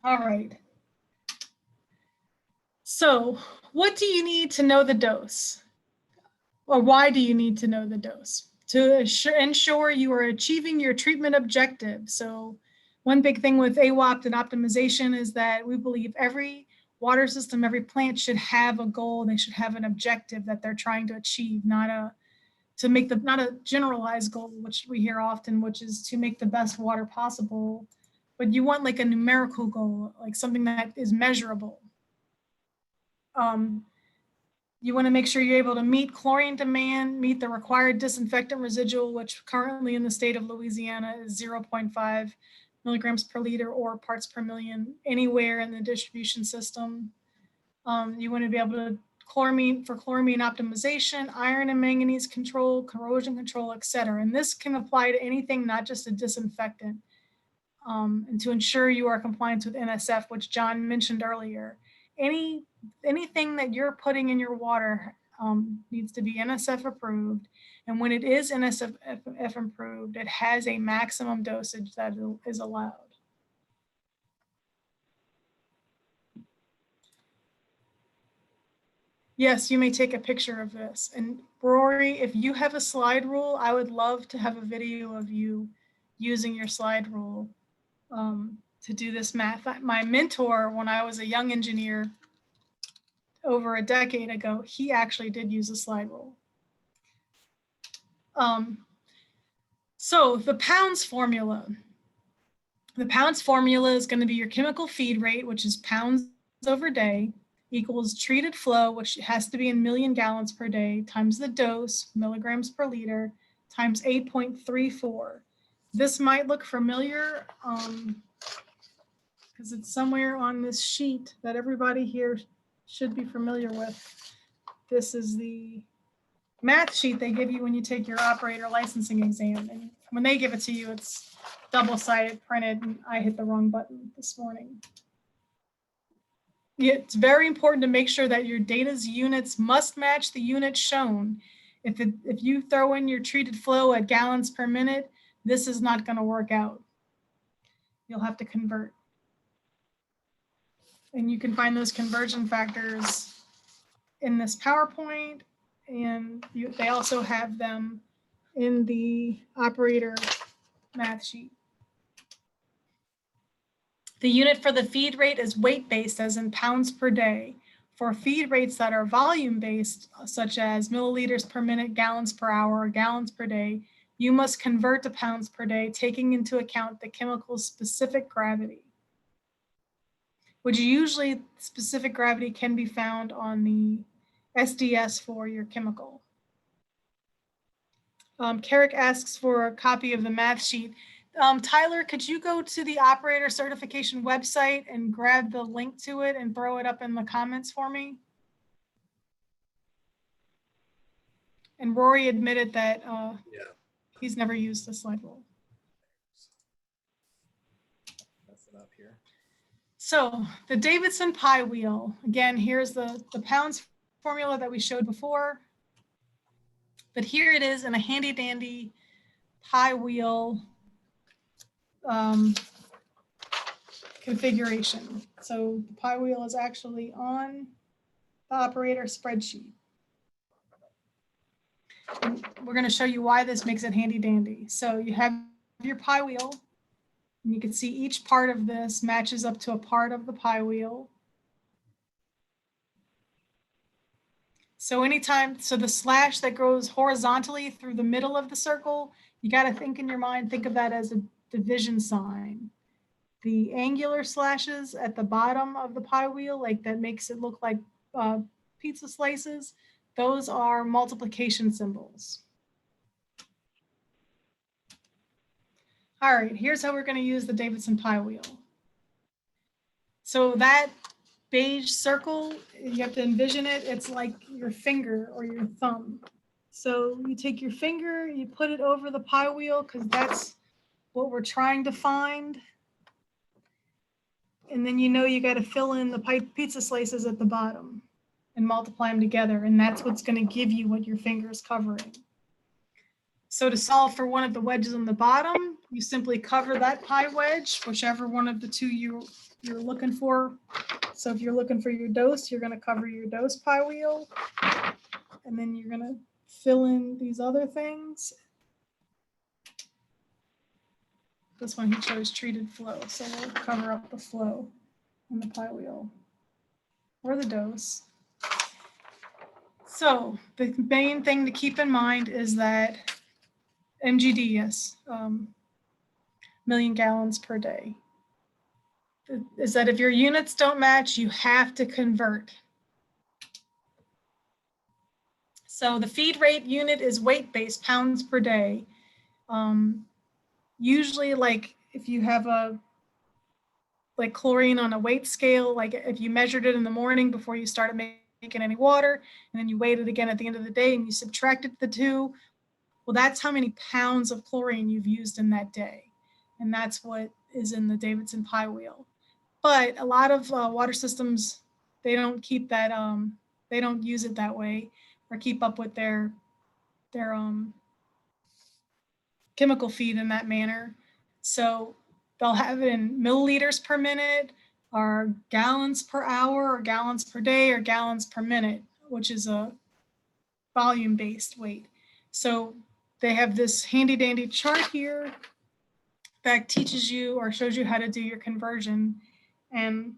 All right. So what do you need to know the dose? Or why do you need to know the dose? To ensure you are achieving your treatment objective. So one big thing with AWOP and optimization is that we believe every water system, every plant should have a goal. They should have an objective that they're trying to achieve, not a generalized goal, which we hear often, which is to make the best water possible. But you want like a numerical goal, like something that is measurable. You want to make sure you're able to meet chlorine demand, meet the required disinfectant residual, which currently in the state of Louisiana is 0.5 milligrams per liter or parts per million anywhere in the distribution system. You want to be able to chloramine optimization, iron and manganese control, corrosion control, et cetera. And this can apply to anything, not just a disinfectant. And to ensure you are compliant with NSF, which John mentioned earlier. Anything that you're putting in your water needs to be NSF approved. And when it is NSF approved, it has a maximum dosage that is allowed. Yes, you may take a picture of this. And Rory, if you have a slide rule, I would love to have a video of you using your slide rule to do this math. My mentor, when I was a young engineer over a decade ago, he actually did use a slide rule. So the pounds formula. The pounds formula is going to be your chemical feed rate, which is pounds over day, equals treated flow, which has to be in million gallons per day, times the dose, milligrams per liter, times 8.34. This might look familiar because it's somewhere on this sheet that everybody here should be familiar with. This is the math sheet they give you when you take your operator licensing exam. And when they give it to you, it's double-sided printed, and I hit the wrong button this morning. It's very important to make sure that your data's units must match the units shown. If you throw in your treated flow at gallons per minute, this is not going to work out. You'll have to convert. And you can find those conversion factors in this PowerPoint, and they also have them in the operator math sheet. The unit for the feed rate is weight-based, as in pounds per day. for feed rates that are volume based, such as milliliters per minute, gallons per hour, or gallons per day, you must convert to pounds per day, taking into account the chemical's specific gravity, which usually specific gravity can be found on the SDS for your chemical. Carrick asks for a copy of the math sheet. Tyler, could you go to the operator certification website and grab the link to it and throw it up in the comments for me? And Rory admitted that he's never used the slide rule. So the Davidson pie wheel, again, here's the pounds formula that we showed before. But here it is in a handy dandy pie wheel configuration. So the pie wheel is actually on the operator spreadsheet. And we're going to show you why this makes it handy dandy. So you have your pie wheel, and you can see each part of this matches up to a part of the pie wheel. So anytime, so the slash that goes horizontally through the middle of the circle, you got to think in your mind, think of that as a division sign. The angular slashes at the bottom of the pie wheel, like that makes it look like pizza slices, those are multiplication symbols. All right, here's how we're going to use the Davidson pie wheel. So that beige circle, you have to envision it, it's like your finger or your thumb. So you take your finger, you put it over the pie wheel because that's what we're trying to find. And then you know you got to fill in the pizza slices at the bottom and multiply them together. And that's what's going to give you what your finger is covering. So to solve for one of the wedges on the bottom, you simply cover that pie wedge, whichever one of the two you're looking for. So if you're looking for your dose, you're going to cover your dose pie wheel. And then you're going to fill in these other things. This one he chose treated flow. So we'll cover up the flow in the pie wheel or the dose. So the main thing to keep in mind is that MGD, yes, million gallons per day. Is that if your units don't match, you have to convert. So the feed rate unit is weight-based, pounds per day. Usually, like if you have like chlorine on a weight scale, like if you measured it in the morning before you started making any water, and then you weighed it again at the end of the day and you subtracted the two, well, that's how many pounds of chlorine you've used in that day. And that's what is in the Davidson pie wheel. But a lot of water systems, they don't keep that, they don't use it that way or keep up with their chemical feed in that manner. So they'll have it in milliliters per minute or gallons per hour or gallons per day or gallons per minute, which is a volume-based weight. So they have this handy dandy chart here that teaches you or shows you how to do your conversion. And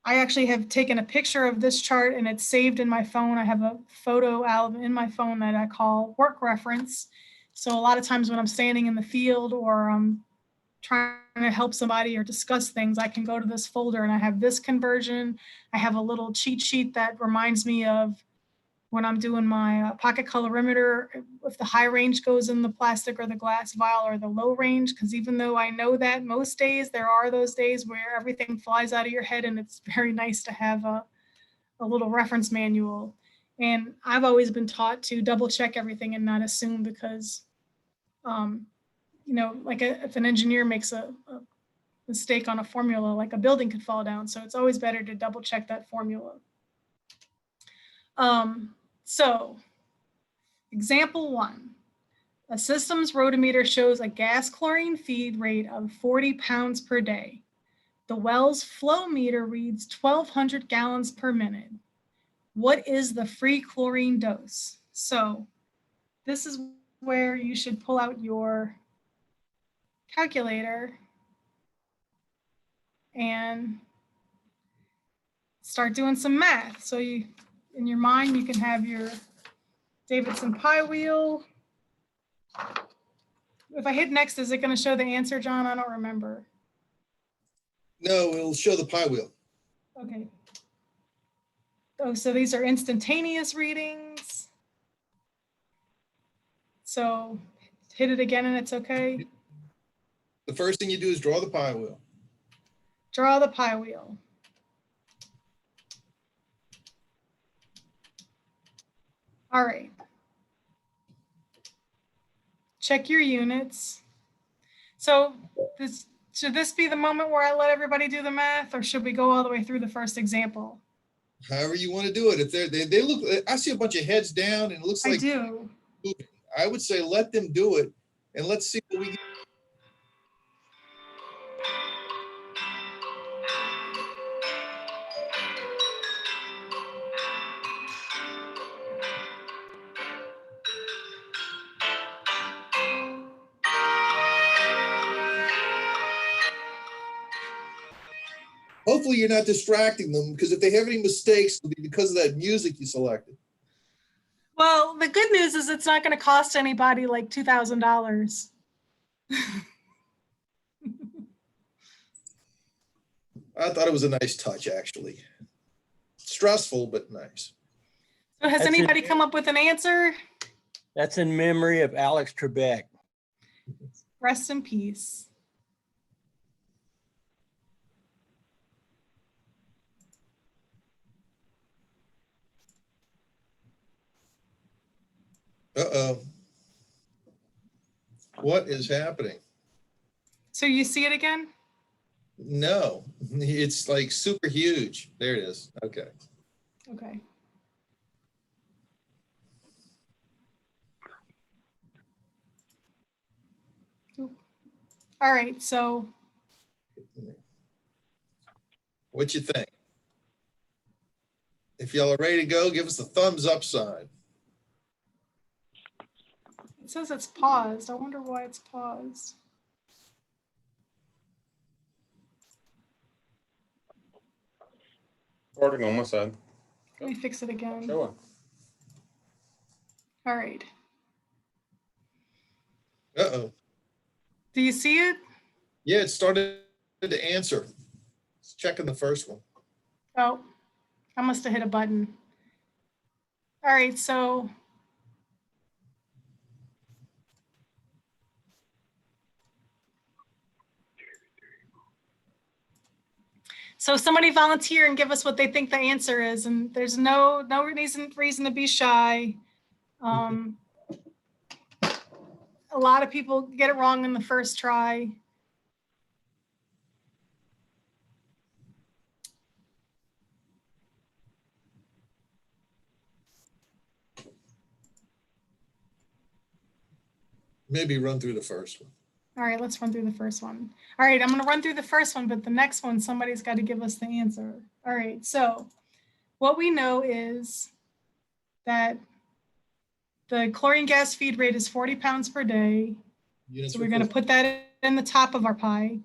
I actually have taken a picture of this chart and it's saved in my phone. I have a photo album in my phone that I call work reference. So a lot of times when I'm standing in the field or I'm trying to help somebody or discuss things, I can go to this folder and I have this conversion. I have a little cheat sheet that reminds me of when I'm doing my pocket colorimeter, if the high range goes in the plastic or the glass vial or the low range, because even though I know that most days, there are those days where everything flies out of your head and it's very nice to have a little reference manual. And I've always been taught to double check everything and not assume because, you know, like if an engineer makes a mistake on a formula, like a building could fall down. So it's always better to double check that formula. So example 1, a system's rotometer shows a gas chlorine feed rate of 40 pounds per day. The well's flow meter reads 1,200 gallons per minute. What is the free chlorine dose? So this is where you should pull out your calculator and start doing some math. So you, in your mind, you can have your Davidson pie wheel. If I hit next, is it going to show the answer, John? I don't remember. No, it'll show the pie wheel. Okay. Oh, so these are instantaneous readings. So hit it again and it's okay. The first thing you do is draw the pie wheel. Draw the pie wheel. All right. Check your units. So should this be the moment where I let everybody do the math, or should we go all the way through the first example? However you want to do it. If they look, I see a bunch of heads down and it looks like I do. I would say let them do it and let's see what we get. Hopefully you're not distracting them, because if they have any mistakes, it'll be because of that music you selected. Well, the good news is it's not going to cost anybody like $2,000. I thought it was a nice touch, actually. Stressful, but nice. So has anybody come up with an answer? That's in memory of Alex Trebek. Rest in peace. Uh-oh. What is happening? So you see it again? No, it's like super huge. There it is. Okay. Okay. All right, so. What you think? If y'all are ready to go, give us a thumbs up sign. It says it's paused. I wonder why it's paused. Working on my side. Let me fix it again. Show it. All right. Uh-oh. Do you see it? Yeah, it started to answer. Let's check in the first one. Oh, I must have hit a button. All right, so. So somebody volunteer and give us what they think the answer is. And there's no reason to be shy. A lot of people get it wrong in the first try. Maybe run through the first one. All right, let's run through the first one. All right, I'm going to run through the first one, but the next one, somebody's got to give us the answer. All right, so what we know is that the chlorine gas feed rate is 40 pounds per day. So we're going to put that in the top of our pie.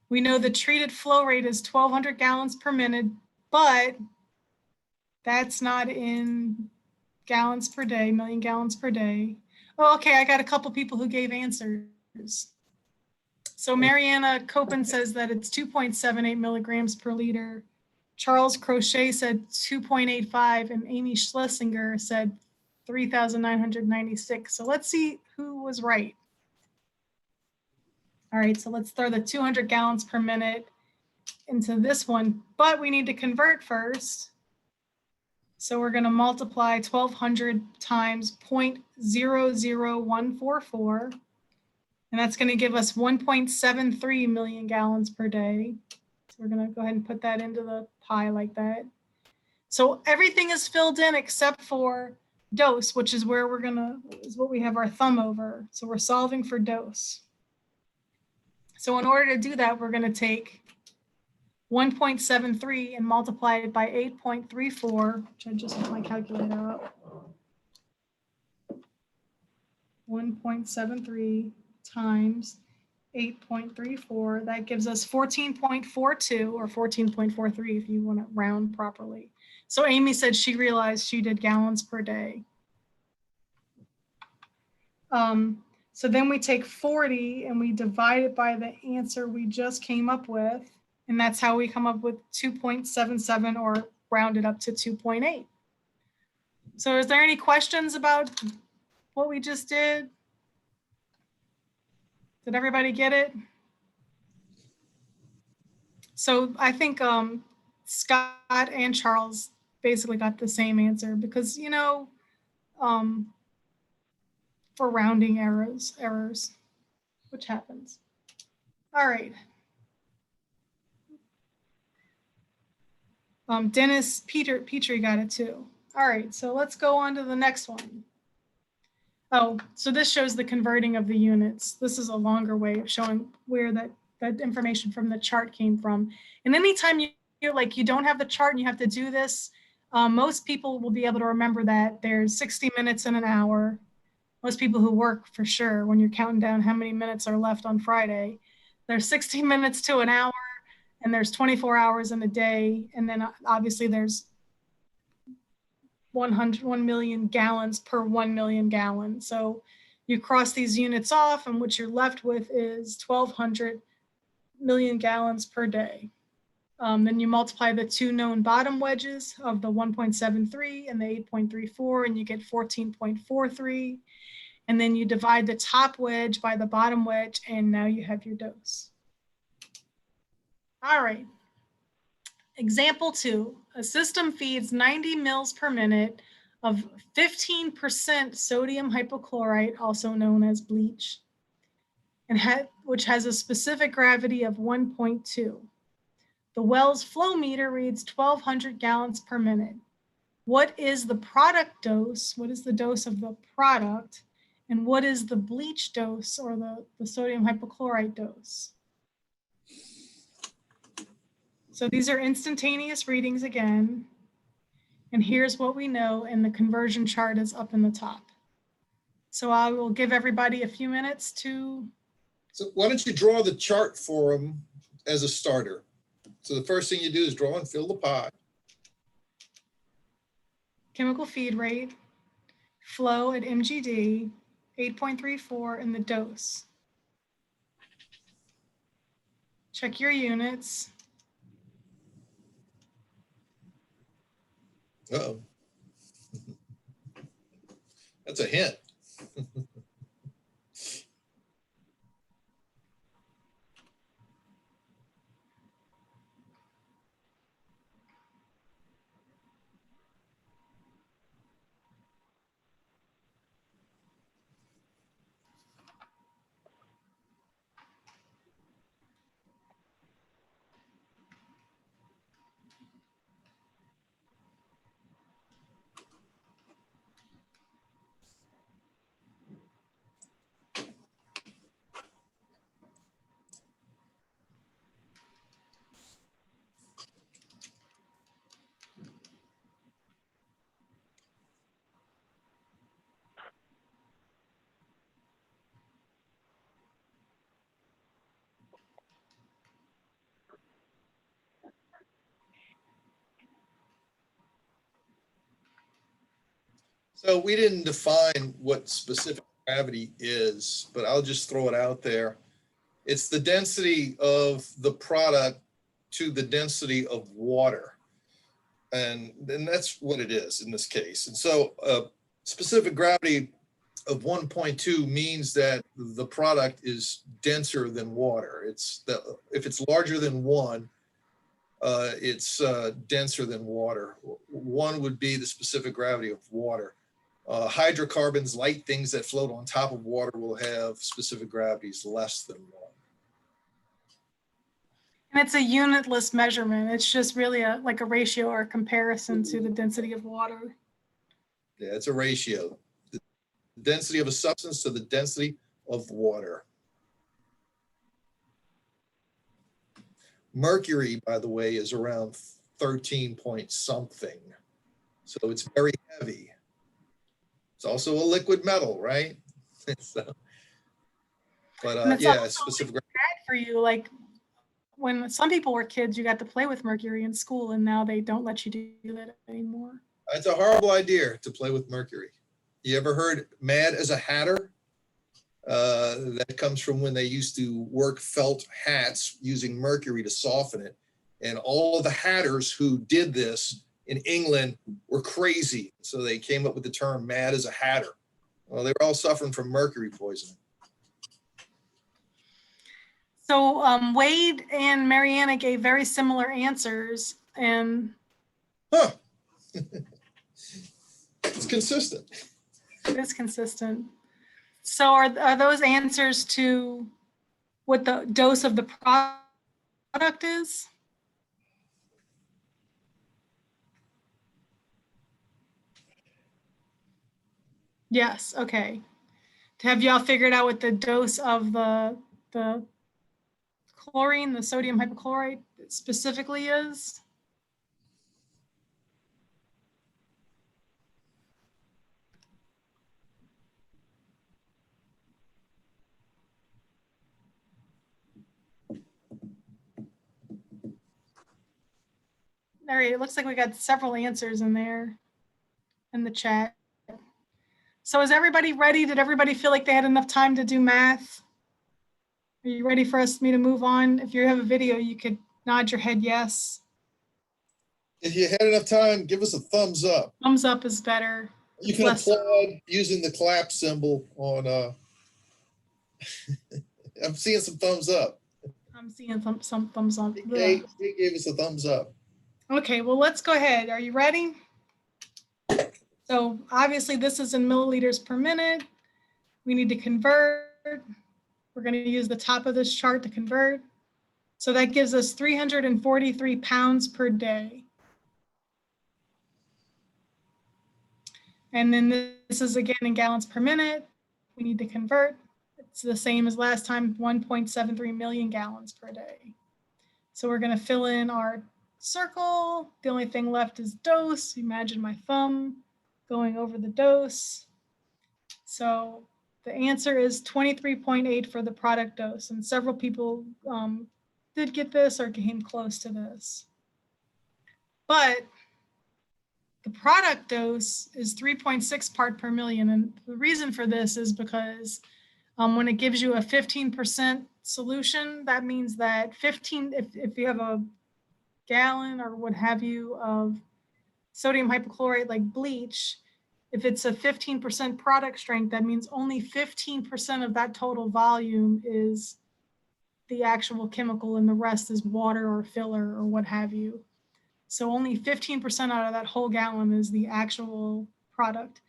We know the treated flow rate is 1,200 gallons per minute, but that's not in gallons per day, million gallons per day. Oh, okay, I got a couple people who gave answers. So Mariana Copen says that it's 2.78 milligrams per liter. Charles Crochet said 2.85, and Amy Schlesinger said 3,996. So let's see who was right. All right, so let's throw the 200 gallons per minute into this one, but we need to convert first. So we're going to multiply 1,200 times 0.00144. And that's going to give us 1.73 million gallons per day. So we're going to go ahead and put that into the pie like that. So everything is filled in except for dose, which is where is what we have our thumb over. So we're solving for dose. So in order to do that, we're going to take 1.73 and multiply it by 8.34, which I just put my calculator up. 1.73 times 8.34, that gives us 14.42 or 14.43 if you want to round properly. So Amy said she realized she did gallons per day. So then we take 40 and we divide it by the answer we just came up with. And that's how we come up with 2.77 or round it up to 2.8. So is there any questions about what we just did? Did everybody get it? So I think Scott and Charles basically got the same answer because, you know, for rounding errors, which happens. All right. Dennis Petrie got it too. All right, so let's go on to the next one. Oh, so this shows the converting of the units. This is a longer way of showing where that information from the chart came from. And anytime you don't have the chart and you have to do this, most people will be able to remember that there's 60 minutes in an hour. Most people who work, for sure, when you're counting down how many minutes are left on Friday, there's 60 minutes to an hour, and there's 24 hours in a day. And then obviously there's 1 million gallons per 1 million gallons. So you cross these units off, and what you're left with is 1,200 million gallons per day. Then you multiply the two known bottom wedges of the 1.73 and the 8.34, and you get 14.43. And then you divide the top wedge by the bottom wedge, and now you have your dose. All right. Example 2, a system feeds 90 mils per minute of 15% sodium hypochlorite, also known as bleach, and which has a specific gravity of 1.2. The well's flow meter reads 1,200 gallons per minute. What is the product dose? What is the dose of the product? And what is the bleach dose or the sodium hypochlorite dose? So these are instantaneous readings again. And here's what we know, and the conversion chart is up in the top. So I will give everybody a few minutes to. So why don't you draw the chart for them as a starter? So the first thing you do is draw and fill the pot. Chemical feed rate, flow at MGD, 8.34, and the dose. Check your units. Uh-oh. That's a hint. So we didn't define what specific gravity is, but I'll just throw it out there. It's the density of the product to the density of water. And that's what it is in this case. And so specific gravity of 1.2 means that the product is denser than water. If it's larger than 1, it's denser than water. 1 would be the specific gravity of water. Hydrocarbons, light things that float on top of water, will have specific gravities less than 1. And it's a unitless measurement. It's just really like a ratio or a comparison to the density of water. Yeah, it's a ratio. The density of a substance to the density of water. Mercury, by the way, is around 13 point something. So it's very heavy. It's also a liquid metal, right? So. But And it's yeah, also it's specific. bad for you. Like when some people were kids, you got to play with mercury in school, and now they don't let you do that anymore. It's a horrible idea to play with mercury. You ever heard mad as a hatter? That comes from when they used to work felt hats using mercury to soften it. And all of the hatters who did this in England were crazy. So they came up with the term mad as a hatter. Well, they were all suffering from mercury poisoning. So Wade and Mariana gave very similar answers, and it's consistent. It is consistent. So are those answers to what the dose of the product is? Yes, okay. Have y'all figured out what the dose of the chlorine, the sodium hypochlorite specifically is? All right, it looks like we got several answers in there in the chat. So is everybody ready? Did everybody feel like they had enough time to do math? Are you ready for me to move on? If you have a video, you could nod your head yes. If you had enough time, give us a thumbs up. Thumbs up is better. You can applaud using the clap symbol on, I'm seeing some thumbs up. I'm seeing some thumbs up. Kate gave us a thumbs up. Okay, well, let's go ahead. Are you ready? So obviously this is in milliliters per minute. We need to convert. We're going to use the top of this chart to convert. So that gives us 343 pounds per day. And then this is again in gallons per minute. We need to convert. It's the same as last time, 1.73 million gallons per day. So we're going to fill in our circle. The only thing left is dose. Imagine my thumb going over the dose. So the answer is 23.8 for the product dose. And several people did get this or came close to this. But the product dose is 3.6 part per million. And the reason for this is because when it gives you a 15% solution, that means that if you have a gallon or what have you of sodium hypochlorite like bleach, if it's a 15% product strength, that means only 15% of that total volume is the actual chemical and the rest is water or filler or what have you. So only 15% out of that whole gallon is the actual product.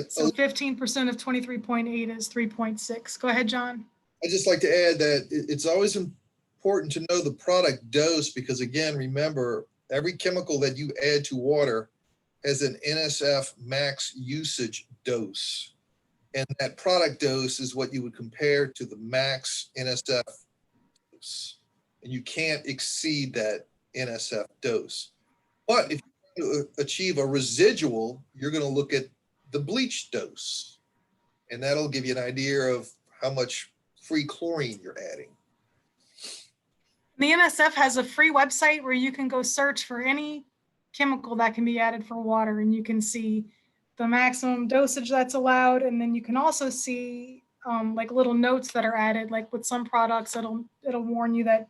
So 15% of 23.8 is 3.6. Go ahead, John. I'd just like to add that it's always important to know the product dose because, again, remember, every chemical that you add to water has an NSF max usage dose. And that product dose is what you would compare to the max NSF dose. And you can't exceed that NSF dose. But if you want to achieve a residual, you're going to look at the bleach dose. And that'll give you an idea of how much free chlorine you're adding. The NSF has a free website where you can go search for any chemical that can be added for water, and you can see the maximum dosage that's allowed. And then you can also see like little notes that are added, like with some products, it'll warn you that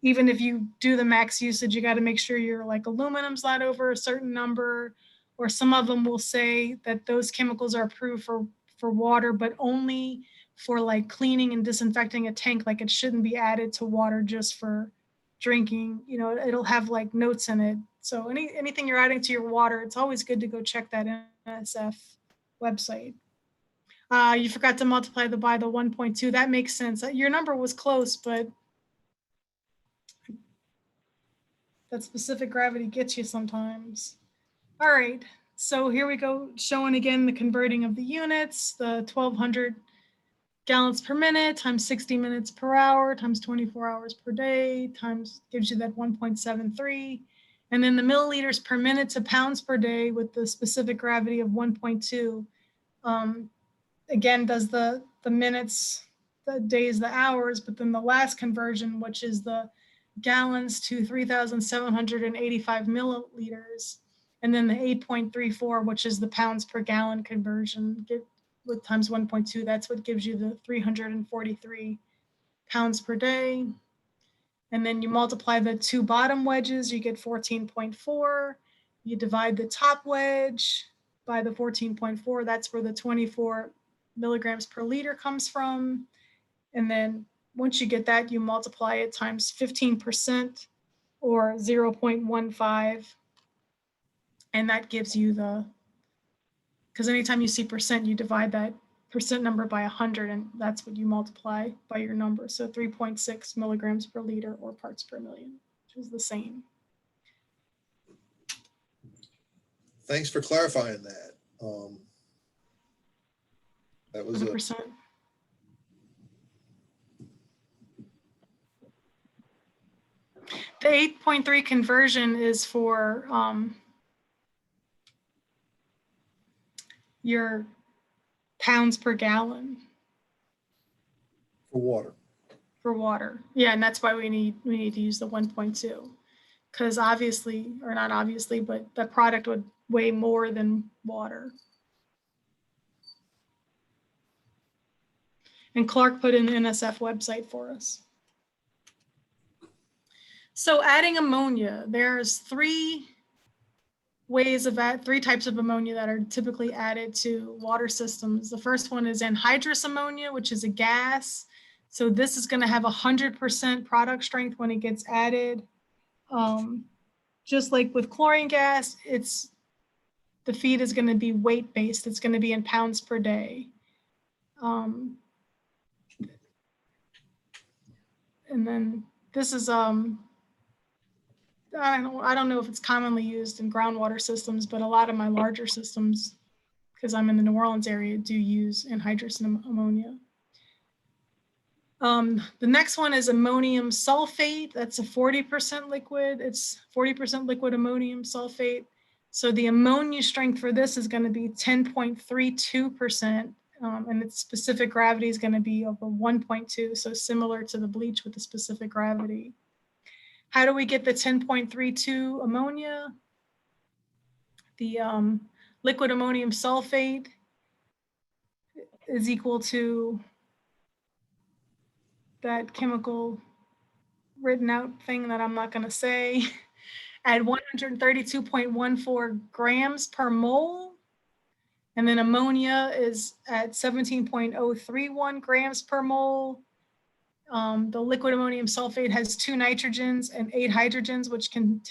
even if you do the max usage, you got to make sure your like aluminum's not over a certain number, or some of them will say that those chemicals are approved for water, but only for like cleaning and disinfecting a tank. Like it shouldn't be added to water just for drinking. You know, it'll have like notes in it. So anything you're adding to your water, it's always good to go check that NSF website. You forgot to multiply by the 1.2. That makes sense. Your number was close, but that specific gravity gets you sometimes. All right, so here we go, showing again the converting of the units, the 1,200 gallons per minute times 60 minutes per hour times 24 hours per day times gives you that 1.73. And then the milliliters per minute to pounds per day with the specific gravity of 1.2. again, does the minutes, the days, the hours, but then the last conversion, which is the gallons to 3,785 milliliters. And then the 8.34, which is the pounds per gallon conversion with times 1.2, that's what gives you the 343 pounds per day. And then you multiply the two bottom wedges, you get 14.4. You divide the top wedge by the 14.4, that's where the 24 milligrams per liter comes from. And then once you get that, you multiply it times 15% or 0.15. And that gives you because anytime you see percent, you divide that percent number by 100, and that's what you multiply by your number. So 3.6 milligrams per liter or parts per million, which is the same. Thanks for clarifying that. That was 100%. The 8.3 conversion is for your pounds per gallon. for water. For water. Yeah, and that's why we need to use the 1.2. Because obviously, or not obviously, but the product would weigh more than water. And Clark put in the NSF website for us. So adding ammonia, there's three types of ammonia that are typically added to water systems. The first one is anhydrous ammonia, which is a gas. So this is going to have 100% product strength when it gets added. Just like with chlorine gas, the feed is going to be weight based. It's going to be in pounds per day. And then this is I don't know if it's commonly used in groundwater systems, but a lot of my larger systems, because I'm in the New Orleans area, do use anhydrous ammonia. The next one is ammonium sulfate. That's a 40% liquid. It's 40% liquid ammonium sulfate. So the ammonia strength for this is going to be 10.32%, and its specific gravity is going to be over 1.2, so similar to the bleach with the specific gravity. How do we get the 10.32 ammonia? The liquid ammonium sulfate is equal to that chemical written out thing that I'm not going to say, at 132.14 grams per mole. And then ammonia is at 17.031 grams per mole. The liquid ammonium sulfate has 2 nitrogens and 8 hydrogens, which can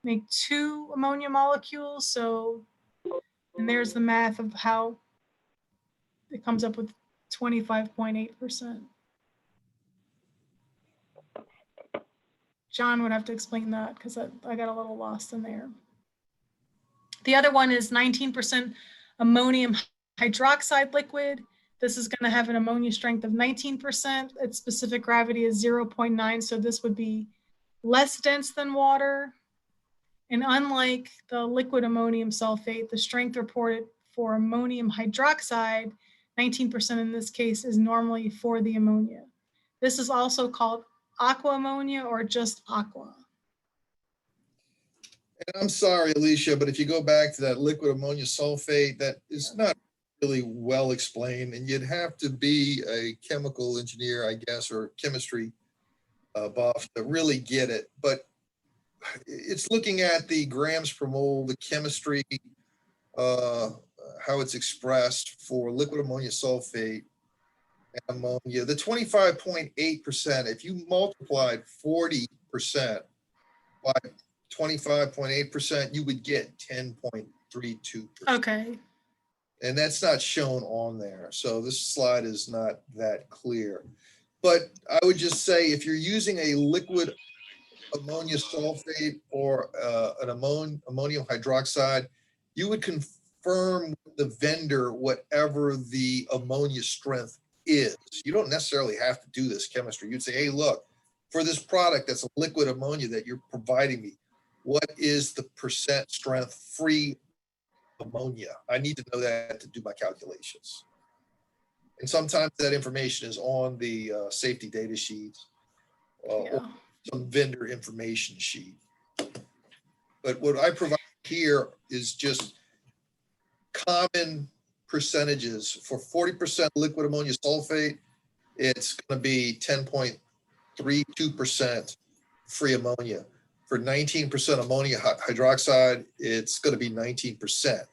make 2 ammonia molecules. So, and there's the math of how it comes up with 25.8%. John would have to explain that because I got a little lost in there. The other one is 19% ammonium hydroxide liquid. This is going to have an ammonia strength of 19%. Its specific gravity is 0.9, so this would be less dense than water. And unlike the liquid ammonium sulfate, the strength reported for ammonium hydroxide, 19% in this case, is normally for the ammonia. This is also called aqua ammonia or just aqua. And I'm sorry, Alicia, but if you go back to that liquid ammonia sulfate, that is not really well explained, and you'd have to be a chemical engineer, I guess, or chemistry buff to really get it. But it's looking at the grams per mole, the chemistry, how it's expressed for liquid ammonia sulfate and ammonia. The 25.8%, if you multiplied 40% by 25.8%, you would get 10.32%. Okay. And that's not shown on there. So this slide is not that clear. But I would just say if you're using a liquid ammonia sulfate or an ammonium hydroxide, you would confirm with the vendor whatever the ammonia strength is. You don't necessarily have to do this chemistry. You'd say, hey, look, for this product that's a liquid ammonia that you're providing me, what is the percent strength free ammonia? I need to know that to do my calculations. And sometimes that information is on the safety data sheet, or some vendor information sheet. But what I provide here is just common percentages. For 40% liquid ammonia sulfate, it's going to be 10.32% free ammonia. For 19% ammonia hydroxide, it's going to be 19%.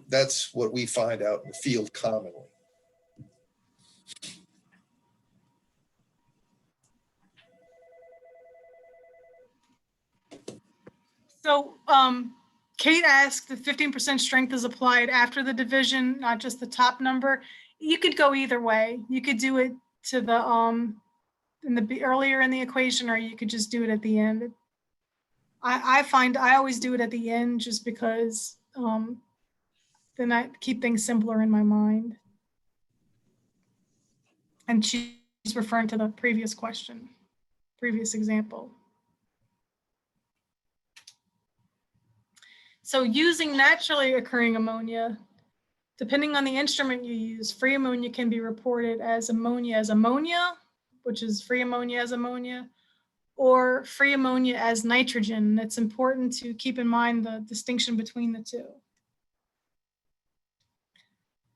That's what we find out in the field commonly. So Kate asked if 15% strength is applied after the division, not just the top number. You could go either way. You could do it to the earlier in the equation, or you could just do it at the end. I find I always do it at the end just because then I keep things simpler in my mind. And she's referring to the previous question, previous example. So using naturally occurring ammonia, depending on the instrument you use, free ammonia can be reported as ammonia, which is free ammonia as ammonia, or free ammonia as nitrogen. It's important to keep in mind the distinction between the two.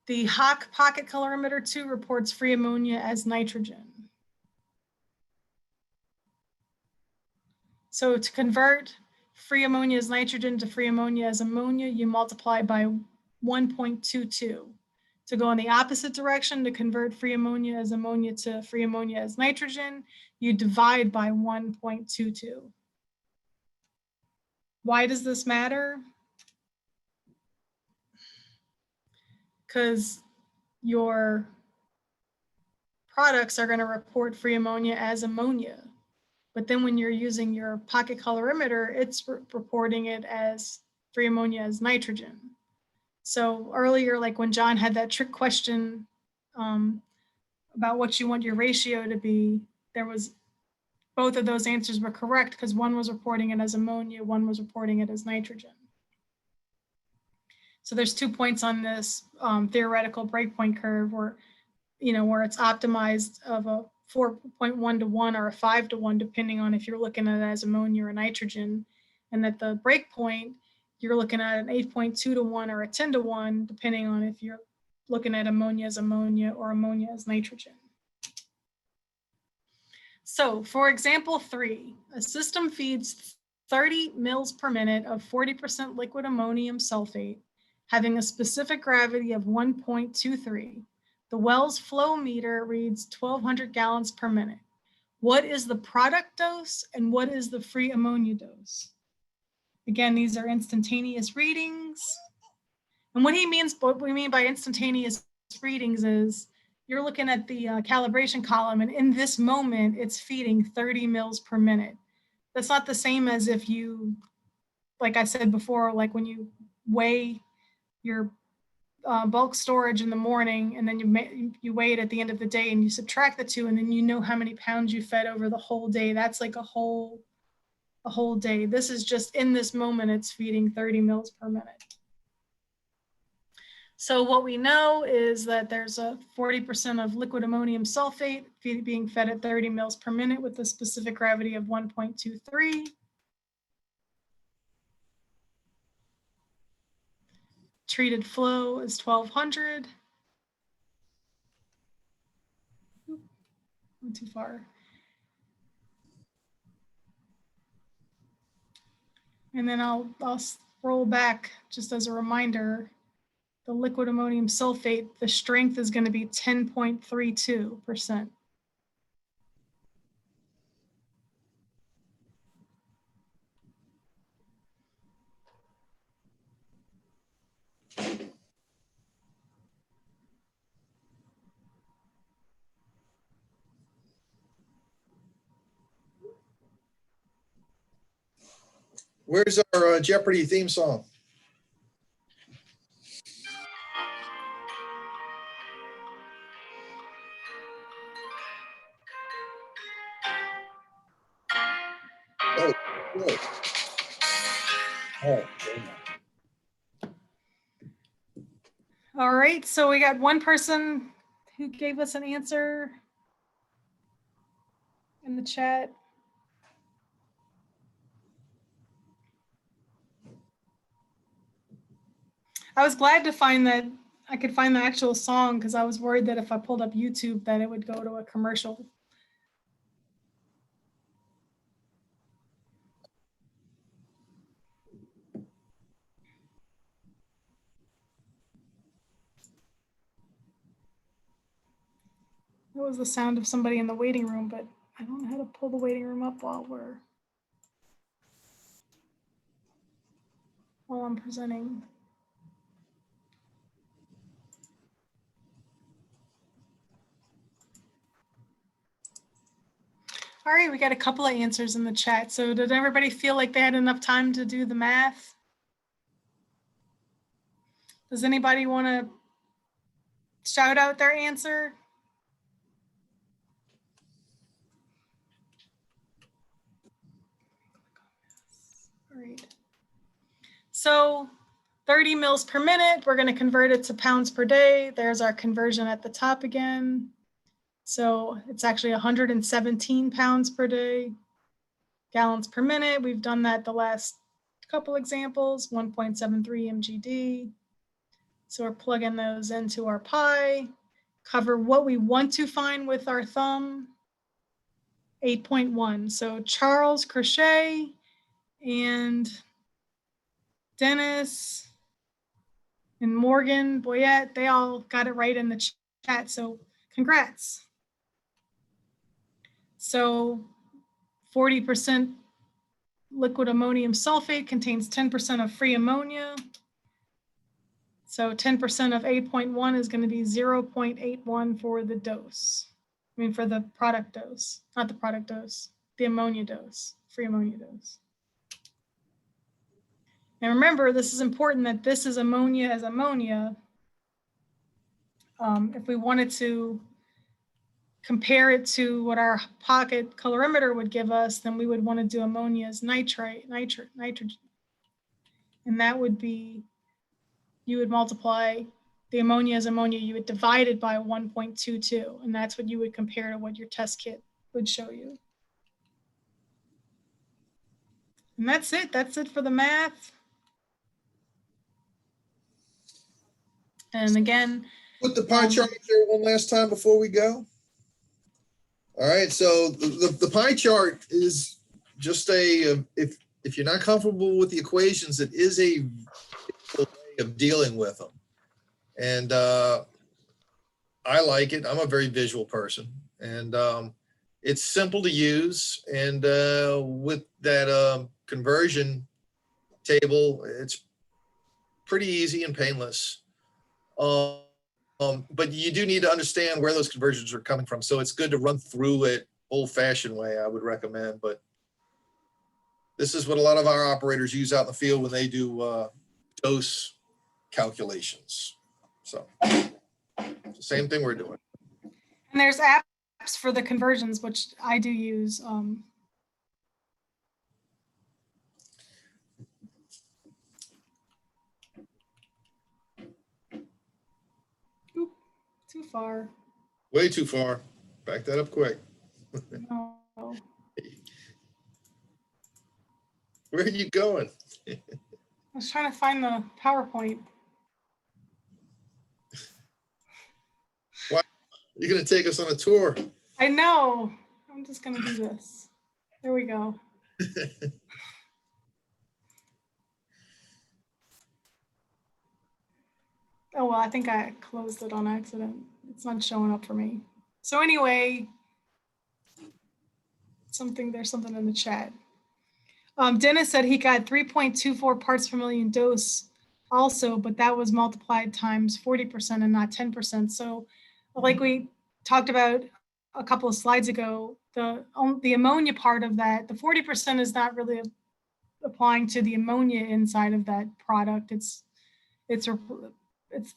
The Hawk pocket colorimeter 2 reports free ammonia as nitrogen. So to convert free ammonia as nitrogen to free ammonia as ammonia, you multiply by 1.22. To go in the opposite direction, to convert free ammonia as ammonia to free ammonia as nitrogen, you divide by 1.22. Why does this matter? Because your products are going to report free ammonia as ammonia. But then when you're using your pocket colorimeter, it's reporting it as free ammonia as nitrogen. So earlier, like when John had that trick question about what you want your ratio to be, both of those answers were correct because one was reporting it as ammonia, one was reporting it as nitrogen. So there's 2 points on this theoretical breakpoint curve where it's optimized of a 4.1 to 1 or a 5 to 1, depending on if you're looking at it as ammonia or nitrogen. And at the breakpoint, you're looking at an 8.2 to 1 or a 10 to 1, depending on if you're looking at ammonia as ammonia or ammonia as nitrogen. So for example 3, a system feeds 30 mils per minute of 40% liquid ammonium sulfate, having a specific gravity of 1.23. The well's flow meter reads 1,200 gallons per minute. What is the product dose and what is the free ammonia dose? Again, these are instantaneous readings. And what we mean by instantaneous readings is you're looking at the calibration column, and in this moment, it's feeding 30 mils per minute. That's not the same as if you, like I said before, like when you weigh your bulk storage in the morning, and then you weigh it at the end of the day, and you subtract the two, and then you know how many pounds you fed over the whole day. That's like a whole day. This is just in this moment, it's feeding 30 mils per minute. So what we know is that there's a 40% of liquid ammonium sulfate being fed at 30 mils per minute with a specific gravity of 1.23. Treated flow is 1,200. Not too far. And then I'll scroll back just as a reminder. The liquid ammonium sulfate, the strength is going to be 10.32%. Where's our Jeopardy theme song? Oh, good. Oh, All right, so we got one person who gave us an answer in the chat. I was glad to find that I could find the actual song because I was worried that if I pulled up YouTube that it would go to a commercial. That was the sound of somebody in the waiting room, but I don't know how to pull the waiting room up while I'm presenting. All right, we got a couple of answers in the chat. So did everybody feel like they had enough time to do the math? Does anybody want to shout out their answer? All right. So 30 mils per minute, we're going to convert it to pounds per day. There's our conversion at the top again. So it's actually 117 pounds per day. Gallons per minute, we've done that the last couple examples, 1.73 mgd. So we're plugging those into our pi, cover what we want to find with our thumb, 8.1. So Charles Crochet and Dennis and Morgan Boyette, they all got it right in the chat. So congrats. So 40% liquid ammonium sulfate contains 10% of free ammonia. So 10% of 8.1 is going to be 0.81 for the dose. I mean, for the product dose, not the product dose, the ammonia dose, free ammonia dose. And remember, this is important that this is ammonia as ammonia. If we wanted to compare it to what our pocket colorimeter would give us, then we would want to do ammonia as nitrite, nitrogen. And that would be, you would multiply the ammonia as ammonia, you would divide it by 1.22, and that's what you would compare to what your test kit would show you. And that's it for the math. And again, Put the pie chart up there one last time before we go. All right, so the pie chart is just a, if you're not comfortable with the equations, it is a way of dealing with them. And I like it. I'm a very visual person. And it's simple to use. And with that conversion table, it's pretty easy and painless. But you do need to understand where those conversions are coming from. So it's good to run through it old-fashioned way, I would recommend. But this is what a lot of our operators use out in the field when they do dose calculations. So it's the same thing we're doing. and there's apps for the conversions, which I do use. Oop, too far. Way too far. Back that up quick. No. Where are you going? I was trying to find the PowerPoint. Why? You're going to take us on a tour. I know. I'm just going to do this. There we go. Oh, well, I think I closed it on accident. It's not showing up for me. So anyway, there's something in the chat. Dennis said he got 3.24 parts per million dose also, but that was multiplied times 40% and not 10%. So like we talked about a couple of slides ago, the ammonia part of that, the 40% is not really applying to the ammonia inside of that product. It's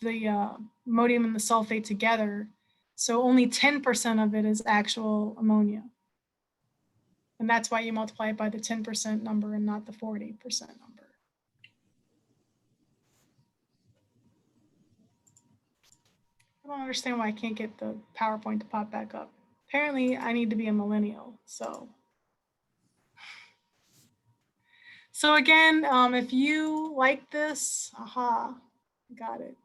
the ammonium and the sulfate together. So only 10% of it is actual ammonia. And that's why you multiply it by the 10% number and not the 40% number. I don't understand why I can't get the PowerPoint to pop back up. Apparently I need to be a millennial, so. So again, if you like this, got it.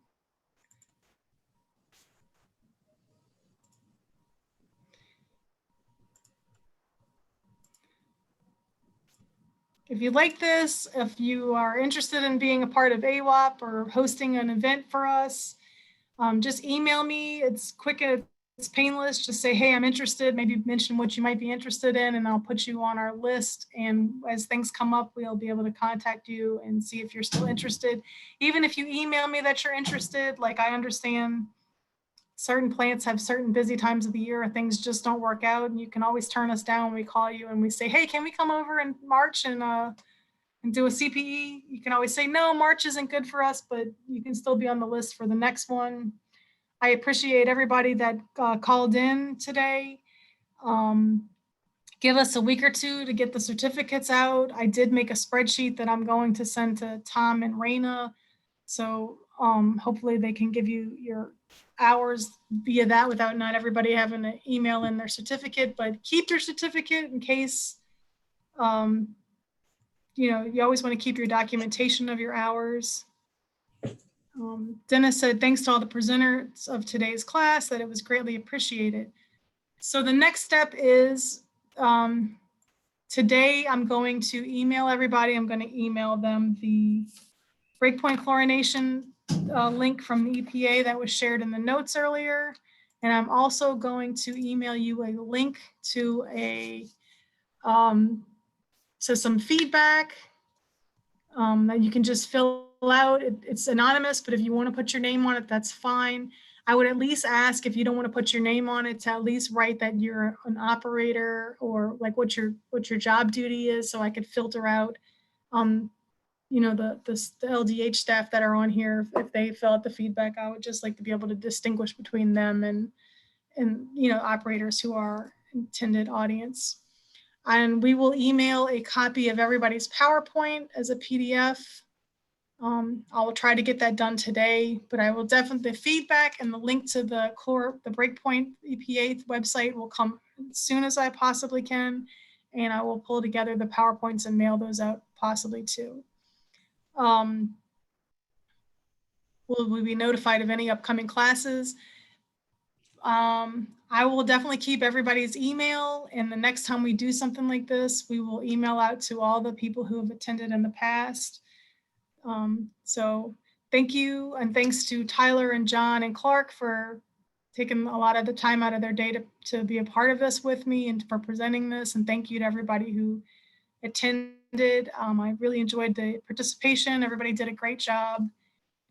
If you like this, if you are interested in being a part of AWOP or hosting an event for us, just email me. It's quick and it's painless. Just say, hey, I'm interested. Maybe mention what you might be interested in, and I'll put you on our list. And as things come up, we'll be able to contact you and see if you're still interested. Even if you email me that you're interested, like I understand certain plants have certain busy times of the year, things just don't work out, and you can always turn us down when we call you and we say, hey, can we come over in March and do a CPE? You can always say, no, March isn't good for us, but you can still be on the list for the next one. I appreciate everybody that called in today. Give us a week or two to get the certificates out. I did make a spreadsheet that I'm going to send to Tom and Raina. So hopefully they can give you your hours via that without not everybody having to email in their certificate, but keep your certificate in case, you know, you always want to keep your documentation of your hours. Dennis said, thanks to all the presenters of today's class, that it was greatly appreciated. So the next step is today I'm going to email everybody. I'm going to email them the breakpoint chlorination link from the EPA that was shared in the notes earlier. And I'm also going to email you a link to some feedback that you can just fill out. It's anonymous, but if you want to put your name on it, that's fine. I would at least ask, if you don't want to put your name on it, to at least write that you're an operator or like what your job duty is, so I could filter out you know, the LDH staff that are on here. If they fill out the feedback, I would just like to be able to distinguish between them and you know, operators who are intended audience. And we will email a copy of everybody's PowerPoint as a PDF. I will try to get that done today, but I will definitely, the feedback and the link to the Breakpoint EPA website will come as soon as I possibly can. And I will pull together the PowerPoints and mail those out possibly too. Will we be notified of any upcoming classes? I will definitely keep everybody's email, and the next time we do something like this, we will email out to all the people who have attended in the past. So thank you, and thanks to Tyler and John and Clark for taking a lot of the time out of their day to be a part of this with me and for presenting this, and thank you to everybody who attended. I really enjoyed the participation. Everybody did a great job,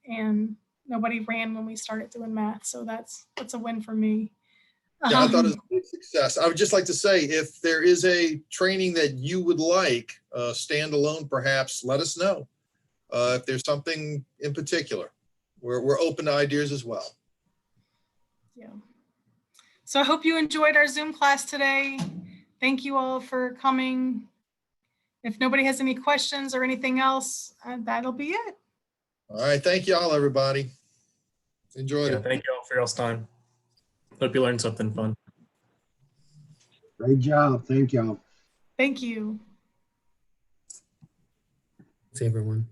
and nobody ran when we started doing math, so that's a win for me. Yeah, I thought it was a big success. I would just like to say, if there is a training that you would like, standalone perhaps, let us know. If there's something in particular, we're open to ideas as well. Yeah. So I hope you enjoyed our Zoom class today. Thank you all for coming. If nobody has any questions or anything else, that'll be it. All right. Thank you all, everybody. Enjoyed it. Thank you all for y'all's time. Hope you learned something fun. Great job. Thank y'all. Thank you. Thanks, everyone.